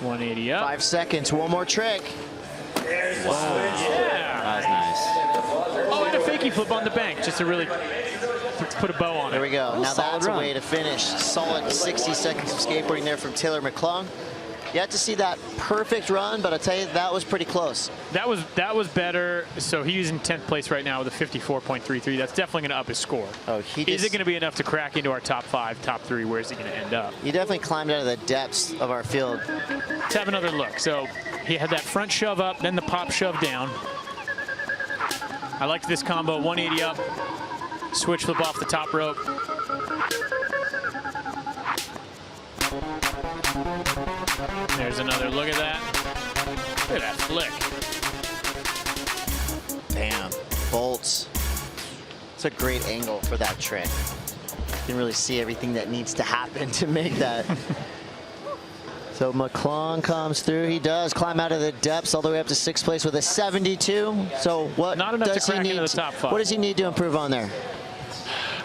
[SPEAKER 25] 180 up.
[SPEAKER 10] 5 seconds, one more trick.
[SPEAKER 25] There's the switch. Yeah.
[SPEAKER 14] That was nice.
[SPEAKER 25] Oh, and a fakie flip on the bank, just to really put a bow on it.
[SPEAKER 10] There we go.
[SPEAKER 25] Oh,
[SPEAKER 10] now that's
[SPEAKER 25] run.
[SPEAKER 10] a way to finish. Solid 60 seconds of skateboarding there from Taylor McClung. You had to see that perfect run, but I'll tell you, that was pretty close.
[SPEAKER 25] That was better. So he's in 10th place right now with a 54.33. That's definitely going to up his score.
[SPEAKER 10] Oh,
[SPEAKER 25] is it going to be enough to crack into our top 5, top 3? Where is he going to end up?
[SPEAKER 10] He definitely climbed out of the depths of our field.
[SPEAKER 25] Let's have another look. So he had that front shove up, then the pop shove down. I liked this combo, 180 up, switch flip off the top rope. There's another look at that. Look at that flick.
[SPEAKER 10] Bam, bolts. It's a great angle for that trick. You can really see everything that needs to happen to make that. So McClung comes through. He does climb out of the depths all the way up to 6th place with a 72. So what
[SPEAKER 25] Not enough
[SPEAKER 10] does
[SPEAKER 25] to
[SPEAKER 10] he
[SPEAKER 25] crack
[SPEAKER 10] need?
[SPEAKER 25] into the top 5.
[SPEAKER 10] What does he need to improve on there?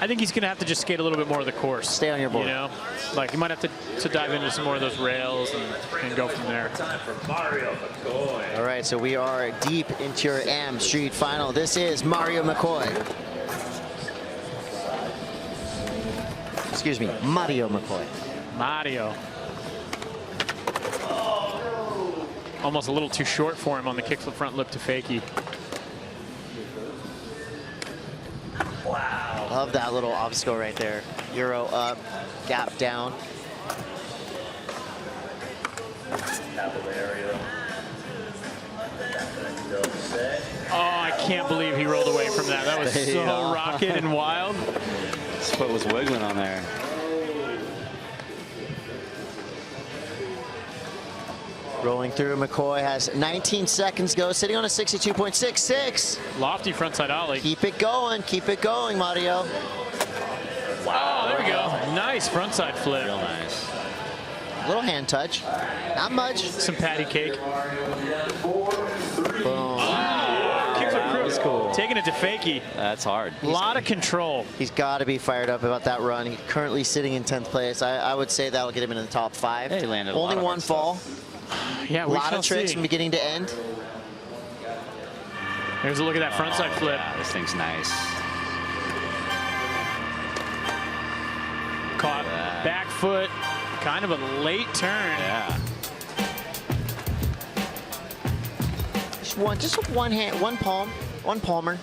[SPEAKER 25] I think he's going to have to just skate a little bit more of the course.
[SPEAKER 10] Stay on your board.
[SPEAKER 25] You know, like he might have to dive into some more of those rails and go from there.
[SPEAKER 10] All right, so we are deep into your Am Street final. This is Mario McCoy. Excuse me, Mario McCoy.
[SPEAKER 25] Mario. Almost a little too short for him on the kickflip front lip to fakie.
[SPEAKER 10] Wow. Love that little obstacle right there. Euro up, gap down.
[SPEAKER 25] Oh, I can't believe he rolled away from that. That was so rocket and wild.
[SPEAKER 14] His foot was wiggling on there.
[SPEAKER 10] Rolling through, McCoy has 19 seconds go, sitting on a 62.66.
[SPEAKER 25] Lofty frontside ollie.
[SPEAKER 10] Keep it going, Mario.
[SPEAKER 25] Wow, there we go. Nice frontside flip.
[SPEAKER 14] Real nice.
[SPEAKER 10] Little hand touch, not much.
[SPEAKER 25] Some patty cake.
[SPEAKER 10] Boom.
[SPEAKER 25] That's cool. Taking it to fakie.
[SPEAKER 14] That's hard.
[SPEAKER 25] A lot of control.
[SPEAKER 10] He's got to be fired up about that run. He's currently sitting in 10th place. I would say that'll get him in the top 5.
[SPEAKER 14] Yeah, he landed
[SPEAKER 10] Only one fall.
[SPEAKER 25] Yeah,
[SPEAKER 10] a lot of tricks from beginning to end.
[SPEAKER 25] Here's a look at that frontside flip.
[SPEAKER 14] Yeah, this thing's nice.
[SPEAKER 25] Caught back foot. Kind of a late turn.
[SPEAKER 14] Yeah.
[SPEAKER 10] Just one hand, one palmer.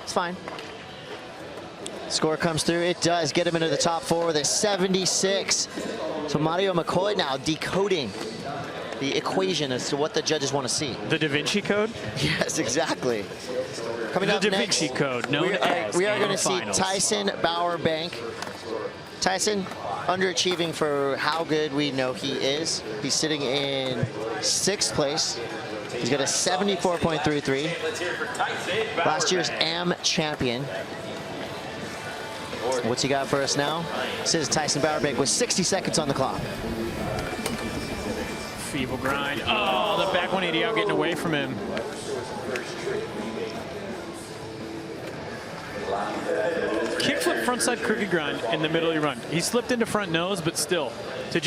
[SPEAKER 10] It's fine. Score comes through. It does get him into the top 4 with a 76. So Mario McCoy now decoding the equation as to what the judges want to see.
[SPEAKER 25] The Da Vinci Code?
[SPEAKER 10] Yes, exactly. Coming
[SPEAKER 25] the
[SPEAKER 10] up
[SPEAKER 25] Da
[SPEAKER 10] next,
[SPEAKER 25] Vinci Code, known as
[SPEAKER 10] we are going to see
[SPEAKER 25] finals.
[SPEAKER 10] Tyson Bowerbank. Tyson underachieving for how good we know he is. He's sitting in 6th place. He's got a 74.33. Last year's AM champion. What's he got for us now? This is Tyson Bowerbank with 60 seconds on the clock.
[SPEAKER 25] Feeble grind. Oh, the back 180 out getting away from him. Kickflip frontside crooked grind in the middle of your run. He slipped into front nose, but still, to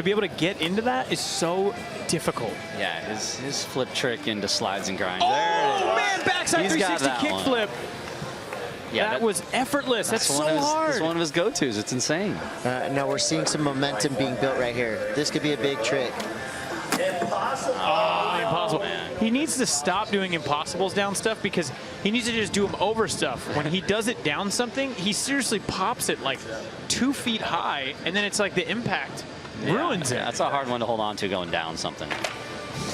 [SPEAKER 25] be able to get into that is so difficult.
[SPEAKER 14] Yeah, his flip trick into slides and grinds.
[SPEAKER 25] Oh,
[SPEAKER 14] there
[SPEAKER 25] man, backside
[SPEAKER 14] He's
[SPEAKER 25] 360 kickflip.
[SPEAKER 14] Yeah,
[SPEAKER 25] that was effortless. That's so hard.
[SPEAKER 14] That's one of his go-tos. It's insane.
[SPEAKER 10] Now we're seeing some momentum being built right here. This could be a big trick.
[SPEAKER 25] Oh, impossible. He needs to stop doing impossibles down stuff because he needs to just do them over stuff. When he does it down something, he seriously pops it like 2 feet high, and then it's like the impact ruins it.
[SPEAKER 14] That's a hard one to hold on to going down something.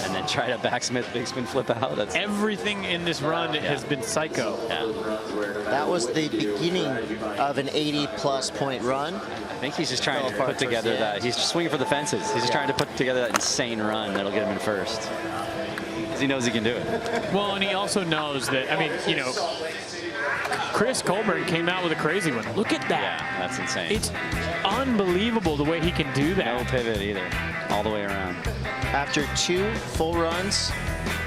[SPEAKER 14] And then try to backsmith, big spin flip out. That's
[SPEAKER 25] everything in this run has been psycho.
[SPEAKER 14] Yeah.
[SPEAKER 10] That was the beginning of an 80-plus point run.
[SPEAKER 14] I think he's just trying to put together that. He's just swinging for the fences. He's just trying to put together that insane run that'll get him in first. Because he knows he can do it.
[SPEAKER 25] Well, and he also knows that, I mean, you know, Chris Colburn came out with a crazy one. Look at that.
[SPEAKER 14] Yeah, that's insane.
[SPEAKER 25] It's unbelievable the way he can do that.
[SPEAKER 14] No pivot either. All the way around.
[SPEAKER 10] After 2 full runs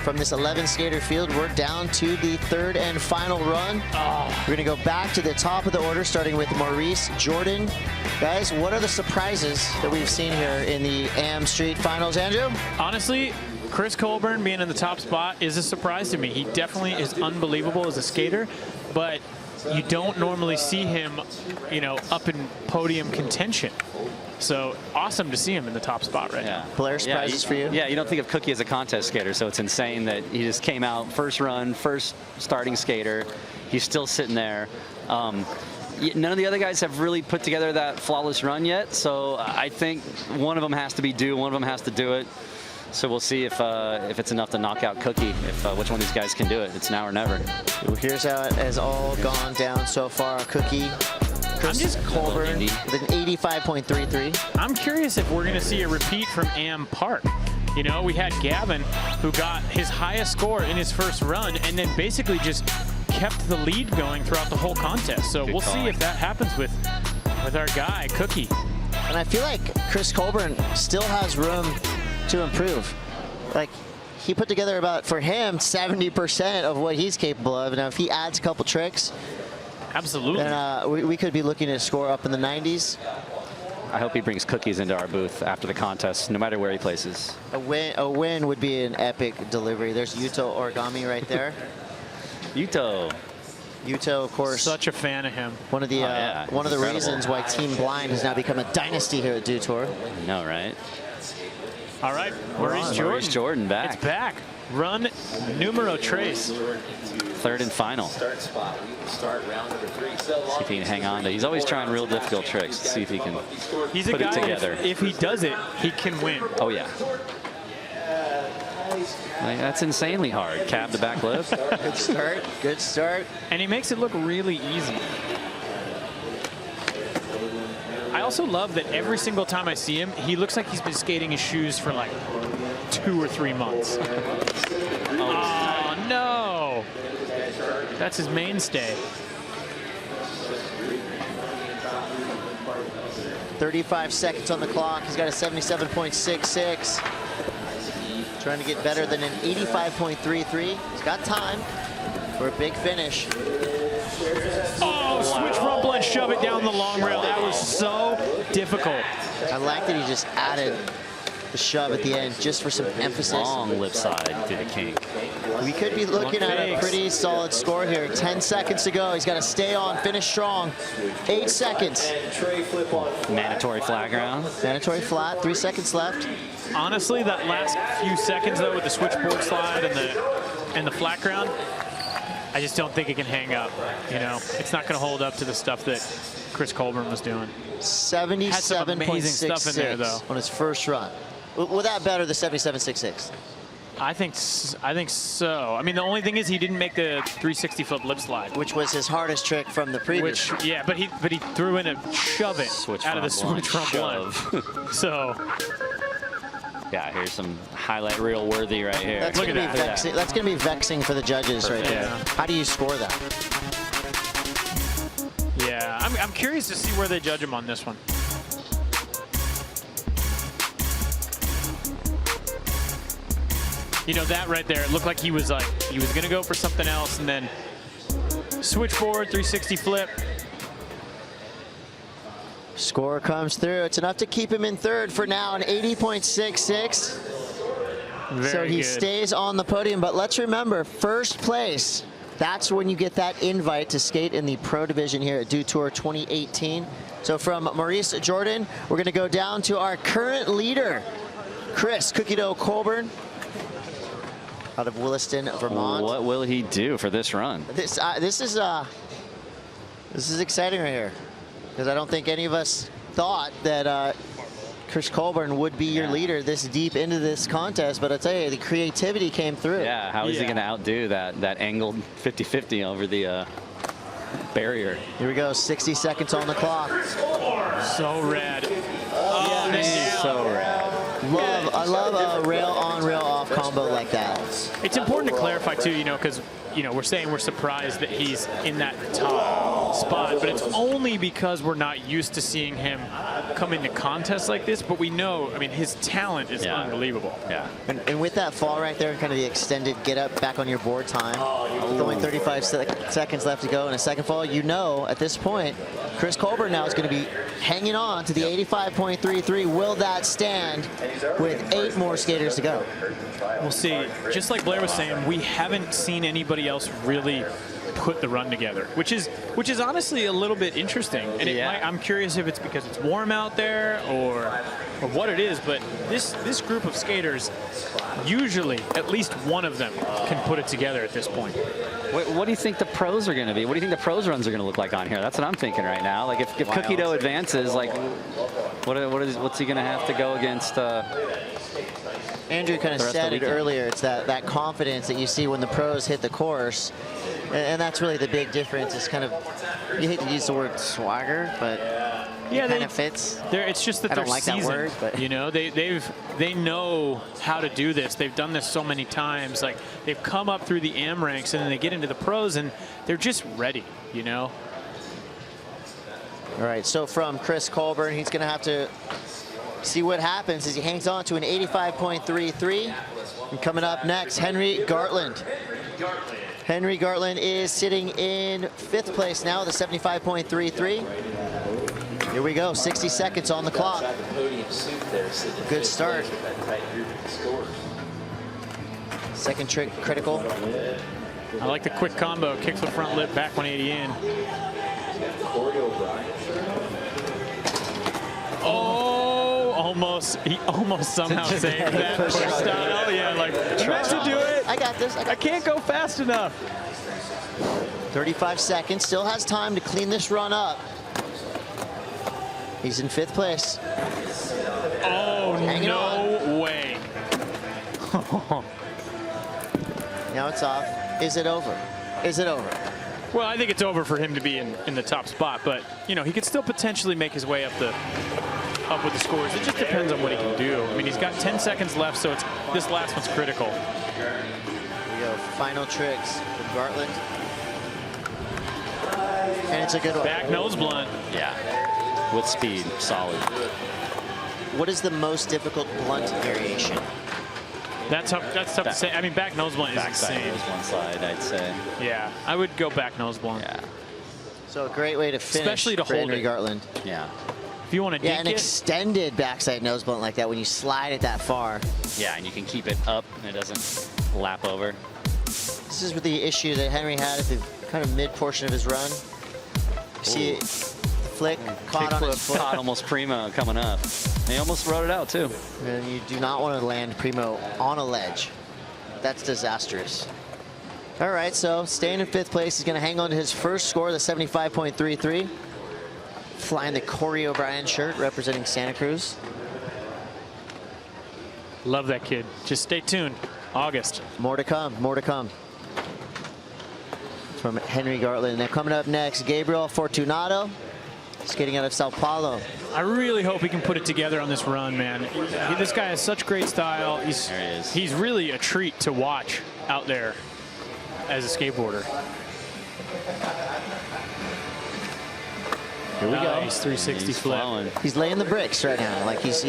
[SPEAKER 10] from this 11-skater field, we're down to the 3rd and final run. We're going to go back to the top of the order, starting with Maurice Jordan. Guys, what are the surprises that we've seen here in the AM Street Finals, Andrew?
[SPEAKER 25] Honestly, Chris Colburn being in the top spot is a surprise to me. He definitely is unbelievable as a skater, but you don't normally see him, you know, up in podium contention. So awesome to see him in the top spot right now.
[SPEAKER 10] Blair, surprises for you?
[SPEAKER 14] Yeah, you don't think of Cookie as a contest skater, so it's insane that he just came out first run, first starting skater. He's still sitting there. None of the other guys have really put together that flawless run yet, so I think one of them has to be due, one of them has to do it. So we'll see if it's enough to knock out Cookie, which one of these guys can do it. It's now or never.
[SPEAKER 10] Well, here's how it has all gone down so far. Cookie, Chris Colburn with an 85.33.
[SPEAKER 25] I'm curious if we're going to see a repeat from Am Park. You know, we had Gavin, who got his highest score in his first run, and then basically just kept the lead going throughout the whole contest. So we'll see if that happens with our guy, Cookie.
[SPEAKER 10] And I feel like Chris Colburn still has room to improve. Like, he put together about, for him, 70% of what he's capable of. Now, if he adds a couple tricks,
[SPEAKER 25] absolutely,
[SPEAKER 10] then we could be looking at a score up in the 90s.
[SPEAKER 14] I hope he brings Cookies into our booth after the contest, no matter where he places.
[SPEAKER 10] A win would be an epic delivery. There's Yuto Horigome right there.
[SPEAKER 14] Yuto,
[SPEAKER 10] of course.
[SPEAKER 25] Such a fan of him.
[SPEAKER 10] One of the
[SPEAKER 14] incredible.
[SPEAKER 10] reasons why Team Blind has now become a dynasty here at Dew Tour.
[SPEAKER 14] I know, right?
[SPEAKER 25] All right, Maurice
[SPEAKER 14] Jordan back.
[SPEAKER 25] It's back. Run numero tres.
[SPEAKER 14] 3rd and final. See if he can hang on to. He's always trying real difficult tricks. See if he can
[SPEAKER 25] He's
[SPEAKER 14] put
[SPEAKER 25] a guy
[SPEAKER 14] it together.
[SPEAKER 25] If he does it, he can win.
[SPEAKER 14] Oh yeah. Like, that's insanely hard. Cab to back lip.
[SPEAKER 10] Good start. Good start.
[SPEAKER 25] And he makes it look really easy. I also love that every single time I see him, he looks like he's been skating his shoes for like 2 or 3 months. Oh, no. That's his mainstay.
[SPEAKER 10] 35 seconds on the clock. He's got a 77.66. Trying to get better than an 85.33. He's got time for a big finish.
[SPEAKER 25] Oh, switch front blend, shove it down the long rail. That was so difficult.
[SPEAKER 10] I like that he just added the shove at the end just for some emphasis.
[SPEAKER 14] Long lip side through the kink.
[SPEAKER 10] We could be looking at a pretty solid score here. 10 seconds to go. He's got to stay on, finish strong. 8 seconds.
[SPEAKER 14] Mandatory flat ground.
[SPEAKER 10] Mandatory flat, 3 seconds left.
[SPEAKER 25] Honestly, that last few seconds though with the switchboard slide and the flat ground, I just don't think it can hang up. You know, it's not going to hold up to the stuff that Chris Colburn was doing.
[SPEAKER 10] 77.66 on his first run. Will that better the 77.66?
[SPEAKER 25] I think so. I mean, the only thing is he didn't make the 360 flip lip slide,
[SPEAKER 10] which was his hardest trick from the previous.
[SPEAKER 25] Yeah, but he threw in a shove it out of the switch front blend. So.
[SPEAKER 14] Yeah, here's some highlight reel worthy right here.
[SPEAKER 10] That's going to be vexing. That's going to be vexing for the judges right there.
[SPEAKER 25] Yeah.
[SPEAKER 10] How do you score that?
[SPEAKER 25] Yeah, I'm curious to see where they judge him on this one. You know, that right there, it looked like he was going to go for something else, and then switchboard, 360 flip.
[SPEAKER 10] Score comes through. It's enough to keep him in third for now, an 80.66. So he stays on the podium, but let's remember, first place, that's when you get that invite to skate in the pro division here at Dew Tour 2018. So from Maurice Jordan, we're going to go down to our current leader, Chris Cookie Dough Colburn, out of Williston, Vermont.
[SPEAKER 14] What will he do for this run?
[SPEAKER 10] This is exciting right here, because I don't think any of us thought that Chris Colburn would be your leader this deep into this contest, but I tell you, the creativity came through.
[SPEAKER 14] Yeah, how is he going to outdo that angled 50-50 over the barrier?
[SPEAKER 10] Here we go, 60 seconds on the clock.
[SPEAKER 25] So rad.
[SPEAKER 14] Oh, yeah, so rad.
[SPEAKER 10] I love a rail on, rail off combo like that.
[SPEAKER 25] It's important to clarify too, you know, because we're saying we're surprised that he's in that top spot, but it's only because we're not used to seeing him come into contests like this. But we know, I mean, his talent is unbelievable.
[SPEAKER 14] Yeah.
[SPEAKER 10] And with that fall right there, kind of the extended get up back on your board time, with only 35 seconds left to go in a second fall, you know at this point, Chris Colburn now is going to be hanging on to the 85.33. Will that stand with 8 more skaters to go?
[SPEAKER 25] We'll see. Just like Blair was saying, we haven't seen anybody else really put the run together, which is honestly a little bit interesting. And I'm curious if it's because it's warm out there or what it is, but this group of skaters, usually at least one of them can put it together at this point.
[SPEAKER 14] What do you think the pros are going to be? What do you think the pros runs are going to look like on here? That's what I'm thinking right now. Like if Cookie Dough advances, like what's he going to have to go against?
[SPEAKER 10] Andrew kind of said it earlier. It's that confidence that you see when the pros hit the course. And that's really the big difference. It's kind of, you hate to use the word swagger, but it kind of fits.
[SPEAKER 25] It's just that
[SPEAKER 10] I
[SPEAKER 25] they're
[SPEAKER 10] don't like that word, but
[SPEAKER 25] you know, they know how to do this. They've done this so many times. Like they've come up through the AM ranks and then they get into the pros and they're just ready, you know.
[SPEAKER 10] All right, so from Chris Colburn, he's going to have to see what happens as he hangs on to an 85.33. And coming up next, Henry Gartland. Henry Gartland is sitting in 5th place now with a 75.33. Here we go, 60 seconds on the clock. Good start. Second trick critical.
[SPEAKER 25] I like the quick combo, kickflip front lip, back 180 in. He almost somehow saved that push style. Oh yeah, like meant to do it.
[SPEAKER 10] I got this.
[SPEAKER 25] I can't go fast enough.
[SPEAKER 10] 35 seconds, still has time to clean this run up. He's in 5th place.
[SPEAKER 25] Oh,
[SPEAKER 10] hanging
[SPEAKER 25] no way.
[SPEAKER 10] Now it's off. Is it over? Is it over?
[SPEAKER 25] Well, I think it's over for him to be in the top spot, but you know, he could still potentially make his way up the up with the scores. It just depends on what he can do. I mean, he's got 10 seconds left, so this last one's critical.
[SPEAKER 10] Here we go. Final tricks from Gartland. And it's a good one.
[SPEAKER 25] Back nose blunt.
[SPEAKER 14] Yeah. With speed. Solid.
[SPEAKER 10] What is the most difficult blunt variation?
[SPEAKER 25] That's tough to say. I mean, back nose blunt is insane.
[SPEAKER 14] Back nose one side, I'd say.
[SPEAKER 25] Yeah, I would go back nose blunt.
[SPEAKER 14] Yeah.
[SPEAKER 10] So a great way to finish,
[SPEAKER 25] especially to hold
[SPEAKER 10] Henry
[SPEAKER 25] it.
[SPEAKER 10] Gartland.
[SPEAKER 14] Yeah.
[SPEAKER 25] If you want to
[SPEAKER 10] an extended backside nose blunt like that when you slide it that far.
[SPEAKER 14] Yeah, and you can keep it up and it doesn't lap over.
[SPEAKER 10] This is the issue that Henry had at the kind of mid portion of his run. See it flick, caught on his foot.
[SPEAKER 14] Caught almost primo coming up. And he almost rode it out too.
[SPEAKER 10] And you do not want to land primo on a ledge. That's disastrous. All right, so staying in 5th place, he's going to hang on to his first score, the 75.33. Flying the Corey O'Brien shirt, representing Santa Cruz.
[SPEAKER 25] Love that kid. Just stay tuned. August.
[SPEAKER 10] More to come, more to come. From Henry Gartland. Now coming up next, Gabriel Fortunato, skating out of Sao Paulo.
[SPEAKER 25] I really hope he can put it together on this run, man. This guy has such great style. He's really a treat to watch out there as a skateboarder.
[SPEAKER 10] Here we go.
[SPEAKER 25] Nice 360 flip.
[SPEAKER 10] He's laying the bricks right now. Like he's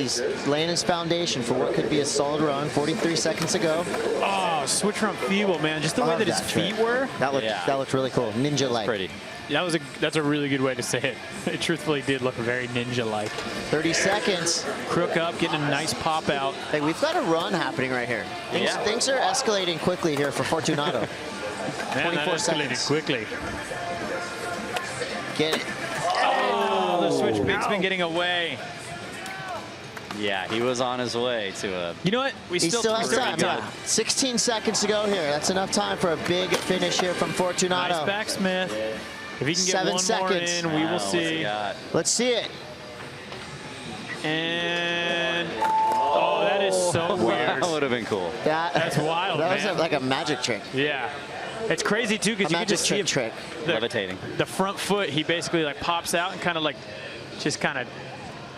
[SPEAKER 10] laying his foundation for what could be a solid run. 43 seconds to go.
[SPEAKER 25] Oh, switch front feeble, man. Just the way that his feet were.
[SPEAKER 10] That looked really cool. Ninja-like.
[SPEAKER 25] Pretty. That's a really good way to say it. It truthfully did look very ninja-like.
[SPEAKER 10] 30 seconds.
[SPEAKER 25] Crook up, getting a nice pop out.
[SPEAKER 10] Hey, we've got a run happening right here. Things are escalating quickly here for Fortunato.
[SPEAKER 25] Man,
[SPEAKER 10] 24
[SPEAKER 25] that escalated
[SPEAKER 10] seconds.
[SPEAKER 25] quickly.
[SPEAKER 10] Get it.
[SPEAKER 25] Oh, the switch big's been getting away.
[SPEAKER 14] Yeah, he was on his way to a...
[SPEAKER 25] You know what?
[SPEAKER 10] He still has time. Yeah. 16 seconds to go here. That's enough time for a big finish here from Fortunato.
[SPEAKER 25] Nice backsmith. If he can get
[SPEAKER 10] 7
[SPEAKER 25] one
[SPEAKER 10] seconds.
[SPEAKER 25] more in, we will see.
[SPEAKER 10] Let's see it.
[SPEAKER 25] And oh, that is so weird.
[SPEAKER 14] That would have been cool.
[SPEAKER 25] That's wild,
[SPEAKER 10] That
[SPEAKER 25] man.
[SPEAKER 10] was like a magic trick.
[SPEAKER 25] Yeah. It's crazy too because you can just see him
[SPEAKER 10] trick.
[SPEAKER 14] Levitating.
[SPEAKER 25] The front foot, he basically like pops out and kind of like just kind of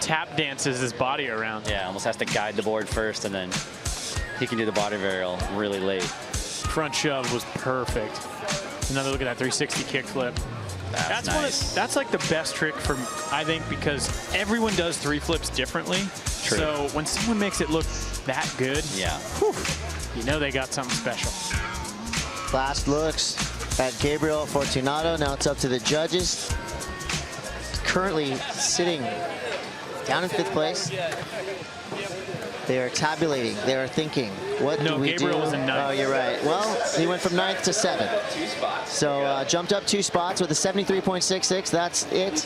[SPEAKER 25] tap dances his body around.
[SPEAKER 14] Yeah, almost has to guide the board first and then he can do the body varial really late.
[SPEAKER 25] Front shove was perfect. Another look at that 360 kickflip. That's
[SPEAKER 14] nice.
[SPEAKER 25] that's like the best trick for, I think, because everyone does 3 flips differently.
[SPEAKER 14] True.
[SPEAKER 25] So when someone makes it look that good,
[SPEAKER 14] yeah,
[SPEAKER 25] you know they got something special.
[SPEAKER 10] Last looks at Gabriel Fortunato. Now it's up to the judges. Currently sitting down in 5th place. They are tabulating. They are thinking, what do we
[SPEAKER 25] Gabriel
[SPEAKER 10] do?
[SPEAKER 25] was in 9th.
[SPEAKER 10] Oh, you're right. Well, he went from 9th to 7th.
[SPEAKER 14] 2 spots.
[SPEAKER 10] So jumped up 2 spots with a 73.66. That's it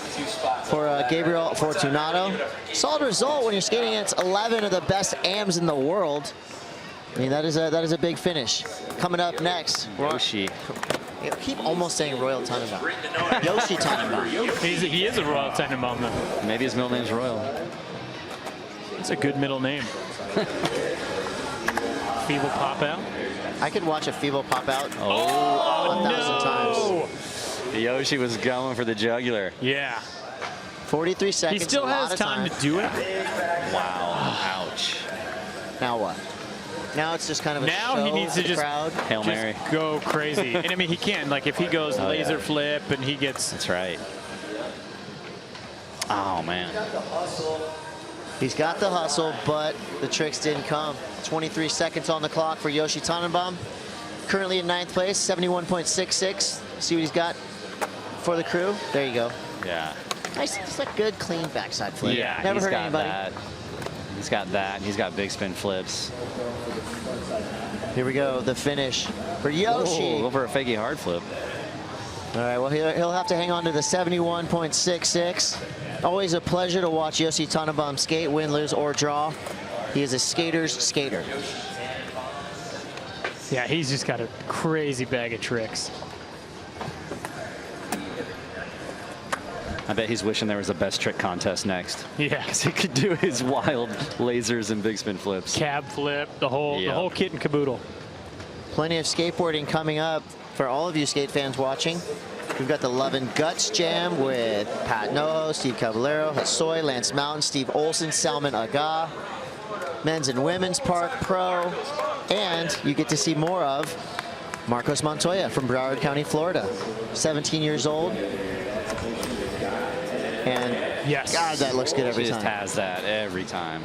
[SPEAKER 10] for Gabriel Fortunato. Solid result when you're skating against 11 of the best AMs in the world. I mean, that is a big finish. Coming up next,
[SPEAKER 14] Yoshi.
[SPEAKER 10] I keep almost saying Royal Tenenbaum. Yoshi Tenenbaum.
[SPEAKER 25] He is a Royal Tenenbaum, though.
[SPEAKER 14] Maybe his middle name's Royal.
[SPEAKER 25] It's a good middle name. Feeble pop out.
[SPEAKER 10] I could watch a feeble pop out
[SPEAKER 25] 1,000
[SPEAKER 10] times.
[SPEAKER 14] Yoshi was going for the jugular.
[SPEAKER 25] Yeah.
[SPEAKER 10] 43 seconds.
[SPEAKER 25] He still has time to do it.
[SPEAKER 14] Wow. Ouch.
[SPEAKER 10] Now what? Now it's just kind of a
[SPEAKER 25] now
[SPEAKER 10] show
[SPEAKER 25] he needs to
[SPEAKER 10] for the
[SPEAKER 25] just,
[SPEAKER 10] crowd.
[SPEAKER 14] Hail Mary.
[SPEAKER 25] Go crazy. And I mean, he can. Like if he goes laser flip and he gets.
[SPEAKER 14] That's right. Oh man.
[SPEAKER 10] He's got the hustle, but the tricks didn't come. 23 seconds on the clock for Yoshi Tenenbaum. Currently in 9th place, 71.66. See what he's got for the crew. There you go.
[SPEAKER 14] Yeah.
[SPEAKER 10] Nice, just a good, clean backside flip.
[SPEAKER 14] Yeah,
[SPEAKER 10] Never
[SPEAKER 14] he's
[SPEAKER 10] hurt
[SPEAKER 14] got
[SPEAKER 10] anybody.
[SPEAKER 14] that. He's got that. He's got big spin flips.
[SPEAKER 10] Here we go, the finish for Yoshi.
[SPEAKER 14] Whoa, go for a fakey hard flip.
[SPEAKER 10] All right, well, he'll have to hang on to the 71.66. Always a pleasure to watch Yoshi Tenenbaum skate, win, lose, or draw. He is a skater's skater.
[SPEAKER 25] Yeah, he's just got a crazy bag of tricks.
[SPEAKER 14] I bet he's wishing there was a best trick contest next.
[SPEAKER 25] Yeah.
[SPEAKER 14] Because he could do his wild lasers and big spin flips.
[SPEAKER 25] Cab flip, the whole kit and caboodle.
[SPEAKER 10] Plenty of skateboarding coming up for all of you skate fans watching. We've got the Love and Guts Jam with Pat Noho, Steve Caballero, Hassoy, Lance Mountain, Steve Olson, Salman Aga. Men's and Women's Park Pro. And you get to see more of Marcos Montoya from Broward County, Florida. 17 years old. And
[SPEAKER 25] yes,
[SPEAKER 10] God, that looks good every
[SPEAKER 14] She
[SPEAKER 10] time.
[SPEAKER 14] just has that every time.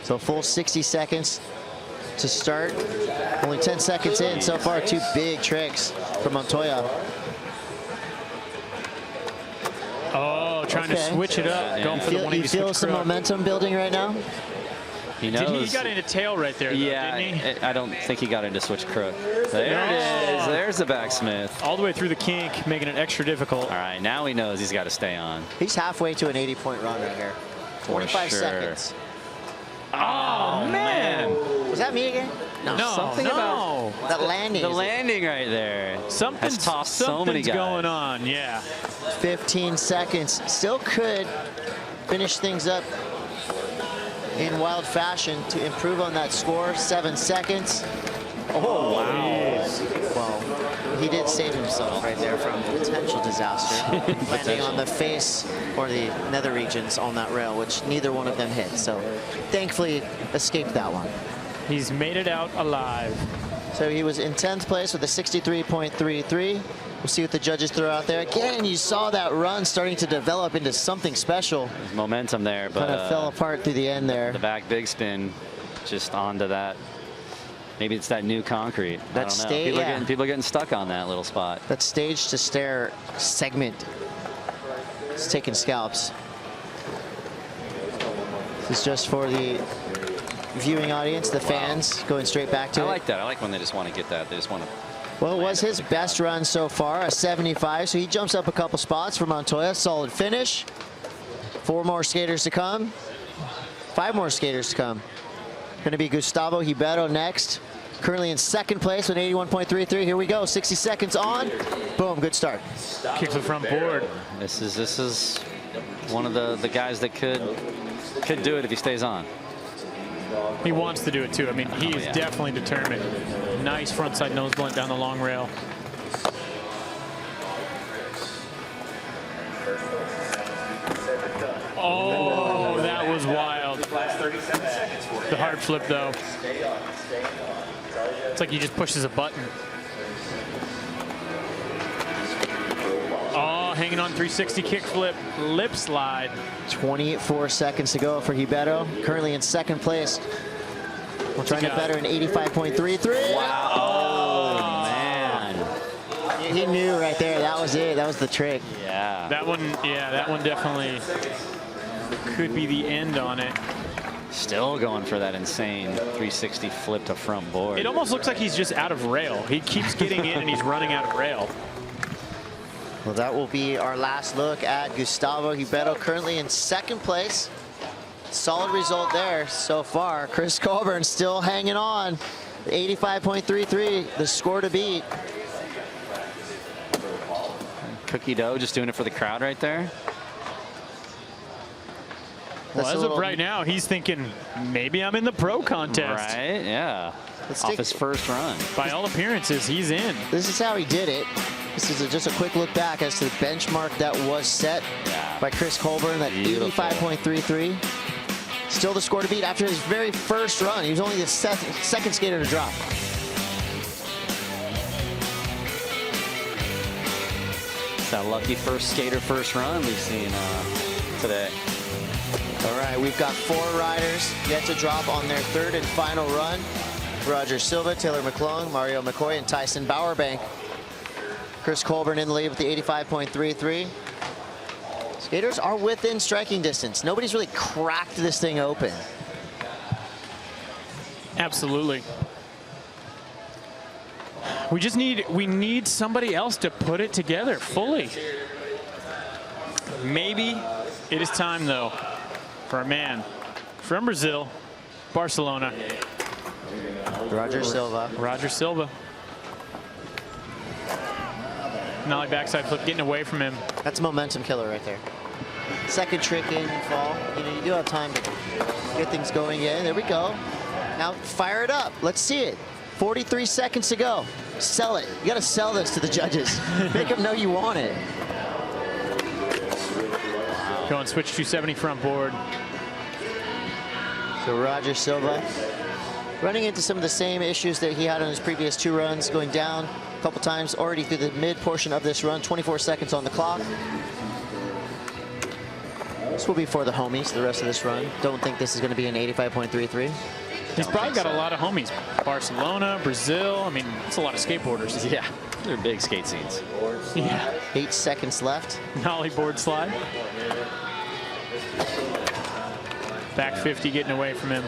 [SPEAKER 10] So full 60 seconds to start. Only 10 seconds in so far. 2 big tricks from Montoya.
[SPEAKER 25] Oh, trying to switch it up, going for the 180
[SPEAKER 10] You feel
[SPEAKER 25] switch
[SPEAKER 10] some
[SPEAKER 25] crook.
[SPEAKER 10] momentum building right now?
[SPEAKER 14] He knows.
[SPEAKER 25] He got into tail right there, though,
[SPEAKER 14] Yeah,
[SPEAKER 25] didn't he?
[SPEAKER 14] I don't think he got into switch crook. There it is. There's the backsmith.
[SPEAKER 25] All the way through the kink, making it extra difficult.
[SPEAKER 14] All right, now he knows he's got to stay on.
[SPEAKER 10] He's halfway to an 80-point run right here. 45
[SPEAKER 14] sure.
[SPEAKER 10] seconds.
[SPEAKER 25] Oh, man.
[SPEAKER 10] Was that me again?
[SPEAKER 25] No,
[SPEAKER 14] Something about
[SPEAKER 10] that landing.
[SPEAKER 14] the landing right there.
[SPEAKER 25] Something's
[SPEAKER 14] has tossed so many guys.
[SPEAKER 25] going on, yeah.
[SPEAKER 10] 15 seconds. Still could finish things up in wild fashion to improve on that score. 7 seconds. Oh, wow. Well, he did save himself right there from potential disaster. Landing on the face or the nether regions on that rail, which neither one of them hit. So thankfully escaped that one.
[SPEAKER 25] He's made it out alive.
[SPEAKER 10] So he was in 10th place with a 63.33. We'll see what the judges throw out there. Again, you saw that run starting to develop into something special.
[SPEAKER 14] There's momentum there, but
[SPEAKER 10] Kind of fell apart through the end there.
[SPEAKER 14] The back big spin just onto that. Maybe it's that new concrete. I don't know. People are getting stuck on that little spot.
[SPEAKER 10] That stage to stair segment is taking scalps. This is just for the viewing audience, the fans going straight back to it.
[SPEAKER 14] I like that. I like when they just want to get that. They just want to.
[SPEAKER 10] Well, it was his best run so far, a 75, so he jumps up a couple spots for Montoya. Solid finish. 4 more skaters to come. 5 more skaters to come. Going to be Gustavo Ribeiro next. Currently in 2nd place with 81.33. Here we go, 60 seconds on. Boom, good start.
[SPEAKER 25] Kick the front board.
[SPEAKER 14] This is one of the guys that could do it if he stays on.
[SPEAKER 25] He wants to do it too. I mean, he is definitely determined. Nice frontside nose blunt down the long rail. Oh, that was wild. The hard flip though. It's like he just pushes a button. Oh, hanging on 360 kick flip, lip slide.
[SPEAKER 10] 24 seconds to go for Ribeiro. Currently in 2nd place. We're trying to better an 85.33.
[SPEAKER 14] Wow. Oh, man.
[SPEAKER 10] He knew right there. That was it. That was the trick.
[SPEAKER 14] Yeah.
[SPEAKER 25] That one definitely could be the end on it.
[SPEAKER 14] Still going for that insane 360 flip to front board.
[SPEAKER 25] It almost looks like he's just out of rail. He keeps getting in and he's running out of rail.
[SPEAKER 10] Well, that will be our last look at Gustavo Ribeiro, currently in 2nd place. Solid result there so far. Chris Colburn still hanging on. 85.33, the score to beat.
[SPEAKER 14] Cookie dough just doing it for the crowd right there.
[SPEAKER 25] Well, as of right now, he's thinking, maybe I'm in the pro contest.
[SPEAKER 14] Right, yeah. Off his first run.
[SPEAKER 25] By all appearances, he's in.
[SPEAKER 10] This is how he did it. This is just a quick look back as to the benchmark that was set by Chris Colburn, that 85.33. Still the score to beat after his very first run. He was only the 2nd skater to drop.
[SPEAKER 14] It's that lucky first skater first run we've seen today.
[SPEAKER 10] All right, we've got 4 riders yet to drop on their 3rd and final run. Roger Silva, Taylor McClung, Mario McCoy, and Tyson Bowerbank. Chris Colburn in the lead with the 85.33. Skaters are within striking distance. Nobody's really cracked this thing open.
[SPEAKER 25] Absolutely. We need somebody else to put it together fully. Maybe it is time though for a man from Brazil, Barcelona.
[SPEAKER 10] Roger Silva.
[SPEAKER 25] Roger Silva. Nollie backside flip, getting away from him.
[SPEAKER 10] That's a momentum killer right there. 2nd trick in, you fall. You know, you do have time to get things going in. There we go. Now fire it up. Let's see it. 43 seconds to go. Sell it. You got to sell this to the judges. Make them know you want it.
[SPEAKER 25] Going switch 270 front board.
[SPEAKER 10] So Roger Silva running into some of the same issues that he had on his previous 2 runs, going down a couple times already through the mid portion of this run. 24 seconds on the clock. This will be for the homies the rest of this run. Don't think this is going to be an 85.33.
[SPEAKER 25] He's probably got a lot of homies. Barcelona, Brazil. I mean, it's a lot of skateboarders.
[SPEAKER 14] Yeah, they're big skate scenes.
[SPEAKER 25] Yeah.
[SPEAKER 10] 8 seconds left.
[SPEAKER 25] Nollie board slide. Back 50 getting away from him.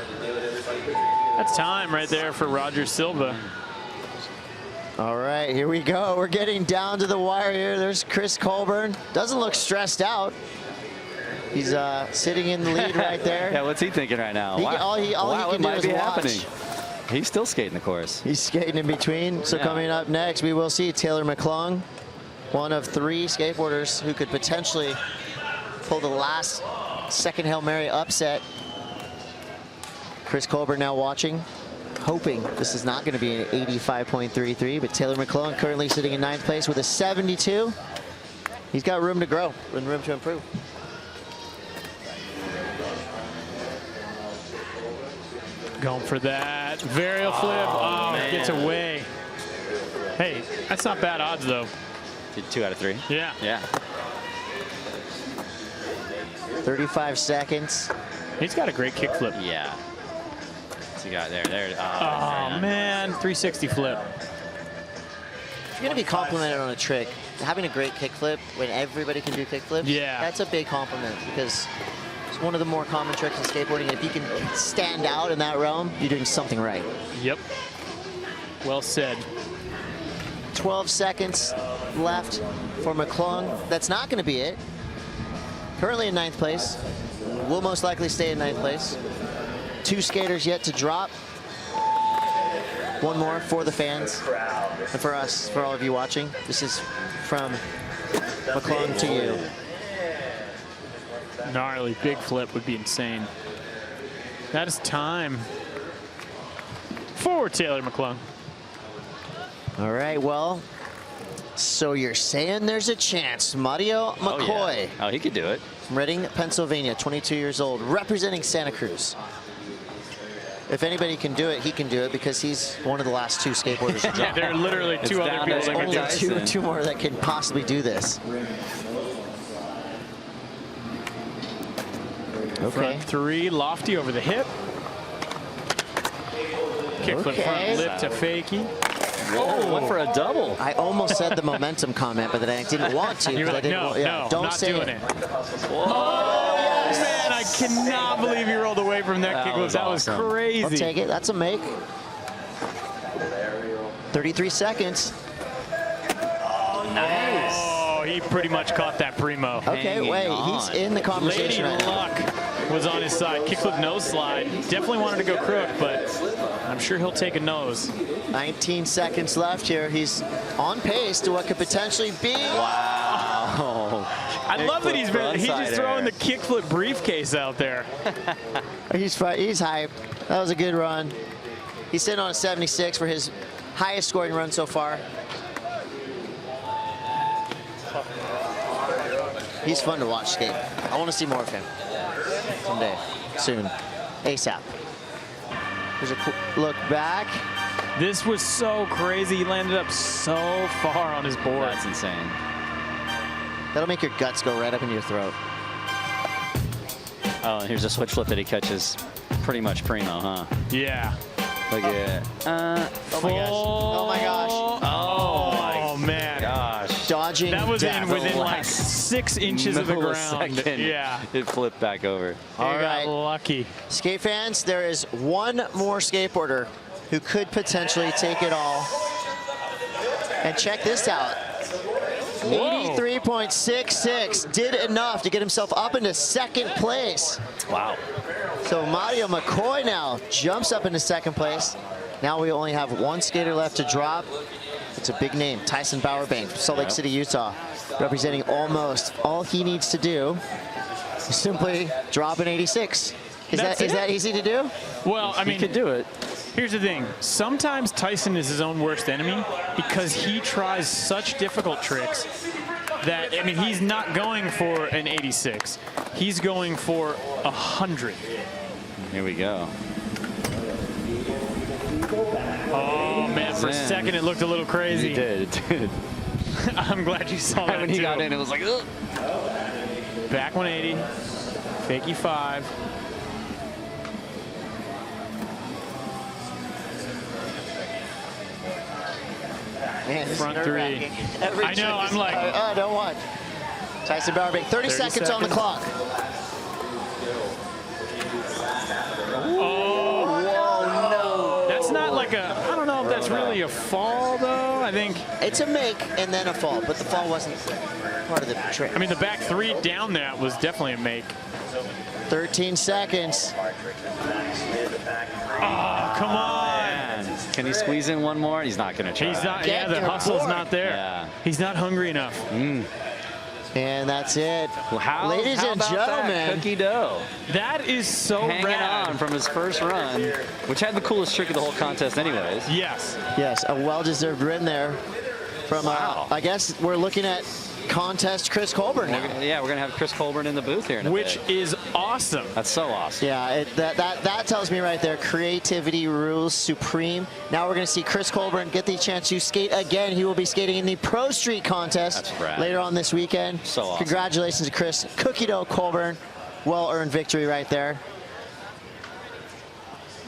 [SPEAKER 25] That's time right there for Roger Silva.
[SPEAKER 10] All right, here we go. We're getting down to the wire here. There's Chris Colburn. Doesn't look stressed out. He's sitting in the lead right there.
[SPEAKER 14] Yeah, what's he thinking right now?
[SPEAKER 10] All he can do is watch.
[SPEAKER 14] Happening. He's still skating the course.
[SPEAKER 10] He's skating in between. So coming up next, we will see Taylor McClung, one of 3 skateboarders who could potentially pull the last second Hail Mary upset. Chris Colburn now watching, hoping this is not going to be an 85.33, but Taylor McClung currently sitting in 9th place with a 72. He's got room to grow and room to improve.
[SPEAKER 25] Going for that varial flip. Oh, it gets away. Hey, that's not bad odds though.
[SPEAKER 14] Did 2 out of 3.
[SPEAKER 25] Yeah.
[SPEAKER 14] Yeah.
[SPEAKER 10] 35 seconds.
[SPEAKER 25] He's got a great kickflip.
[SPEAKER 14] Yeah. What's he got there?
[SPEAKER 25] Oh man, 360 flip.
[SPEAKER 10] If you're going to be complimented on a trick, having a great kickflip when everybody can do kickflips,
[SPEAKER 25] yeah,
[SPEAKER 10] that's a big compliment because it's one of the more common tricks in skateboarding. And if you can stand out in that realm, you're doing something right.
[SPEAKER 25] Yep. Well said.
[SPEAKER 10] 12 seconds left for McClung. That's not going to be it. Currently in 9th place. Will most likely stay in 9th place. 2 skaters yet to drop. 1 more for the fans and for us, for all of you watching. This is from McClung to you.
[SPEAKER 25] Gnarly big flip would be insane. That is time for Taylor McClung.
[SPEAKER 10] All right, well, so you're saying there's a chance. Mario McCoy.
[SPEAKER 14] Oh, he could do it.
[SPEAKER 10] From Reading, Pennsylvania, 22 years old, representing Santa Cruz. If anybody can do it, he can do it because he's one of the last 2 skateboarders to drop.
[SPEAKER 25] Yeah, there are literally 2 other people that can do it.
[SPEAKER 10] Two more that can possibly do this. Okay.
[SPEAKER 25] Front 3, lofty over the hip. Kickflip front lip to fakie.
[SPEAKER 14] Whoa, went for a double.
[SPEAKER 10] I almost said the momentum comment, but then I didn't want to.
[SPEAKER 25] You're like, no,
[SPEAKER 10] don't
[SPEAKER 25] not
[SPEAKER 10] say
[SPEAKER 25] doing
[SPEAKER 10] it.
[SPEAKER 25] Oh, man, I cannot believe you rolled away from that kickflip. That was crazy.
[SPEAKER 10] I'll take it. That's a make. 33 seconds.
[SPEAKER 25] Oh, nice. Oh, he pretty much caught that primo.
[SPEAKER 10] Okay, wait. He's in the conversation
[SPEAKER 25] Lady
[SPEAKER 10] right
[SPEAKER 25] Luck was on his side. Kickflip nose slide. Definitely wanted to go crook, but I'm sure he'll take a nose.
[SPEAKER 10] 19 seconds left here. He's on pace to what could potentially be.
[SPEAKER 14] Wow.
[SPEAKER 25] I love that he's just throwing the kickflip briefcase out there.
[SPEAKER 10] He's hyped. That was a good run. He's sitting on a 76 for his highest scoring run so far. He's fun to watch skate. I want to see more of him someday, soon, ASAP. There's a look back.
[SPEAKER 25] This was so crazy. He landed up so far on his board.
[SPEAKER 14] That's insane.
[SPEAKER 10] That'll make your guts go right up in your throat.
[SPEAKER 14] Oh, and here's a switch flip that he catches pretty much primo, huh?
[SPEAKER 25] Yeah.
[SPEAKER 14] Look at it.
[SPEAKER 10] Oh my gosh. Oh my gosh.
[SPEAKER 25] Oh man.
[SPEAKER 14] Gosh.
[SPEAKER 10] Dodging.
[SPEAKER 25] That was
[SPEAKER 10] death.
[SPEAKER 25] within like 6 inches of the ground. Yeah.
[SPEAKER 14] It flipped back over.
[SPEAKER 10] All
[SPEAKER 25] He
[SPEAKER 10] right.
[SPEAKER 25] got lucky.
[SPEAKER 10] Skate fans, there is 1 more skateboarder who could potentially take it all. And check this out. 83.66 did enough to get himself up into 2nd place.
[SPEAKER 14] Wow.
[SPEAKER 10] So Mario McCoy now jumps up into 2nd place. Now we only have 1 skater left to drop. It's a big name, Tyson Bowerbank from Salt Lake City, Utah, representing almost. All he needs to do is simply drop an 86. Is that easy to do?
[SPEAKER 25] Well, I mean,
[SPEAKER 14] he could do it.
[SPEAKER 25] Here's the thing. Sometimes Tyson is his own worst enemy because he tries such difficult tricks that, I mean, he's not going for an 86. He's going for 100.
[SPEAKER 14] Here we go.
[SPEAKER 25] Oh, man, for a second it looked a little crazy.
[SPEAKER 14] It did, it did.
[SPEAKER 25] I'm glad you saw that,
[SPEAKER 14] when he got in, it was like, ugh.
[SPEAKER 25] Back 180, fakie 5.
[SPEAKER 10] Man, this
[SPEAKER 25] Front
[SPEAKER 10] is
[SPEAKER 25] 3.
[SPEAKER 10] I
[SPEAKER 25] know, I'm like.
[SPEAKER 10] I don't want. Tyson Bowerbank, 30 seconds on the clock.
[SPEAKER 25] Oh, whoa, no. That's not like a, I don't know if that's really a fall, though. I think.
[SPEAKER 10] It's a make and then a fall, but the fall wasn't part of the trick.
[SPEAKER 25] I mean, the back 3 down that was definitely a make.
[SPEAKER 10] 13 seconds.
[SPEAKER 25] Oh, come on.
[SPEAKER 14] Can he squeeze in one more? He's not going to try.
[SPEAKER 25] He's not, yeah, the hustle's not there.
[SPEAKER 14] Yeah.
[SPEAKER 25] He's not hungry enough.
[SPEAKER 10] And that's it.
[SPEAKER 14] Well,
[SPEAKER 10] ladies and gentlemen.
[SPEAKER 14] Cookie dough.
[SPEAKER 25] That is so
[SPEAKER 14] hanging
[SPEAKER 25] rad.
[SPEAKER 14] on from his first run, which had the coolest trick of the whole contest anyways.
[SPEAKER 25] Yes.
[SPEAKER 10] Yes, a well-deserved win there from, I guess we're looking at contest Chris Colburn now.
[SPEAKER 14] Yeah, we're going to have Chris Colburn in the booth here in a
[SPEAKER 25] Which
[SPEAKER 14] bit.
[SPEAKER 25] is awesome.
[SPEAKER 14] That's so awesome.
[SPEAKER 10] Yeah, that tells me right there, creativity rules supreme. Now we're going to see Chris Colburn get the chance to skate again. He will be skating in the Pro Street contest later on this weekend.
[SPEAKER 14] So awesome.
[SPEAKER 10] Congratulations to Chris Cookie Dough Colburn. Well-earned victory right there.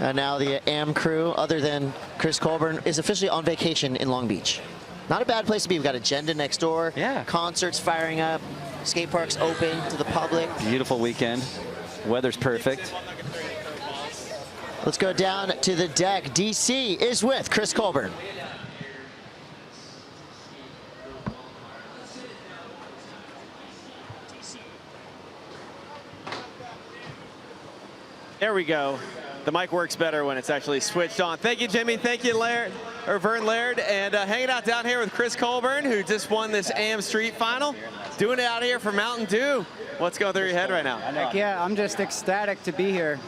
[SPEAKER 10] And now the AM crew, other than Chris Colburn, is officially on vacation in Long Beach. Not a bad place to be. We've got Agenda next door.
[SPEAKER 14] Yeah.
[SPEAKER 10] Concerts firing up. Skate parks open to the public.
[SPEAKER 14] Beautiful weekend. Weather's perfect.
[SPEAKER 10] Let's go down to the deck. DC is with Chris Colburn.
[SPEAKER 2] There we go. The mic works better when it's actually switched on. Thank you, Jimmy. Thank you, Vern Laird. And hanging out down here with Chris Colburn, who just won this AM Street Final. Doing it out here for Mountain Dew. What's going through your head right now?
[SPEAKER 4] Heck yeah, I'm just ecstatic to be here.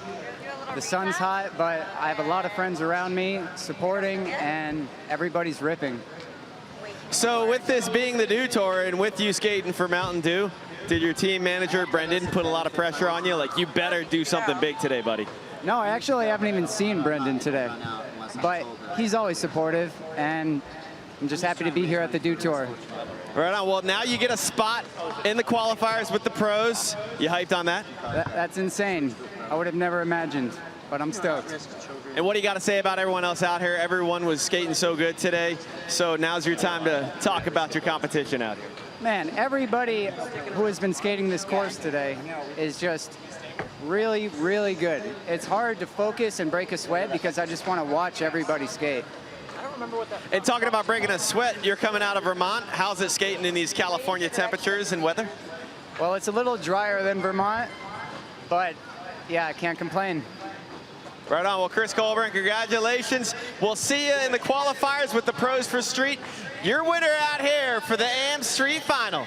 [SPEAKER 4] The sun's hot, but I have a lot of friends around me supporting, and everybody's ripping.
[SPEAKER 2] So with this being the Dew Tour and with you skating for Mountain Dew, did your team manager, Brendan, put a lot of pressure on you? Like, you better do something big today, buddy.
[SPEAKER 4] No, I actually haven't even seen Brendan today, but he's always supportive, and I'm just happy to be here at the Dew Tour.
[SPEAKER 2] Right on. Well, now you get a spot in the qualifiers with the pros. You hyped on that?
[SPEAKER 4] That's insane. I would have never imagined, but I'm stoked.
[SPEAKER 2] And what do you got to say about everyone else out here? Everyone was skating so good today, so now's your time to talk about your competition out here.
[SPEAKER 4] Man, everybody who has been skating this course today is just really, really good. It's hard to focus and break a sweat because I just want to watch everybody skate.
[SPEAKER 2] And talking about breaking a sweat, you're coming out of Vermont. How's it skating in these California temperatures and weather?
[SPEAKER 4] Well, it's a little drier than Vermont, but yeah, I can't complain.
[SPEAKER 2] Right on. Well, Chris Colburn, congratulations. We'll see you in the qualifiers with the pros for street. Your winner out here for the AM Street Final.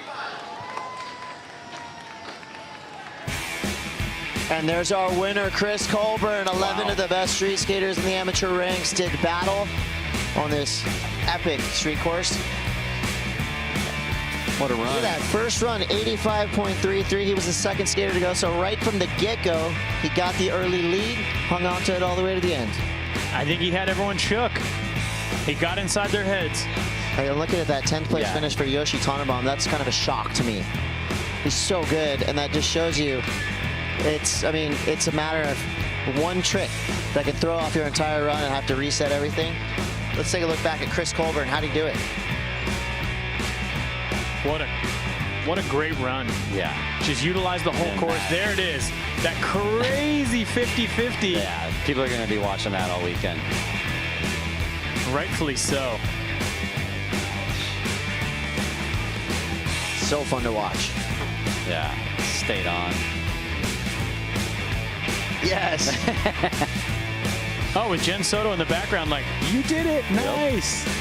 [SPEAKER 10] And there's our winner, Chris Colburn. 11 of the best street skaters in the amateur ranks did battle on this epic street course.
[SPEAKER 14] What a run.
[SPEAKER 10] Look at that first run, 85.33. He was the second skater to go. So right from the get-go, he got the early lead, hung on to it all the way to the end.
[SPEAKER 25] I think he had everyone shook. He got inside their heads.
[SPEAKER 10] Hey, I'm looking at that 10th place finish for Yoshi Tannenbaum. That's kind of a shock to me. He's so good, and that just shows you it's a matter of one trick that can throw off your entire run and have to reset everything. Let's take a look back at Chris Colburn. How'd he do it?
[SPEAKER 25] What a great run.
[SPEAKER 14] Yeah.
[SPEAKER 25] Just utilize the whole course. There it is. That crazy 50-50.
[SPEAKER 14] Yeah, people are going to be watching that all weekend.
[SPEAKER 25] Rightfully so.
[SPEAKER 10] So fun to watch.
[SPEAKER 14] Yeah, stayed on.
[SPEAKER 10] Yes.
[SPEAKER 25] Oh, with Jen Soto in the background, like, you did it. Nice. Yep.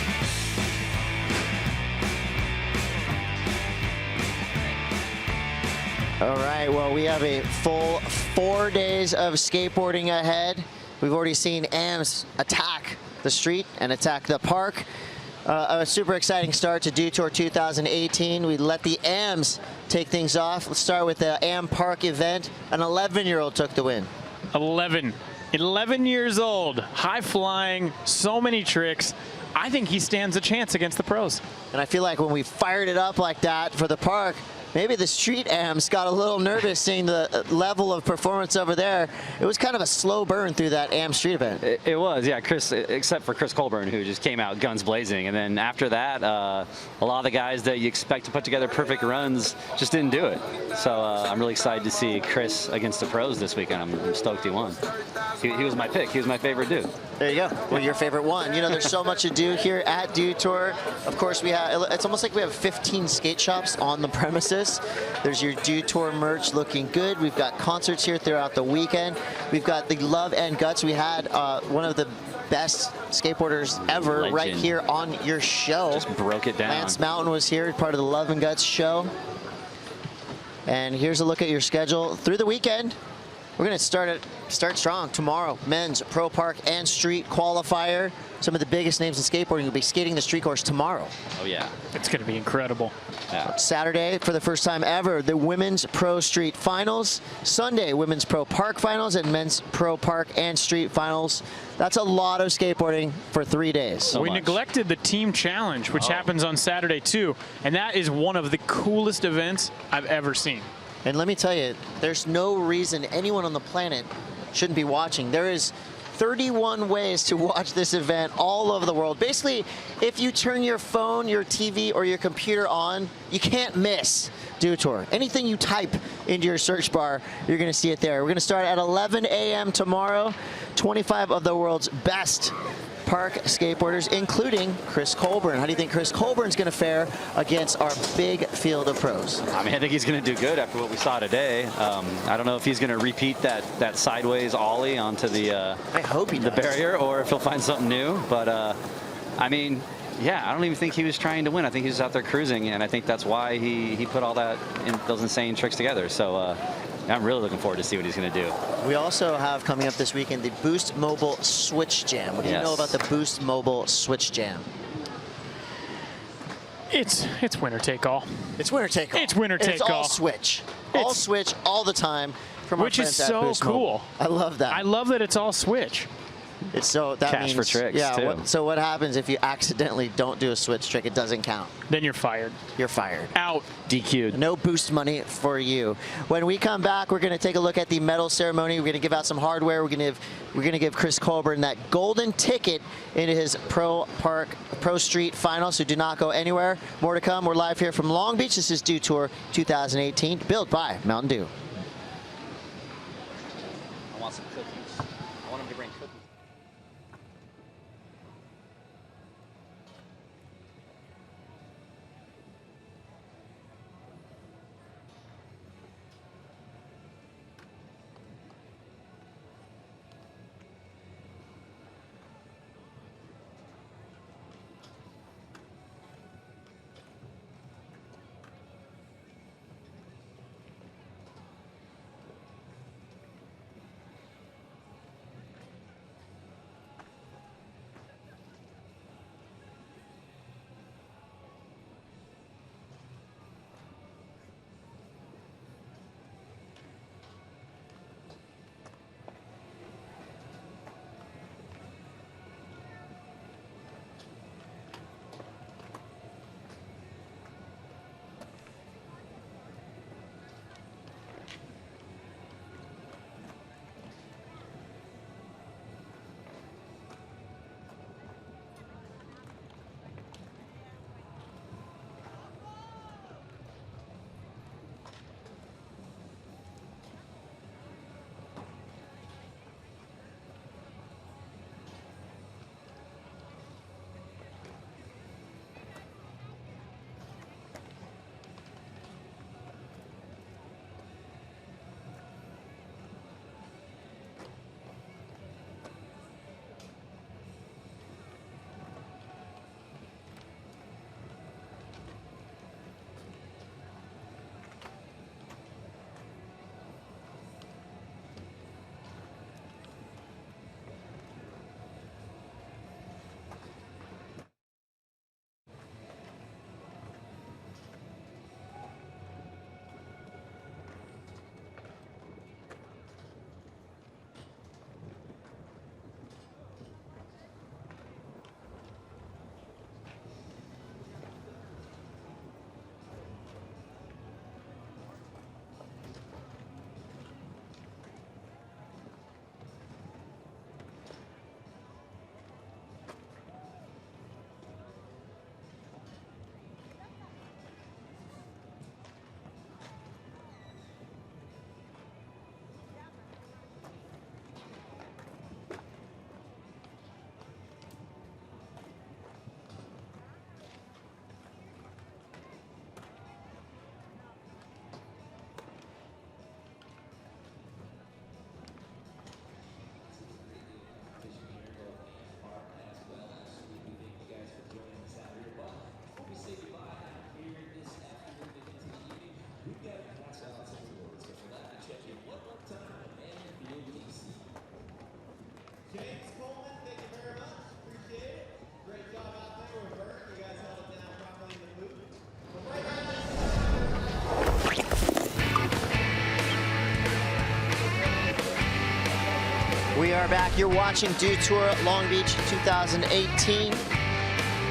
[SPEAKER 10] All right, well, we have a full 4 days of skateboarding ahead. We've already seen AMs attack the street and attack the park. A super exciting start to Dew Tour 2018. We let the AMs take things off. Let's start with the AM Park event. An 11-year-old took the win.
[SPEAKER 25] 11 years old, high flying, so many tricks. I think he stands a chance against the pros.
[SPEAKER 10] And I feel like when we fired it up like that for the park, maybe the street AMs got a little nervous seeing the level of performance over there. It was kind of a slow burn through that AM street event.
[SPEAKER 13] It was, yeah, Chris, except for Chris Colburn, who just came out guns blazing. And then after that, a lot of the guys that you expect to put together perfect runs just didn't do it. So I'm really excited to see Chris against the pros this weekend. I'm stoked he won. He was my pick. He was my favorite dude.
[SPEAKER 10] There you go. Well, your favorite one. You know, there's so much to do here at Dew Tour. Of course, it's almost like we have 15 skate shops on the premises. There's your Dew Tour merch looking good. We've got concerts here throughout the weekend. We've got the Love and Guts. We had one of the best skateboarders ever right here on your show.
[SPEAKER 13] Just broke it down.
[SPEAKER 10] Lance Mountain was here, part of the Love and Guts show. And here's a look at your schedule through the weekend. We're going to start strong tomorrow. Men's Pro Park and Street qualifier. Some of the biggest names in skateboarding will be skating the street course tomorrow.
[SPEAKER 13] Oh yeah,
[SPEAKER 25] it's going to be incredible.
[SPEAKER 13] Yeah.
[SPEAKER 10] Saturday, for the first time ever, the Women's Pro Street Finals. Sunday, Women's Pro Park Finals and Men's Pro Park and Street Finals. That's a lot of skateboarding for 3 days.
[SPEAKER 25] We neglected the Team Challenge, which happens on Saturday too, and that is one of the coolest events I've ever seen.
[SPEAKER 10] And let me tell you, there's no reason anyone on the planet shouldn't be watching. There is 31 ways to watch this event all over the world. Basically, if you turn your phone, your TV, or your computer on, you can't miss Dew Tour. Anything you type into your search bar, you're going to see it there. We're going to start at 11 a.m. tomorrow. 25 of the world's best park skateboarders, including Chris Colburn. How do you think Chris Colburn's going to fare against our big field of pros?
[SPEAKER 13] I mean, I think he's going to do good after what we saw today. I don't know if he's going to repeat that sideways ollie onto the
[SPEAKER 10] I hope he
[SPEAKER 13] the barrier, or if he'll find something new. But I mean, yeah, I don't even think he was trying to win. I think he was out there cruising, and I think that's why he put all those insane tricks together. So I'm really looking forward to see what he's going to do.
[SPEAKER 10] We also have coming up this weekend the Boost Mobile Switch Jam. What do you know about the Boost Mobile Switch Jam?
[SPEAKER 25] It's winner take all.
[SPEAKER 10] It's winner take all.
[SPEAKER 25] It's winner take all.
[SPEAKER 10] It's all Switch. All Switch all the time from
[SPEAKER 25] which
[SPEAKER 10] our
[SPEAKER 25] is
[SPEAKER 10] friends at
[SPEAKER 25] so
[SPEAKER 10] Boost
[SPEAKER 25] cool.
[SPEAKER 10] Mobile. I love that.
[SPEAKER 25] I love that it's all Switch.
[SPEAKER 10] It's so that
[SPEAKER 13] Cash
[SPEAKER 10] means
[SPEAKER 13] for tricks, too.
[SPEAKER 10] So what happens if you accidentally don't do a switch trick? It doesn't count.
[SPEAKER 25] Then you're fired.
[SPEAKER 10] You're fired.
[SPEAKER 25] Out.
[SPEAKER 13] DQ'd.
[SPEAKER 10] No boost money for you. When we come back, we're going to take a look at the medal ceremony. We're going to give out some hardware. We're going to give Chris Colburn that golden ticket into his Pro Street final. So do not go anywhere. More to come. We're live here from Long Beach. This is Dew Tour 2018, built by Mountain Dew.
[SPEAKER 13] I want some cookies. I want him to bring cookies.
[SPEAKER 10] We are back. You're watching Dew Tour Long Beach 2018.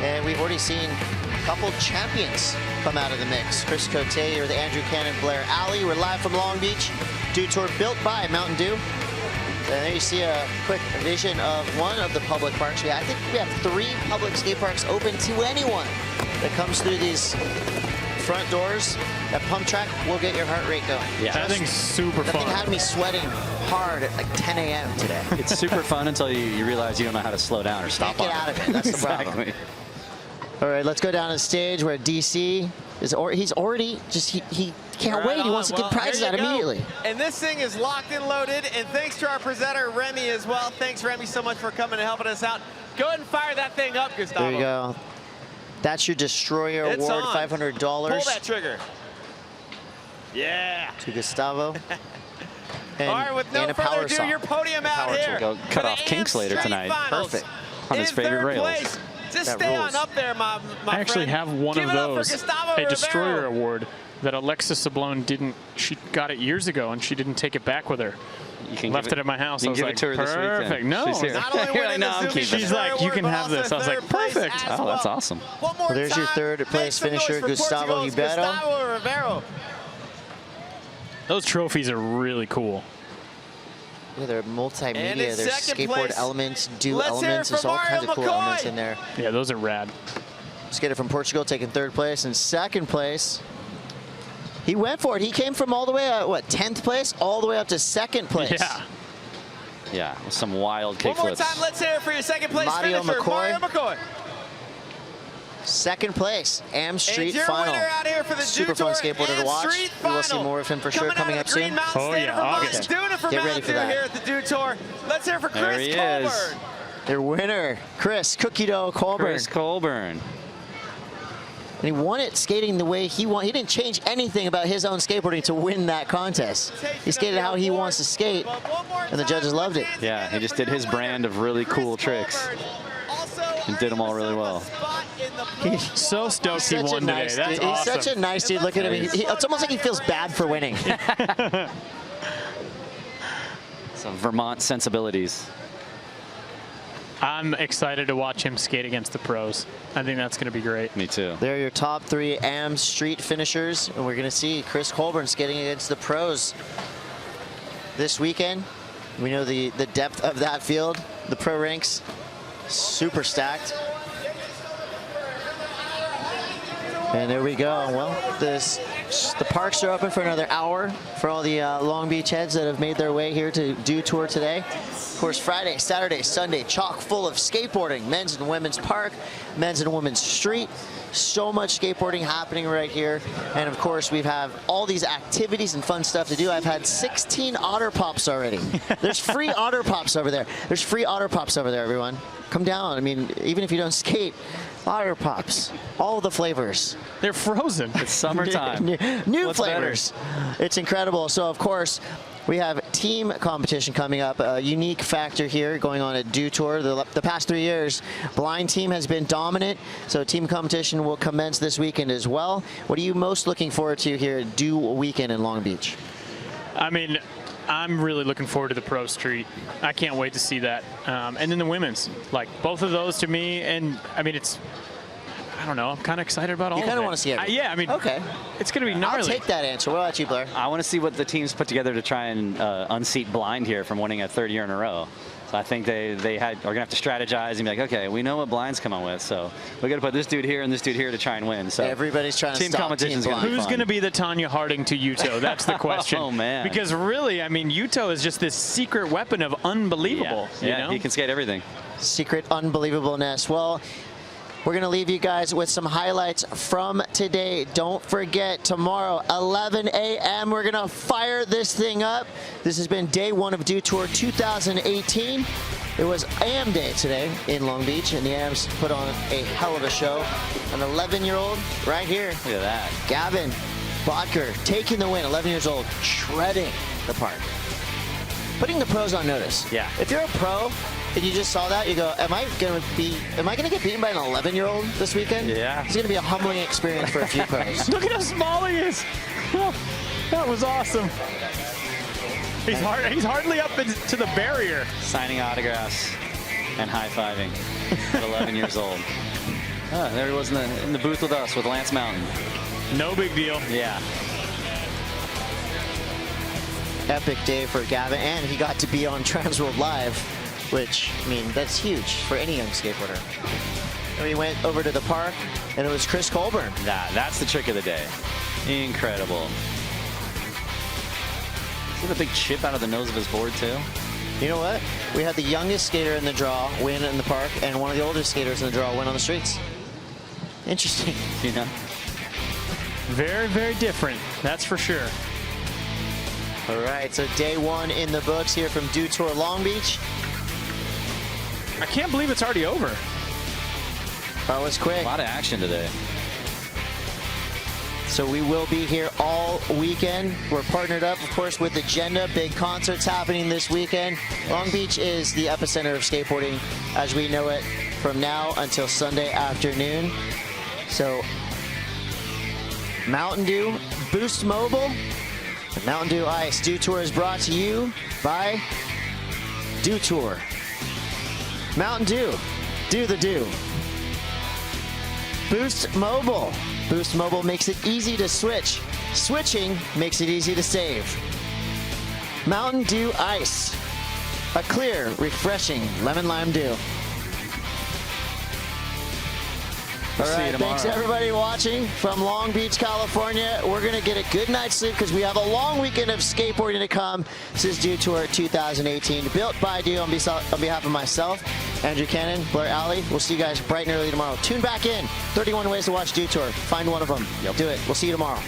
[SPEAKER 10] And we've already seen a couple champions come out of the mix. Chris Cote or the Andrew Cannon, Blair Alley. We're live from Long Beach. Dew Tour built by Mountain Dew. And there you see a quick vision of one of the public parks. I think we have 3 public skate parks open to anyone that comes through these front doors. That pump track will get your heart rate going.
[SPEAKER 25] Yeah, that thing's super fun.
[SPEAKER 10] That thing had me sweating hard at like 10 a.m. today.
[SPEAKER 14] It's super fun until you realize you don't know how to slow down or stop.
[SPEAKER 10] Get out of it. That's the problem. All right, let's go down to the stage where DC is. He's already just he can't wait. He wants to get prizes out immediately.
[SPEAKER 2] And this thing is locked and loaded. And thanks to our presenter Remy as well. Thanks Remy so much for coming and helping us out. Go ahead and fire that thing up, Gustavo.
[SPEAKER 10] There you go. That's your Destroyer Award, $500.
[SPEAKER 2] Pull that trigger. Yeah.
[SPEAKER 10] To Gustavo.
[SPEAKER 2] All right, with no further ado, your podium out here.
[SPEAKER 14] We'll go cut off kinks later tonight.
[SPEAKER 2] Perfect.
[SPEAKER 14] On his favorite rails.
[SPEAKER 2] Just stay on up there, my
[SPEAKER 25] I actually
[SPEAKER 2] friend.
[SPEAKER 25] have one
[SPEAKER 2] Give
[SPEAKER 25] of
[SPEAKER 2] it up for
[SPEAKER 25] those,
[SPEAKER 2] Gustavo
[SPEAKER 25] a Destroyer
[SPEAKER 2] Rivero.
[SPEAKER 25] Award that Alexis Sablone didn't. She got it years ago and she didn't take it back with her.
[SPEAKER 14] You can
[SPEAKER 25] left it at my house.
[SPEAKER 14] You
[SPEAKER 25] I
[SPEAKER 14] can
[SPEAKER 25] was
[SPEAKER 14] give
[SPEAKER 25] like,
[SPEAKER 14] it to her this
[SPEAKER 25] perfect.
[SPEAKER 14] weekend.
[SPEAKER 25] No,
[SPEAKER 14] She's here.
[SPEAKER 2] Not only winning
[SPEAKER 14] No,
[SPEAKER 2] the
[SPEAKER 14] I'm
[SPEAKER 2] Zuby
[SPEAKER 14] keeping
[SPEAKER 25] She's
[SPEAKER 14] it.
[SPEAKER 25] like, you can have this. I was like, perfect.
[SPEAKER 14] Oh, that's awesome.
[SPEAKER 2] One more
[SPEAKER 10] There's your third place finisher, Gustavo Ribeiro.
[SPEAKER 2] Gustavo Rivero.
[SPEAKER 25] Those trophies are really cool.
[SPEAKER 10] Yeah, they're multimedia.
[SPEAKER 2] And in
[SPEAKER 10] There's
[SPEAKER 2] second
[SPEAKER 10] skateboard
[SPEAKER 2] place,
[SPEAKER 10] elements, Dew
[SPEAKER 2] let's hear it
[SPEAKER 10] elements. There's
[SPEAKER 2] for
[SPEAKER 10] all kinds of
[SPEAKER 2] Mario
[SPEAKER 10] cool
[SPEAKER 2] McCoy.
[SPEAKER 10] elements in there.
[SPEAKER 25] Yeah, those are rad.
[SPEAKER 10] Skater from Portugal taking 3rd place. And 2nd place, he went for it. He came from all the way at, what, 10th place? All the way up to 2nd place.
[SPEAKER 25] Yeah.
[SPEAKER 14] Yeah, with some wild kickflips.
[SPEAKER 2] One more time, let's hear it for your 2nd place
[SPEAKER 10] Mario
[SPEAKER 2] finisher,
[SPEAKER 10] McCoy.
[SPEAKER 2] Mario McCoy.
[SPEAKER 10] 2nd place, Am Street
[SPEAKER 2] And your
[SPEAKER 10] Final.
[SPEAKER 2] winner out here for the
[SPEAKER 10] Super
[SPEAKER 2] Dew
[SPEAKER 10] fun
[SPEAKER 2] Tour
[SPEAKER 10] skateboarder to
[SPEAKER 2] Am
[SPEAKER 10] watch.
[SPEAKER 2] Street
[SPEAKER 10] We will see
[SPEAKER 2] Final.
[SPEAKER 10] more of him for sure coming
[SPEAKER 2] out
[SPEAKER 10] up
[SPEAKER 2] of Green
[SPEAKER 10] soon.
[SPEAKER 2] Mountain
[SPEAKER 25] Oh,
[SPEAKER 2] State
[SPEAKER 25] yeah,
[SPEAKER 2] of Vermont.
[SPEAKER 25] August.
[SPEAKER 2] Doing it for
[SPEAKER 10] Get ready
[SPEAKER 2] Mountain
[SPEAKER 10] for
[SPEAKER 2] Dew
[SPEAKER 10] that.
[SPEAKER 2] here at the Dew Tour. Let's hear it for
[SPEAKER 14] There
[SPEAKER 2] Chris
[SPEAKER 14] he
[SPEAKER 2] Colburn.
[SPEAKER 14] is.
[SPEAKER 10] Their winner, Chris Cookie Dough Colburn.
[SPEAKER 14] Chris Colburn.
[SPEAKER 10] And he won it skating the way he won. He didn't change anything about his own skateboarding to win that contest. He skated how he wants to skate, and the judges loved it.
[SPEAKER 14] Yeah, he just did his brand of really cool tricks and did them all really well.
[SPEAKER 10] He's
[SPEAKER 25] So stoked he won today. That's
[SPEAKER 10] He's
[SPEAKER 25] awesome.
[SPEAKER 10] such a nice dude. Look at him. It's almost like he feels bad for winning.
[SPEAKER 14] Some Vermont sensibilities.
[SPEAKER 25] I'm excited to watch him skate against the pros. I think that's going to be great.
[SPEAKER 14] Me too.
[SPEAKER 10] They're your top 3 Am Street finishers, and we're going to see Chris Colburn skating against the pros this weekend. We know the depth of that field. The pro ranks, super stacked. And there we go. Well, the parks are open for another hour for all the Long Beach heads that have made their way here to Dew Tour today. Of course, Friday, Saturday, Sunday, chock full of skateboarding. Men's and women's park, men's and women's street. So much skateboarding happening right here. And of course, we have all these activities and fun stuff to do. I've had 16 Otter Pops already. There's free Otter Pops over there. There's free Otter Pops over there, everyone. Come down. I mean, even if you don't skate, Otter Pops, all the flavors.
[SPEAKER 25] They're frozen.
[SPEAKER 14] It's summertime.
[SPEAKER 10] New
[SPEAKER 14] What's
[SPEAKER 10] flavors. It's incredible. So, of course, we have team competition coming up. A unique factor here going on at Dew Tour. The past 3 years, blind team has been dominant. So team competition will commence this weekend as well. What are you most looking forward to here at Dew Weekend in Long Beach?
[SPEAKER 25] I mean, I'm really looking forward to the pro street. I can't wait to see that. And then the women's, like both of those to me. And I mean, I don't know. I'm kind of excited about all of it.
[SPEAKER 10] You kind of want to see everything.
[SPEAKER 25] Yeah, I mean,
[SPEAKER 10] okay.
[SPEAKER 25] It's going to be gnarly.
[SPEAKER 10] I'll take that answer. What about you, Blair?
[SPEAKER 14] I want to see what the teams put together to try and unseat blind here from winning a 3rd year in a row. So I think they are going to have to strategize and be like, okay, we know what blind's come on with, so we got to put this dude here and this dude here to try and win. So
[SPEAKER 10] everybody's trying to
[SPEAKER 14] team
[SPEAKER 10] stop
[SPEAKER 14] competition.
[SPEAKER 25] Who's going to be the Tanya Harding to Yuto? That's the question.
[SPEAKER 14] Oh man!
[SPEAKER 25] Because really, I mean, Yuto is just this secret weapon of unbelievable.
[SPEAKER 14] Yeah,
[SPEAKER 25] you know?
[SPEAKER 14] He can skate everything.
[SPEAKER 10] Secret unbelievableness. Well, we're going to leave you guys with some highlights from today. Don't forget, tomorrow, 11 a.m., we're going to fire this thing up. This has been day 1 of Dew Tour 2018. It was AM Day today in Long Beach, and the AMs put on a hell of a show. An 11-year-old right here.
[SPEAKER 14] Look at that.
[SPEAKER 10] Gavin Bottger taking the win, 11 years old, shredding the park. Putting the pros on notice.
[SPEAKER 14] Yeah.
[SPEAKER 10] If you're a pro, and you just saw that, you go, am I gonna get beaten by an 11-year-old this weekend?
[SPEAKER 14] Yeah.
[SPEAKER 10] It's gonna be a humbling experience for a few pros.
[SPEAKER 25] Look at how small he is. That was awesome. He's hardly up to the barrier.
[SPEAKER 14] Signing autographs and high-fiving at 11 years old. There he was in the booth with us with Lance Mountain.
[SPEAKER 25] No big deal.
[SPEAKER 14] Yeah.
[SPEAKER 10] Epic day for Gavin, and he got to be on Transworld Live, which, I mean, that's huge for any young skateboarder. And we went over to the park, and it was Chris Colburn.
[SPEAKER 14] That's the trick of the day. Incredible. See the big chip out of the nose of his board, too?
[SPEAKER 10] You know what? We had the youngest skater in the draw win in the park, and one of the oldest skaters in the draw win on the streets. Interesting.
[SPEAKER 14] You know?
[SPEAKER 25] Very, very different. That's for sure.
[SPEAKER 10] All right, so day one in the books here from Dew Tour Long Beach.
[SPEAKER 25] I can't believe it's already over.
[SPEAKER 10] That was quick.
[SPEAKER 14] A lot of action today.
[SPEAKER 10] So we will be here all weekend. We're partnered up, of course, with Agenda. Big concerts happening this weekend. Long Beach is the epicenter of skateboarding as we know it from now until Sunday afternoon. So Mountain Dew, Boost Mobile, and Mountain Dew Ice. Dew Tour is brought to you by Dew Tour. Mountain Dew, do the do. Boost Mobile. Boost Mobile makes it easy to switch. Switching makes it easy to save. Mountain Dew Ice. A clear, refreshing lemon lime dew. All right, thanks everybody watching from Long Beach, California. We're going to get a good night's sleep because we have a long weekend of skateboarding to come. This is Dew Tour 2018, built by Dew on behalf of myself, Andrew Cannon, Blair Alley. We'll see you guys bright and early tomorrow. Tune back in. 31 ways to watch Dew Tour. Find one of them. Do it. We'll see you tomorrow.